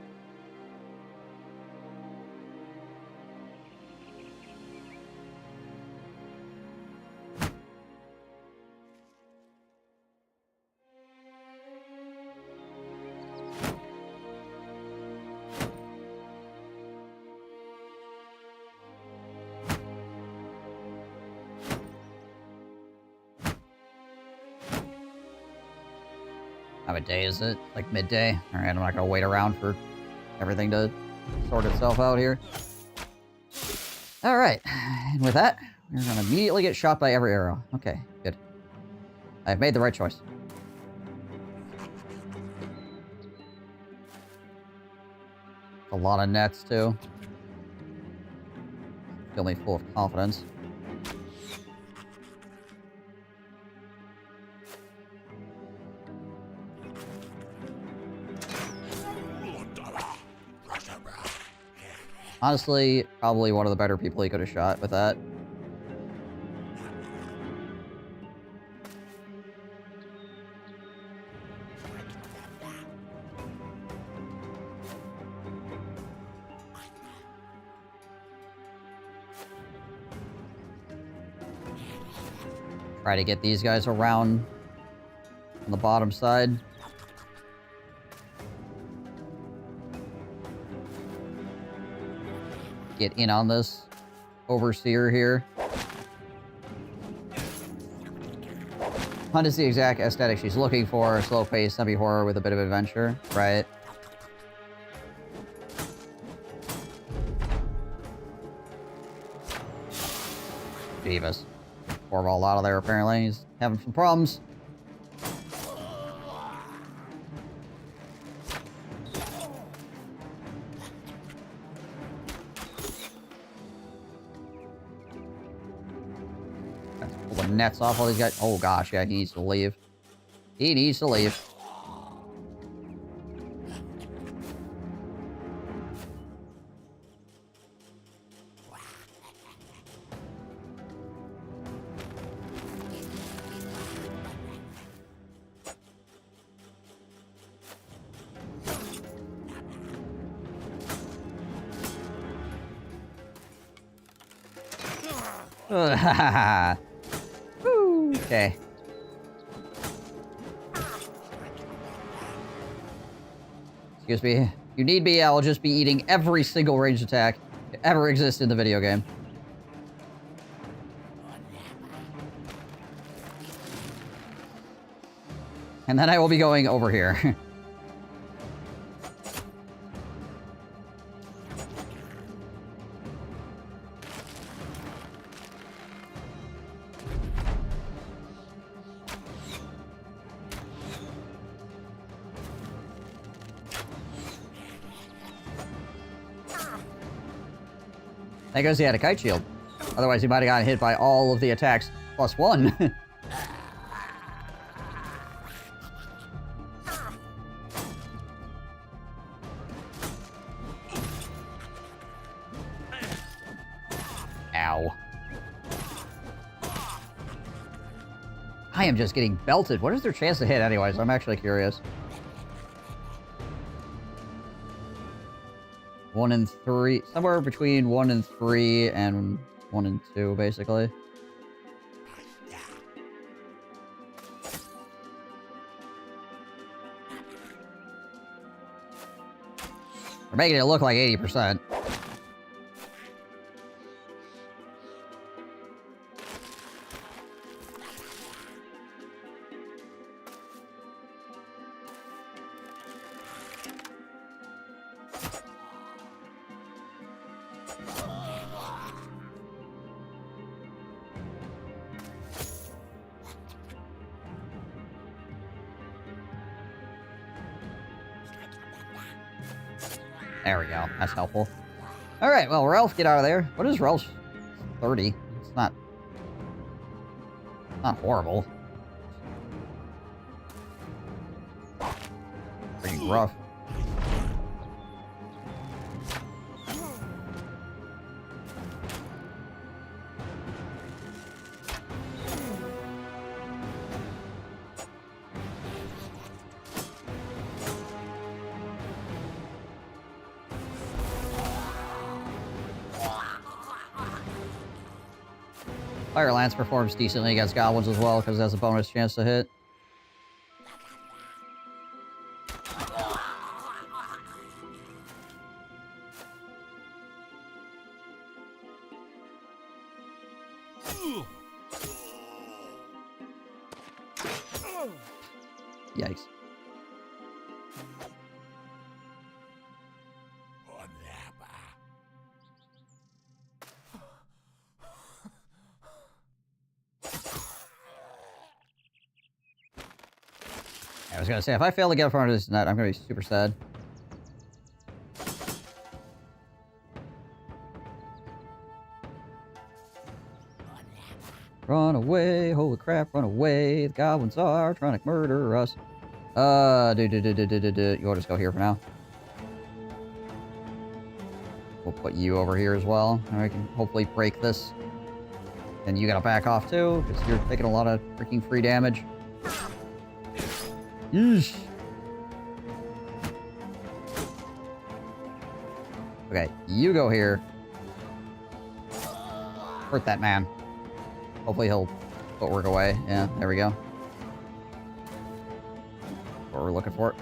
How a day is it? Like midday? Alright, I'm not gonna wait around for everything to sort itself out here. Alright, and with that, we're gonna immediately get shot by every arrow. Okay, good. I've made the right choice. A lot of nets, too. Fill me full of confidence. Honestly, probably one of the better people he could have shot with that. Try to get these guys around on the bottom side. Get in on this overseer here. Hunt is the exact aesthetic she's looking for. Slow-paced, zombie horror with a bit of adventure, right? Beavis. Corval out of there, apparently. He's having some problems. Pull the nets off all these guys. Oh gosh, yeah, he needs to leave. He needs to leave. Woo, okay. Excuse me. If you need me, I'll just be eating every single ranged attack that ever exists in the video game. And then I will be going over here. Thank goes he had a kite shield. Otherwise, he might have gotten hit by all of the attacks plus one. Ow. I am just getting belted. What is their chance to hit anyways? I'm actually curious. 1 in 3. Somewhere between 1 in 3 and 1 in 2, basically. We're making it look like 80%. There we go. That's helpful. Alright, well, Ralph, get out of there. What is Ralph? 30. It's not horrible. Pretty rough. Fire Lance performs decently against goblins as well, because it has a bonus chance to hit. Yikes. I was gonna say, if I fail to get in front of this net, I'm gonna be super sad. Run away, holy crap, run away. The goblins are trying to murder us. You'll just go here for now. We'll put you over here as well. And we can hopefully break this. And you gotta back off too, because you're taking a lot of freaking free damage. Yeesh. Okay, you go here. Hurt that man. Hopefully he'll footwork away. Yeah, there we go. What we're looking for.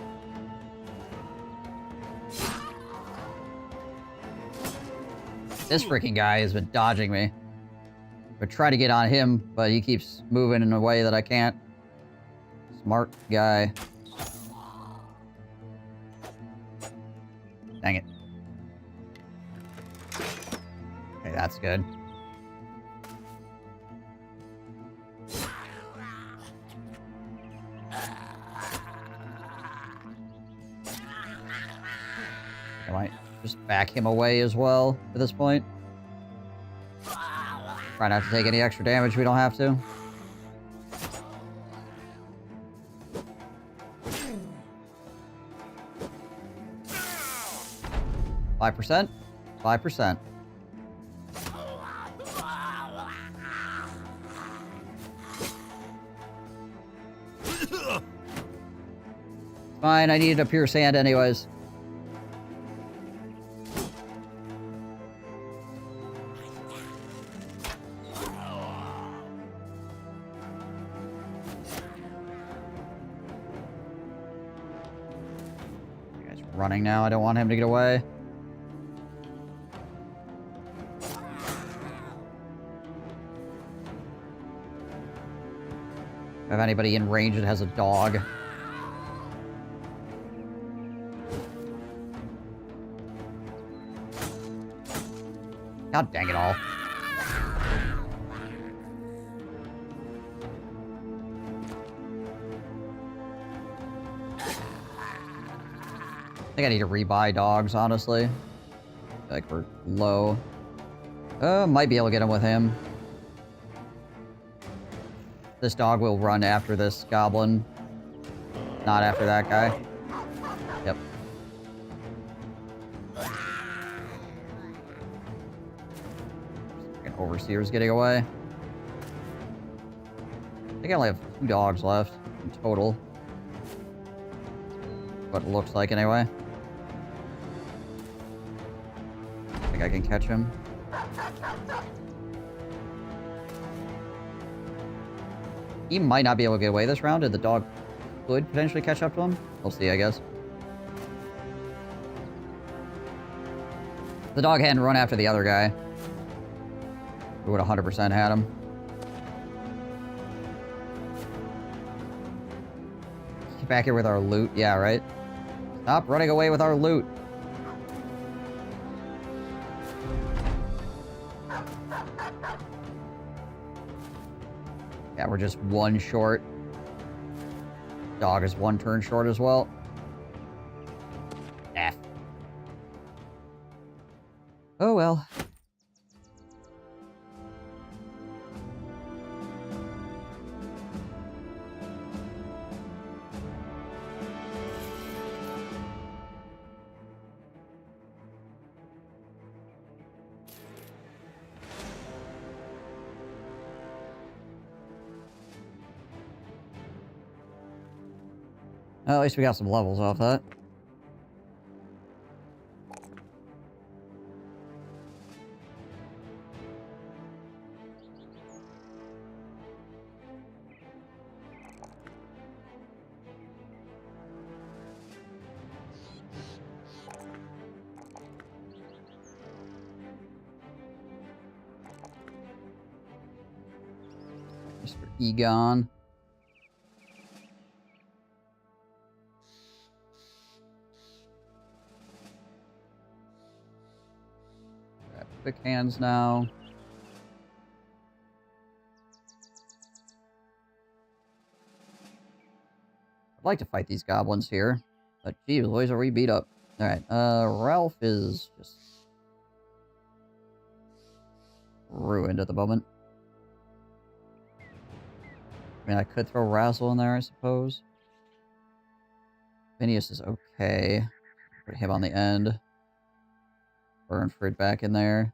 This freaking guy has been dodging me. I try to get on him, but he keeps moving in a way that I can't. Smart guy. Dang it. Okay, that's good. I might just back him away as well at this point. Try not to take any extra damage we don't have to. %? 5%. Fine, I needed a pure sand anyways. running now. I don't want him to get away. Have anybody in range that has a dog? God dang it all. I think I need to rebuy dogs, honestly. Like, we're low. Might be able to get him with him. This dog will run after this goblin. Not after that guy. Yep. Fucking overseer's getting away. I think I only have 2 dogs left in total. What it looks like anyway. I think I can catch him. He might not be able to get away this round, and the dog could potentially catch up to him. We'll see, I guess. The dog hadn't run after the other guy. We would 100% had him. Get back here with our loot. Yeah, right? Stop running away with our loot. Yeah, we're just 1 short. Dog is 1 turn short as well. F. Oh well. Well, at least we got some levels off that. Mr. Egon. Quick hands now. I'd like to fight these goblins here, but geez, boys, are we beat up? Alright, Ralph is just ruined at the moment. I mean, I could throw Razzle in there, I suppose. Phineas is okay. Put him on the end. Burnford back in there.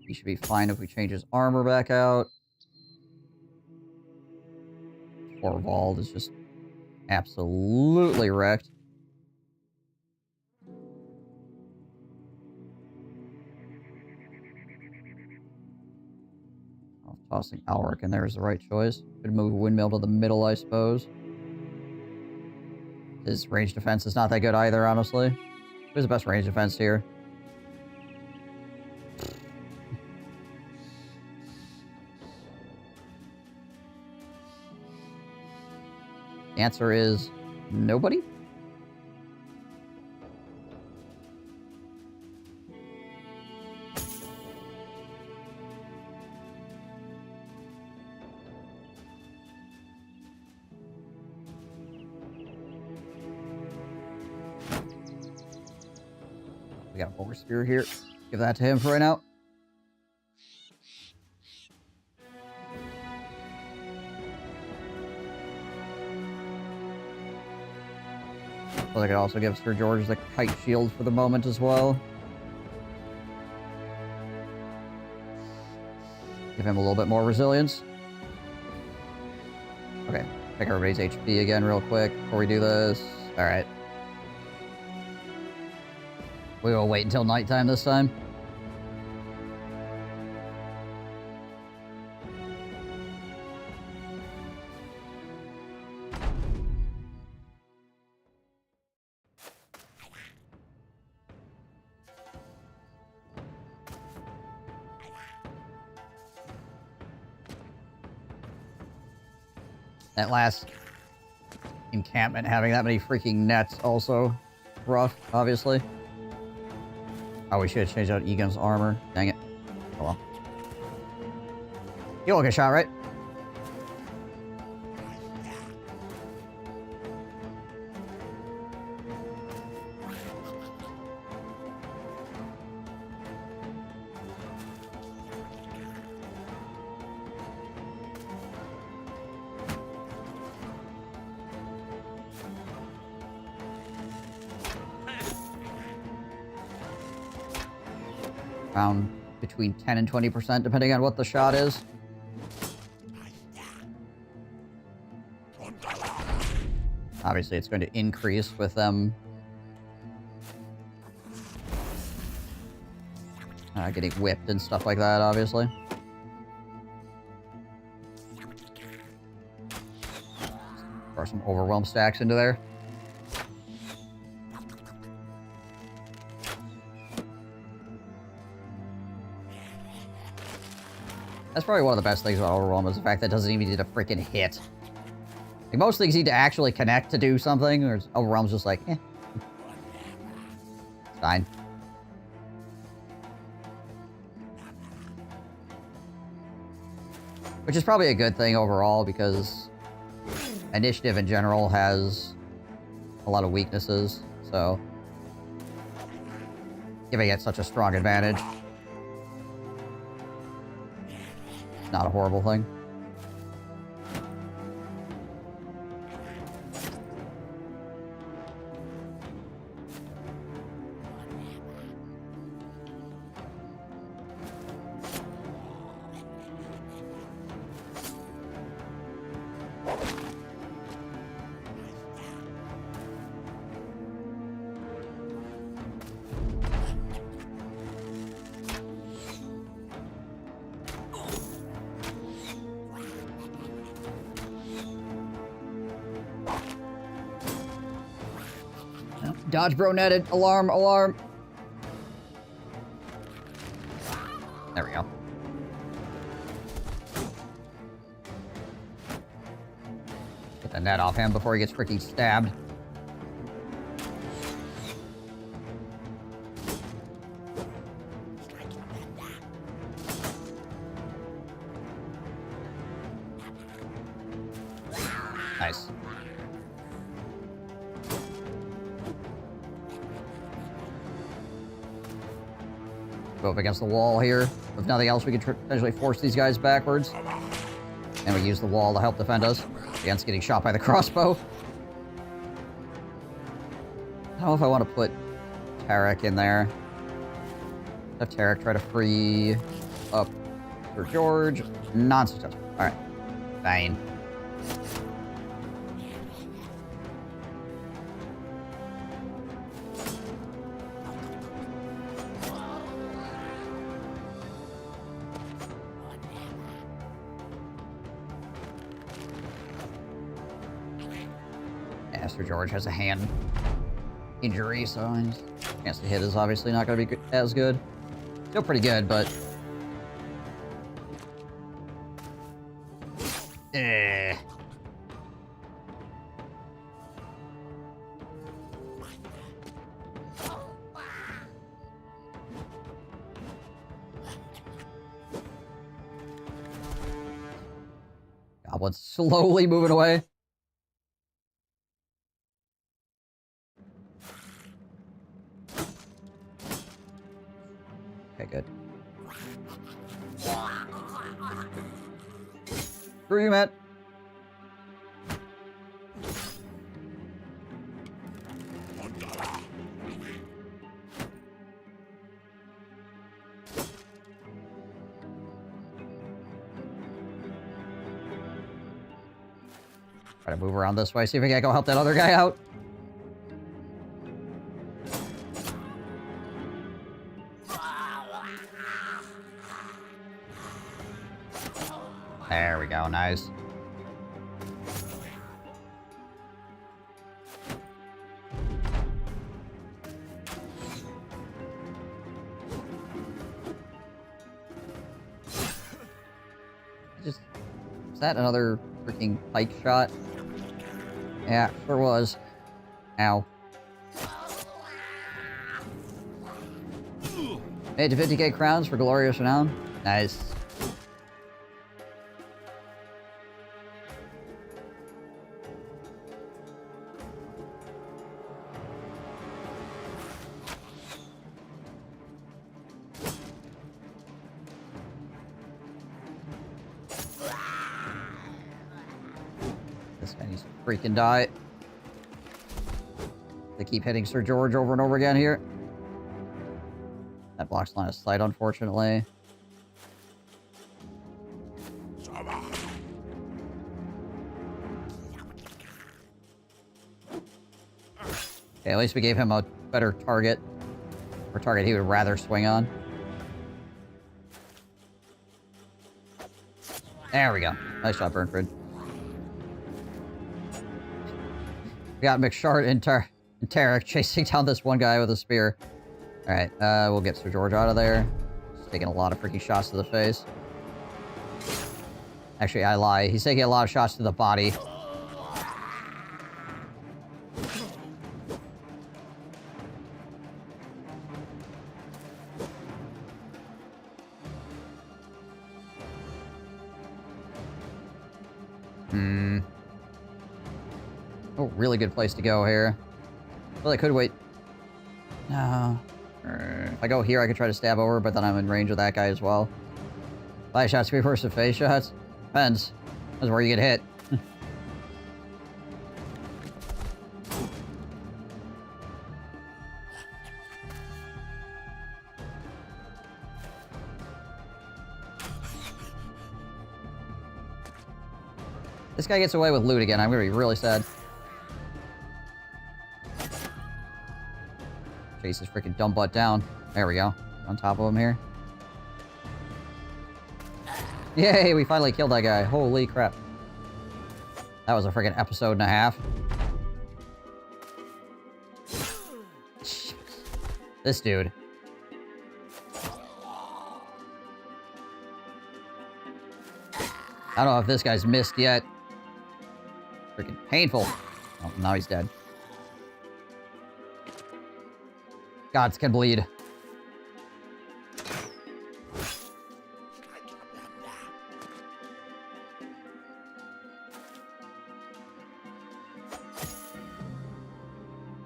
He should be fine if we change his armor back out. Torvald is just absolutely wrecked. Tossing Alric in there is the right choice. Could move Windmill to the middle, I suppose. His range defense is not that good either, honestly. Who's the best range defense here? The answer is nobody? We got a Boulder Spear here. Give that to him for right now. Well, I could also give Sir George the Kite Shield for the moment as well. Give him a little bit more resilience. Okay, pick everybody's HP again real quick before we do this. Alright. We will wait until nighttime this time. That last encampment having that many freaking nets also rough, obviously. Oh, we should have changed out Egon's armor. Dang it. Oh well. You'll get a shot, right? Around between 10 and 20%, depending on what the shot is. Obviously, it's going to increase with them getting whipped and stuff like that, obviously. Throw some overwhelm stacks into there. That's probably one of the best things about Overwhelm is the fact that it doesn't even need a freaking hit. Like, most things need to actually connect to do something, or Overwhelm's just like, eh. It's fine. Which is probably a good thing overall, because Initiative in general has a lot of weaknesses, so giving it such a strong advantage. Not a horrible thing. Dodge bro netted. Alarm, alarm. There we go. Get the net off him before he gets freaking stabbed. Nice. Go up against the wall here. If nothing else, we can potentially force these guys backwards. And we use the wall to help defend us against getting shot by the crossbow. I don't know if I want to put Tarek in there. Have Tarek try to free up for George. Non-successful. Alright. Fine. Master George has a hand injury, so his chance to hit is obviously not going to be as good. Still pretty good, but... Goblin's slowly moving away. Okay, good. Screw you, Matt. Try to move around this way, see if we can't go help that other guy out. There we go, nice. Is that another freaking pike shot. Yeah, sure was. Ow. Made to 50k crowns for glorious renown. Nice. This guy needs to freaking die. They keep hitting Sir George over and over again here. That blocks line of sight, unfortunately. Okay, at least we gave him a better target. Or target he would rather swing on. There we go. Nice shot, Burnford. We got McShart and Tarek chasing down this one guy with a spear. Alright, we'll get Sir George out of there. He's taking a lot of freaking shots to the face. Actually, I lie. He's taking a lot of shots to the body. Oh, really good place to go here. Well, I could wait. No. If I go here, I could try to stab over, but then I'm in range of that guy as well. Body shots could be worse than face shots. Depends. Depends where you get hit. This guy gets away with loot again. I'm gonna be really sad. Chase his freaking dumb butt down. There we go. On top of him here. Yay, we finally killed that guy. Holy crap. That was a freaking episode and a half. This dude. I don't know if this guy's missed yet. Freaking painful. Oh, now he's dead. Gods can bleed.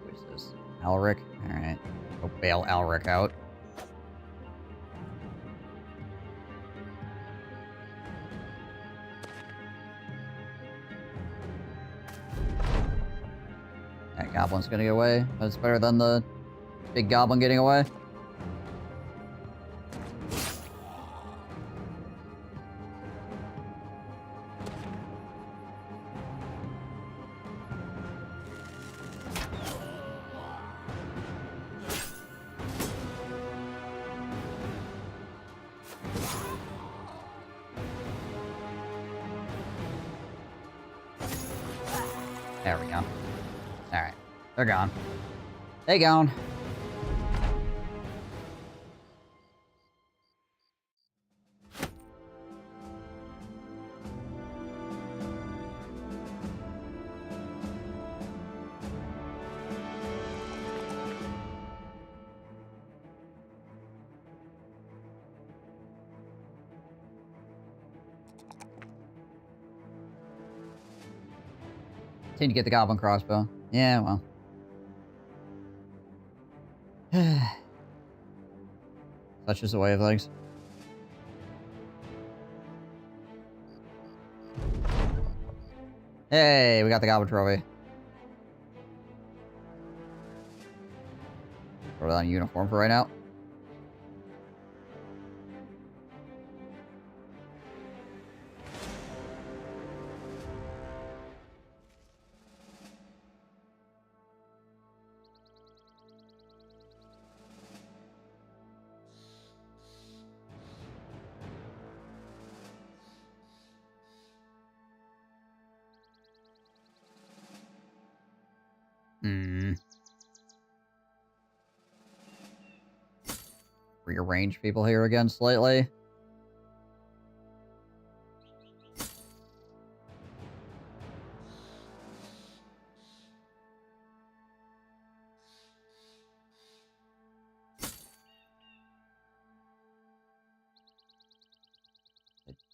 Who is this? Alric? Alright. Go bail Alric out. That goblin's gonna get away. That's better than the big goblin getting away. There we go. Alright. They're gone. They gone. Need to get the goblin crossbow. Yeah, well. Such is the way of things. Hey, we got the goblin trophy. Throw that on uniform for right now. Rearrange people here again slightly.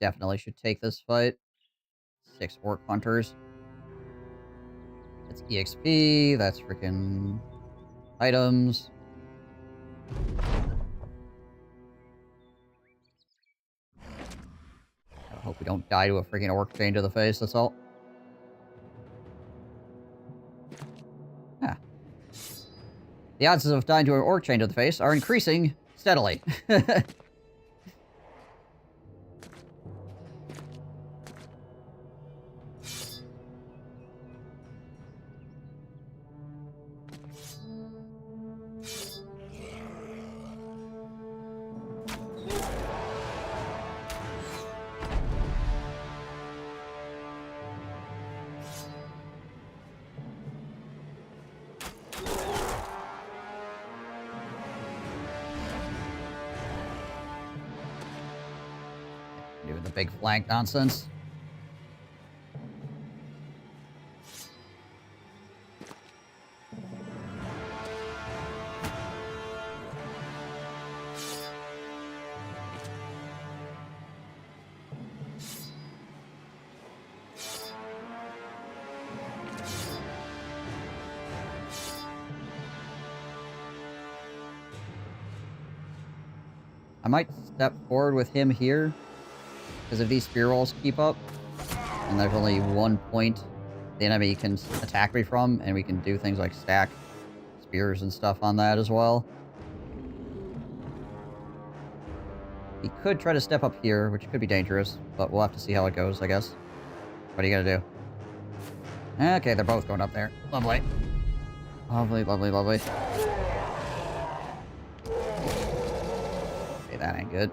definitely should take this fight. 6 orc hunters. That's EXP, that's freaking items. I hope we don't die to a freaking orc chain to the face, that's all. Yeah. The odds of dying to an orc chain to the face are increasing steadily. Doing the big flank nonsense. I might step forward with him here. Because if these spear rolls keep up, and there's only one point the enemy can attack me from, and we can do things like stack spears and stuff on that as well. He could try to step up here, which could be dangerous, but we'll have to see how it goes, I guess. What are you gonna do? Okay, they're both going up there. Lovely. Lovely, lovely, lovely. Okay, that ain't good.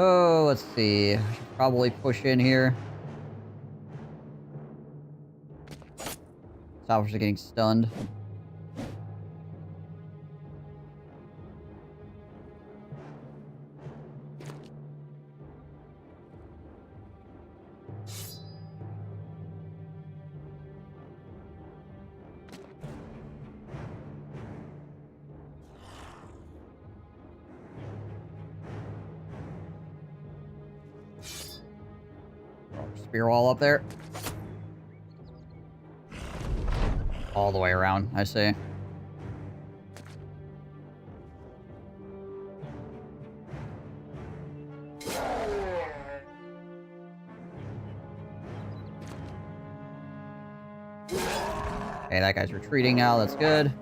Oh, let's see. I should probably push in here. Salvers are getting stunned. Spear wall up there. All the way around, I see. Okay, that guy's retreating now, that's good.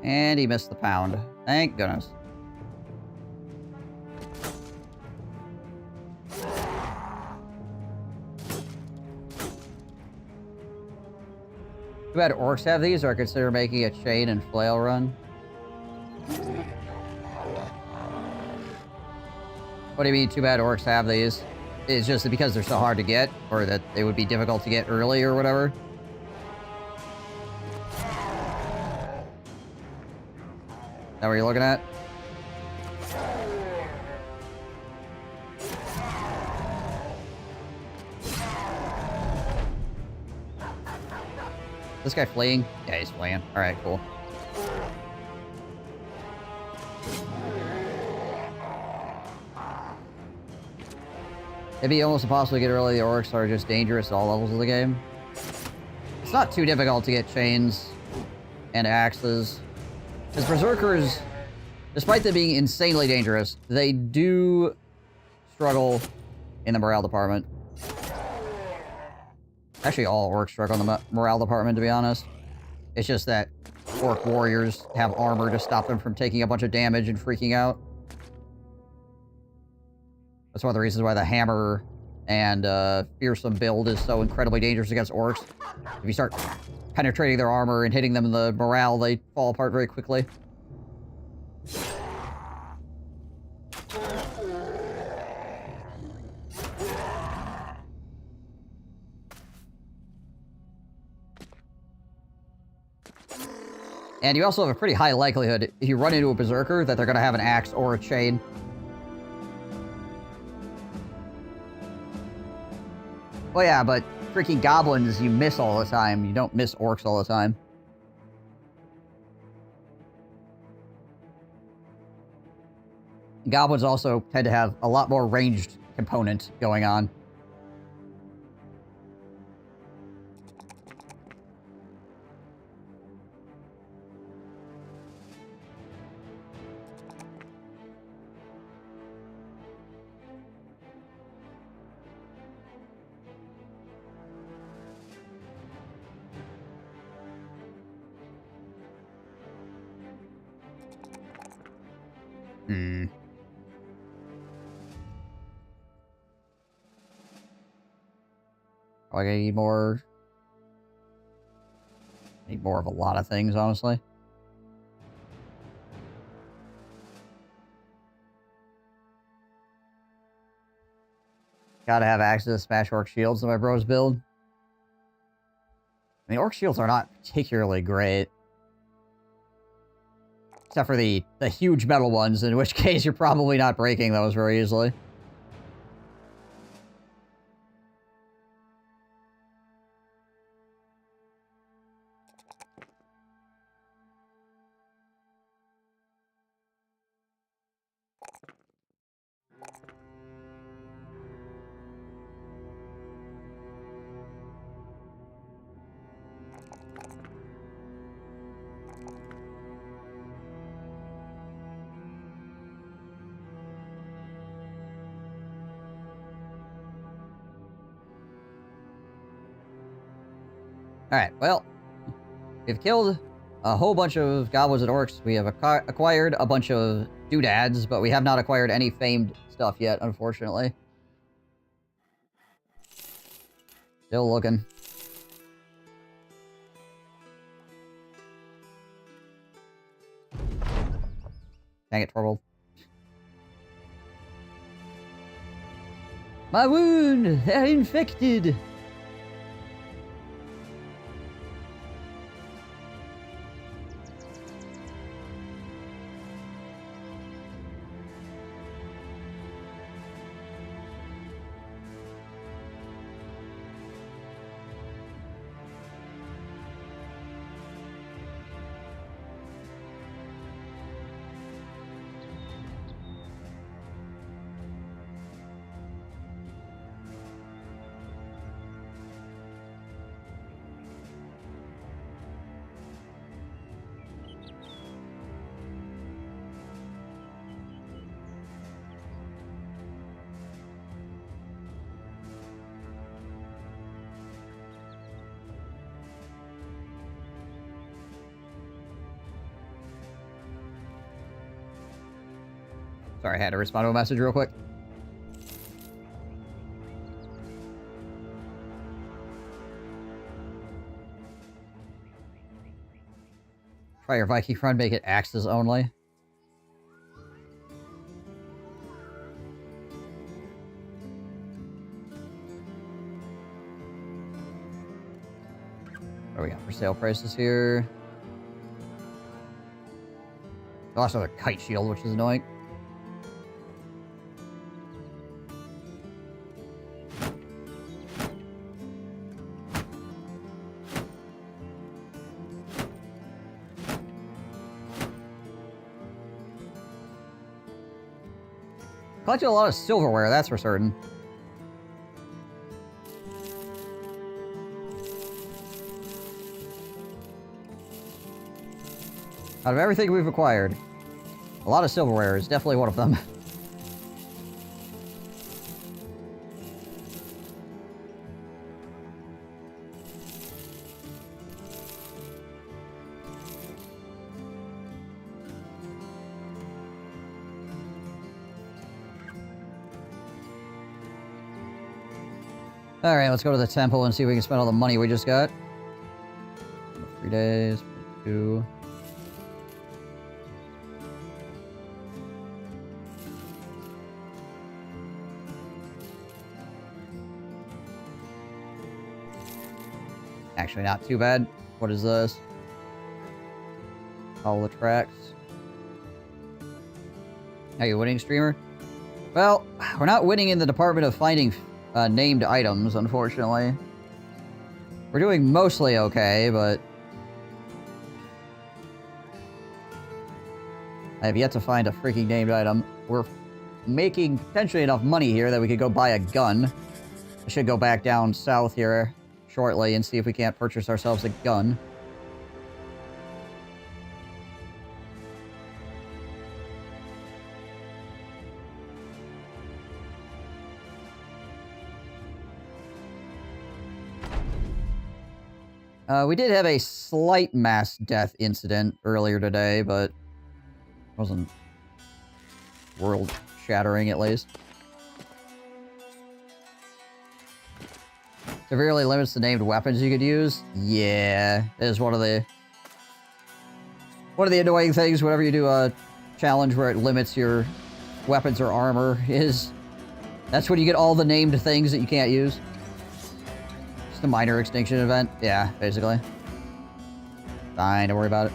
And he missed the pound. Thank goodness. Too bad orcs have these, or consider making a chain and flail run. What do you mean, too bad orcs have these? It's just because they're so hard to get, or that they would be difficult to get early, or whatever? Is that what you're looking at? This guy fleeing? Yeah, he's fleeing. Alright, cool. It'd be almost impossible to get early. The orcs are just dangerous at all levels of the game. It's not too difficult to get chains and axes. Because berserkers, despite them being insanely dangerous, they do struggle in the morale department. Actually, all orcs struggle in the morale department, to be honest. It's just that orc warriors have armor to stop them from taking a bunch of damage and freaking out. That's one of the reasons why the hammer and fearsome build is so incredibly dangerous against orcs. If you start penetrating their armor and hitting them in the morale, they fall apart very quickly. And you also have a pretty high likelihood, if you run into a berserker, that they're going to have an axe or a chain. Well, yeah, but freaking goblins you miss all the time. You don't miss orcs all the time. Goblins also tend to have a lot more ranged component going on. I need more... Need more of a lot of things, honestly. Gotta have access to Smash Orc shields in my bro's build. I mean, Orc shields are not particularly great. Except for the huge metal ones, in which case you're probably not breaking those very easily. Alright, well, we've killed a whole bunch of goblins and orcs. We have acquired a bunch of doodads, but we have not acquired any famed stuff yet, unfortunately. Still looking. Dang it, Torvald. My wound! They're infected! Sorry, I had to respond to a message real quick. Try your Viking friend, make it axes only. What do we got for sale prices here? I lost another kite shield, which is annoying. Collected a lot of silverware, that's for certain. Out of everything we've acquired, a lot of silverware is definitely one of them. Alright, let's go to the temple and see if we can spend all the money we just got. 3 days, 2. Actually, not too bad. What is this? Follow the tracks. Are you winning, streamer? Well, we're not winning in the department of finding named items, unfortunately. We're doing mostly okay, but I have yet to find a freaking named item. We're making potentially enough money here that we could go buy a gun. I should go back down south here shortly and see if we can't purchase ourselves a gun. We did have a slight mass death incident earlier today, but it wasn't world-shattering, at least. Severely limits the named weapons you could use? Yeah, it is one of the annoying things whenever you do a challenge where it limits your weapons or armor is that's when you get all the named things that you can't use. Just a minor extinction event. Yeah, basically. Fine, don't worry about it.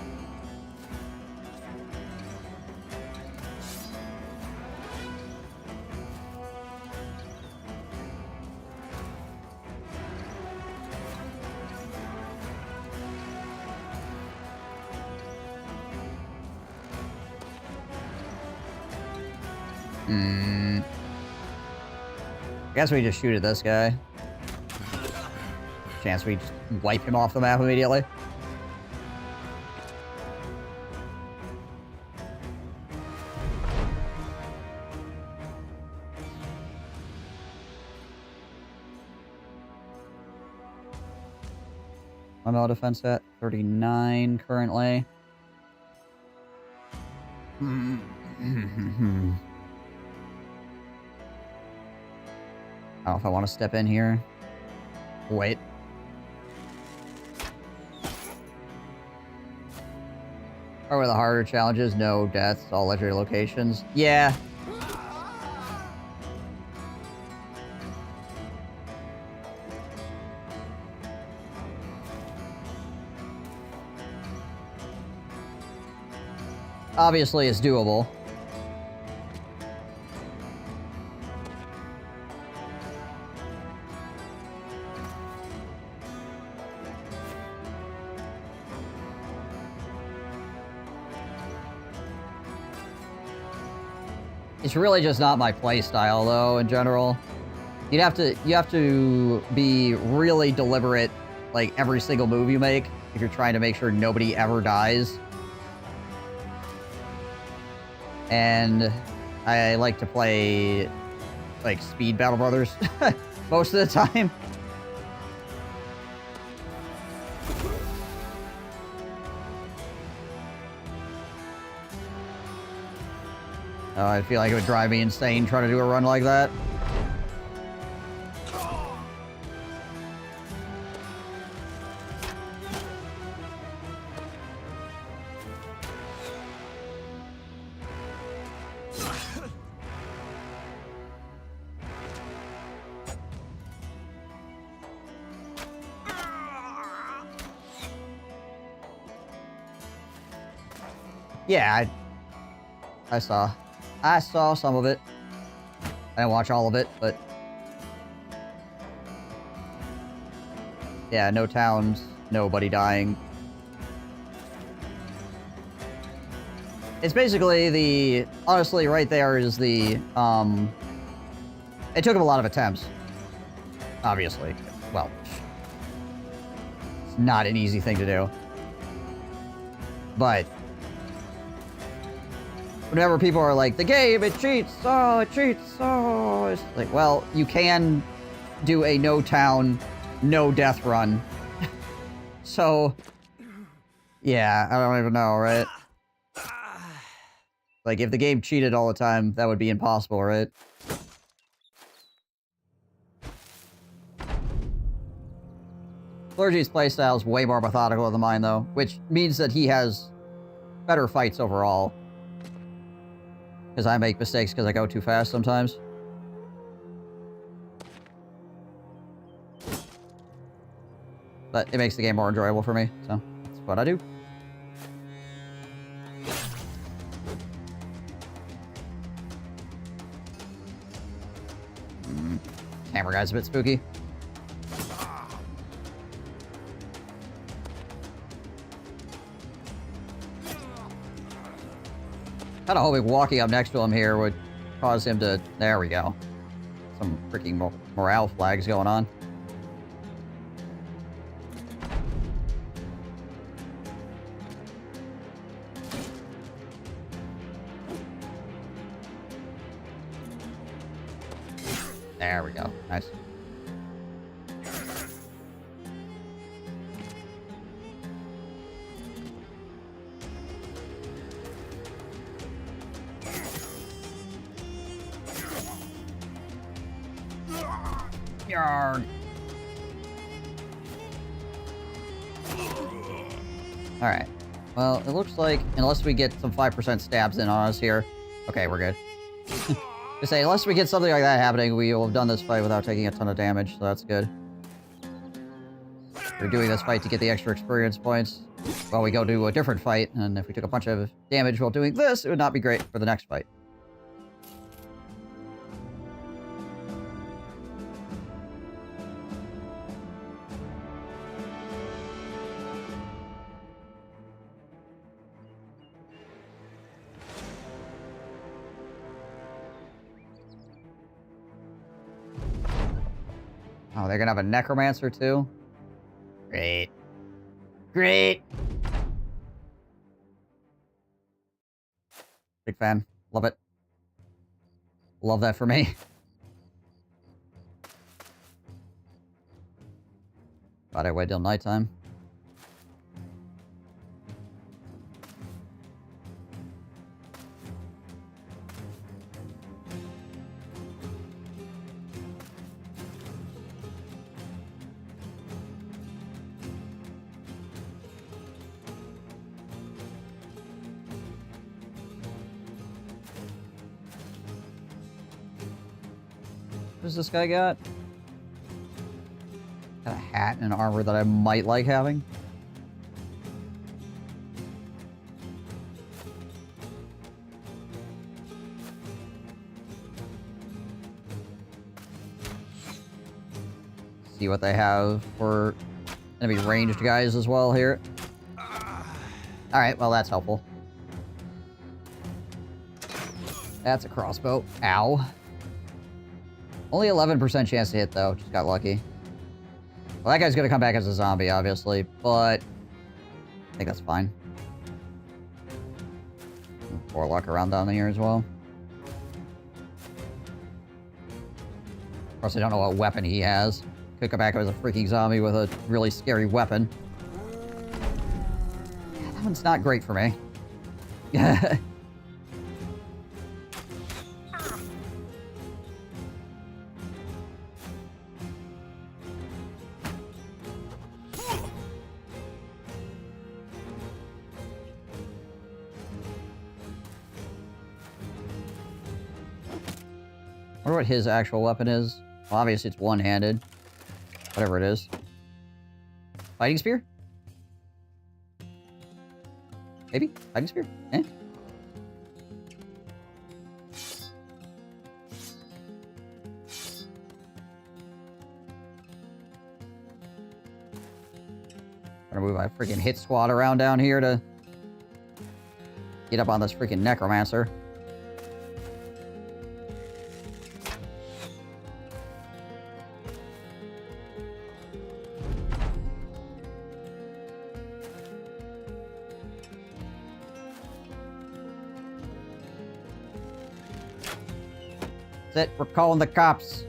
I guess we just shoot at this guy. Chance we just wipe him off the map immediately. Ammo defense at 39 currently. I don't know if I want to step in here. Wait. Or were the harder challenges? No deaths, all legendary locations. Yeah. Obviously, it's doable. It's really just not my playstyle, though, in general. You have to be really deliberate, like, every single move you make, if you're trying to make sure nobody ever dies. And I like to play, like, Speed Battle Brothers most of the time. I feel like it would drive me insane trying to do a run like that. Yeah, I saw some of it. I didn't watch all of it, but yeah, no towns, nobody dying. It's basically honestly, right there is it took him a lot of attempts. Obviously. Well, it's not an easy thing to do. But whenever people are like, the game, it cheats, oh, it cheats, oh, it's like, well, you can do a no town, no death run. So, yeah, I don't even know, right? Like, if the game cheated all the time, that would be impossible, right? Clergy's playstyle is way more methodical than mine, though, which means that he has better fights overall. Because I make mistakes because I go too fast sometimes. But it makes the game more enjoyable for me, so that's what I do. Hammer guy's a bit spooky. Kinda hoping walking up next to him here would cause him to... There we go. Some freaking morale flags going on. There we go. Nice. Yarn. Alright. Well, it looks like, unless we get some 5% stabs in on us here... Okay, we're good. Just say, unless we get something like that happening, we will have done this fight without taking a ton of damage, so that's good. We're doing this fight to get the extra experience points while we go to a different fight, and if we took a bunch of damage while doing this, it would not be great for the next fight. Oh, they're gonna have a necromancer too? Great. Great! Big fan. Love it. Love that for me. Thought I'd wait till nighttime. What does this guy got? Got a hat and armor that I might like having. See what they have for enemy ranged guys as well here. Alright, well that's helpful. That's a crossbow. Ow. Only 11% chance to hit, though. Just got lucky. Well, that guy's gonna come back as a zombie, obviously, but... I think that's fine. Warlock around down here as well. Of course, I don't know what weapon he has. Could come back as a freaking zombie with a really scary weapon. Yeah, that one's not great for me. I wonder what his actual weapon is. Well, obviously it's one-handed. Whatever it is. Fighting spear? Maybe? Fighting spear? Eh? Gonna move my freaking hit squad around down here to get up on this freaking necromancer. That's it, we're calling the cops.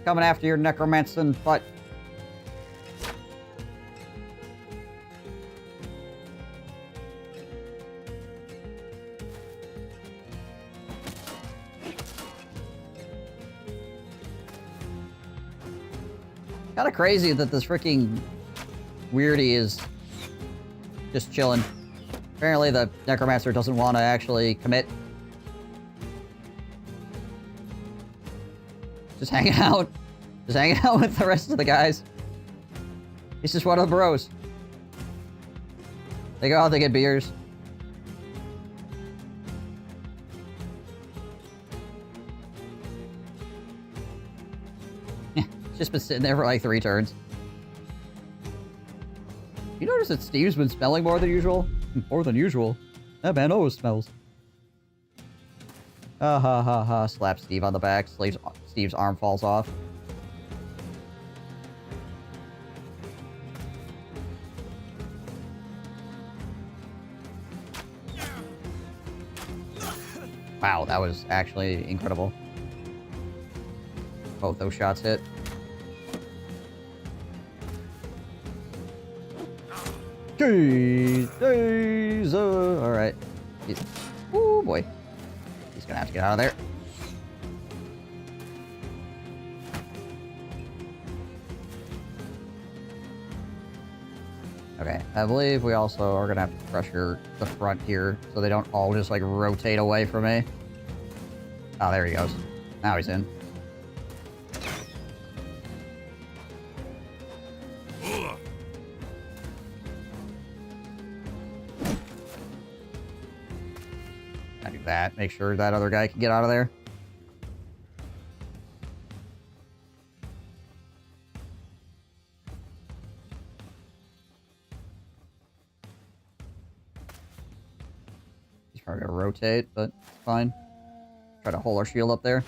Coming after your necromancing butt. Kinda crazy that this freaking weirdy is just chilling. Apparently the necromancer doesn't want to actually commit. Just hanging out. Just hanging out with the rest of the guys. He's just one of the bros. They go out, they get beers. Just been sitting there for like 3 turns. You notice that Steve's been smelling more than usual? More than usual. That man always smells. Ha ha ha. Slap Steve on the back. Steve's arm falls off. Wow, that was actually incredible. Both those shots hit. Jeez, alright. Oh boy. He's gonna have to get out of there. Okay, I believe we also are gonna have to pressure the front here so they don't all just like rotate away from me. Oh, there he goes. Now he's in. I do that. Make sure that other guy can get out of there. He's probably gonna rotate, but it's fine. Try to hold our shield up there.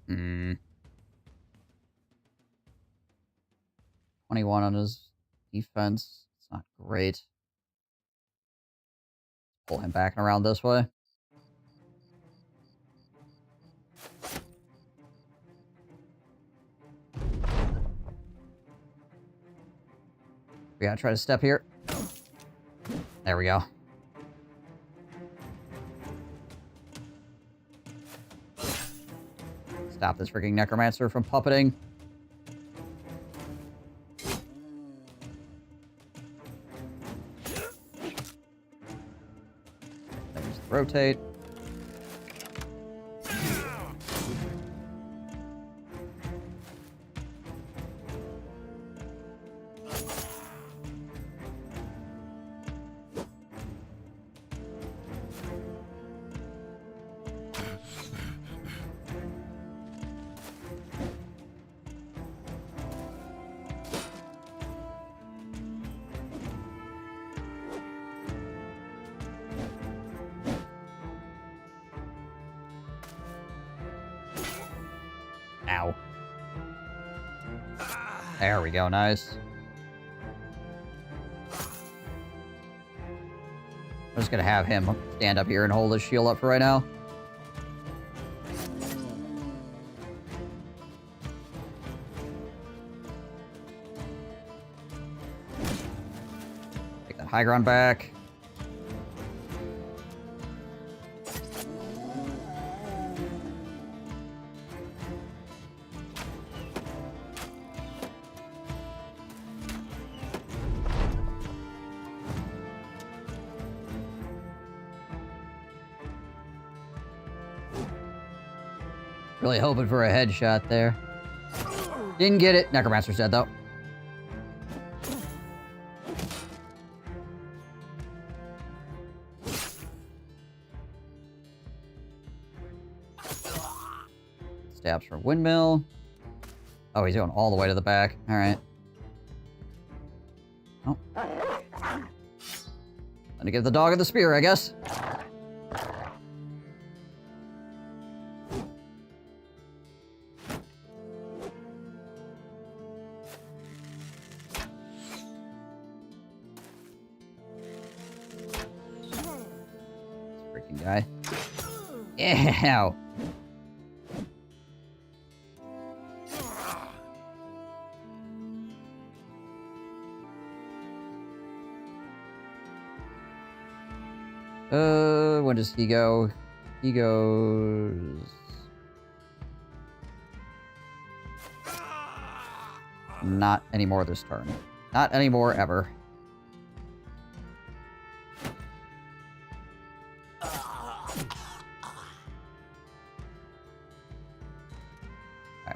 Hmm. 21 on his defense. It's not great. Pull him back and around this way. We gotta try to step here. There we go. Stop this freaking necromancer from puppeting. There's the rotate. Ow. There we go, nice. I'm just gonna have him stand up here and hold his shield up for right now. Take that high ground back. Really hoping for a headshot there. Didn't get it. Necromancer's dead, though. Stabs for windmill. Oh, he's going all the way to the back. All right. Oh. Gonna give the dog the spear, I guess. Freaking guy. Ew. When does he go? He goes... Not anymore this turn. Not anymore ever. Alright,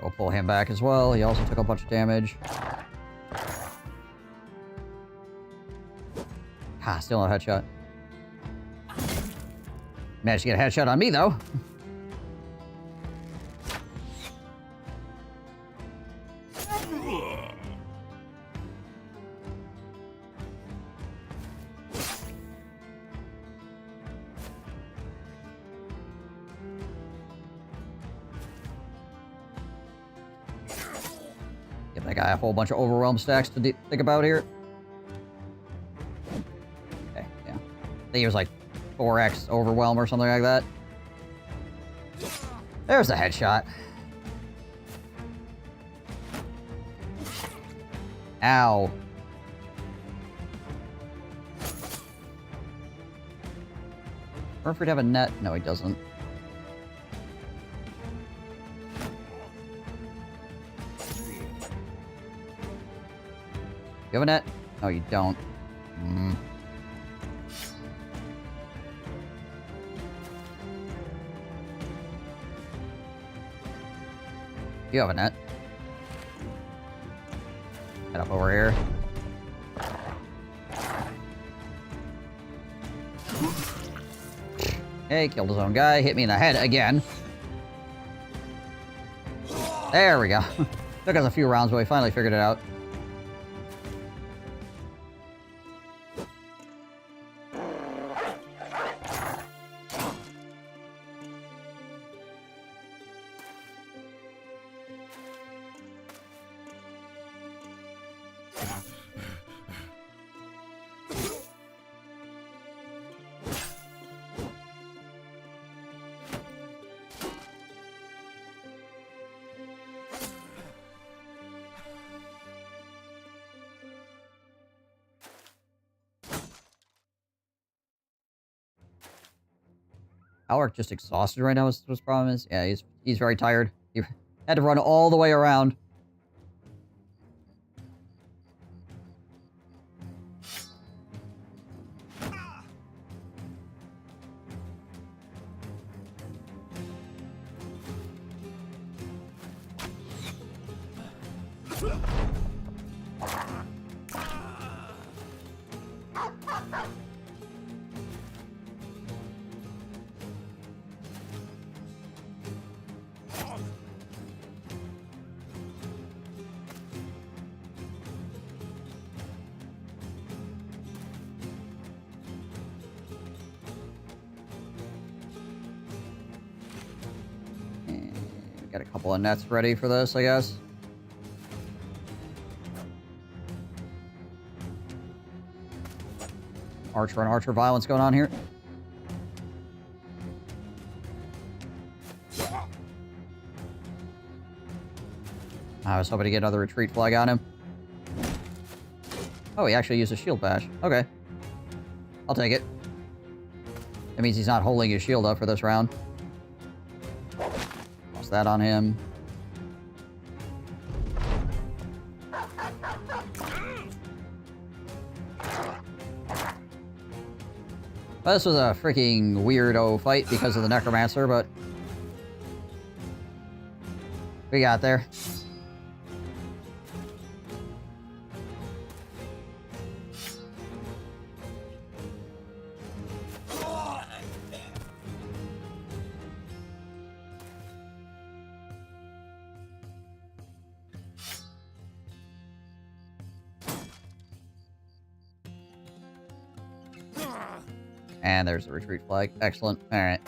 we'll pull him back as well. He also took a bunch of damage. Ah, still no headshot. Managed to get a headshot on me, though. Give that guy a whole bunch of overwhelm stacks to think about here. Okay, yeah. I think he was like 4x overwhelm or something like that. There's the headshot. Ow. Murphy'd have a net. No, he doesn't. You have a net? No, you don't. You have a net. Head up over here. Hey, killed his own guy. Hit me in the head again. There we go. Took us a few rounds, but we finally figured it out. Alric just exhausted right now is what his problem is. Yeah, he's very tired. He had to run all the way around. Got a couple of nets ready for this, I guess. Archer on archer violence going on here. I was hoping to get another retreat flag on him. Oh, he actually used a shield bash. Okay. I'll take it. That means he's not holding his shield up for this round. That on him. Well, this was a freaking weirdo fight because of the Necromancer, but we got there. And there's the retreat flag. Excellent. Alright.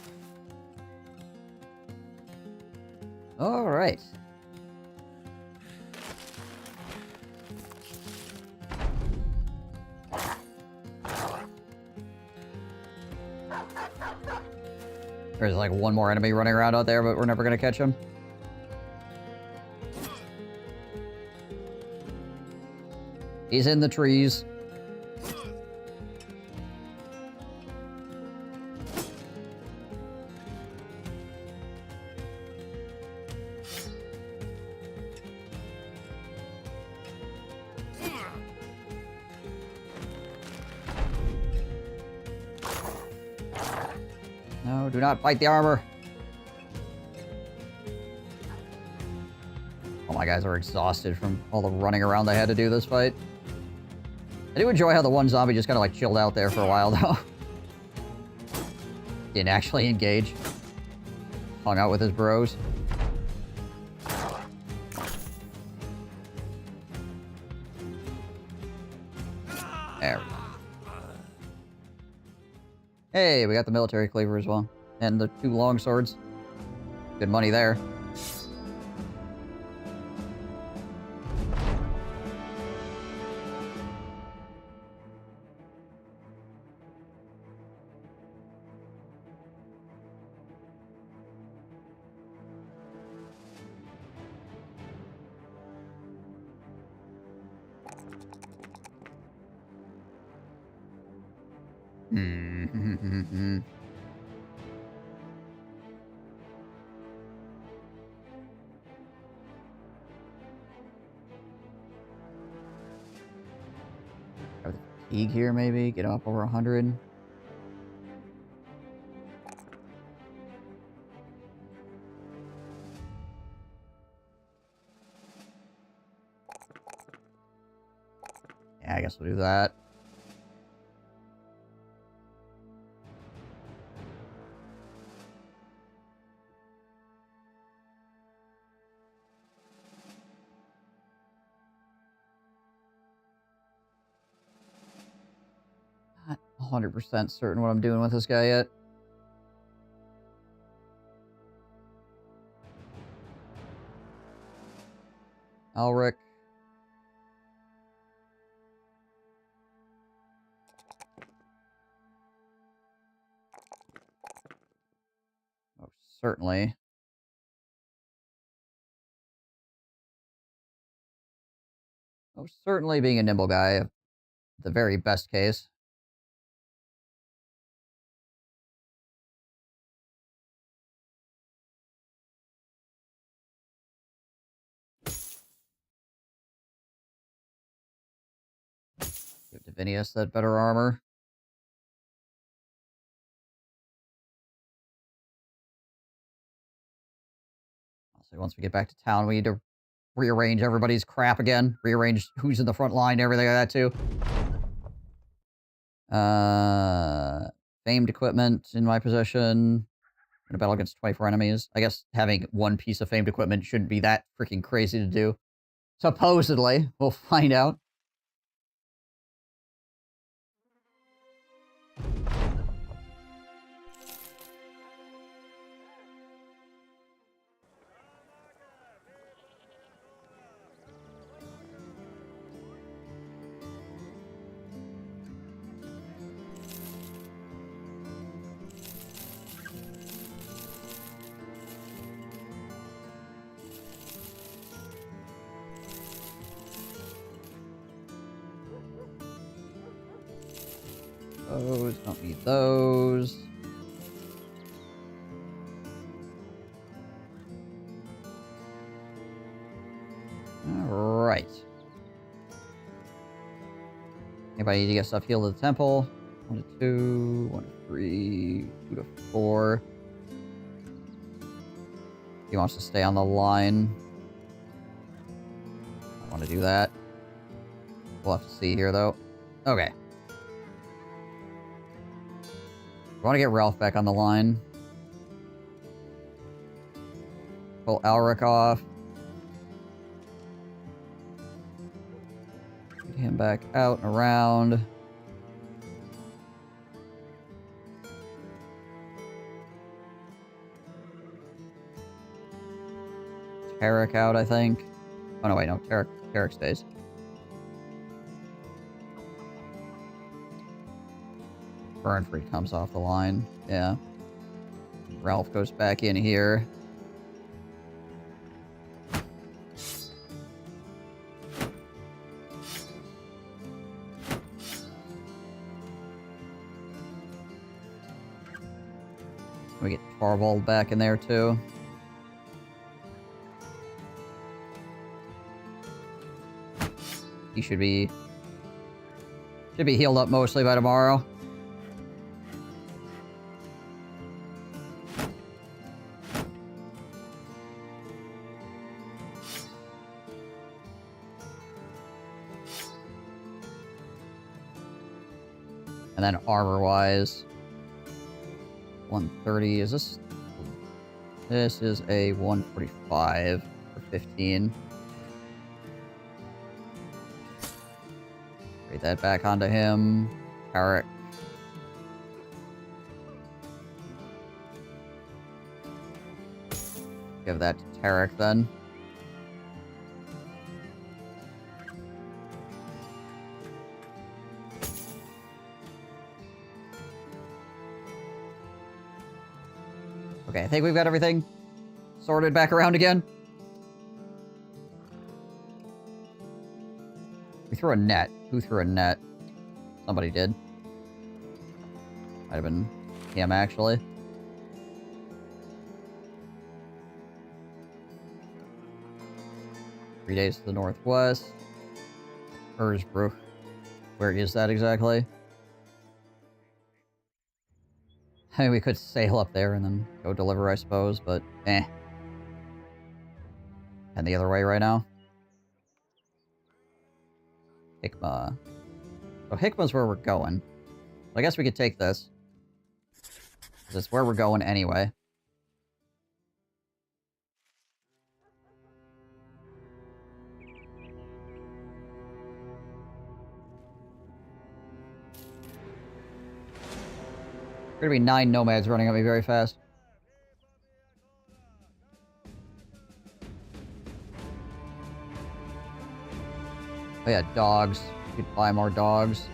Alright. There's like one more enemy running around out there, but we're never gonna catch him. He's in the trees. No, do not fight the armor. All my guys are exhausted from all the running around they had to do this fight. I do enjoy how the one zombie just kind of like chilled out there for a while, though. Didn't actually engage. Hung out with his bros. There we go. Hey, we got the military cleaver as well. And the 2 long swords. Good money there. Have the fatigue here, maybe? Get him up over 100. Yeah, I guess we'll do that. Not 100% certain what I'm doing with this guy yet. Alric. Oh, certainly. Oh, certainly being a nimble guy, the very best case. Give Divinius that better armor. Also, once we get back to town, we need to rearrange everybody's crap again. Rearrange who's in the front line, everything like that, too. Famed equipment in my possession. In a battle against 24 enemies. I guess having 1 piece of famed equipment shouldn't be that freaking crazy to do. Supposedly. We'll find out. Those, don't need those. Alright. Anybody need to get stuff healed at the temple? 1 to 2, 1 to 3, 2 to 4. He wants to stay on the line. I want to do that. We'll have to see here, though. Okay. I want to get Ralph back on the line. Pull Alric off. Get him back out and around. Tarek out, I think. Oh, no, wait, no. Tarek stays. Burnfree comes off the line. Yeah. Ralph goes back in here. We get Torvald back in there too. He should be healed up mostly by tomorrow. And then armor-wise, 130. Is this... This is a 145 for 15. Trade that back onto him. Tarek. Give that to Tarek then. Okay, I think we've got everything sorted back around again. We threw a net. Who threw a net? Somebody did. Might have been him, actually. Three days to the northwest. Erzbruch. Where is that exactly? I mean, we could sail up there and then go deliver, I suppose, but eh. And the other way right now. Hikma. So Hikma's where we're going. I guess we could take this. Because it's where we're going anyway. Gonna be 9 nomads running at me very fast. Oh yeah, dogs. We could buy more dogs.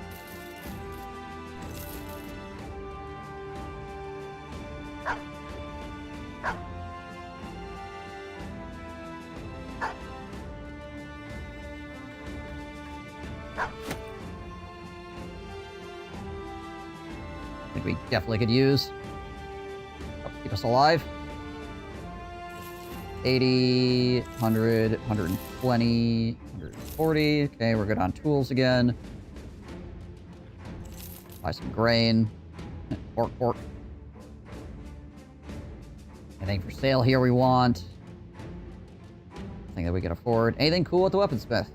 I think we definitely could use. Keep us alive. 80, 100, 120, 140. Okay, we're good on tools again. Buy some grain. Pork. Anything for sale here we want. Anything that we can afford. Anything cool at the weaponsmith?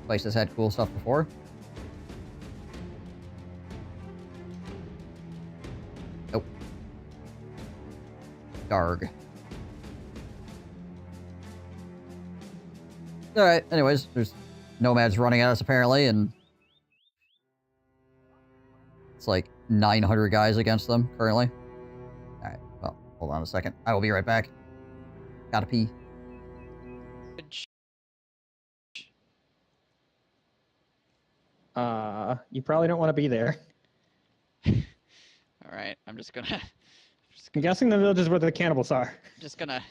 Place has had cool stuff before. Nope. Darg. Alright, anyways, there's nomads running at us apparently, and it's like 900 guys against them currently. Alright, well, hold on a second. I will be right back. Gotta pee. You probably don't want to be there. Alright, I'm just gonna... I'm guessing the village is where the cannibals are. Just gonna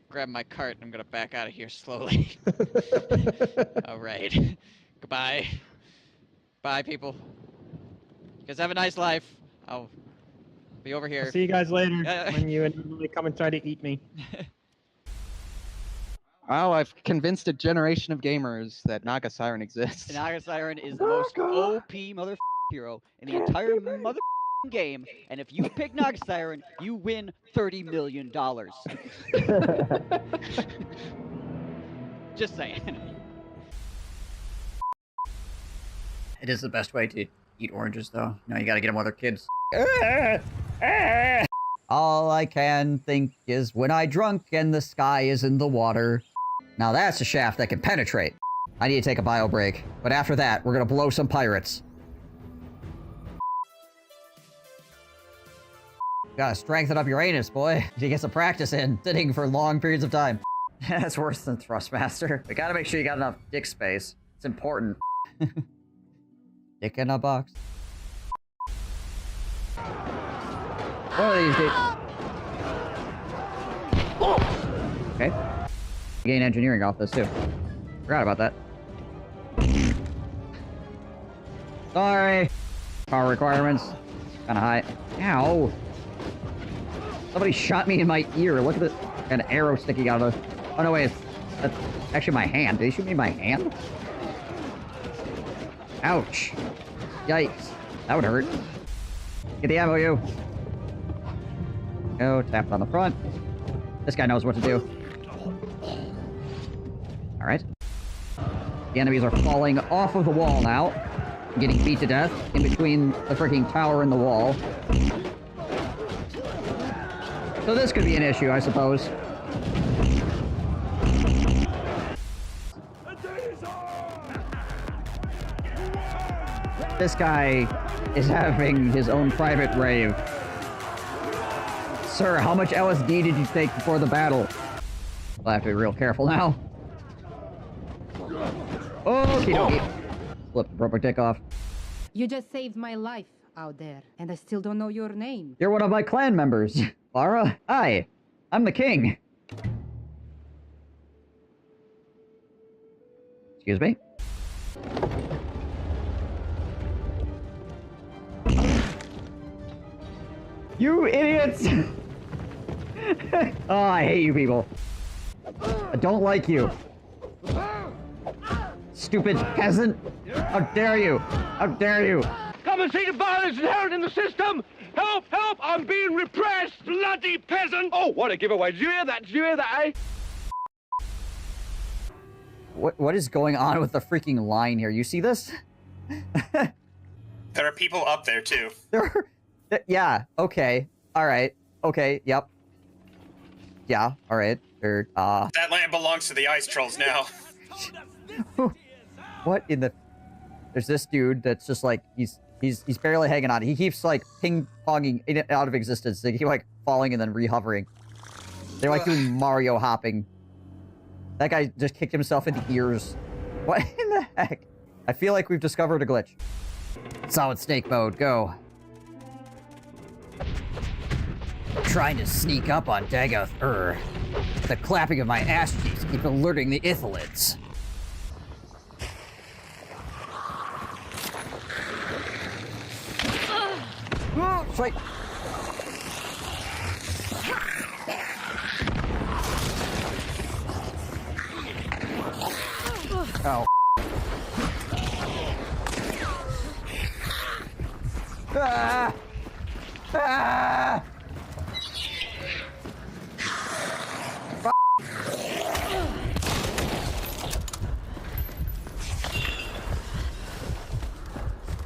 grab my cart and I'm gonna back out of here slowly. Alright. Goodbye. Bye, people. You guys have a nice life. I'll be over here. I'll see you guys later when you inevitably come and try to eat me. Well, I've convinced a generation of gamers that Naga Siren exists. Naga Siren is the most OP mother hero in the entire mother game, and if you pick Naga Siren, you win $30 million. Just saying. It is the best way to eat oranges, though. No, you gotta get them while they're kids. All I can think is when I drunk and the sky is in the water. Now that's a shaft that can penetrate. I need to take a bio break, but after that, we're gonna blow some pirates. Gotta strengthen up your anus, boy. You get some practice in, sitting for long periods of time. That's worse than Thrustmaster. We gotta make sure you got enough dick space. It's important. Dick in a box. One of these days. Okay. Gain engineering off this too. Forgot about that. Sorry. Power requirements. Kinda high. Ow. Somebody shot me in my ear. Look at this. An arrow sticking out of it. Oh no, wait. That's actually my hand. Did he shoot me in my hand? Ouch. Yikes. That would hurt. Get the ammo, you. Go, tap on the front. This guy knows what to do. Alright. The enemies are falling off of the wall now. getting beat to death in between the freaking tower and the wall. So this could be an issue, I suppose. This guy is having his own private rave. Sir, how much LSD did you take before the battle? I'll have to be real careful now. Okie dokie. Flip the rubber dick off. You just saved my life out there, and I still don't know your name. You're one of my clan members. Lara, hi. I'm the king. Excuse me? You idiots! Oh, I hate you people. I don't like you. Stupid peasant! How dare you! How dare you! Come and see the violence inherent in the system! Help! Help! I'm being repressed! Bloody peasant! Oh, what a giveaway! Did you hear that? Did you hear that, eh? What is going on with the freaking line here? You see this? There are people up there, too. Yeah, okay. Alright. Okay, yep. Yeah, alright. That land belongs to the ice trolls now. What in the... There's this dude that's just like, he's barely hanging on. He keeps like ping-ponging in and out of existence. They keep like falling and then re-hovering. They're like doing Mario hopping. That guy just kicked himself in the ears. What in the heck? I feel like we've discovered a glitch. Solid snake mode, go. Trying to sneak up on Dagoth the clapping of my ass cheeks keep alerting the Ithalids. Strike. Oh. Ah! Ah!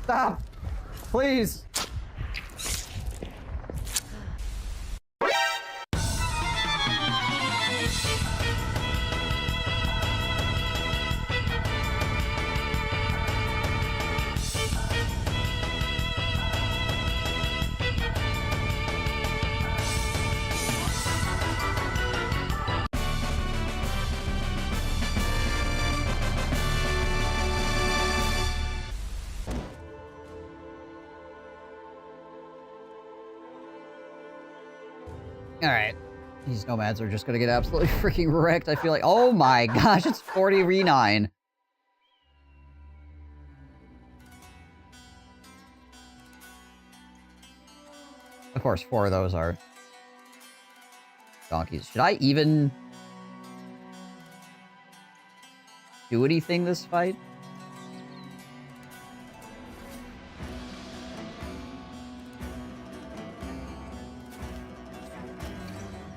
Stop! Please! Alright. These nomads are just gonna get absolutely freaking wrecked, I feel like. Oh my gosh, it's 40v9. Of course, 4 of those are donkeys. Should I even do anything this fight?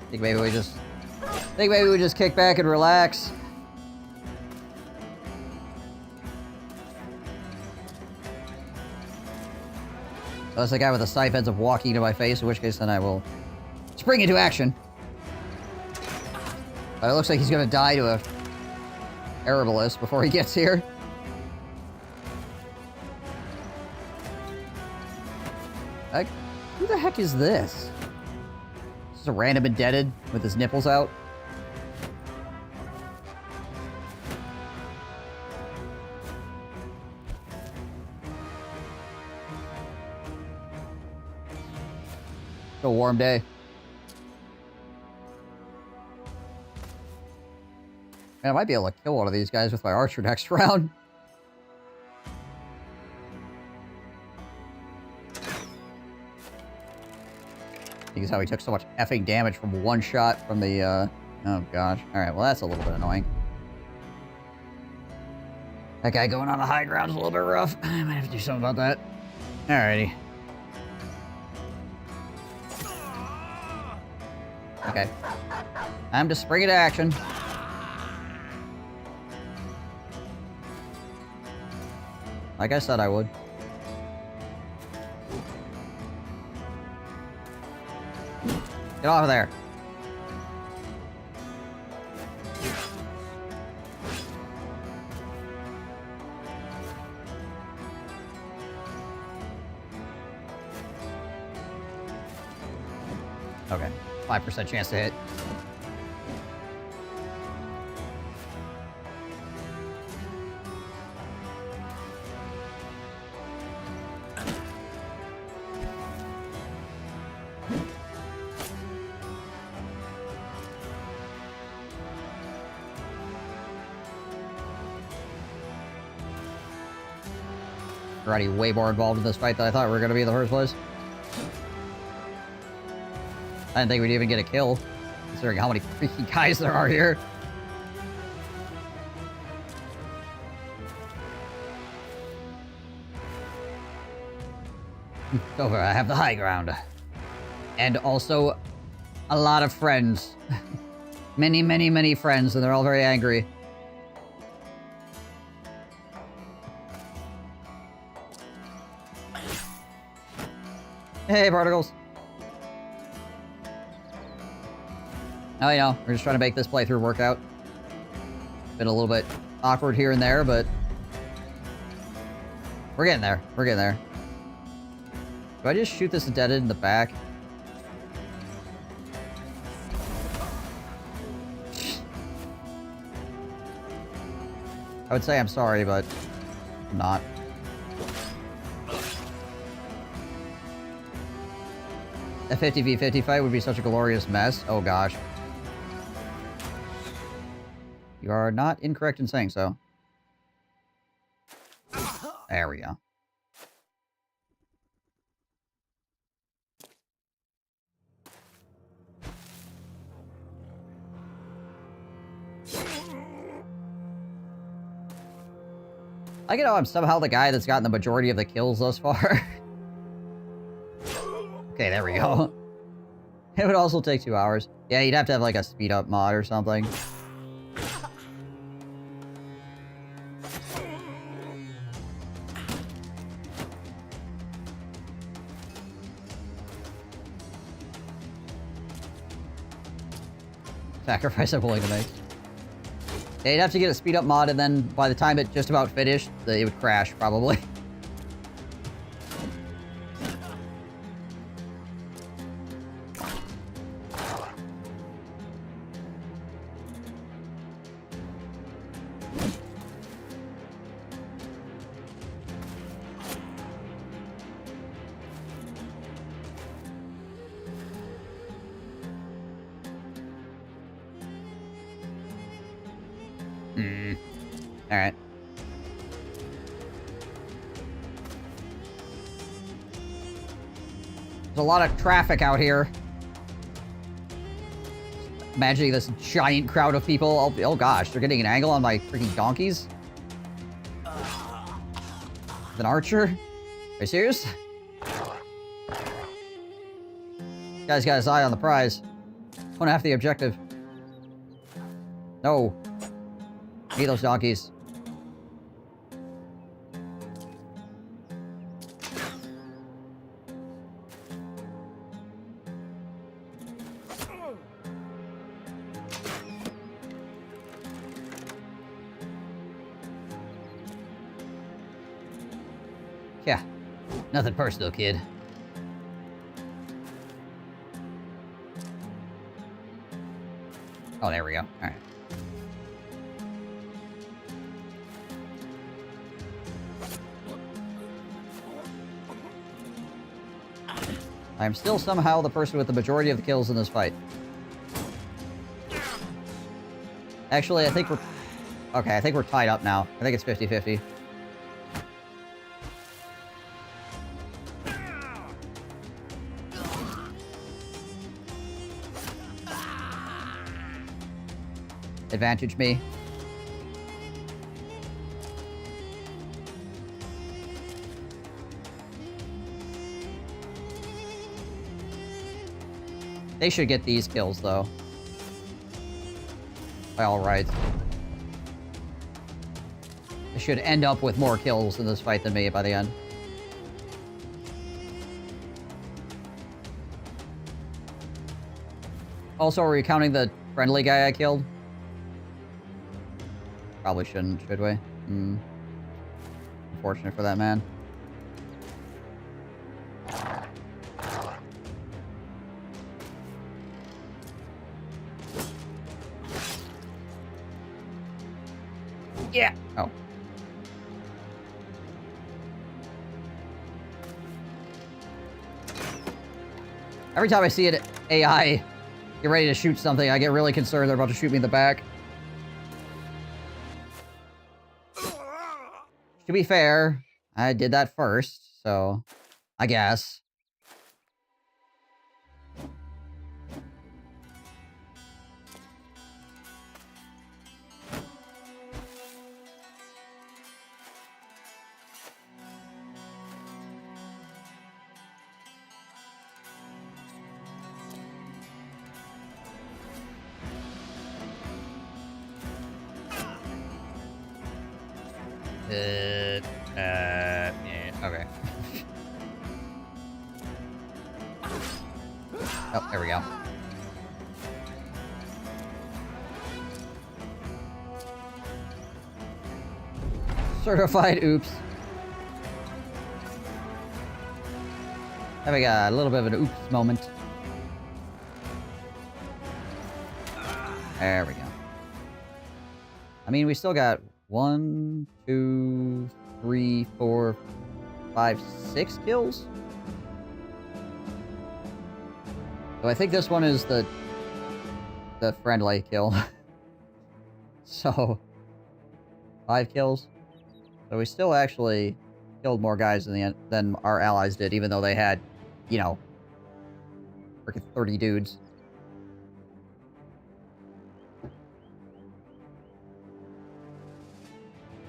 Think maybe we just kick back and relax. Unless the guy with the scythe ends up walking into my face, in which case then I will spring into action. But it looks like he's gonna die to a herbalist before he gets here. Who the heck is this? A random indebted with his nipples out. It's a warm day. Man, I might be able to kill one of these guys with my archer next round. Is how he took so much effing damage from one shot from the, oh gosh. Alright, well that's a little bit annoying. That guy going on the high ground is a little bit rough. I might have to do something about that. Alrighty. Okay. Time to spring into action. Like I said I would. Get off of there. Okay. 5% chance to hit. Already way more involved in this fight than I thought we were going to be in the first place. I didn't think we'd even get a kill, considering how many freaking guys there are here. Over, I have the high ground. And also, a lot of friends. Many, many, many friends, and they're all very angry. Hey, particles. Oh, you know, we're just trying to make this playthrough work out. Been a little bit awkward here and there, but we're getting there. We're getting there. Do I just shoot this dead end in the back? I would say I'm sorry, but I'm not. A 50v50 fight would be such a glorious mess. Oh gosh. You are not incorrect in saying so. There we go. I get how I'm somehow the guy that's gotten the majority of the kills thus far. Okay, there we go. It would also take 2 hours. Yeah, you'd have to have like a speed up mod or something. Sacrifice I'm willing to make. Yeah, you'd have to get a speed up mod, and then by the time it just about finished, it would crash, probably. Alright. There's a lot of traffic out here. Imagining this giant crowd of people. Oh gosh, they're getting an angle on my freaking donkeys? With an archer? Are you serious? Guy's got his eye on the prize. 1/2 the objective. No. Need those donkeys. Yeah. Nothing personal, kid. Oh, there we go. Alright. I'm still somehow the person with the majority of the kills in this fight. Actually, I think we're... Okay, I think we're tied up now. I think it's 50-50. Advantage me. They should get these kills, though. By all rights. I should end up with more kills in this fight than me by the end. Also, are we counting the friendly guy I killed? Probably shouldn't, should we? Unfortunate for that man. Yeah! Oh. Every time I see an AI get ready to shoot something, I get really concerned they're about to shoot me in the back. To be fair, I did that first, so I guess. Yeah, okay. Oh, there we go. Certified oops. Having a little bit of an oops moment. There we go. I mean, we still got 1, 2, 3, 4, 5, 6 kills. So I think this one is the friendly kill. So 5 kills. So we still actually killed more guys than our allies did, even though they had, you know, freaking 30 dudes.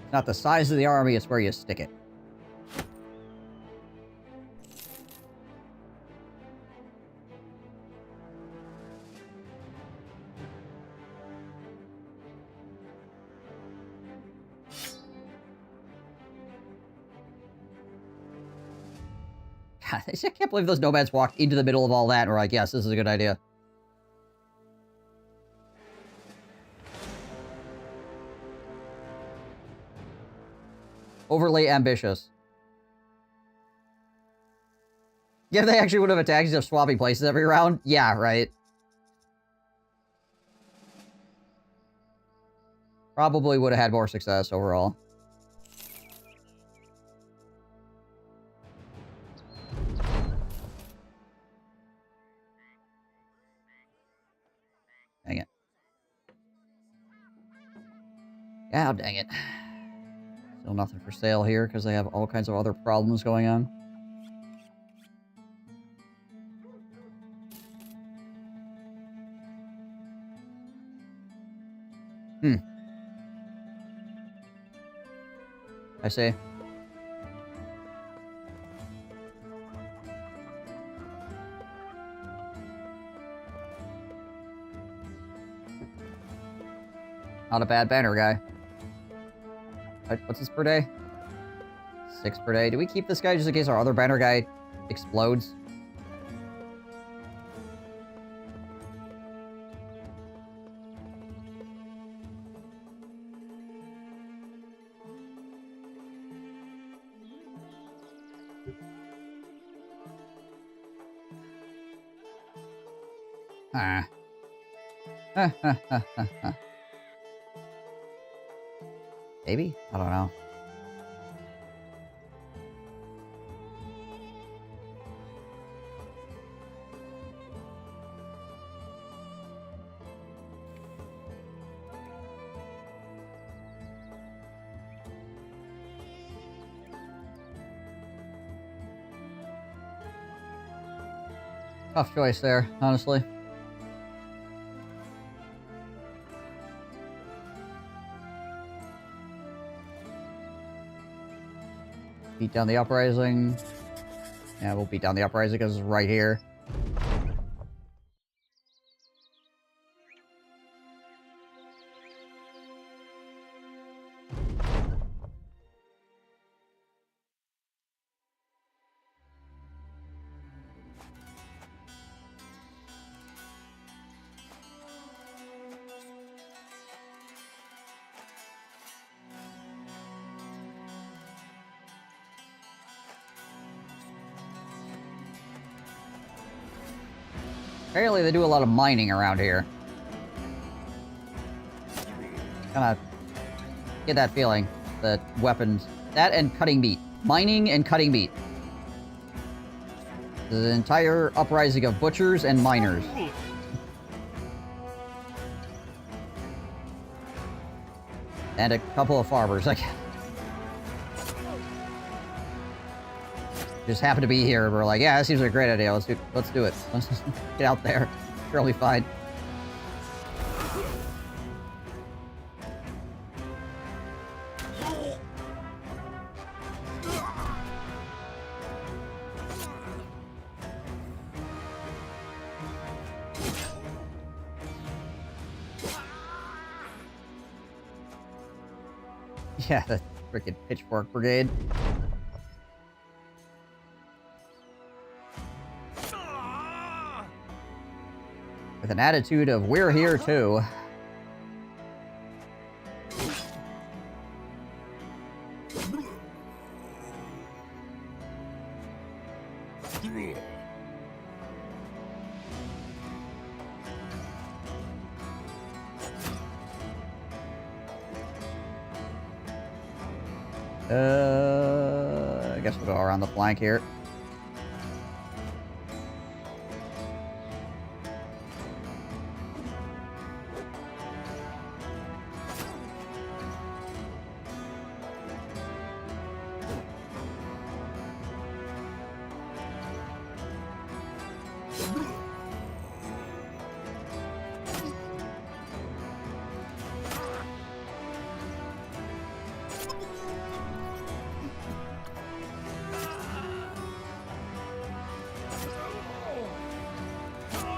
It's not the size of the army, it's where you stick it. God, I can't believe those nomads walked into the middle of all that and were like, yes, this is a good idea. Overly ambitious. Yeah, they actually would have attacked instead of swapping places every round. Yeah, right. Probably would have had more success overall. Dang it. God dang it. Still nothing for sale here because they have all kinds of other problems going on. I see. Not a bad banner guy. What's this per day? 6 per day. Do we keep this guy just in case our other banner guy explodes? Ah. Maybe? I don't know. Tough choice there, honestly. Beat down the uprising. Yeah, we'll beat down the uprising because it's right here. Apparently they do a lot of mining around here. Kinda get that feeling that weapons... That and cutting meat. Mining and cutting meat. There's an entire uprising of butchers and miners. And a couple of farmers, I guess. Just happen to be here. We're like, yeah, that seems like a great idea. Let's do it. Let's just get out there. Sure, we'll be fine. Yeah, the freaking pitchfork brigade. With an attitude of, we're here too. I guess we'll go around the flank here.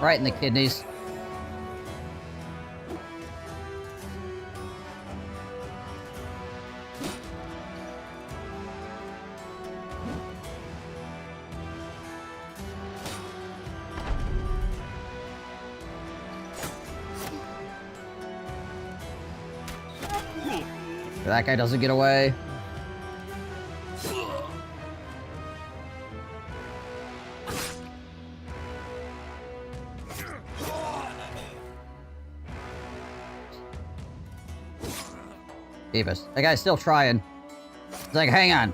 Right in the kidneys. That guy doesn't get away. Davis. That guy's still trying. He's like, hang on.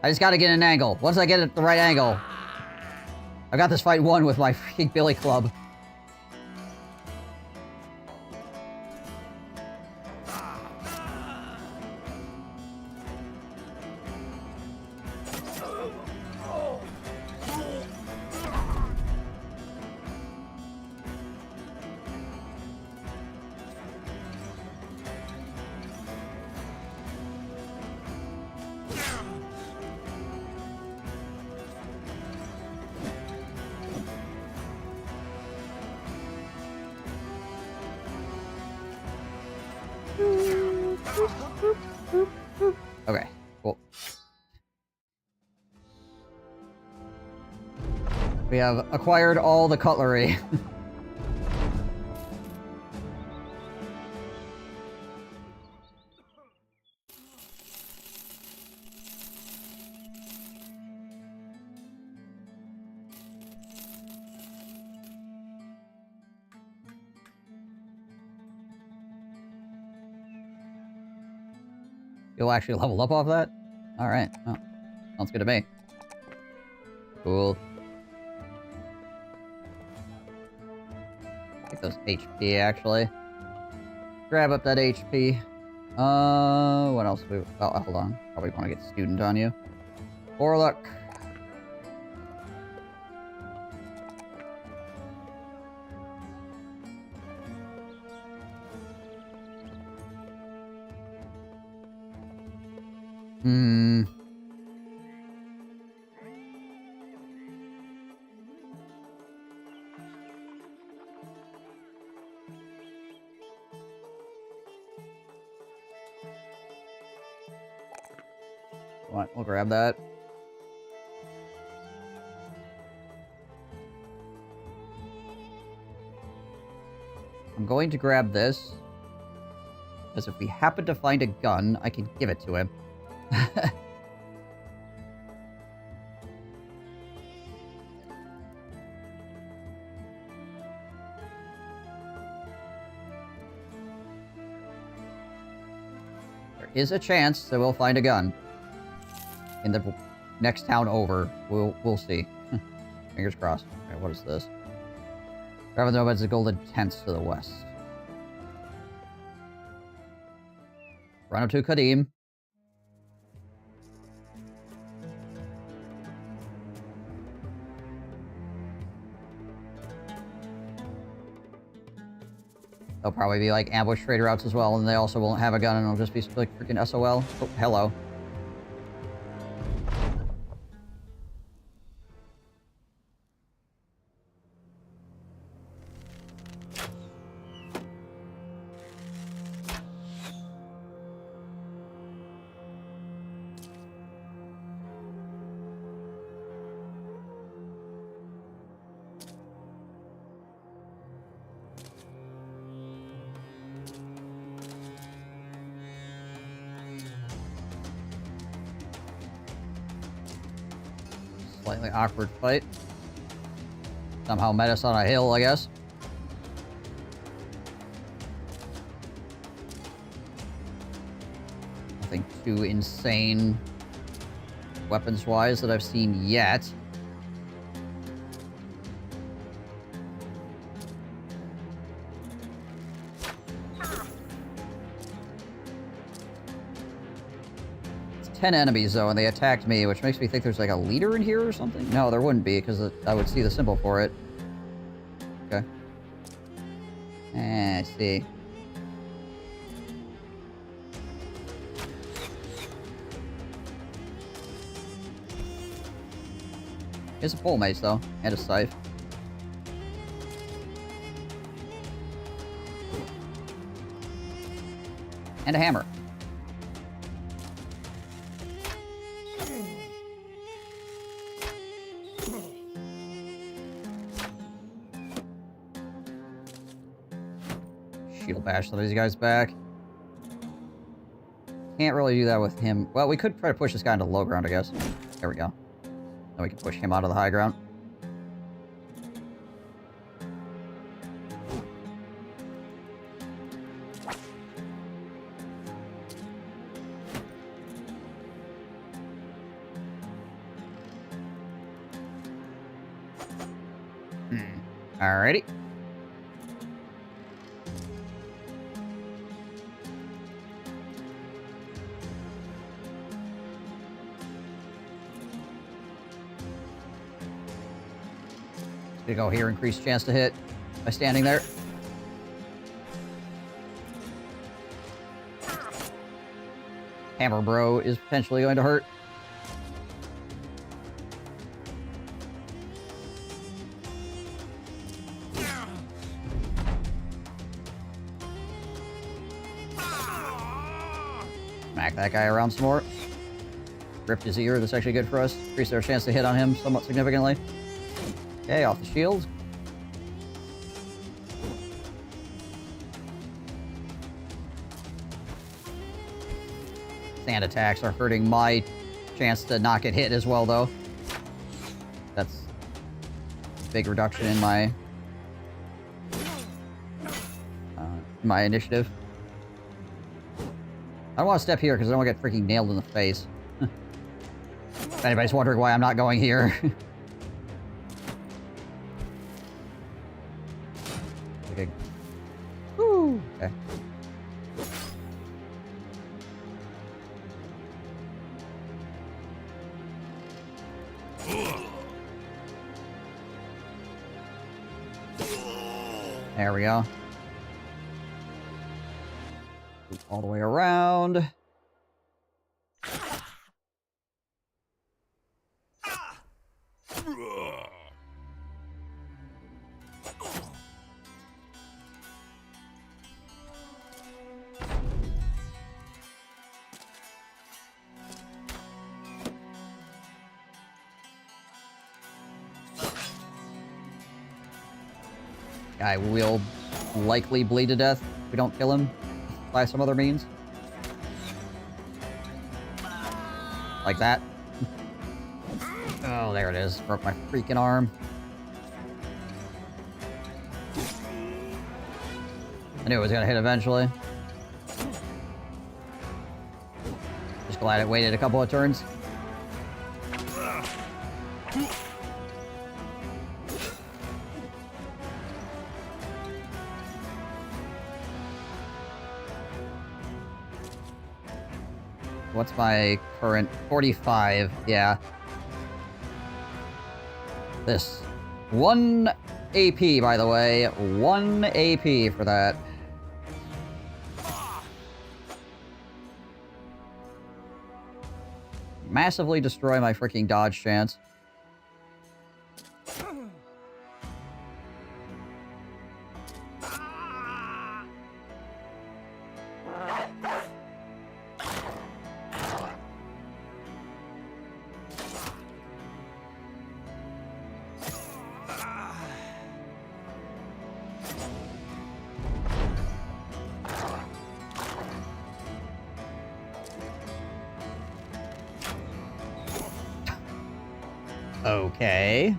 I just gotta get an angle. Once I get it at the right angle, I got this fight won with my freaking billy club. Okay, cool. We have acquired all the cutlery. You'll actually level up off that? Alright. Oh, sounds good to me. Cool. Take those HP, actually. Grab up that HP. What else? Oh, hold on. Probably want to get student on you. Warlock. We'll grab that. I'm going to grab this, because if we happen to find a gun, I can give it to him. there is a chance that we'll find a gun in the next town over. We'll see. Fingers crossed. Okay, what is this? Rather than the golden tents to the west. Run up to Kadim. They'll probably be like ambush trader routes as well, and they also won't have a gun, and it'll just be like freaking SOL. Oh, hello. Slightly awkward fight. Somehow met us on a hill, I guess. Nothing too insane weapons-wise that I've seen yet. It's 10 enemies, though, and they attacked me, which makes me think there's like a leader in here or something? No, there wouldn't be, because I would see the symbol for it. Okay. I see. It's a pole mace, though, and a scythe. And a hammer. Shield bash some of these guys back. Can't really do that with him. Well, we could try to push this guy into low ground, I guess. There we go. Then we can push him out of the high ground. Alrighty. Gonna go here, increased chance to hit by standing there. Hammer Bro is potentially going to hurt. Smack that guy around some more. Ripped his ear, that's actually good for us. Increase our chance to hit on him somewhat significantly. Okay, off the shields. Sand attacks are hurting my chance to not get hit as well, though. That's a big reduction in my initiative. I don't want to step here because I don't want to get freaking nailed in the face. If anybody's wondering why I'm not going here. Okay. Woo! Okay. There we go. All the way around. Guy will likely bleed to death if we don't kill him by some other means. Like that. Oh, there it is. Broke my freaking arm. I knew it was gonna hit eventually. Just glad it waited a couple of turns. What's my current? 45, yeah. This. 1 AP, by the way. 1 AP for that. Massively destroy my freaking dodge chance. Okay.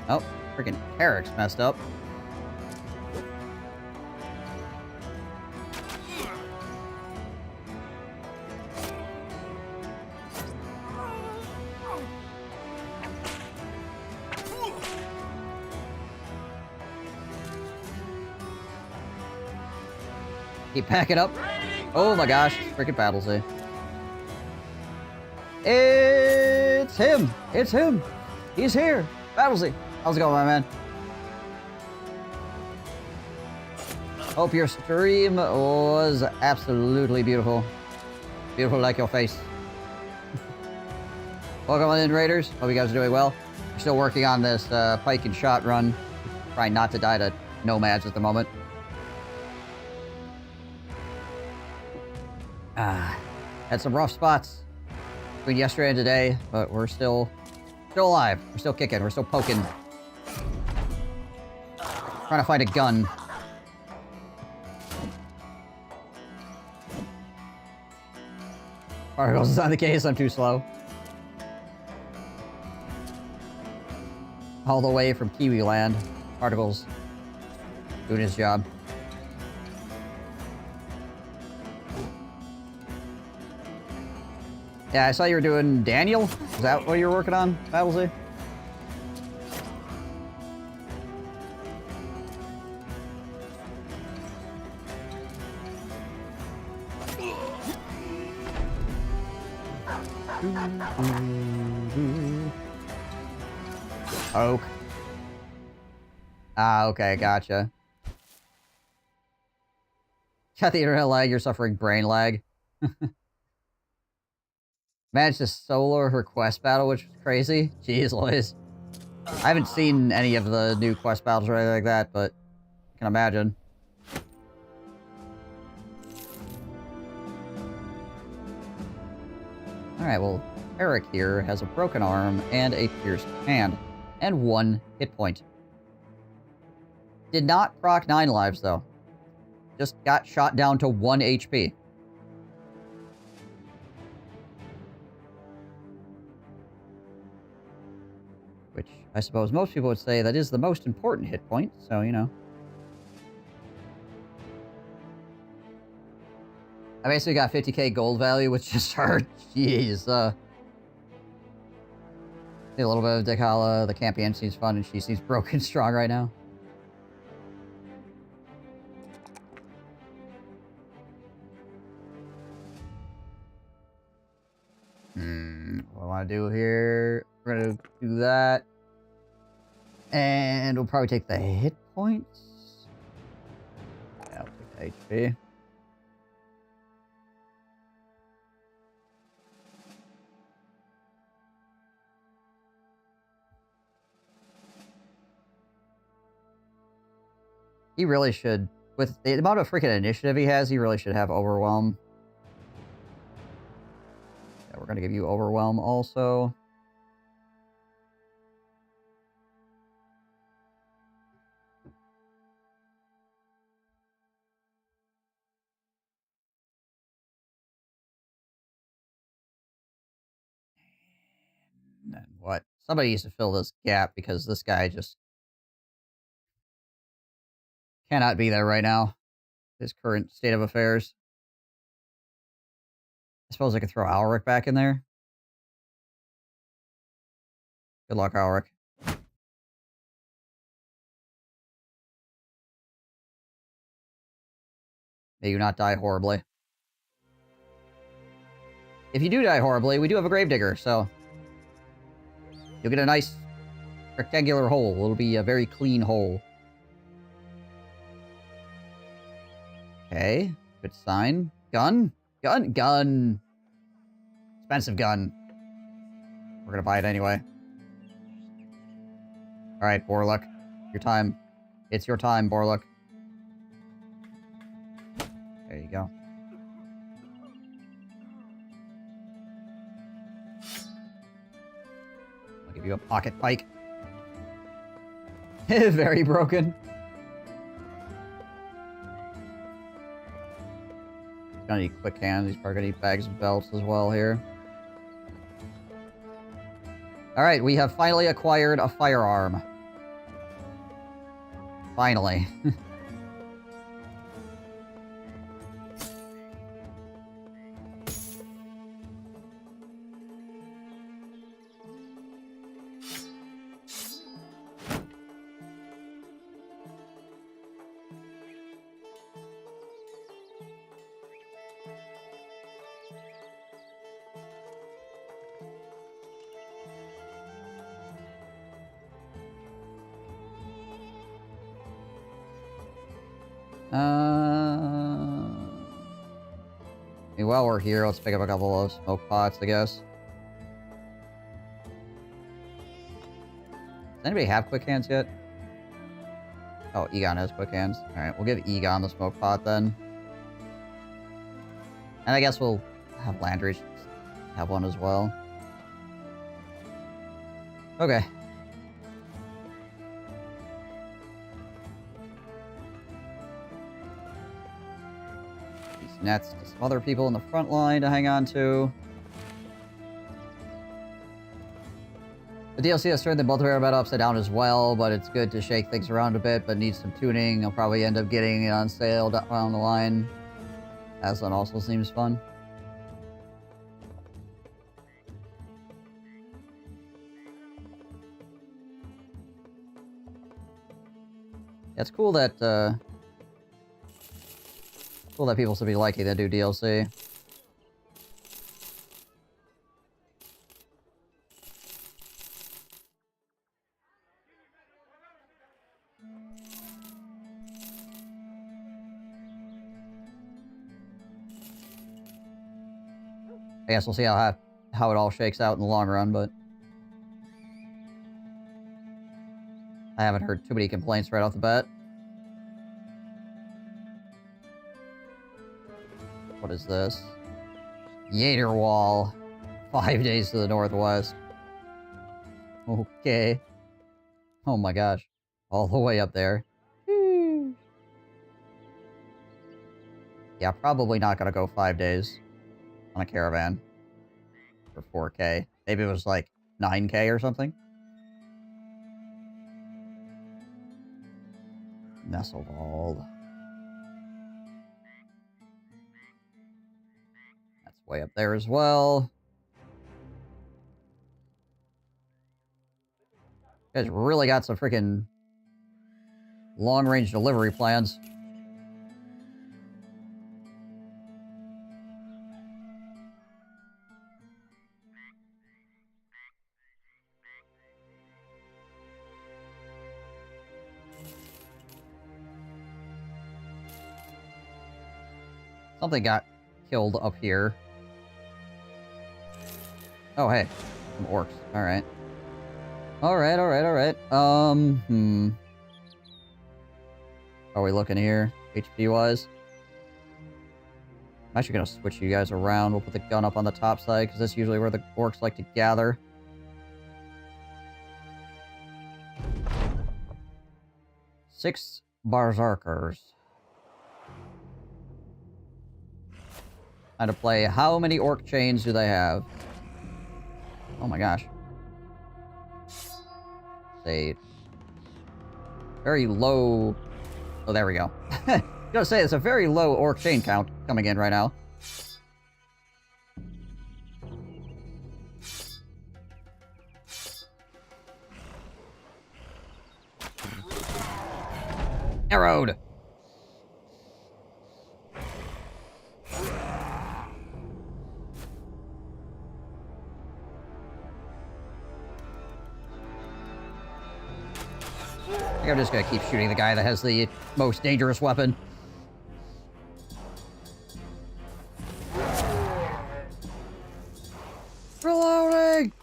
Oh, freaking Eric's messed up. Keep packing up. Oh my gosh, freaking Battlesy. It's him! It's him! He's here! Battlesy! How's it going, my man? Hope your stream was absolutely beautiful. Beautiful like your face. Welcome on in, Raiders. Hope you guys are doing well. We're still working on this pike and shot run. Trying not to die to nomads at the moment. Had some rough spots between yesterday and today, but we're still alive. We're still kicking. We're still poking. Trying to find a gun. Particles is on the case. I'm too slow. All the way from Kiwi Land. Particles doing his job. Yeah, I saw you were doing Daniel. Is that what you were working on, Battlesy? Oak. Ah, okay, gotcha. Got the internet lag, you're suffering brain lag. Managed to solo her quest battle, which was crazy. Jeez Louise. I haven't seen any of the new quest battles or anything like that, but I can imagine. Alright, well, Eric here has a broken arm and a pierced hand. And 1 hit point. Did not proc 9 lives, though. Just got shot down to 1 HP. Which, I suppose most people would say that is the most important hit point, so, you know. I basically got 50k gold value, which just hurt. Jeez, a little bit of Dick Holla. The campaign seems fun, and she seems broken strong right now. What I want to do here, we're going to do that. And we'll probably take the hit points. Yeah, I'll take the HP. He really should, with the amount of freaking initiative he has, he really should have Overwhelm. Yeah, we're going to give you Overwhelm also. And then what? Somebody needs to fill this gap because this guy just cannot be there right now. His current state of affairs. I suppose I could throw Alric back in there. Good luck, Alric. May you not die horribly. If you do die horribly, we do have a gravedigger, so you'll get a nice rectangular hole. It'll be a very clean hole. Okay, good sign. Gun? Gun? Gun! Expensive gun. We're gonna buy it anyway. Alright, Borluk. Your time. It's your time, Borluk. There you go. I'll give you a pocket pike. Very broken. He's gonna need quick hands. He's probably gonna need bags of belts as well here. Alright, we have finally acquired a firearm. Finally. While we're here, let's pick up a couple of smoke pots, I guess. Does anybody have quick hands yet? Oh, Egon has quick hands. Alright, we'll give Egon the smoke pot then. And I guess we'll have Landry have one as well. Okay. Nets to some other people in the front line to hang on to. The DLC has turned the multiplayer meta upside down as well, but it's good to shake things around a bit, but needs some tuning. I'll probably end up getting it on sale down the line. Aslan also seems fun. Yeah, it's cool that, cool that people should be liking that new DLC. I guess we'll see how it all shakes out in the long run, but I haven't heard too many complaints right off the bat. What is this? Yater Wall. 5 days to the northwest. Okay. Oh my gosh. All the way up there. Yeah, probably not gonna go 5 days on a caravan for 4K. Maybe it was like 9K or something. Nesselwald. That's way up there as well. You guys really got some freaking long-range delivery plans. Something got killed up here. Oh, hey. Some orcs. Alright. Alright, alright, alright. How are we looking here? HP-wise? I'm actually gonna switch you guys around. We'll put the gun up on the top side, because that's usually where the orcs like to gather. Six Berserkers. Time to play. How many orc chains do they have? Oh my gosh. a very low... Oh, there we go. I was gonna say, it's a very low orc chain count coming in right now. Arrowed! I think I'm just gonna keep shooting the guy that has the most dangerous weapon. Reloading!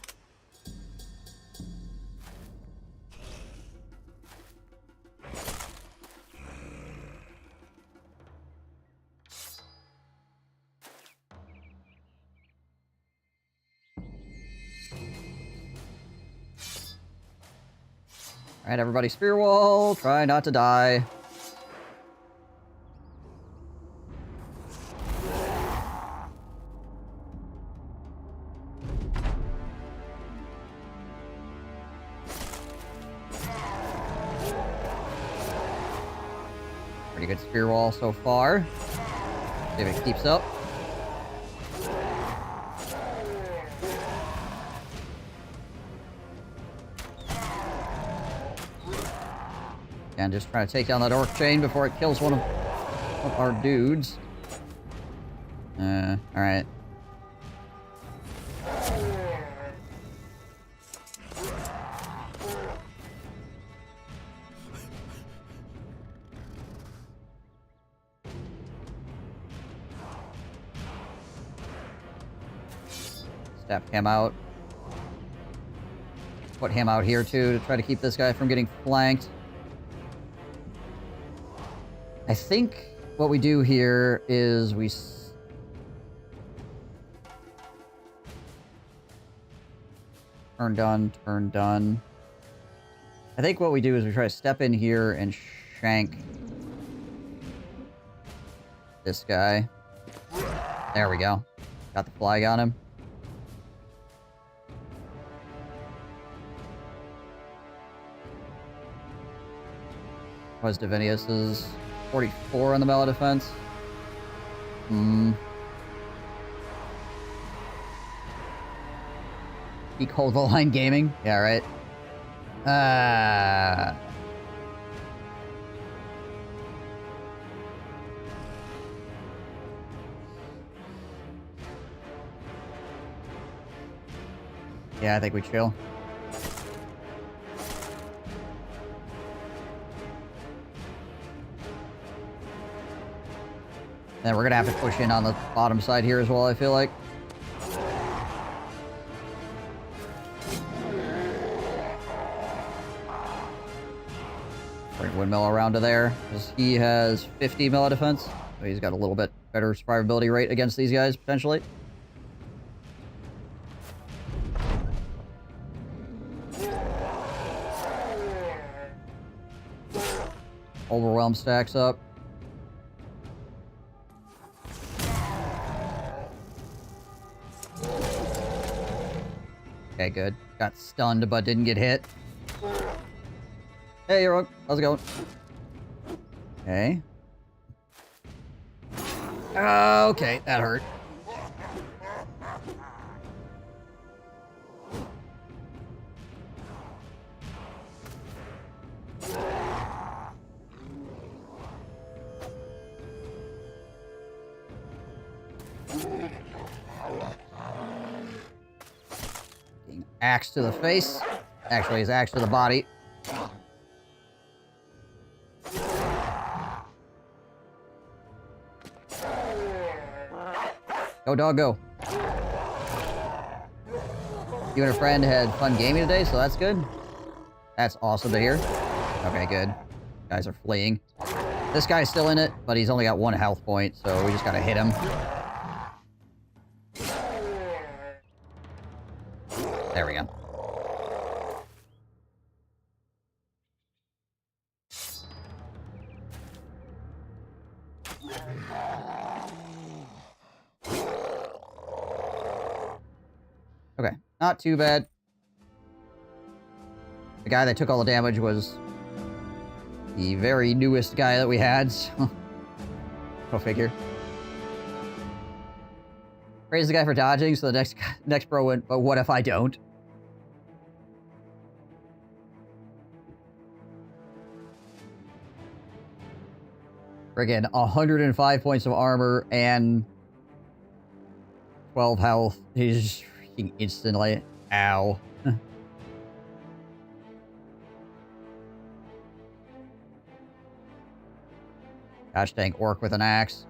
Alright, everybody, spear wall. Try not to die. Pretty good spear wall so far. See if it keeps up. And just trying to take down that orc chain before it kills one of our dudes. Alright. Step him out. Put him out here too to try to keep this guy from getting flanked. I think what we do here is we... Turn done, turn done. I think what we do is we try to step in here and shank this guy. There we go. Got the flag on him. Was Divinius's 44 on the melee defense? Peak hold the line gaming? Yeah, right. Yeah, I think we chill. Then we're gonna have to push in on the bottom side here as well, I feel like. Bring Windmill around to there, because he has 50 melee defense. So he's got a little bit better survivability rate against these guys, potentially. Overwhelm stacks up. Okay, good. Got stunned, but didn't get hit. Hey, Rogue. How's it going? Okay. Okay, that hurt. Axe to the face. Actually, his axe to the body. Go, dog, go. You and a friend had fun gaming today, so that's good. That's awesome to hear. Okay, good. Guys are fleeing. This guy's still in it, but he's only got 1 health point, so we just gotta hit him. There we go. Okay, not too bad. The guy that took all the damage was the very newest guy that we had, so... Go figure. Praise the guy for dodging, so the next bro went, but what if I don't? Friggin' 105 points of armor and 12 health. He's freaking instantly. Ow. Gosh dang, orc with an axe.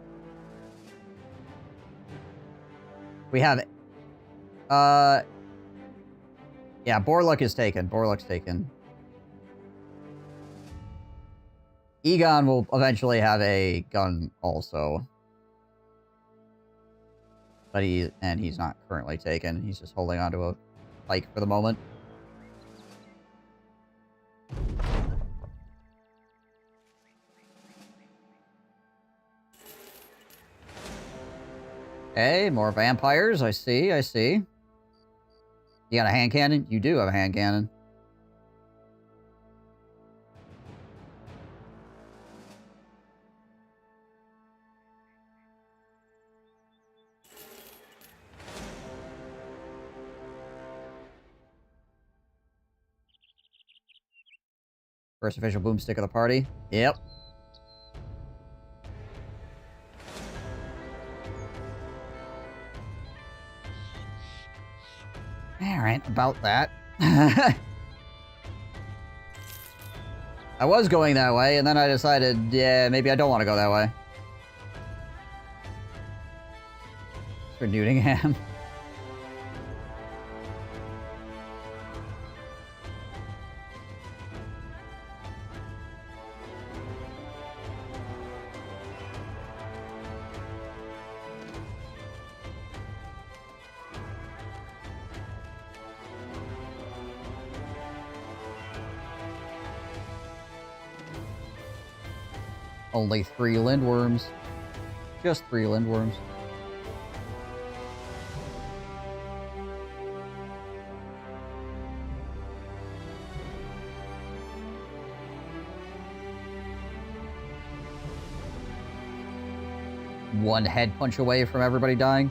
We have... Yeah, Borluck is taken. Borluck's taken. Egon will eventually have a gun also. But he's not currently taken. He's just holding onto a pike for the moment. Okay, more vampires. I see, I see. You got a hand cannon? You do have a hand cannon. First official boomstick of the party. Yep. Alright, about that. I was going that way, and then I decided, yeah, maybe I don't want to go that way. For Newtingham. Only 3 lindworms. Just 3 lindworms. One head punch away from everybody dying.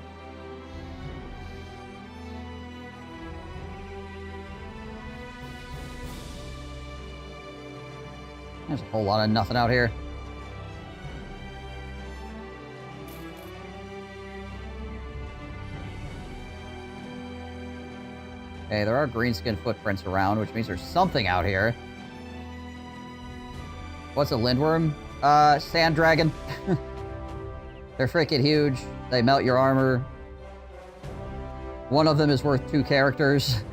There's a whole lot of nothing out here. Okay, there are greenskin footprints around, which means there's something out here. What's a lindworm? Sand dragon. They're freaking huge. They melt your armor. One of them is worth 2 characters.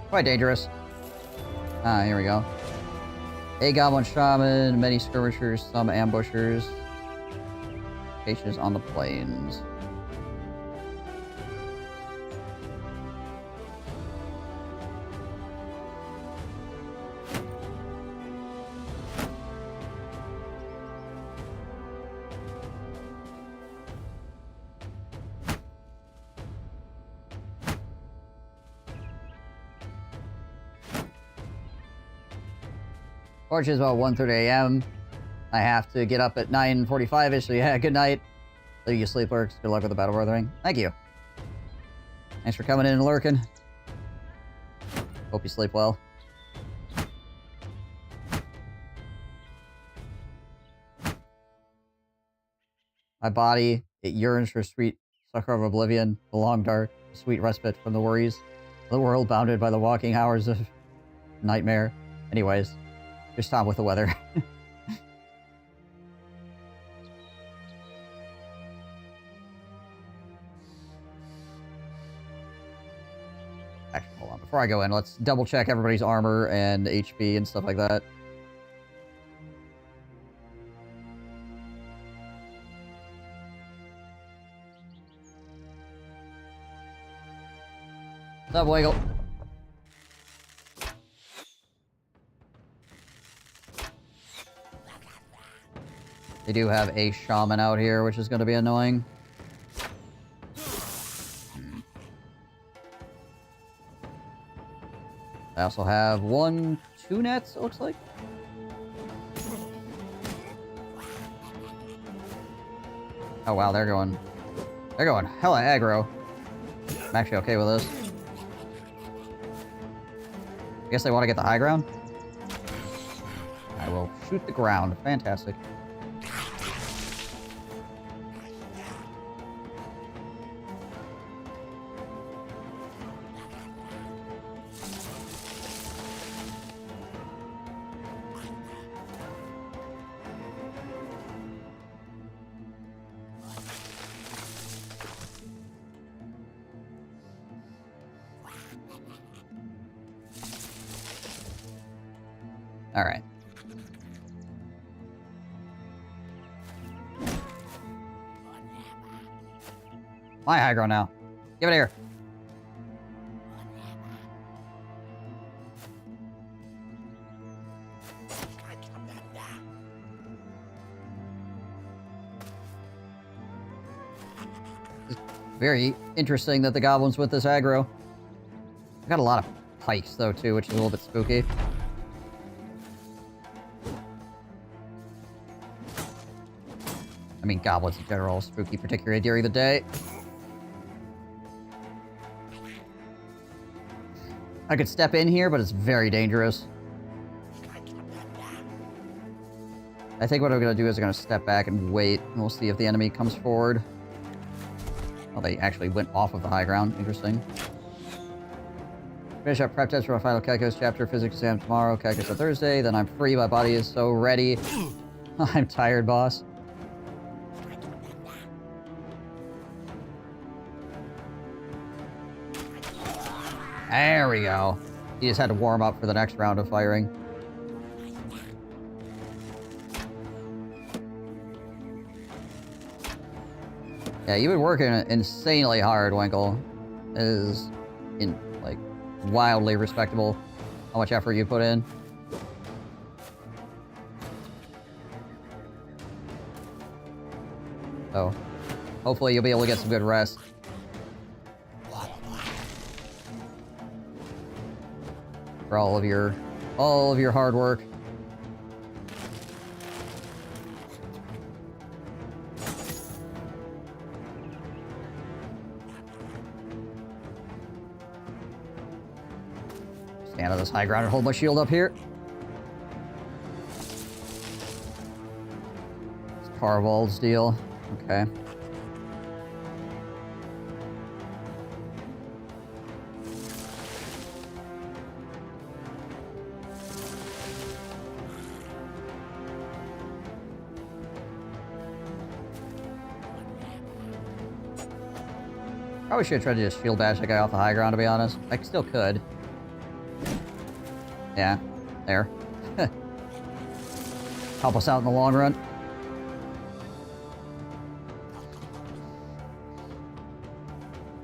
Quite dangerous. Ah, here we go. A goblin shaman, many skirmishers, some ambushers. Caches on the plains. Fortunately, it's about 1:30 a.m. I have to get up at 9:45ish, so yeah, good night. Leave you sleep, lurks. Good luck with the Battle Brothering. Thank you. Thanks for coming in and lurking. Hope you sleep well. My body, it yearns for sweet succor of oblivion, the long dark, sweet respite from the worries, the world bounded by the walking hours of nightmare. Anyways. Just on with the weather. Actually, hold on. Before I go in, let's double check everybody's armor and HP and stuff like that. What's up, Wiggle? They do have a shaman out here, which is going to be annoying. I also have 2 nets, it looks like. Oh wow, they're going hella aggro. I'm actually okay with this. I guess they want to get the high ground. I will shoot the ground. Fantastic. All right. My high ground now. Give it here. It's very interesting that the goblins with this aggro. I got a lot of pikes though too, which is a little bit spooky. I mean, goblins in general, spooky, particularly during the day. I could step in here, but it's very dangerous. I think what I'm going to do is I'm going to step back and wait, and we'll see if the enemy comes forward. Oh, they actually went off of the high ground. Interesting. Finish up prep test for my final calculus chapter, physics exam tomorrow, calculus on Thursday, then I'm free, my body is so ready. I'm tired, boss. There we go. He just had to warm up for the next round of firing. Yeah, you've been working insanely hard, Winkle. It is like wildly respectable how much effort you put in. So, hopefully you'll be able to get some good rest. For all of your hard work. Stand on this high ground and hold my shield up here. It's Carvald's deal. Okay. Probably should have tried to just shield bash that guy off the high ground, to be honest. I still could. Yeah, there. Help us out in the long run.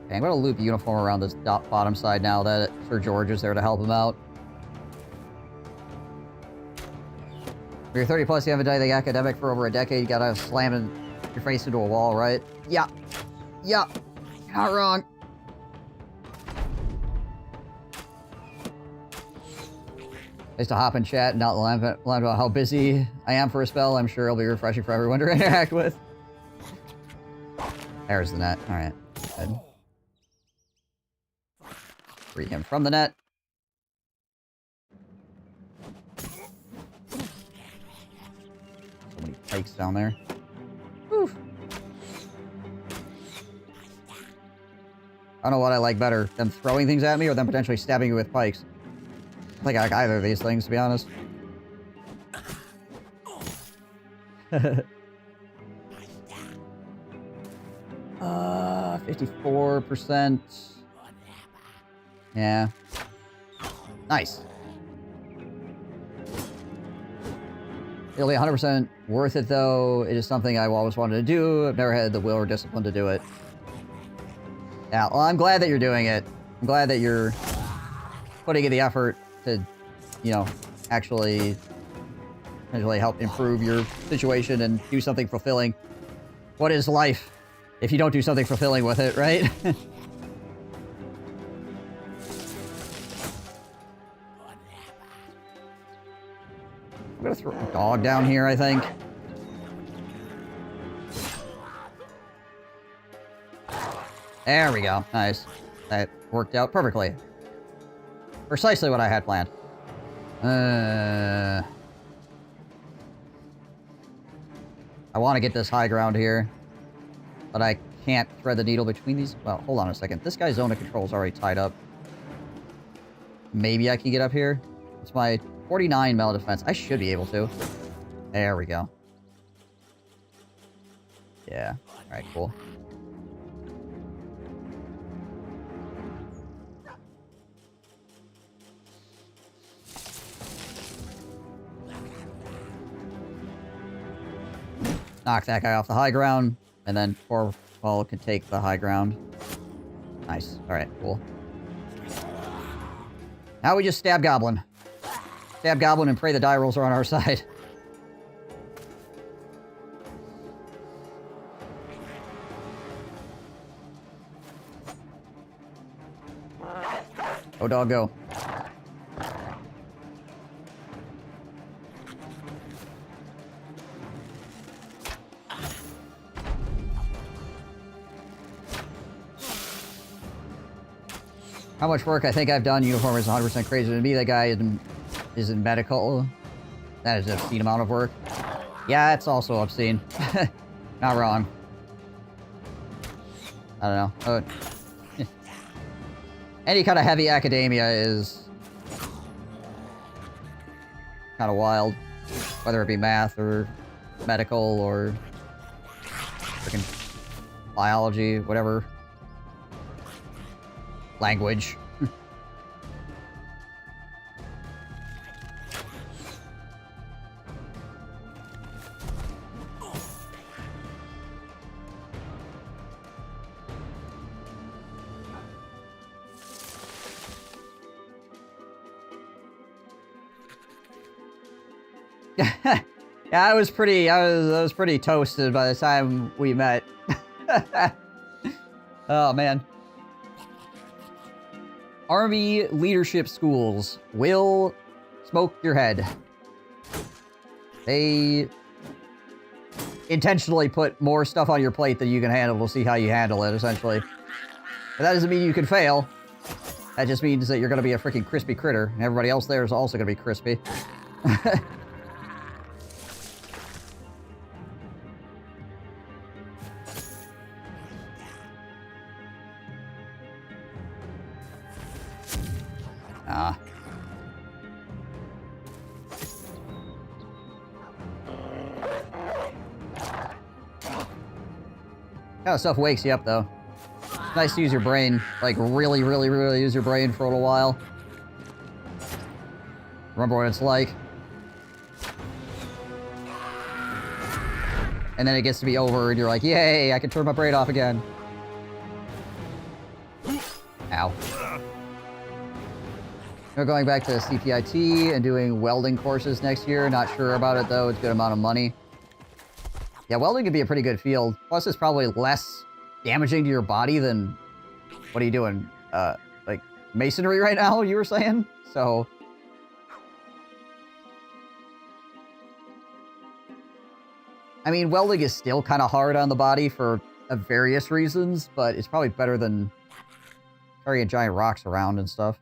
Okay, I'm gonna loop uniform around this bottom side now that Sir George is there to help him out. If you're 30 plus, you haven't done anything academic for over a decade, you gotta slam your face into a wall, right? Yeah. Yeah. You're not wrong. I used to hop in chat and not lament about how busy I am for a spell. I'm sure it'll be refreshing for everyone to interact with. There's the net. Alright. Good. Free him from the net. So many pikes down there. Oof. I don't know what I like better, them throwing things at me or them potentially stabbing you with pikes. I think I like either of these things, to be honest. 54%. Yeah. Nice. It'll be 100% worth it, though. It is something I've always wanted to do. I've never had the will or discipline to do it. Yeah, well, I'm glad that you're doing it. I'm glad that you're putting in the effort to, you know, actually help improve your situation and do something fulfilling. What is life if you don't do something fulfilling with it, right? I'm gonna throw a dog down here, I think. There we go. Nice. That worked out perfectly. Precisely what I had planned. I want to get this high ground here, but I can't thread the needle between these. Well, hold on a second. This guy's zone of control is already tied up. Maybe I can get up here. It's my 49 melee defense. I should be able to. There we go. Yeah. Alright, cool. Knock that guy off the high ground, and then Fourwall can take the high ground. Nice. Alright, cool. Now we just stab Goblin. Stab Goblin and pray the die rolls are on our side. Go, dog, go. How much work I think I've done, uniform is 100% crazy to me. That guy is in medical. That is an obscene amount of work. Yeah, it's also obscene. Not wrong. I don't know. Any kind of heavy academia is kind of wild. Whether it be math or medical or freaking biology, whatever. Language. Yeah, I was pretty toasted by the time we met. Oh man. Army leadership schools will smoke your head. They intentionally put more stuff on your plate than you can handle to see how you handle it, essentially. But that doesn't mean you can fail. That just means that you're going to be a freaking crispy critter, and everybody else there is also going to be crispy. Ah. Kind of stuff wakes you up, though. It's nice to use your brain. Like, really use your brain for a little while. Remember what it's like. And then it gets to be over, and you're like, yay, I can turn my brain off again. Ow. We're going back to CPIT and doing welding courses next year. Not sure about it, though. It's a good amount of money. Yeah, welding could be a pretty good field. Plus, it's probably less damaging to your body than... What are you doing? Like, masonry right now, you were saying? So... I mean, welding is still kind of hard on the body for various reasons, but it's probably better than carrying giant rocks around and stuff.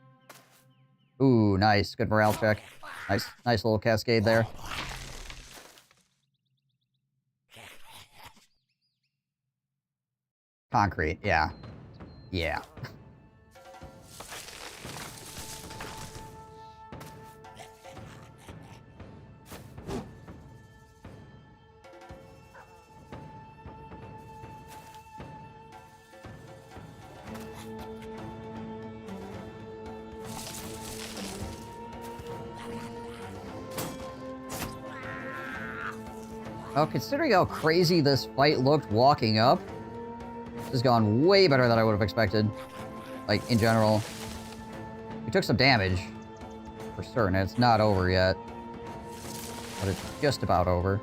Ooh, nice. Good morale check. Nice little cascade there. Concrete, yeah. Yeah. Well, considering how crazy this fight looked walking up, this has gone way better than I would have expected. Like, in general. We took some damage, for certain. It's not over yet. But it's just about over.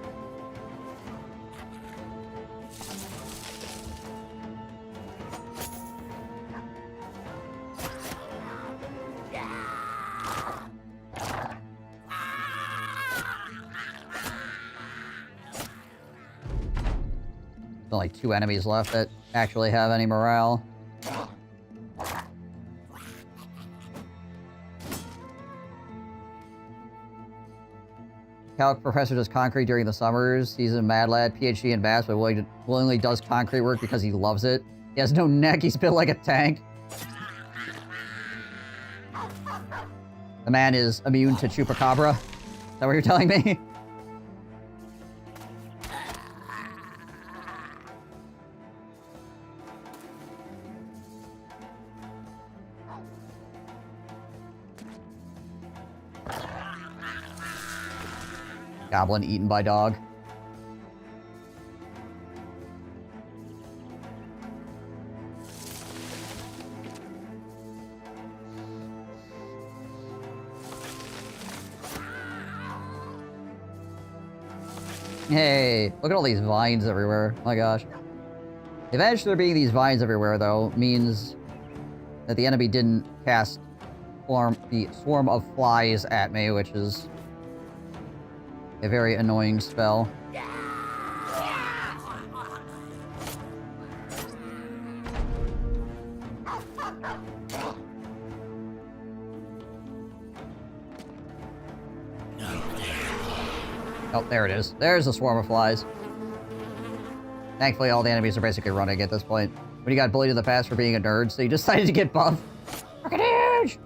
There's only 2 enemies left that actually have any morale. Calc professor does concrete during the summers. He's a mad lad, PhD in bass, but willingly does concrete work because he loves it. He has no neck, he's built like a tank. The man is immune to chupacabra. Is that what you're telling me? Goblin eaten by dog. Hey, look at all these vines everywhere. Oh my gosh. The advantage to there being these vines everywhere, though, means that the enemy didn't cast the swarm of flies at me, which is a very annoying spell. Oh, there it is. There's a swarm of flies. Thankfully, all the enemies are basically running at this point. When you got bullied in the past for being a nerd, so you decided to get buff. Fucking huge!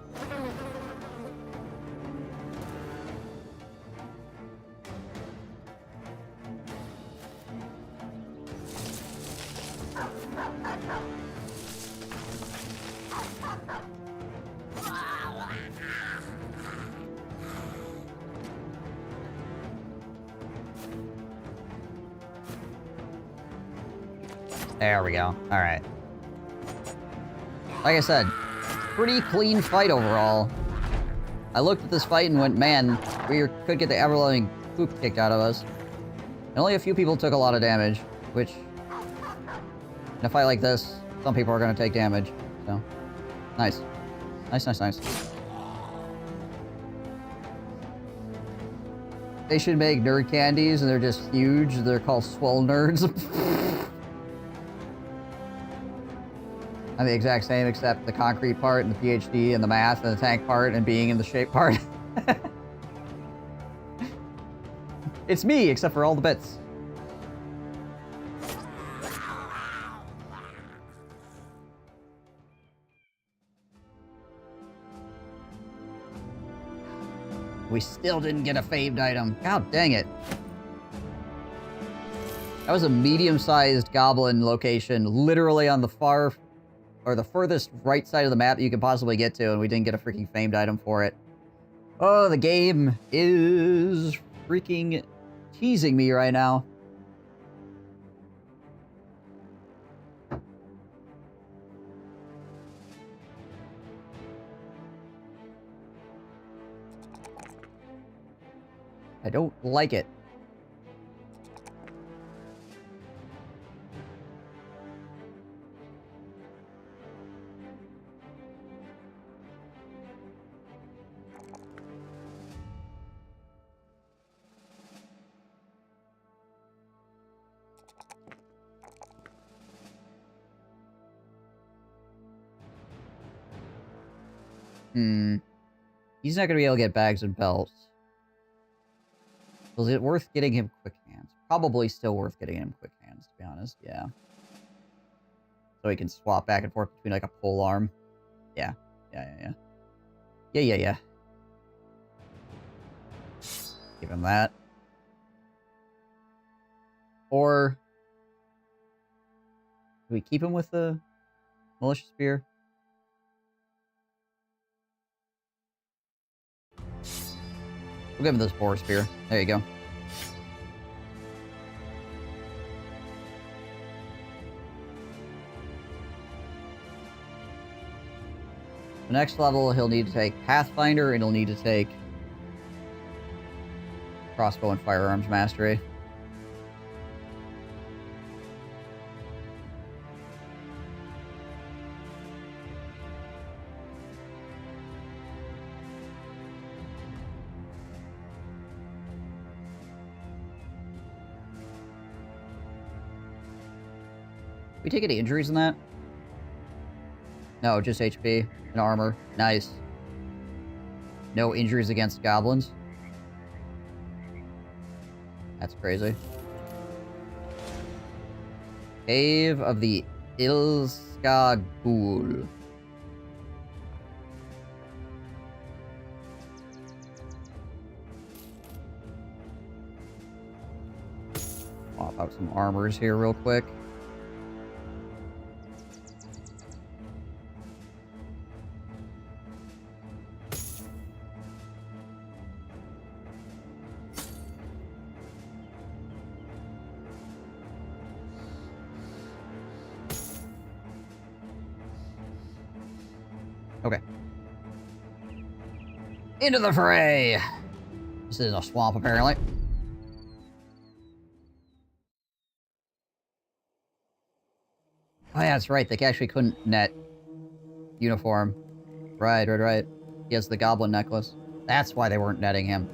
There we go. Alright. Like I said, pretty clean fight overall. I looked at this fight and went, man, we could get the ever-loving poop kicked out of us. And only a few people took a lot of damage, which, in a fight like this, some people are going to take damage. So, nice. Nice, nice, nice. They should make nerd candies, and they're just huge. They're called swole nerds. I'm the exact same, except the concrete part, and the PhD, and the math, and the tank part, and being in the shape part. It's me, except for all the bits. We still didn't get a famed item. God dang it. That was a medium-sized goblin location, literally on the the furthest right side of the map that you could possibly get to, and we didn't get a freaking famed item for it. Oh, the game is freaking teasing me right now. I don't like it. He's not going to be able to get bags and belts. Was it worth getting him quick hands? Probably still worth getting him quick hands, to be honest. Yeah. So he can swap back and forth between, like, a pole arm. Yeah. Yeah. Give him that. Or do we keep him with the militia spear? We'll give him this boar spear. There you go. The next level, he'll need to take Pathfinder, and he'll need to take Crossbow and Firearms Mastery. We take any injuries in that? No, just HP and armor. Nice. No injuries against goblins. That's crazy. Cave of the Ilskagul. Pop out some armors here real quick. Okay. Into the fray! This is a swamp, apparently. Oh yeah, that's right. They actually couldn't net uniform. Right. He has the goblin necklace. That's why they weren't netting him.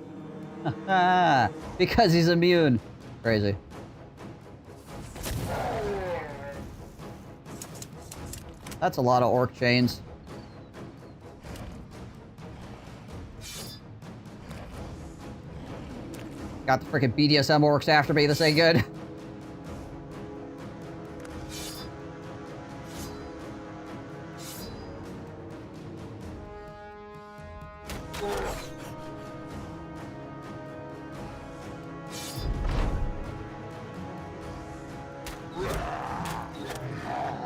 Because he's immune. Crazy. That's a lot of orc chains. Got the freaking BDSM orcs after me. This ain't good.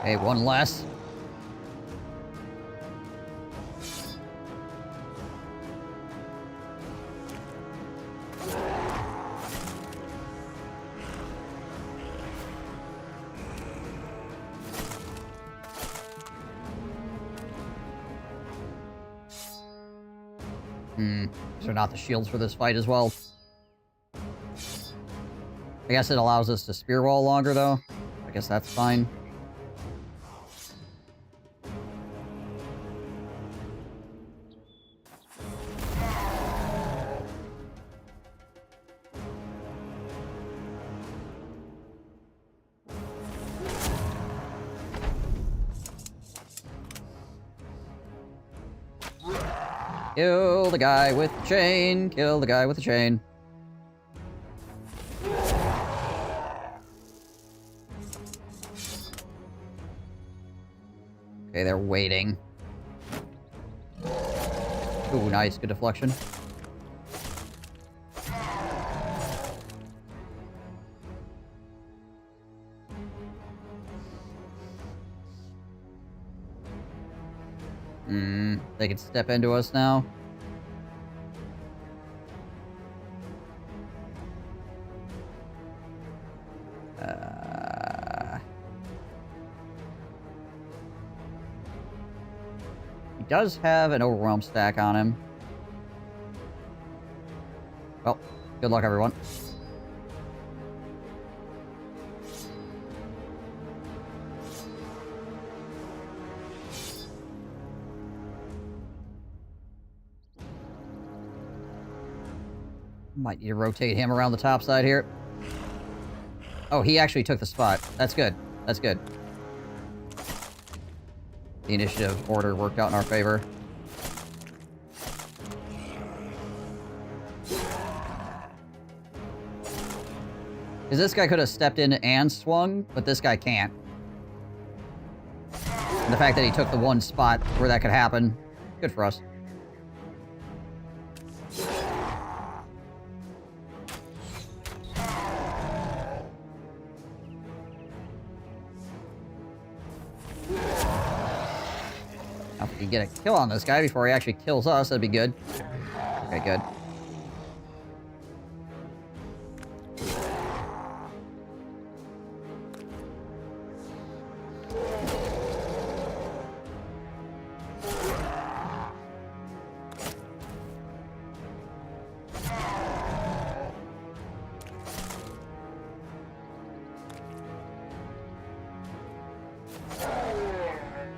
Okay, one less. These are not the shields for this fight as well. I guess it allows us to spear wall longer, though. I guess that's fine. Kill the guy with the chain. Kill the guy with the chain. Okay, they're waiting. Ooh, nice. Good deflection. They can step into us now. He does have an overwhelm stack on him. Well, good luck, everyone. Might need to rotate him around the top side here. Oh, he actually took the spot. That's good. That's good. The initiative order worked out in our favor. Because this guy could have stepped in and swung, but this guy can't. And the fact that he took the one spot where that could happen, good for us. Now, if we can get a kill on this guy before he actually kills us, that'd be good. Okay, good.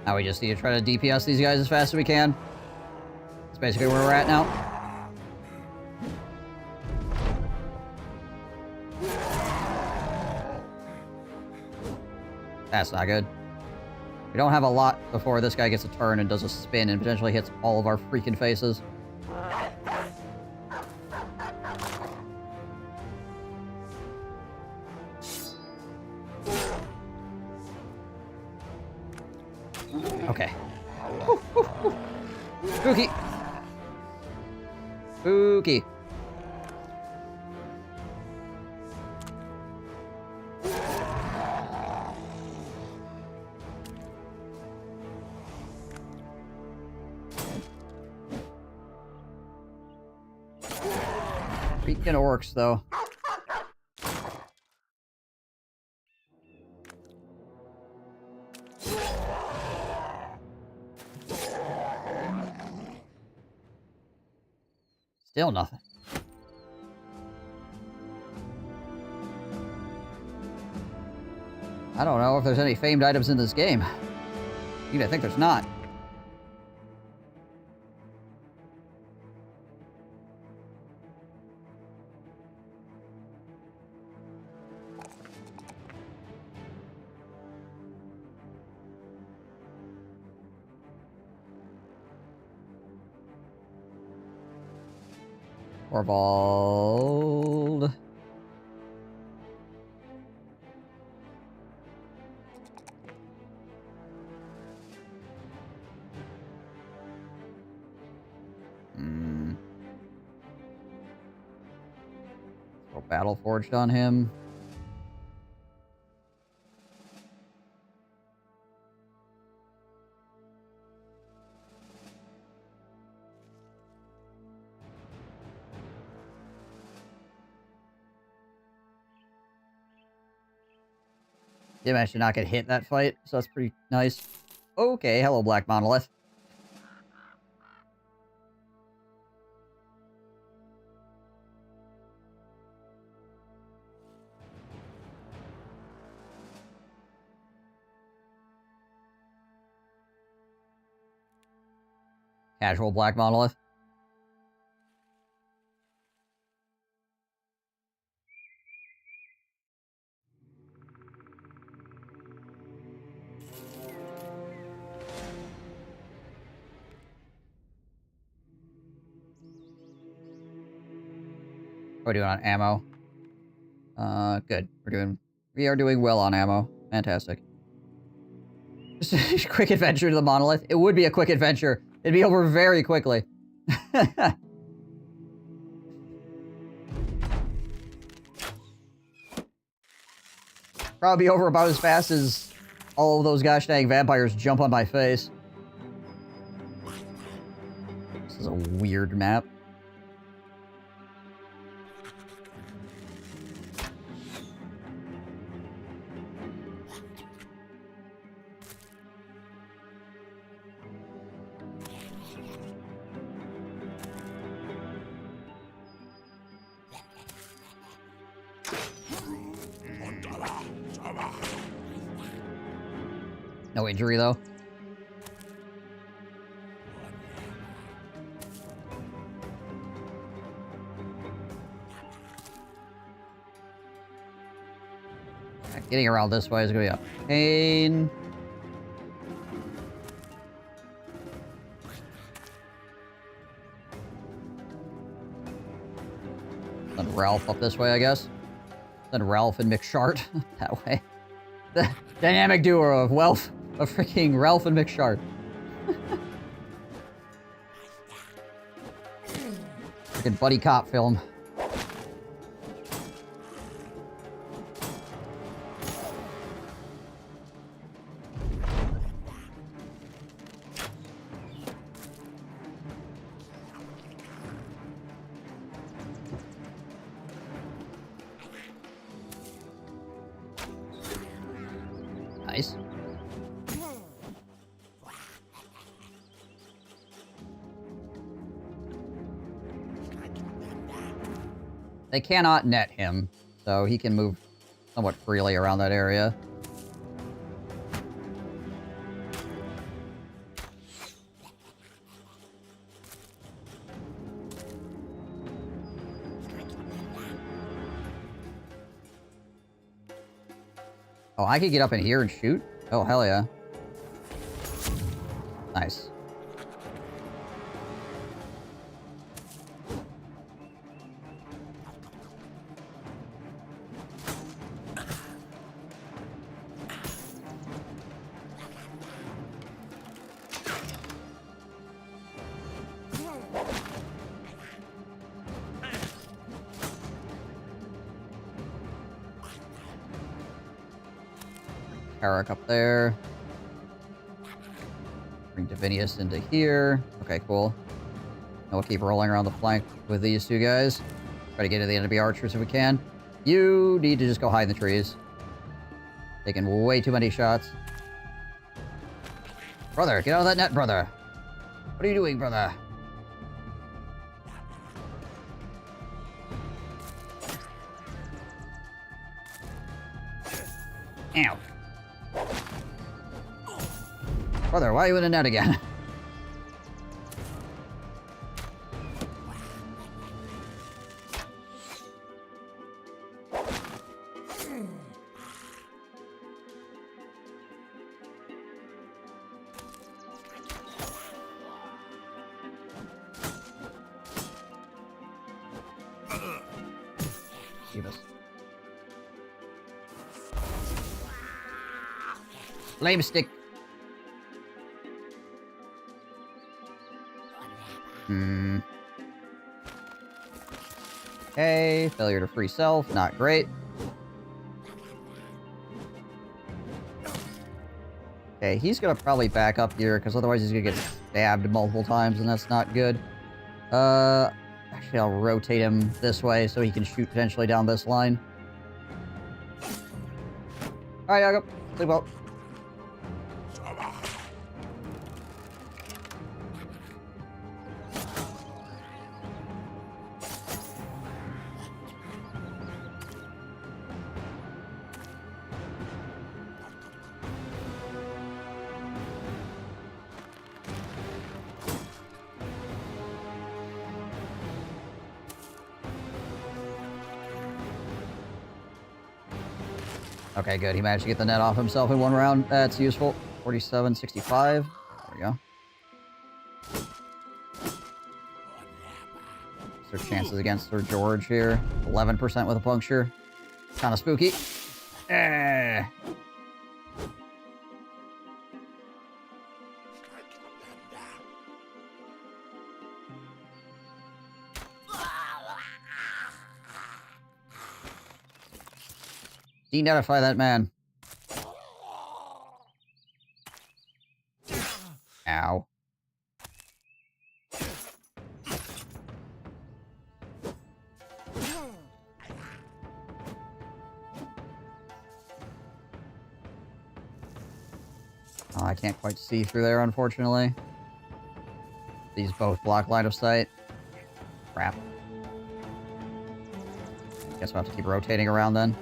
Now we just need to try to DPS these guys as fast as we can. That's basically where we're at now. That's not good. We don't have a lot before this guy gets a turn and does a spin and potentially hits all of our freaking faces. Okay. Spooky. Spooky. Freaking orcs, though. Still nothing. I don't know if there's any famed items in this game. Even I think there's not. Orvald. Throw Battle Forged on him. Did manage to not get hit in that fight, so that's pretty nice. Okay, hello, Black Monolith. Casual Black Monolith. What are we doing on ammo? Good. We are doing well on ammo. Fantastic. Just a quick adventure to the monolith. It would be a quick adventure. It'd be over very quickly. Probably be over about as fast as all of those gosh dang vampires jump on my face. This is a weird map. No injury, though. Getting around this way is going to be a pain. Send Ralph up this way, I guess. Send Ralph and McShart that way. The dynamic duo of freaking Ralph and McShart. Freaking buddy cop film. Nice. They cannot net him, so he can move somewhat freely around that area. Oh, I could get up in here and shoot? Oh, hell yeah. Nice. Eric up there. Bring Divinius into here. Okay, cool. And we'll keep rolling around the flank with these two guys. Try to get to the enemy archers if we can. You need to just go hide in the trees. Taking way too many shots. Brother, get out of that net, brother. What are you doing, brother? Ow. Brother, why are you in the net again? Jesus. Flame stick. Okay, failure to free self, not great. Okay, he's gonna probably back up here, because otherwise he's gonna get stabbed multiple times, and that's not good. Actually, I'll rotate him this way so he can shoot potentially down this line. Alright, I'll go. Sleep well. Okay, good. He managed to get the net off himself in one round. That's useful. 47-65. There we go. What's their chances against Sir George here? 11% with a puncture. Kind of spooky. Identify that man. Ow. Oh, I can't quite see through there, unfortunately. These both block line of sight. Crap. Guess we'll have to keep rotating around then.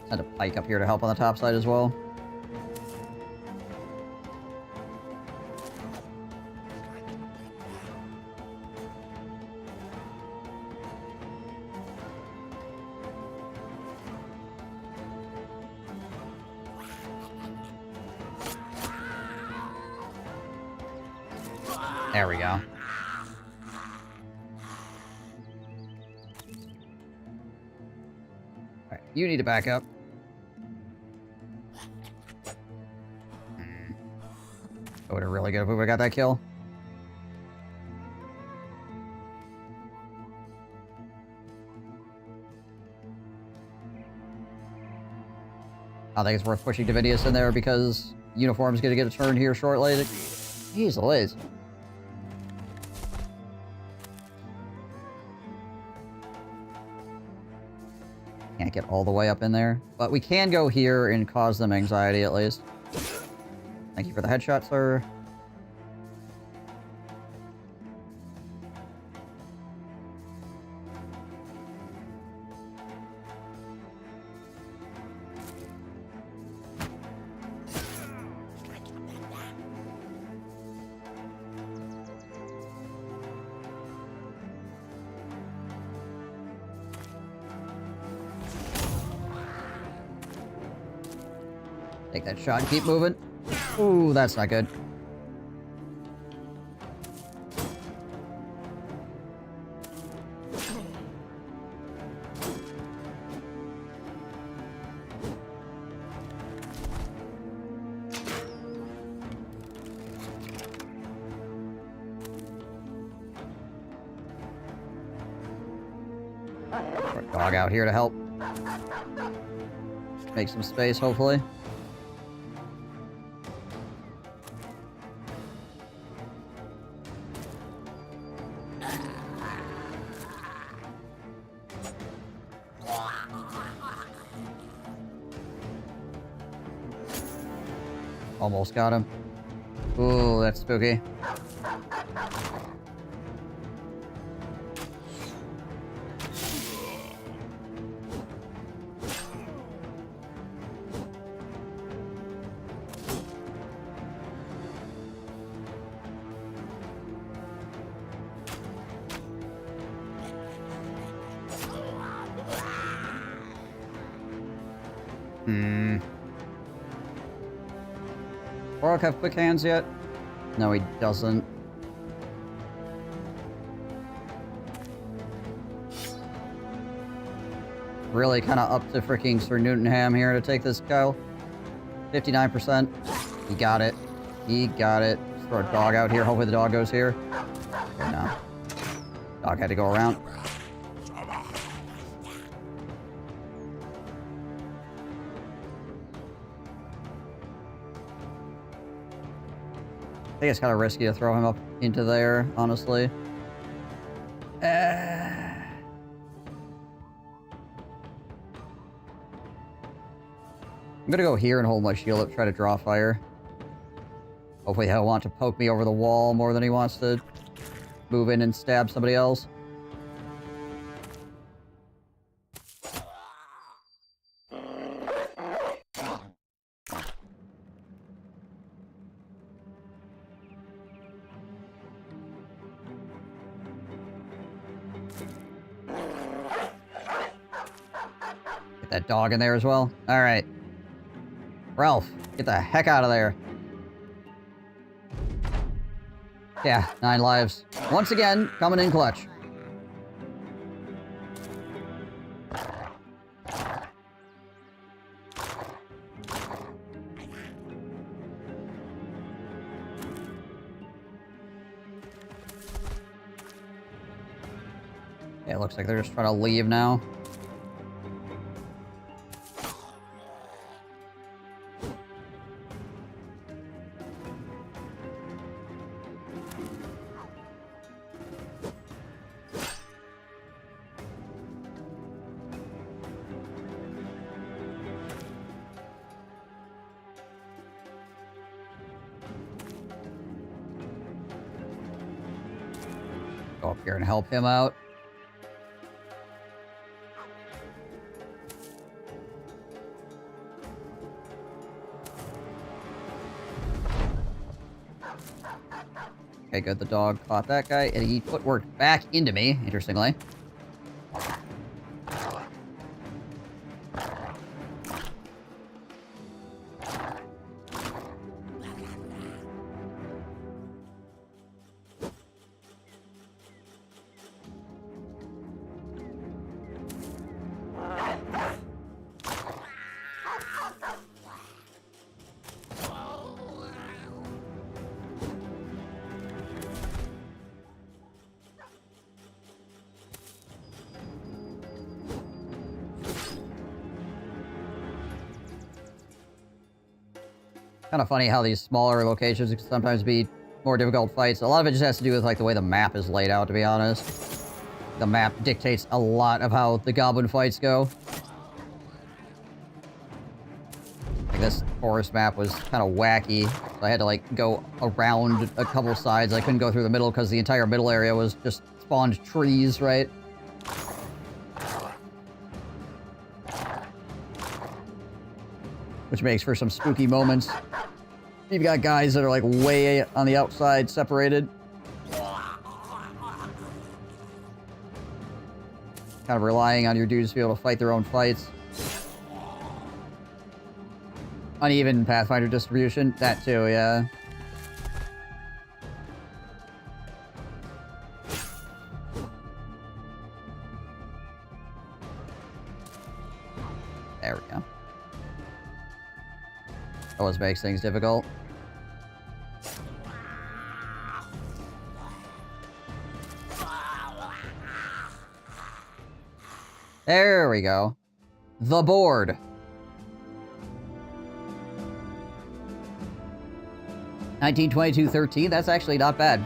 Send a pike up here to help on the top side as well. There we go. Alright, you need to back up. That would have really good if we would have got that kill. I think it's worth pushing Divinius in there because Uniform's gonna get a turn here shortly. Jeez Louise. Can't get all the way up in there. But we can go here and cause them anxiety at least. Thank you for the headshot, sir. Take that shot and keep moving. Ooh, that's not good. Dog out here to help. Make some space, hopefully. Almost got him. Ooh, that's spooky. Orc have quick hands yet? No, he doesn't. Really kind of up to freaking Sir Newtonham here to take this cow. 59%. He got it. He got it. Just throw a dog out here. Hopefully the dog goes here. Okay, no. Dog had to go around. I think it's kind of risky to throw him up into there, honestly. I'm gonna go here and hold my shield up, try to draw fire. Hopefully he'll want to poke me over the wall more than he wants to move in and stab somebody else. Get that dog in there as well. Alright. Ralph, get the heck out of there. Yeah, 9 lives. Once again, coming in clutch. Yeah, it looks like they're just trying to leave now. Go up here and help him out. Okay, good. The dog caught that guy, and he footworked back into me, interestingly. Kind of funny how these smaller locations can sometimes be more difficult fights. A lot of it just has to do with like the way the map is laid out, to be honest. The map dictates a lot of how the goblin fights go. Like this forest map was kind of wacky. So I had to like go around a couple sides. I couldn't go through the middle because the entire middle area was just spawned trees, right? Which makes for some spooky moments. You've got guys that are like way on the outside, separated. Kind of relying on your dudes to be able to fight their own fights. Uneven Pathfinder distribution. That too, yeah. There we go. Always makes things difficult. There we go. The board. $19.22.13. That's actually not bad.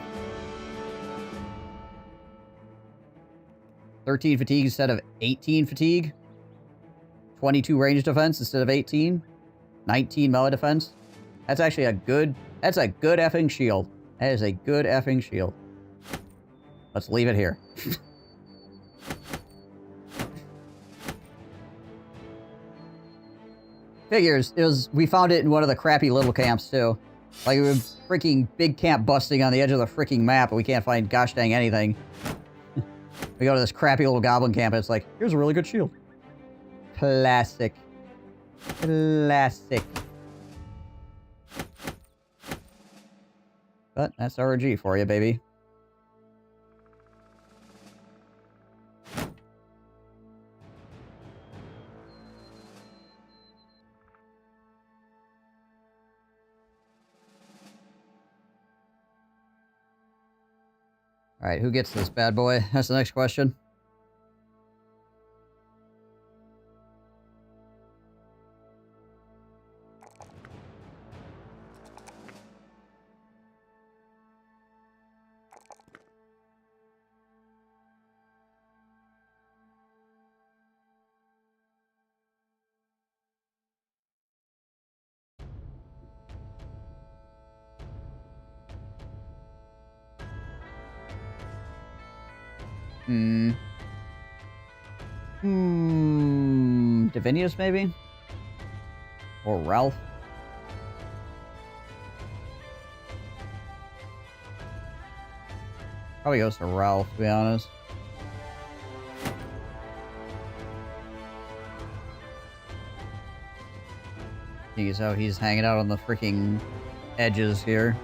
13 fatigue instead of 18 fatigue. 22 range defense instead of 18. 19 melee defense. That's actually a good... That's a good effing shield. That is a good effing shield. Let's leave it here. Figures. It was... We found it in one of the crappy little camps, too. Like, we were freaking big camp busting on the edge of the freaking map, and we can't find gosh dang anything. We go to this crappy little goblin camp, and it's like, here's a really good shield. Classic. Classic. But that's RNG for you, baby. Alright, who gets this bad boy? That's the next question. Divinius, maybe? Or Ralph? Probably goes to Ralph, to be honest. Seeing how he's hanging out on the freaking edges here.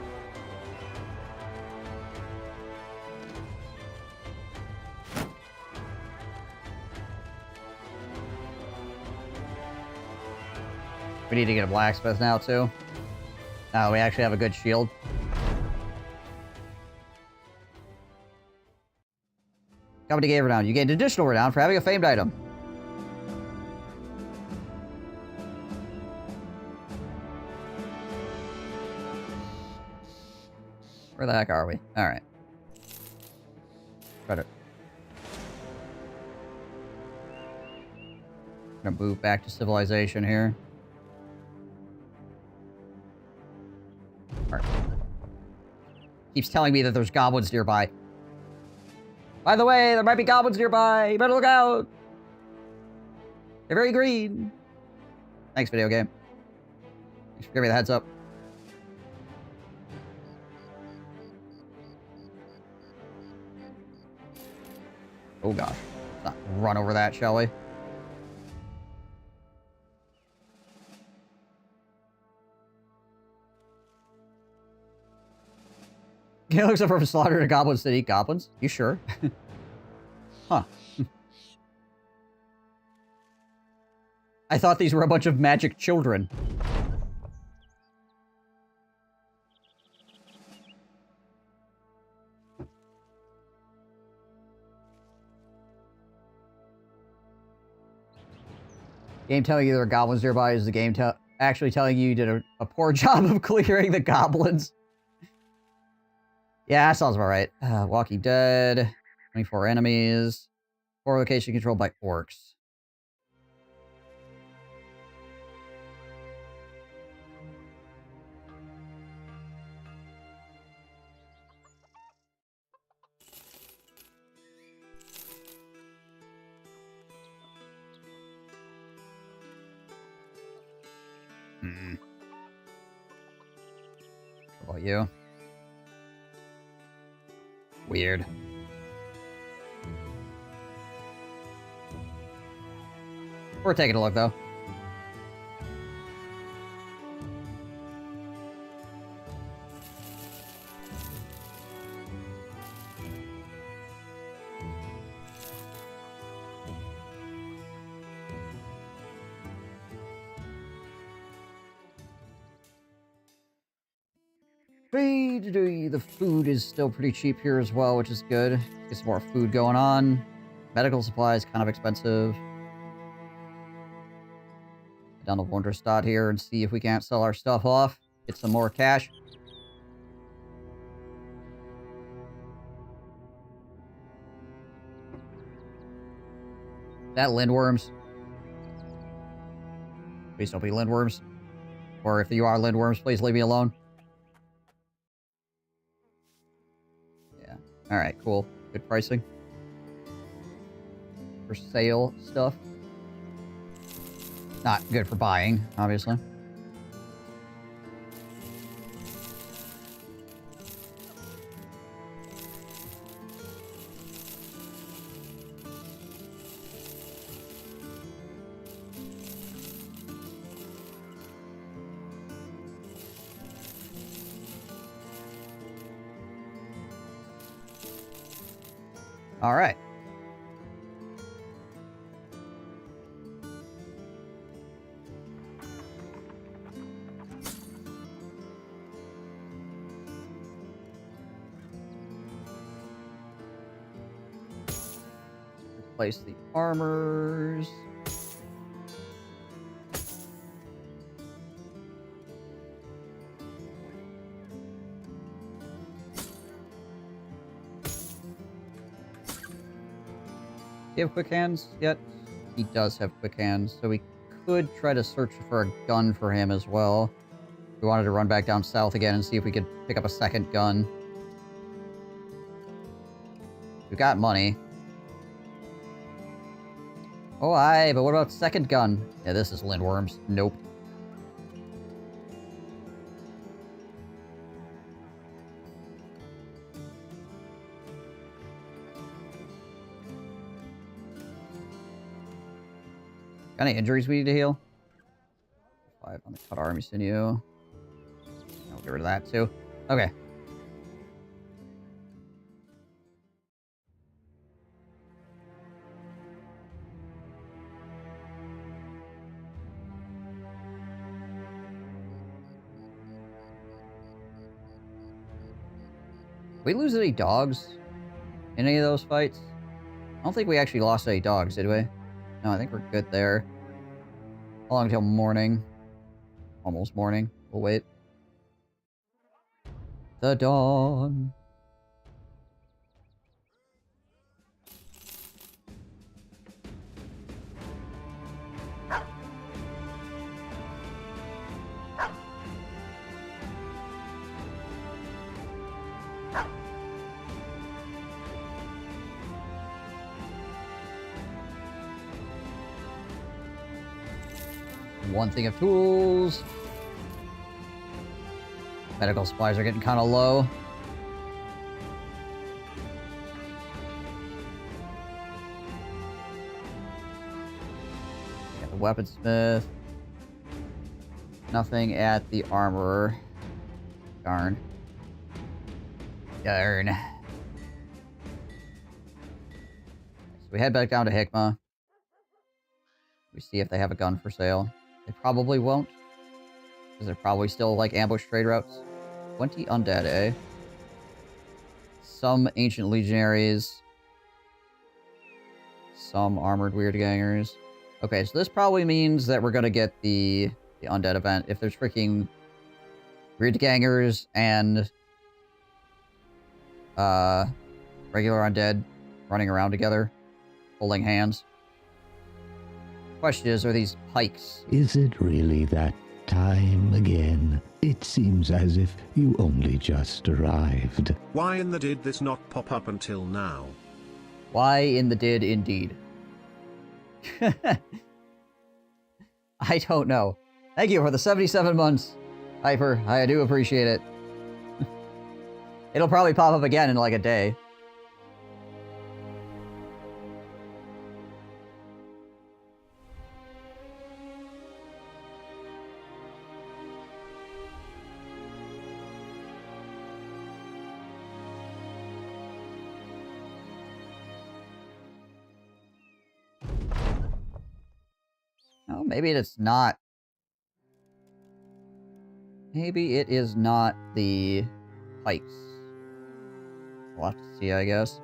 We need to get a blacksmith now, too. Now we actually have a good shield. Company gave renown. You gained additional renown for having a famed item. Where the heck are we? Alright. Better. Gonna move back to civilization here. Alright. Keeps telling me that there's goblins nearby. By the way, there might be goblins nearby. You better look out. They're very green. Thanks, video game. Thanks for giving me the heads up. Oh gosh. Let's not run over that, shall we? It looks like we're slaughtered a goblins that eat goblins. You sure? Huh. I thought these were a bunch of magic children. Game telling you there are goblins nearby is the game actually telling you did a poor job of clearing the goblins. Yeah, that sounds about right. Walking Dead. 24 enemies. 4 location controlled by orcs. What about you? Weird. We're taking a look, though. The food is still pretty cheap here as well, which is good. Get some more food going on. Medical supplies, kind of expensive. Get down to Wunderstadt here and see if we can't sell our stuff off. Get some more cash. That lindworms? Please don't be lindworms. Or if you are lindworms, please leave me alone. Yeah. Alright, cool. Good pricing. For sale stuff. Not good for buying, obviously. All right. Replace the armors. Do you have quick hands yet? He does have quick hands, so we could try to search for a gun for him as well. We wanted to run back down south again and see if we could pick up a second gun. We've got money. Oh, aye, but what about second gun? Yeah, this is lindworms. Nope. Got any injuries we need to heal? 5 on the cut army sinew. I'll get rid of that too. Okay. Did we lose any dogs in any of those fights? I don't think we actually lost any dogs, did we? No, I think we're good there. How long until morning? Almost morning. We'll wait. The dawn. One thing of tools. Medical supplies are getting kind of low. Got the weaponsmith. Nothing at the armorer. Darn. Darn. So we head back down to Hikma. We see if they have a gun for sale. They probably won't. Because they're probably still, like, ambush trade routes. 20 undead, eh? Some ancient legionaries. Some armored weird gangers. Okay, so this probably means that we're gonna get the undead event. If there's freaking weird gangers and regular undead running around together, holding hands. Question is, are these pikes? Is it really that time again? It seems as if you only just arrived. Why in the did this not pop up until now? Why in the did indeed? I don't know. Thank you for the 77 months, Hyper. I do appreciate it. It'll probably pop up again in like a day. Oh, maybe it's not. Maybe it is not the pikes. We'll have to see, I guess.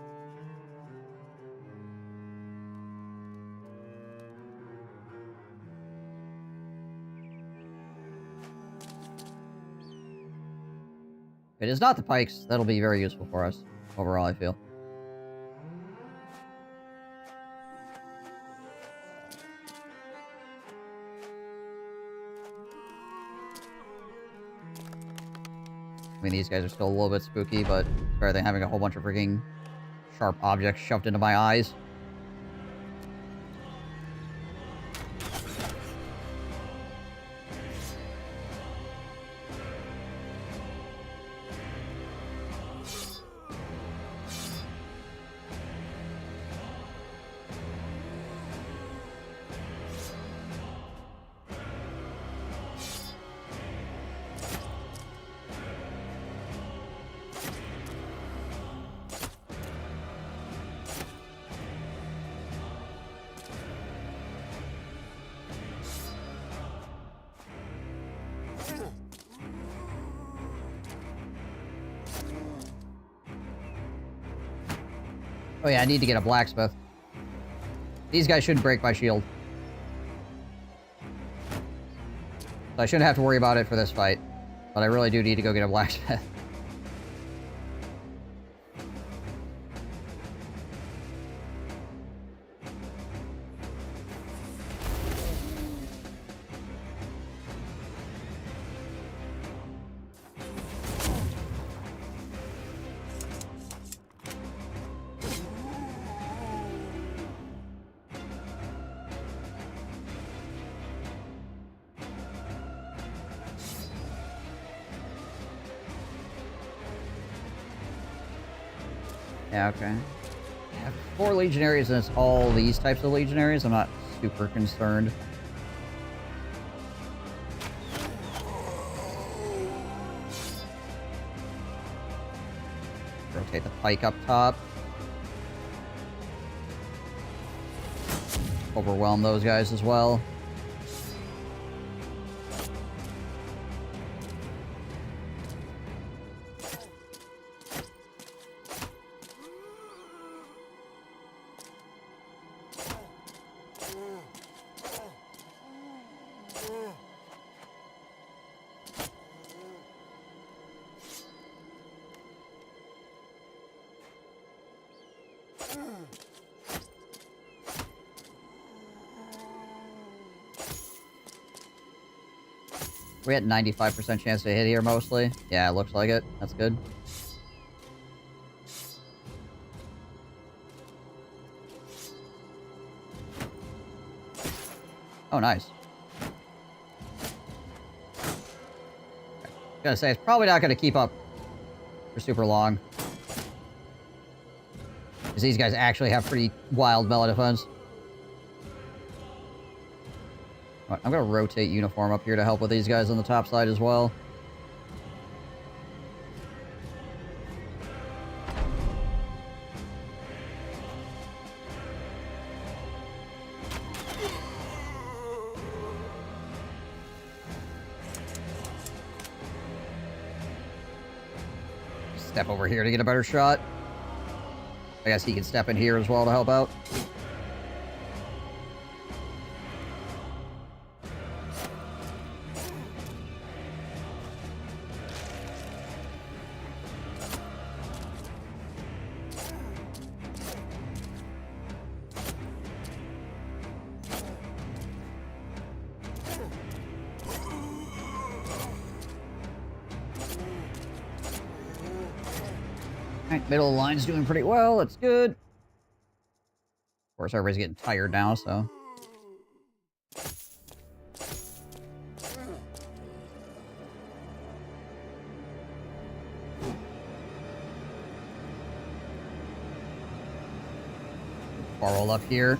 If it is not the pikes, that'll be very useful for us, overall, I feel. I mean, these guys are still a little bit spooky, but it's better than having a whole bunch of freaking sharp objects shoved into my eyes. Oh yeah, I need to get a blacksmith. These guys shouldn't break my shield. So I shouldn't have to worry about it for this fight. But I really do need to go get a blacksmith. Yeah, okay. Yeah, 4 legionaries and it's all these types of legionaries. I'm not super concerned. Rotate the pike up top. Overwhelm those guys as well. We had 95% chance to hit here mostly. Yeah, it looks like it. That's good. Oh, nice. Gonna say, it's probably not gonna keep up for super long. Because these guys actually have pretty wild melee defense. Right, I'm gonna rotate uniform up here to help with these guys on the top side as well. Step over here to get a better shot. I guess he can step in here as well to help out. Alright, middle of the line's doing pretty well. That's good. Of course, everybody's getting tired now, so... Roll up here.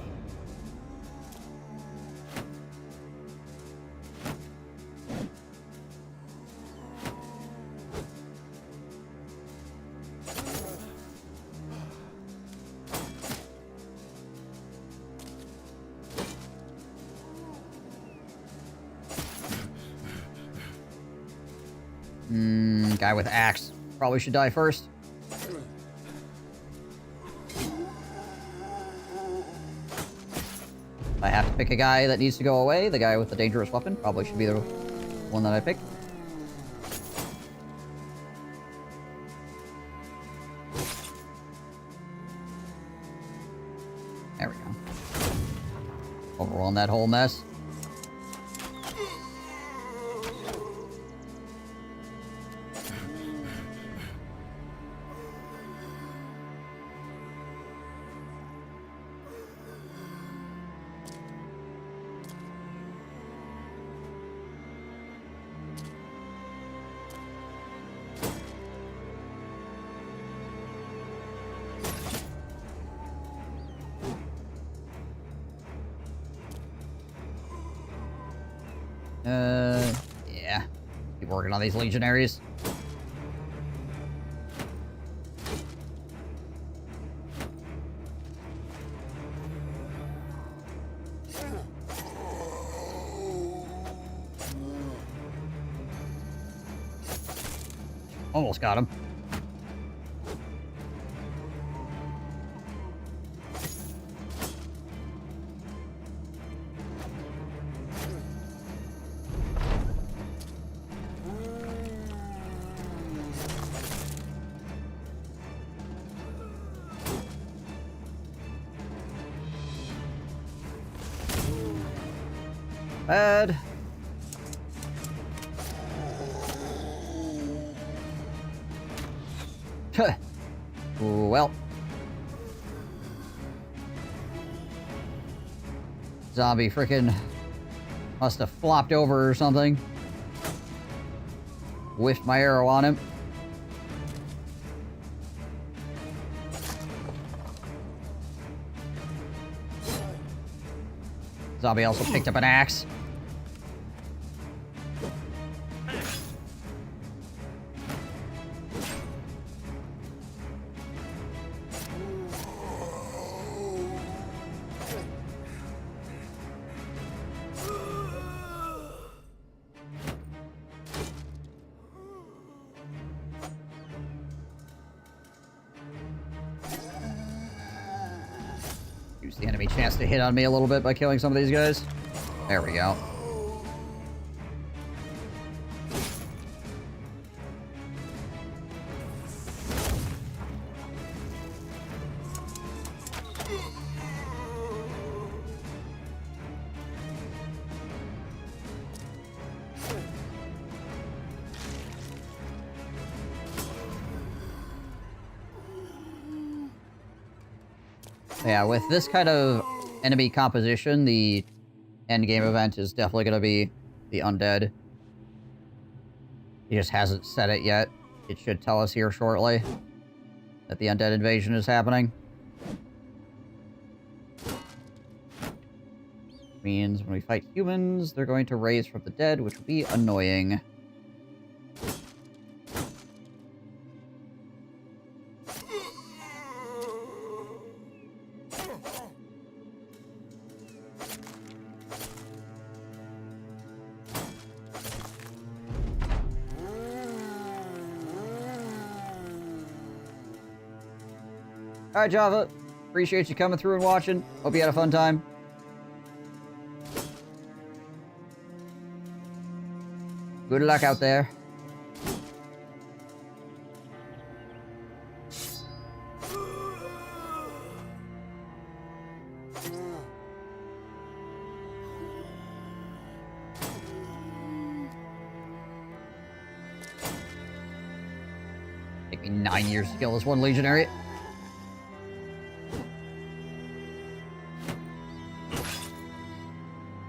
Guy with axe. Probably should die first. I have to pick a guy that needs to go away. The guy with the dangerous weapon probably should be the one that I pick. There we go. Overrun that whole mess. Yeah. Keep working on these legionaries. Almost got him. Bad. Well. Zombie frickin' must have flopped over or something. Whiffed my arrow on him. Zombie also picked up an axe. Use the enemy chance to hit on me a little bit by killing some of these guys. There we go. Yeah, with this kind of enemy composition, the end game event is definitely going to be the undead. He just hasn't said it yet. It should tell us here shortly that the undead invasion is happening. Means when we fight humans, they're going to raise from the dead, which will be annoying. Alright, Java. Appreciate you coming through and watching. Hope you had a fun time. Good luck out there. Take me 9 years to kill this one legionary.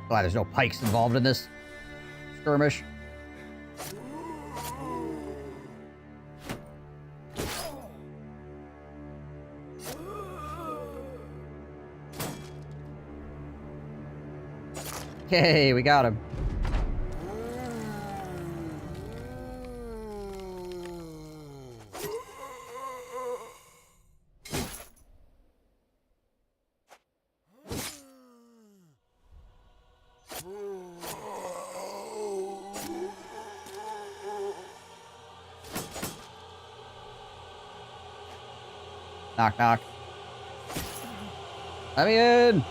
Glad there's no pikes involved in this skirmish. Yay, we got him. Knock, knock. Let me in!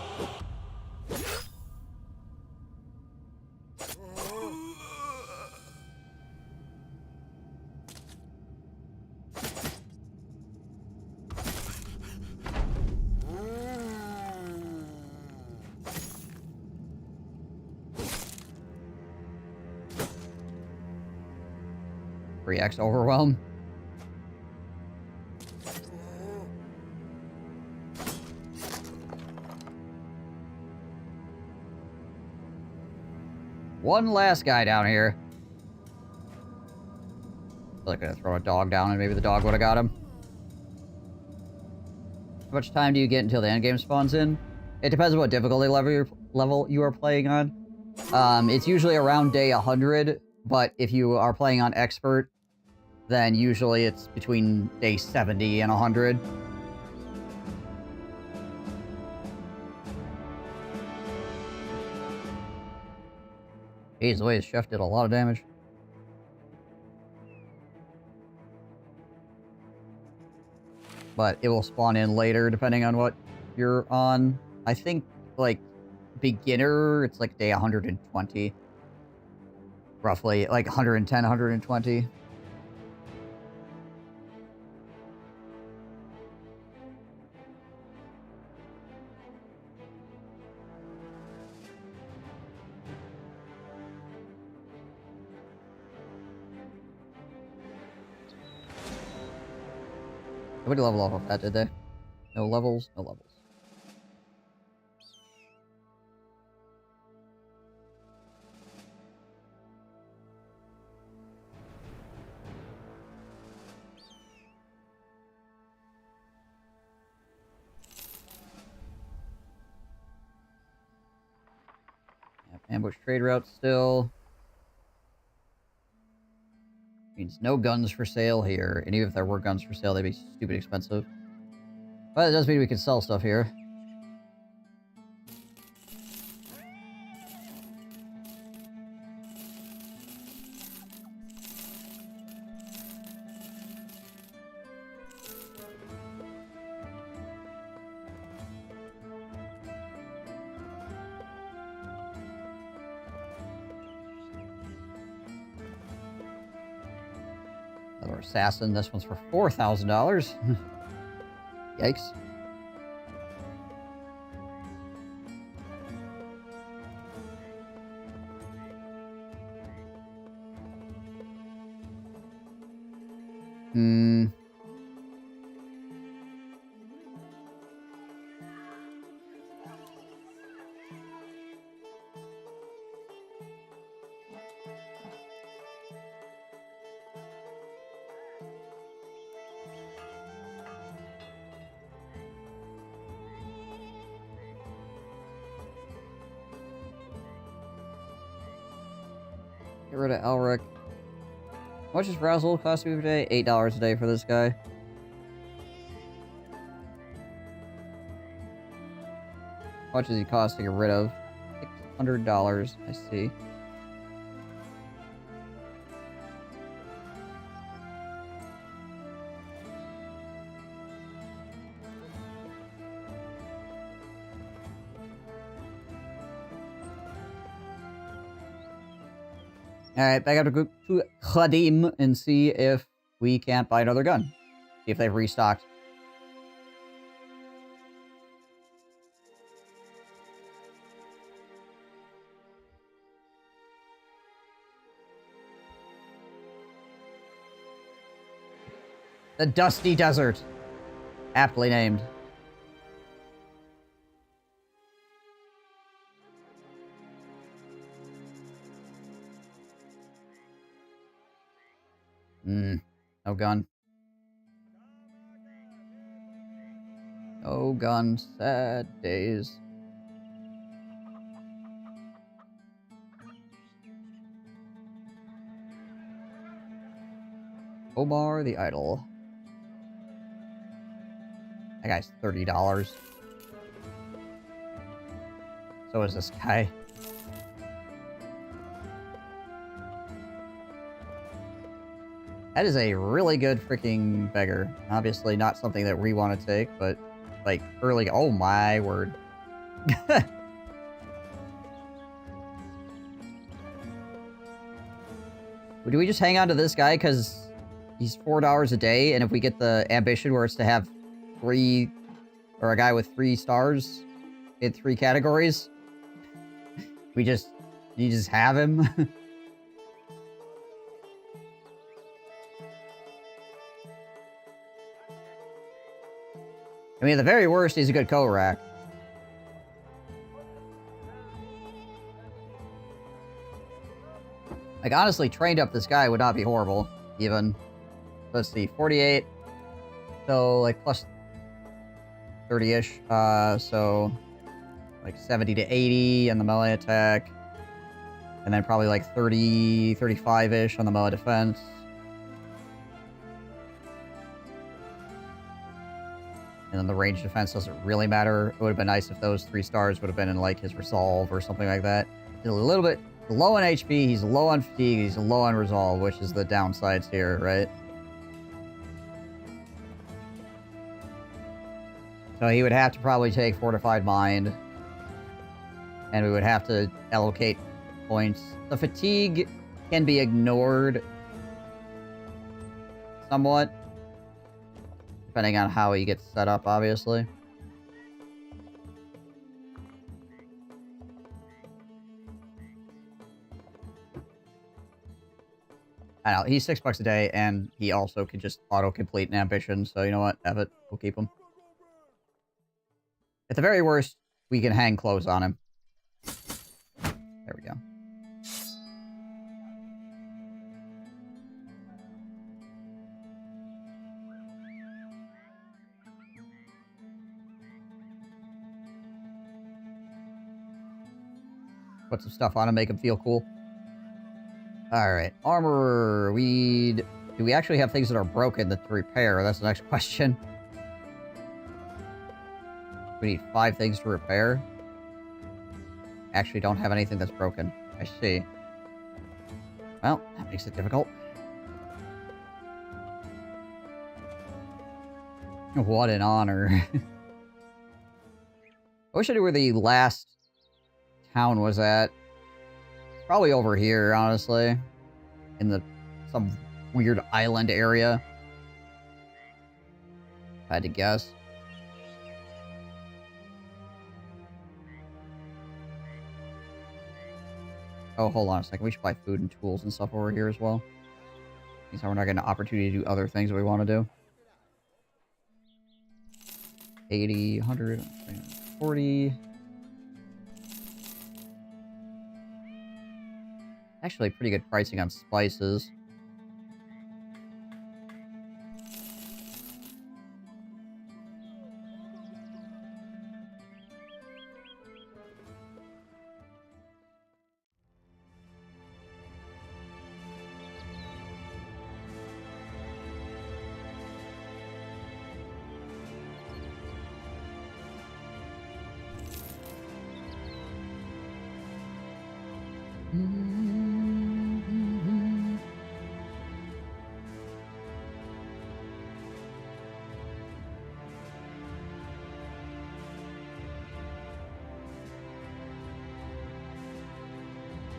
Reacts overwhelm. One last guy down here. I feel like I'm gonna throw a dog down and maybe the dog would have got him. How much time do you get until the endgame spawns in? It depends on what difficulty level you are playing on. It's usually around day 100, but if you are playing on expert, then usually it's between day 70 and 100. Jeez, the way his chef did a lot of damage. But it will spawn in later depending on what you're on. I think, like, beginner, it's like day 120. Roughly, like 110, 120. Nobody level off of that, did they? No levels? No levels. Yep, ambush trade route still. Means no guns for sale here, and even if there were guns for sale, they'd be stupid expensive. But it does mean we can sell stuff here. Another assassin. This one's for $4,000. Yikes. Get rid of Elric. How much does Razzle cost me per day? $8 a day for this guy. How much does he cost to get rid of? $600, I see. Alright, back up to Khadim and see if we can't buy another gun. See if they've restocked. The Dusty Desert. Aptly named. No gun. No gun. Sad days. Omar the Idol. That guy's $30. So is this guy. That is a really good freaking beggar. Obviously not something that we want to take, but like early. Oh my word. Do we just hang on to this guy because he's $4 a day, and if we get the ambition where it's to have 3, or a guy with 3 stars in 3 categories, you just have him? I mean, at the very worst, he's a good co-rack. Like, honestly, trained up this guy would not be horrible, even. Let's see, 48. So, like, plus 30-ish. So, like, 70 to 80 on the melee attack. And then probably, like, 30, 35-ish on the melee defense. And then the range defense doesn't really matter. It would have been nice if those 3 stars would have been in, like, his resolve or something like that. He's a little bit low on HP, he's low on fatigue, he's low on resolve, which is the downsides here, right? So he would have to probably take Fortified Mind. And we would have to allocate points. The fatigue can be ignored somewhat. Depending on how he gets set up, obviously. I know, he's $6 a day, and he also can just auto-complete an ambition, so you know what? Have it. We'll keep him. At the very worst, we can hang close on him. There we go. Put some stuff on him, make him feel cool. Alright, armor. Do we actually have things that are broken to repair? That's the next question. We need 5 things to repair. Actually don't have anything that's broken. I see. Well, that makes it difficult. What an honor. I wish I knew where the last town was at. Probably over here, honestly. In some weird island area. If I had to guess. Oh, hold on a second. We should buy food and tools and stuff over here as well. Means we're not getting an opportunity to do other things that we want to do. 80, 100, 40. Actually, pretty good pricing on spices.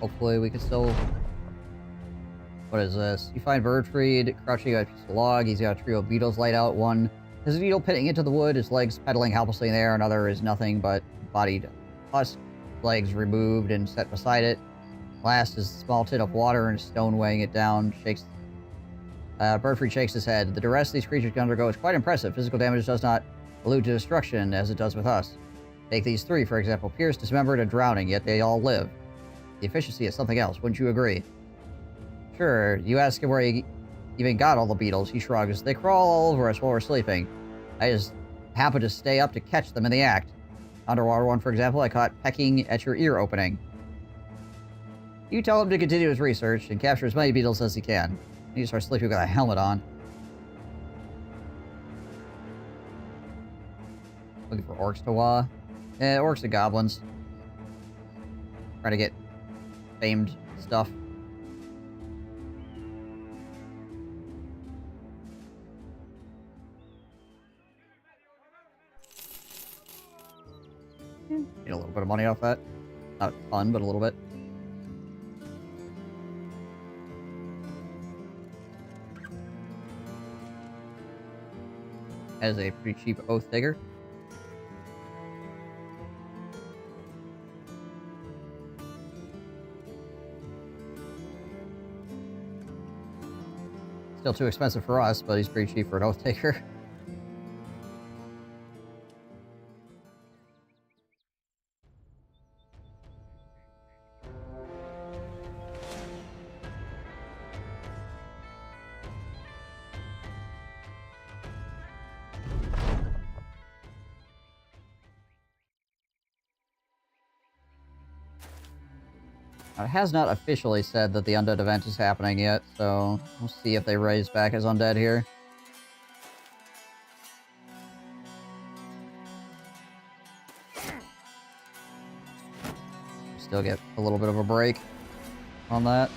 Hopefully we can still... What is this? You find Birdfried, crouching on a piece of log. He's got a trio of beetles laid out. One is a beetle pitting into the wood, his legs pedaling helplessly in the air. Another is nothing but bodied husk, legs removed and set beside it. Last is a small tin of water and a stone weighing it down. Birdfried shakes his head. The duress these creatures can undergo is quite impressive. Physical damage does not allude to destruction as it does with us. Take these 3, for example. Pierced, dismembered, and drowning, yet they all live. The efficiency is something else, wouldn't you agree? Sure, you ask him where he even got all the beetles. He shrugs. They crawl all over us while we're sleeping. I just happen to stay up to catch them in the act. Underwater one, for example, I caught pecking at your ear opening. You tell him to continue his research and capture as many beetles as he can. You start sleeping with a helmet on. Looking for orcs to orcs and goblins. Trying to get famed stuff. Get a little bit of money off that. Not a ton, but a little bit. As a pretty cheap Oath Digger. Still too expensive for us, but he's pretty cheap for an Oath Taker. It has not officially said that the undead event is happening yet, so we'll see if they raise back as undead here. Still get a little bit of a break on that.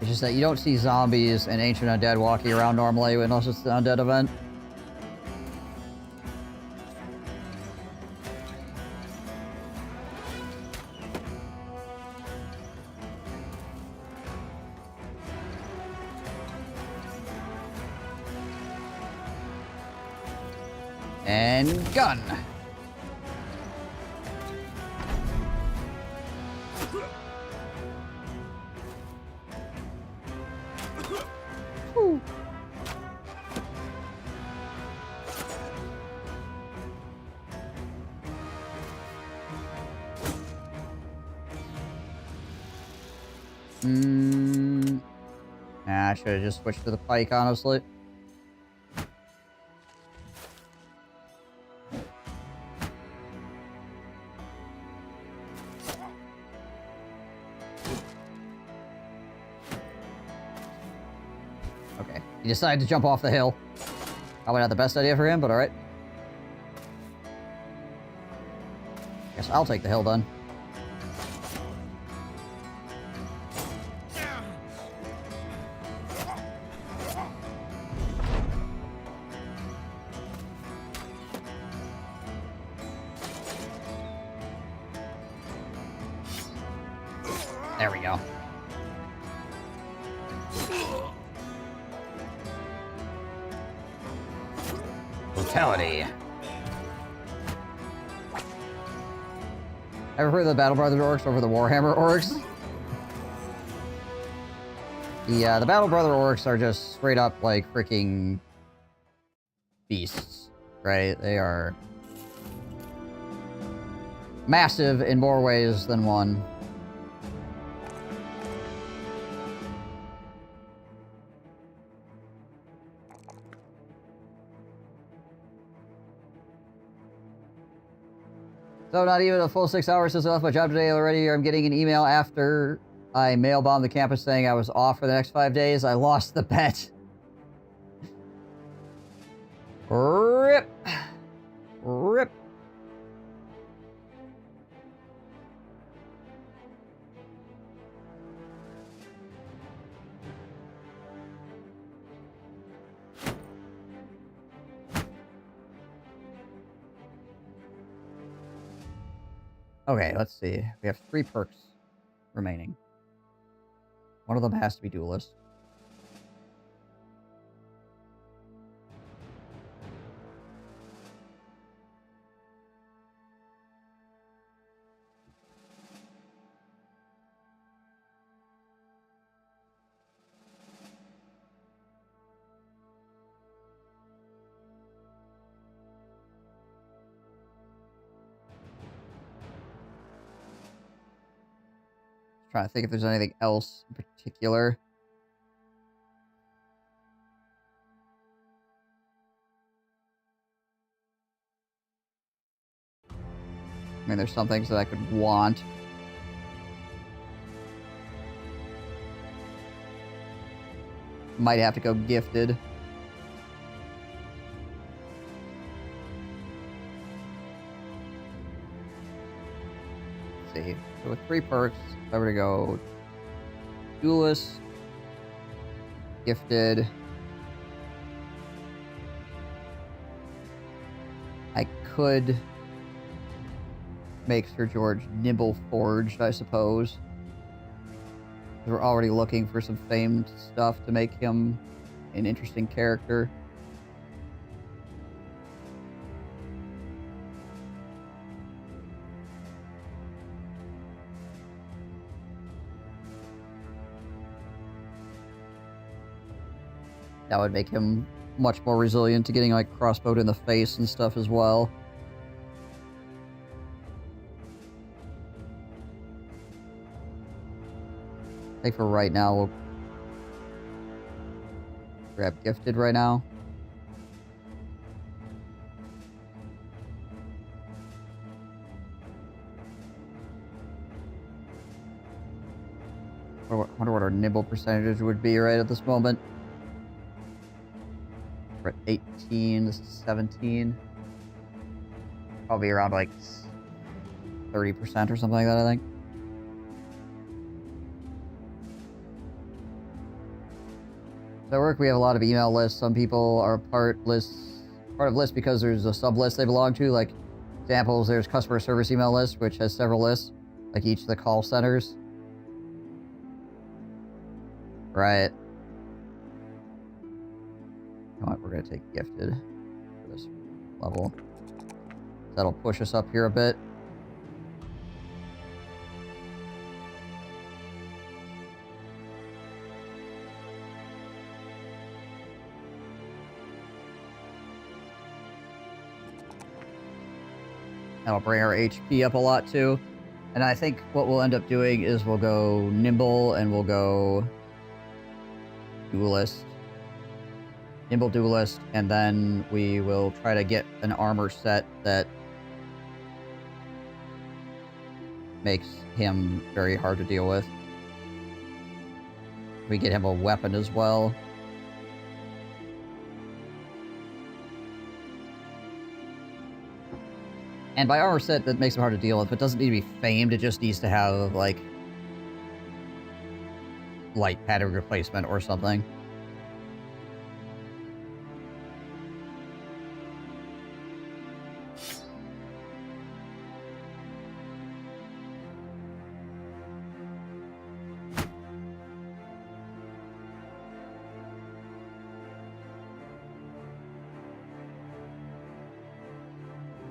It's just that you don't see zombies and ancient undead walking around normally unless it's the undead event. And gun. Whew. I should have just switched to the pike, honestly. Okay, he decided to jump off the hill. Probably not the best idea for him, but alright. Guess I'll take the hill then. There we go. Brutality. Ever heard of the Battle Brother orcs over the Warhammer orcs? The Battle Brother orcs are just straight up like freaking beasts, right? They are massive in more ways than one. So not even a full 6 hours since I left my job today already. I'm getting an email after I mail bombed the campus saying I was off for the next 5 days. I lost the bet. RIP. RIP. Okay, let's see. We have 3 perks remaining. One of them has to be duelist. Trying to think if there's anything else in particular. I mean, there's some things that I could want. Might have to go gifted. Let's see. So with 3 perks, if I were to go duelist, gifted, could make Sir George nimble forged, I suppose. We're already looking for some famed stuff to make him an interesting character. That would make him much more resilient to getting, like, crossbowed in the face and stuff as well. I think for right now, we'll grab Gifted right now. I wonder what our nibble percentage would be right at this moment. We're at 18, this is 17. Probably around like 30% or something like that, I think. So at work, we have a lot of email lists. Some people are part of lists because there's a sub-list they belong to. Like, examples, there's customer service email list, which has several lists, like each of the call centers. Right. You know what, we're going to take Gifted for this level. That'll push us up here a bit. That'll bring our HP up a lot too. And I think what we'll end up doing is we'll go Nimble and we'll go Duelist. Nimble Duelist, and then we will try to get an armor set that makes him very hard to deal with. We get him a weapon as well. And by armor set, that makes him hard to deal with, but doesn't need to be famed, it just needs to have, like, light pattern replacement or something.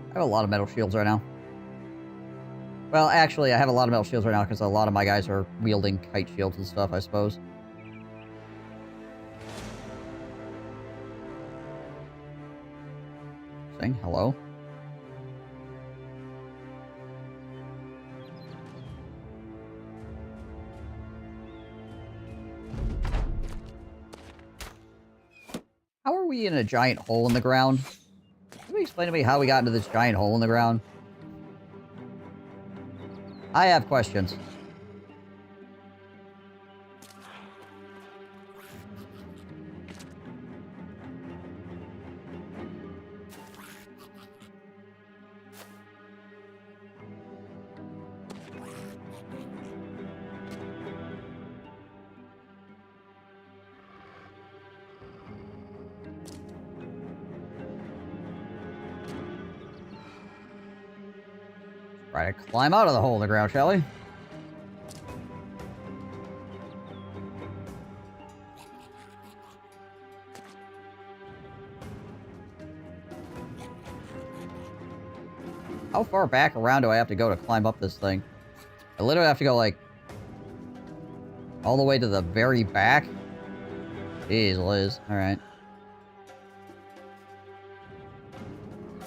I have a lot of metal shields right now. Well, actually, I have a lot of metal shields right now because a lot of my guys are wielding kite shields and stuff, I suppose. Saying hello. How are we in a giant hole in the ground? Can you explain to me how we got into this giant hole in the ground? I have questions. Try to climb out of the hole in the ground, shall we? How far back around do I have to go to climb up this thing? I literally have to go, like, all the way to the very back? Jeez, Liz. Alright.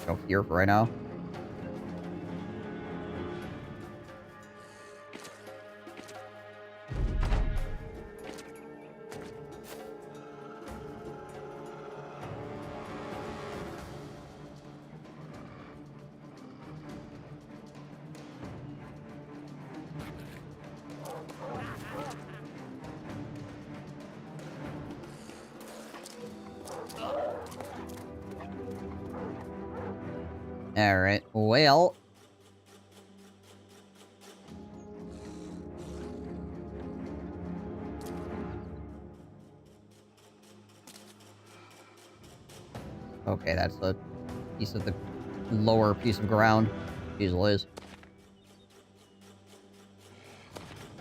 Go here for right now. Alright, well... Okay, that's a piece of the lower piece of ground. Diesel is.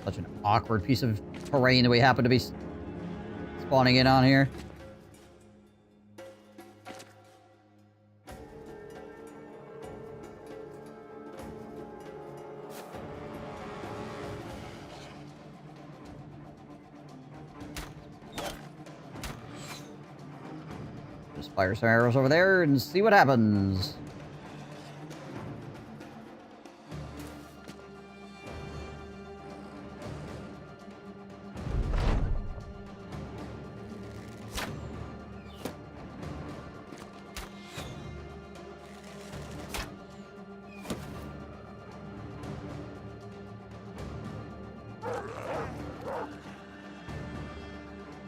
Such an awkward piece of terrain that we happen to be spawning in on here. Just fire some arrows over there and see what happens.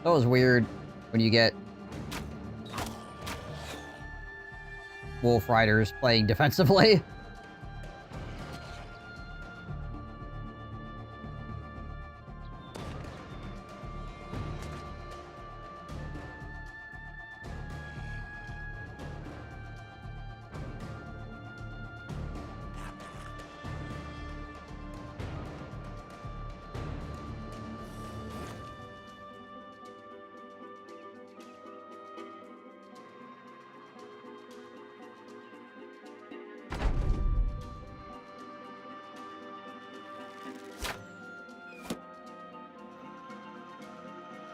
That was weird when you get Wolf Riders playing defensively.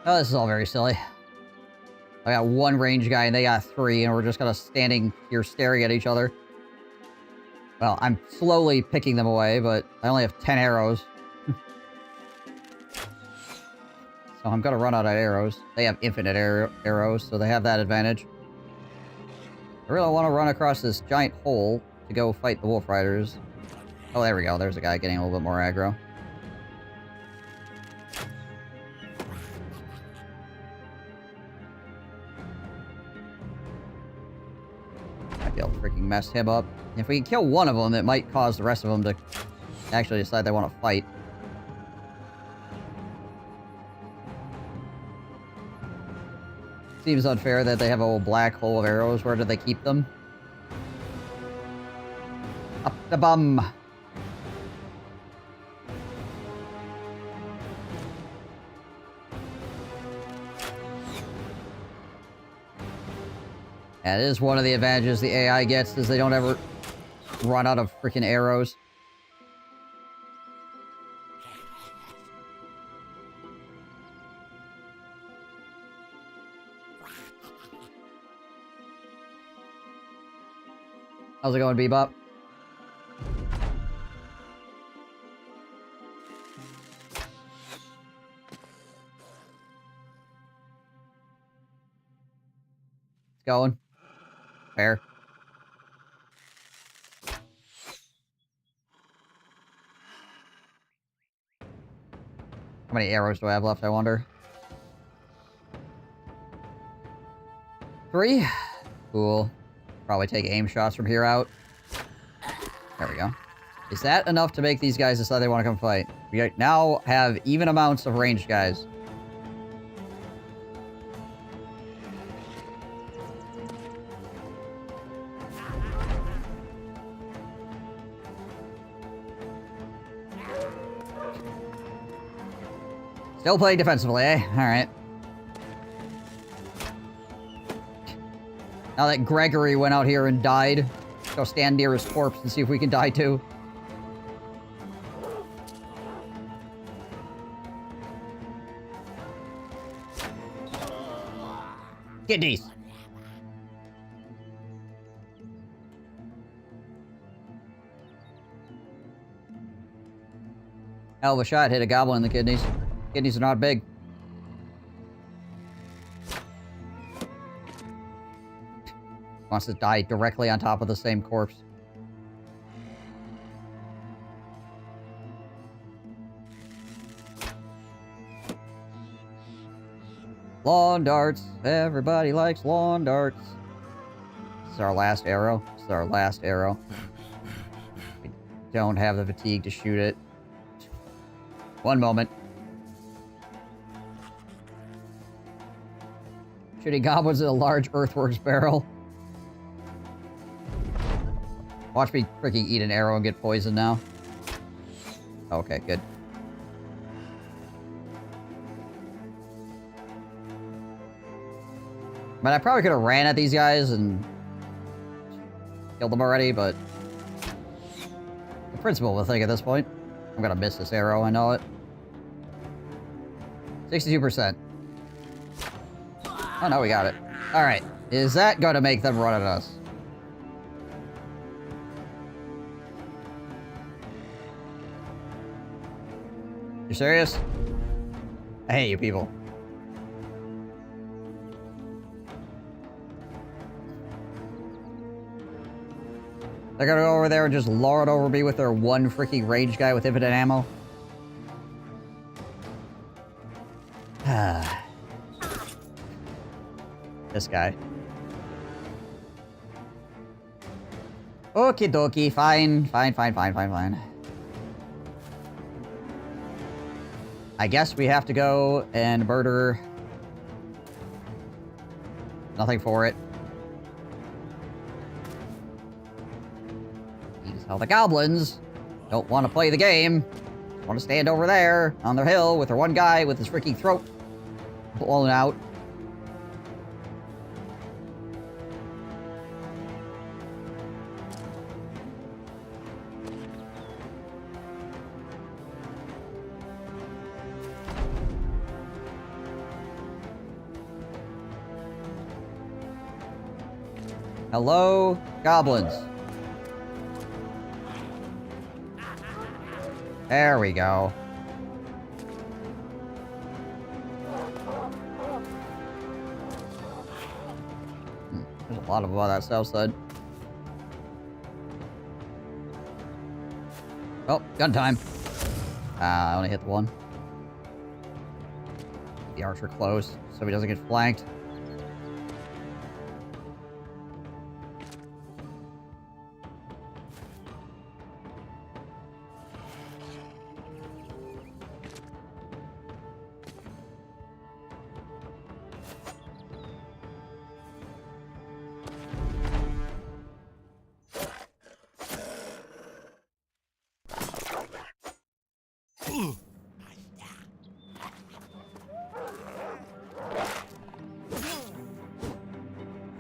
Oh, this is all very silly. I got one range guy and they got 3, and we're just kind of standing here staring at each other. Well, I'm slowly picking them away, but I only have 10 arrows. So I'm gonna run out of arrows. They have infinite arrows, so they have that advantage. I really want to run across this giant hole to go fight the Wolf Riders. Oh, there we go. There's a guy getting a little bit more aggro. I'll freaking mess him up. If we can kill one of them, it might cause the rest of them to actually decide they want to fight. Seems unfair that they have a little black hole of arrows. Where do they keep them? Up the bum. That is one of the advantages the AI gets, is they don't ever run out of freaking arrows. How's it going, Bebop? It's going. Fair. How many arrows do I have left, I wonder? 3? Cool. Probably take aim shots from here out. There we go. Is that enough to make these guys decide they want to come fight? We now have even amounts of ranged guys. Still playing defensively, eh? Alright. Now that Gregory went out here and died, go stand near his corpse and see if we can die too. Kidneys! Hell of a shot, hit a goblin in the kidneys. Kidneys are not big. Wants to die directly on top of the same corpse. Lawn darts. Everybody likes lawn darts. This is our last arrow. This is our last arrow. We don't have the fatigue to shoot it. One moment. Shooting goblins in a large earthworks barrel. Watch me freaking eat an arrow and get poisoned now. Okay, good. I mean, I probably could have ran at these guys and killed them already, but the principle of the thing at this point. I'm gonna miss this arrow, I know it. 62%. Oh no, we got it. Alright, is that gonna make them run at us? You serious? I hate you people. They're gonna go over there and just lord over me with their one freaking range guy with infinite ammo? This guy. Okie dokie, fine. I guess we have to go and murder... Nothing for it. These how the goblins don't want to play the game. Want to stand over there on their hill with their one guy with his freaking throat blown out. Hello, goblins. There we go. There's a lot of them on that south side. Oh, gun time. I only hit the one. The archer close so he doesn't get flanked.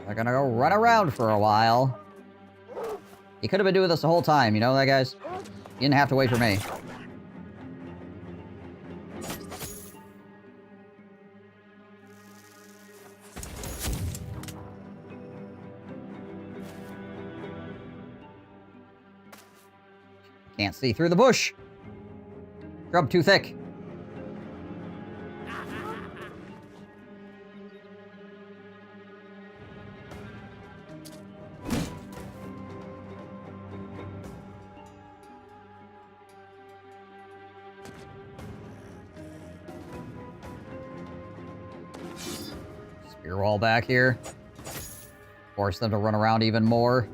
They're gonna go run around for a while. You could have been doing this the whole time, you know that, guys? You didn't have to wait for me. Can't see through the bush. Scrub too thick. Spear wall back here. Force them to run around even more.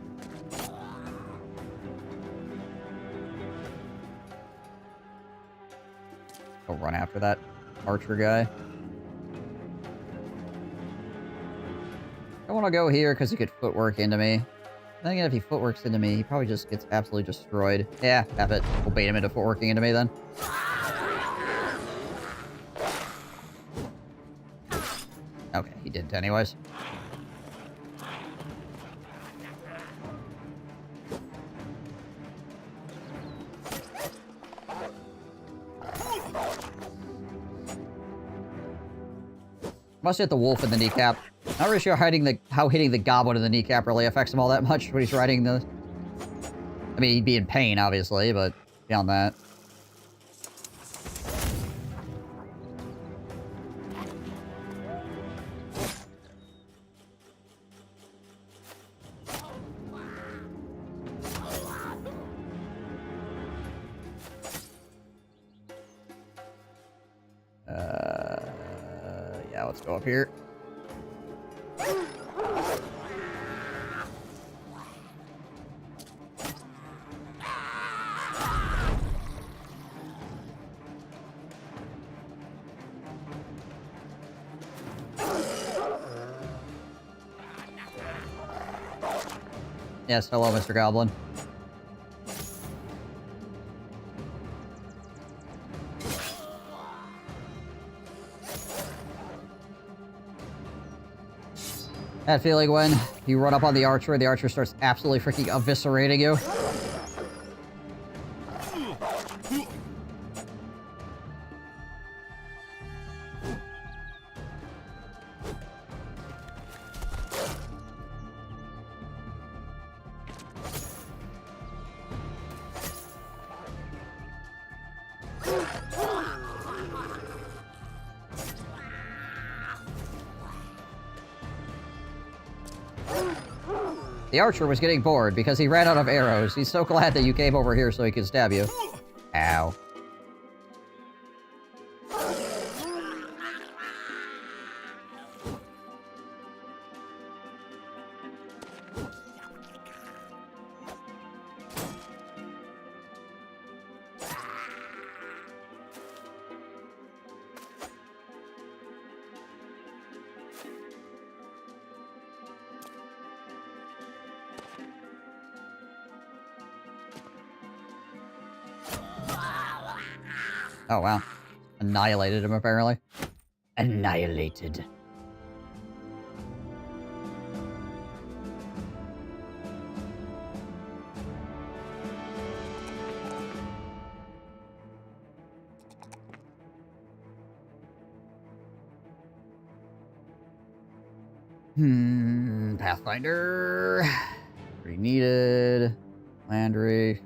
Go run after that archer guy. I want to go here because he could footwork into me. I think if he footworks into me, he probably just gets absolutely destroyed. Yeah, have it. We'll bait him into footworking into me then. Okay, he didn't anyways. Must hit the wolf in the kneecap. Not really sure how hitting the goblin in the kneecap really affects him all that much when he's riding the... I mean, he'd be in pain, obviously, but beyond that. Yeah, let's go up here. Yes, hello, Mr. Goblin. That feeling when you run up on the archer and the archer starts absolutely freaking eviscerating you. The archer was getting bored because he ran out of arrows. He's so glad that you came over here so he could stab you. Ow. Oh, wow. Annihilated him, apparently. Annihilated. Pathfinder. Pretty needed. Landry.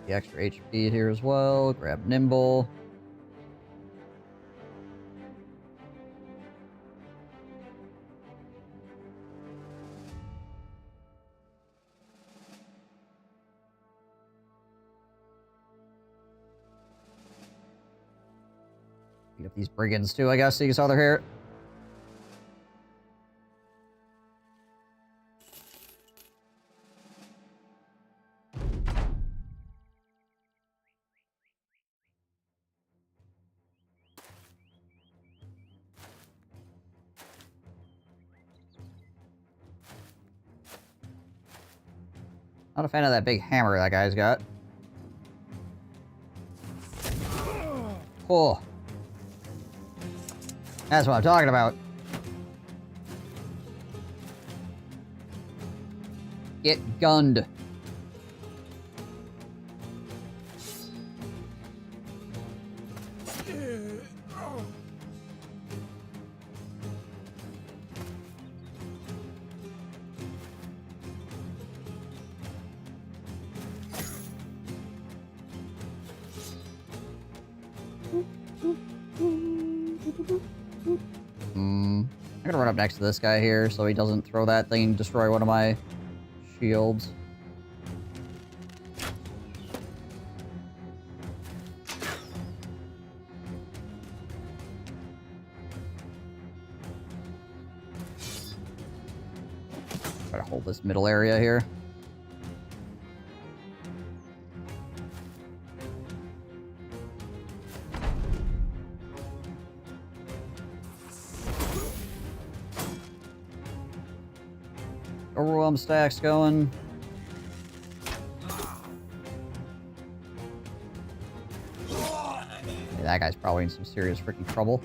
The extra HP here as well. Grab Nimble. Pick up these brigands too, I guess, so you saw they're here. Not a fan of that big hammer that guy's got. Cool. That's what I'm talking about. Get gunned. I'm gonna run up next to this guy here so he doesn't throw that thing and destroy one of my shields. Try to hold this middle area here. Overwhelm stacks going. Yeah, that guy's probably in some serious freaking trouble.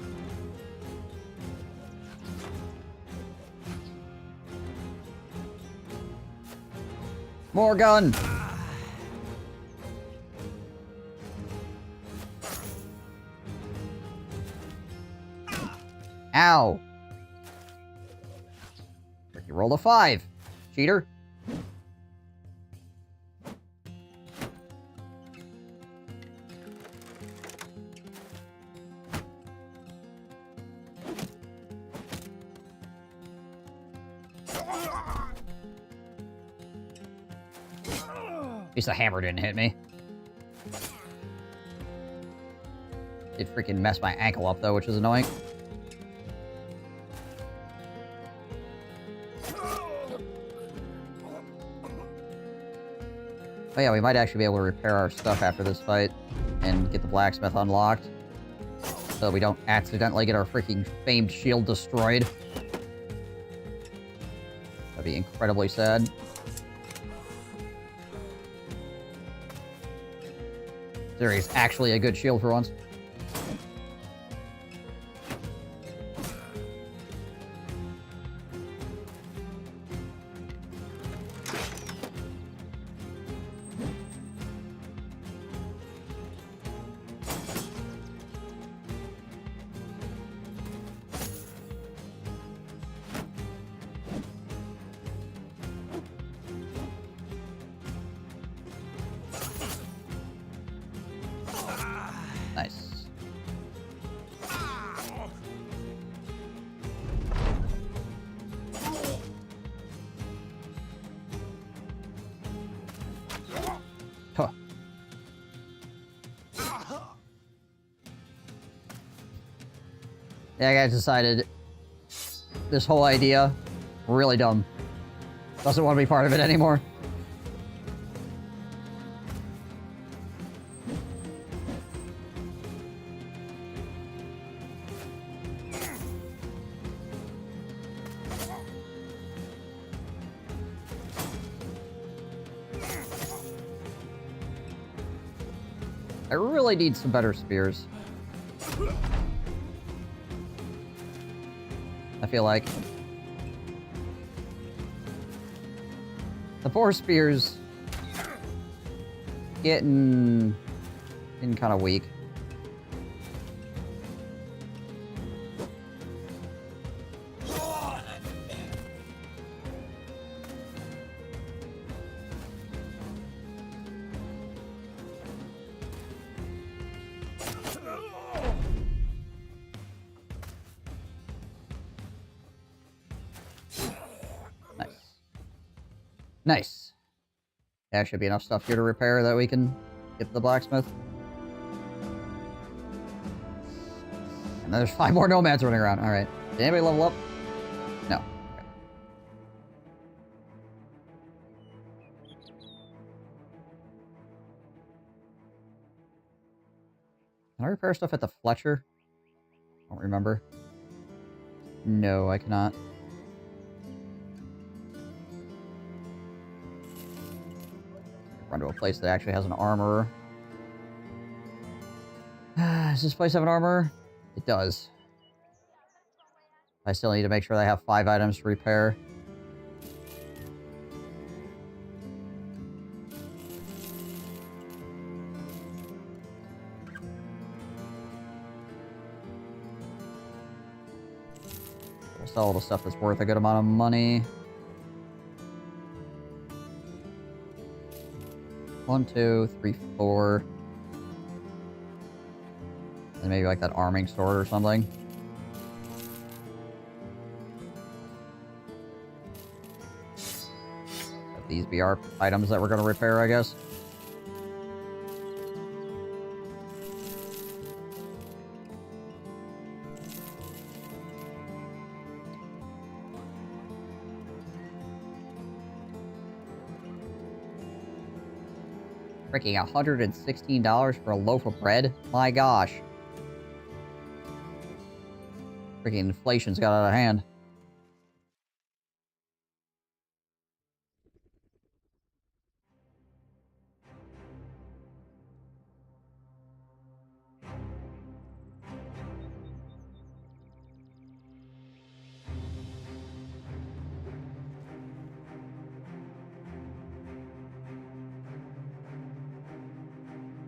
More gun! Ow! You rolled a 5. Cheater. At least the hammer didn't hit me. It freaking messed my ankle up though, which is annoying. Oh yeah, we might actually be able to repair our stuff after this fight and get the blacksmith unlocked. So we don't accidentally get our freaking famed shield destroyed. That'd be incredibly sad. There is actually a good shield for once. Nice. Huh. Yeah, I decided this whole idea, really dumb. Doesn't want to be part of it anymore. I really need some better spears. I feel like the poor spears getting kind of weak. Nice. There should be enough stuff here to repair that we can get to the blacksmith. And there's 5 more nomads running around. Alright. Did anybody level up? No. Okay. Can I repair stuff at the Fletcher? I don't remember. No, I cannot. Run to a place that actually has an armorer. Does this place have an armorer? It does. I still need to make sure that I have 5 items to repair. We'll sell all the stuff that's worth a good amount of money. 1, 2, 3, 4. And maybe like that arming sword or something. Let these be our items that we're going to repair, I guess. Freaking $116 for a loaf of bread? My gosh. Freaking inflation's got out of hand.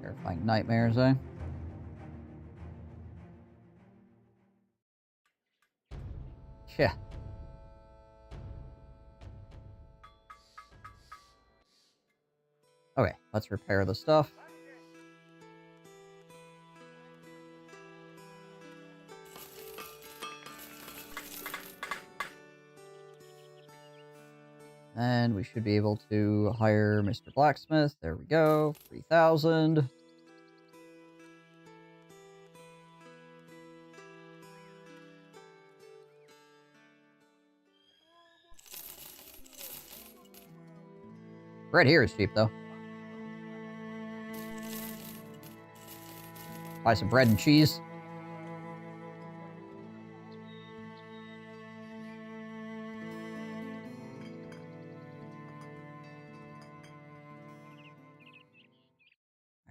Terrifying nightmares, eh? Yeah. Okay, let's repair the stuff. And we should be able to hire Mr. Blacksmith. There we go. 3,000. Bread here is cheap, though. Buy some bread and cheese.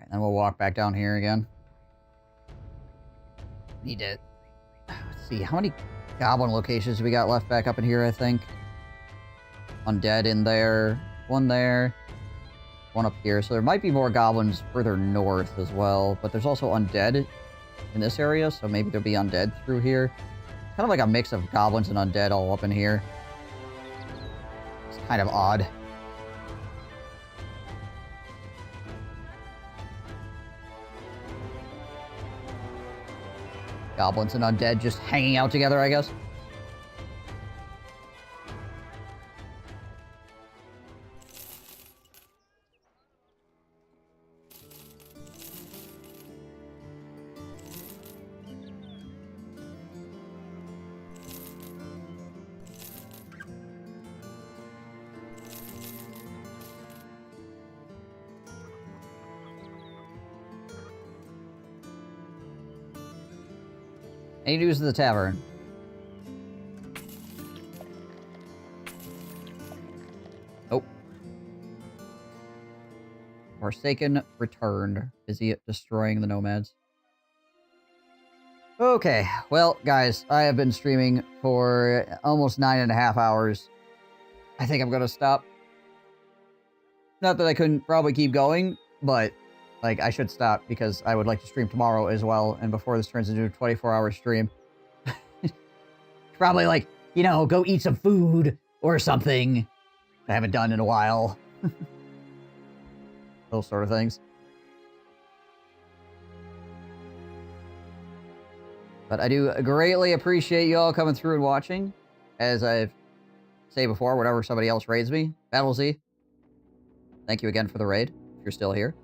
Alright, then we'll walk back down here again. Need to... Let's see, how many goblin locations we got left back up in here, I think? Undead in there. One there. One up here. So there might be more goblins further north as well. But there's also undead in this area, so maybe there'll be undead through here. It's kind of like a mix of goblins and undead all up in here. It's kind of odd. Goblins and undead just hanging out together, I guess. Any news of the tavern? Nope. Forsaken returned. Busy destroying the nomads. Okay, well, guys, I have been streaming for almost 9.5 hours. I think I'm gonna stop. Not that I couldn't probably keep going, but... like, I should stop because I would like to stream tomorrow as well. And before this turns into a 24-hour stream. Probably like, you know, go eat some food or something. I haven't done in a while. Those sort of things. But I do greatly appreciate you all coming through and watching. As I've said before, whenever somebody else raids me, BattleZ, thank you again for the raid, if you're still here.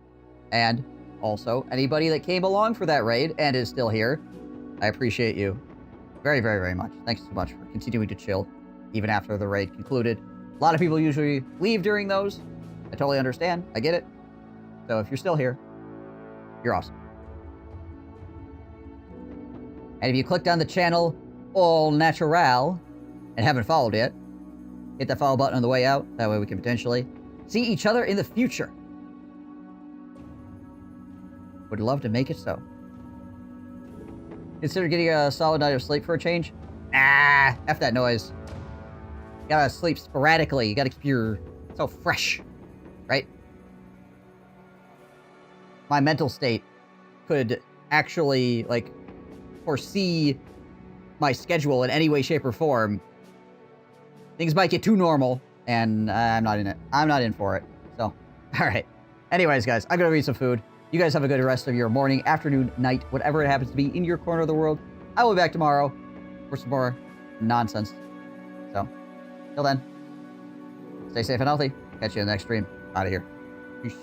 And also, anybody that came along for that raid and is still here, I appreciate you very, very, very much. Thanks so much for continuing to chill, even after the raid concluded. A lot of people usually leave during those. I totally understand. I get it. So if you're still here, you're awesome. And if you clicked on the channel All Natural and haven't followed yet, hit that follow button on the way out. That way we can potentially see each other in the future. Would love to make it so. Consider getting a solid night of sleep for a change? Ah, F that noise. You gotta sleep sporadically. You gotta keep yourself fresh, right? My mental state could actually, like, foresee my schedule in any way, shape, or form. Things might get too normal, and I'm not in it. I'm not in for it. So, alright. Anyways, guys, I'm gonna eat some food. You guys have a good rest of your morning, afternoon, night, whatever it happens to be in your corner of the world. I will be back tomorrow for some more nonsense. So, till then, stay safe and healthy. Catch you in the next stream. Out of here. Peace.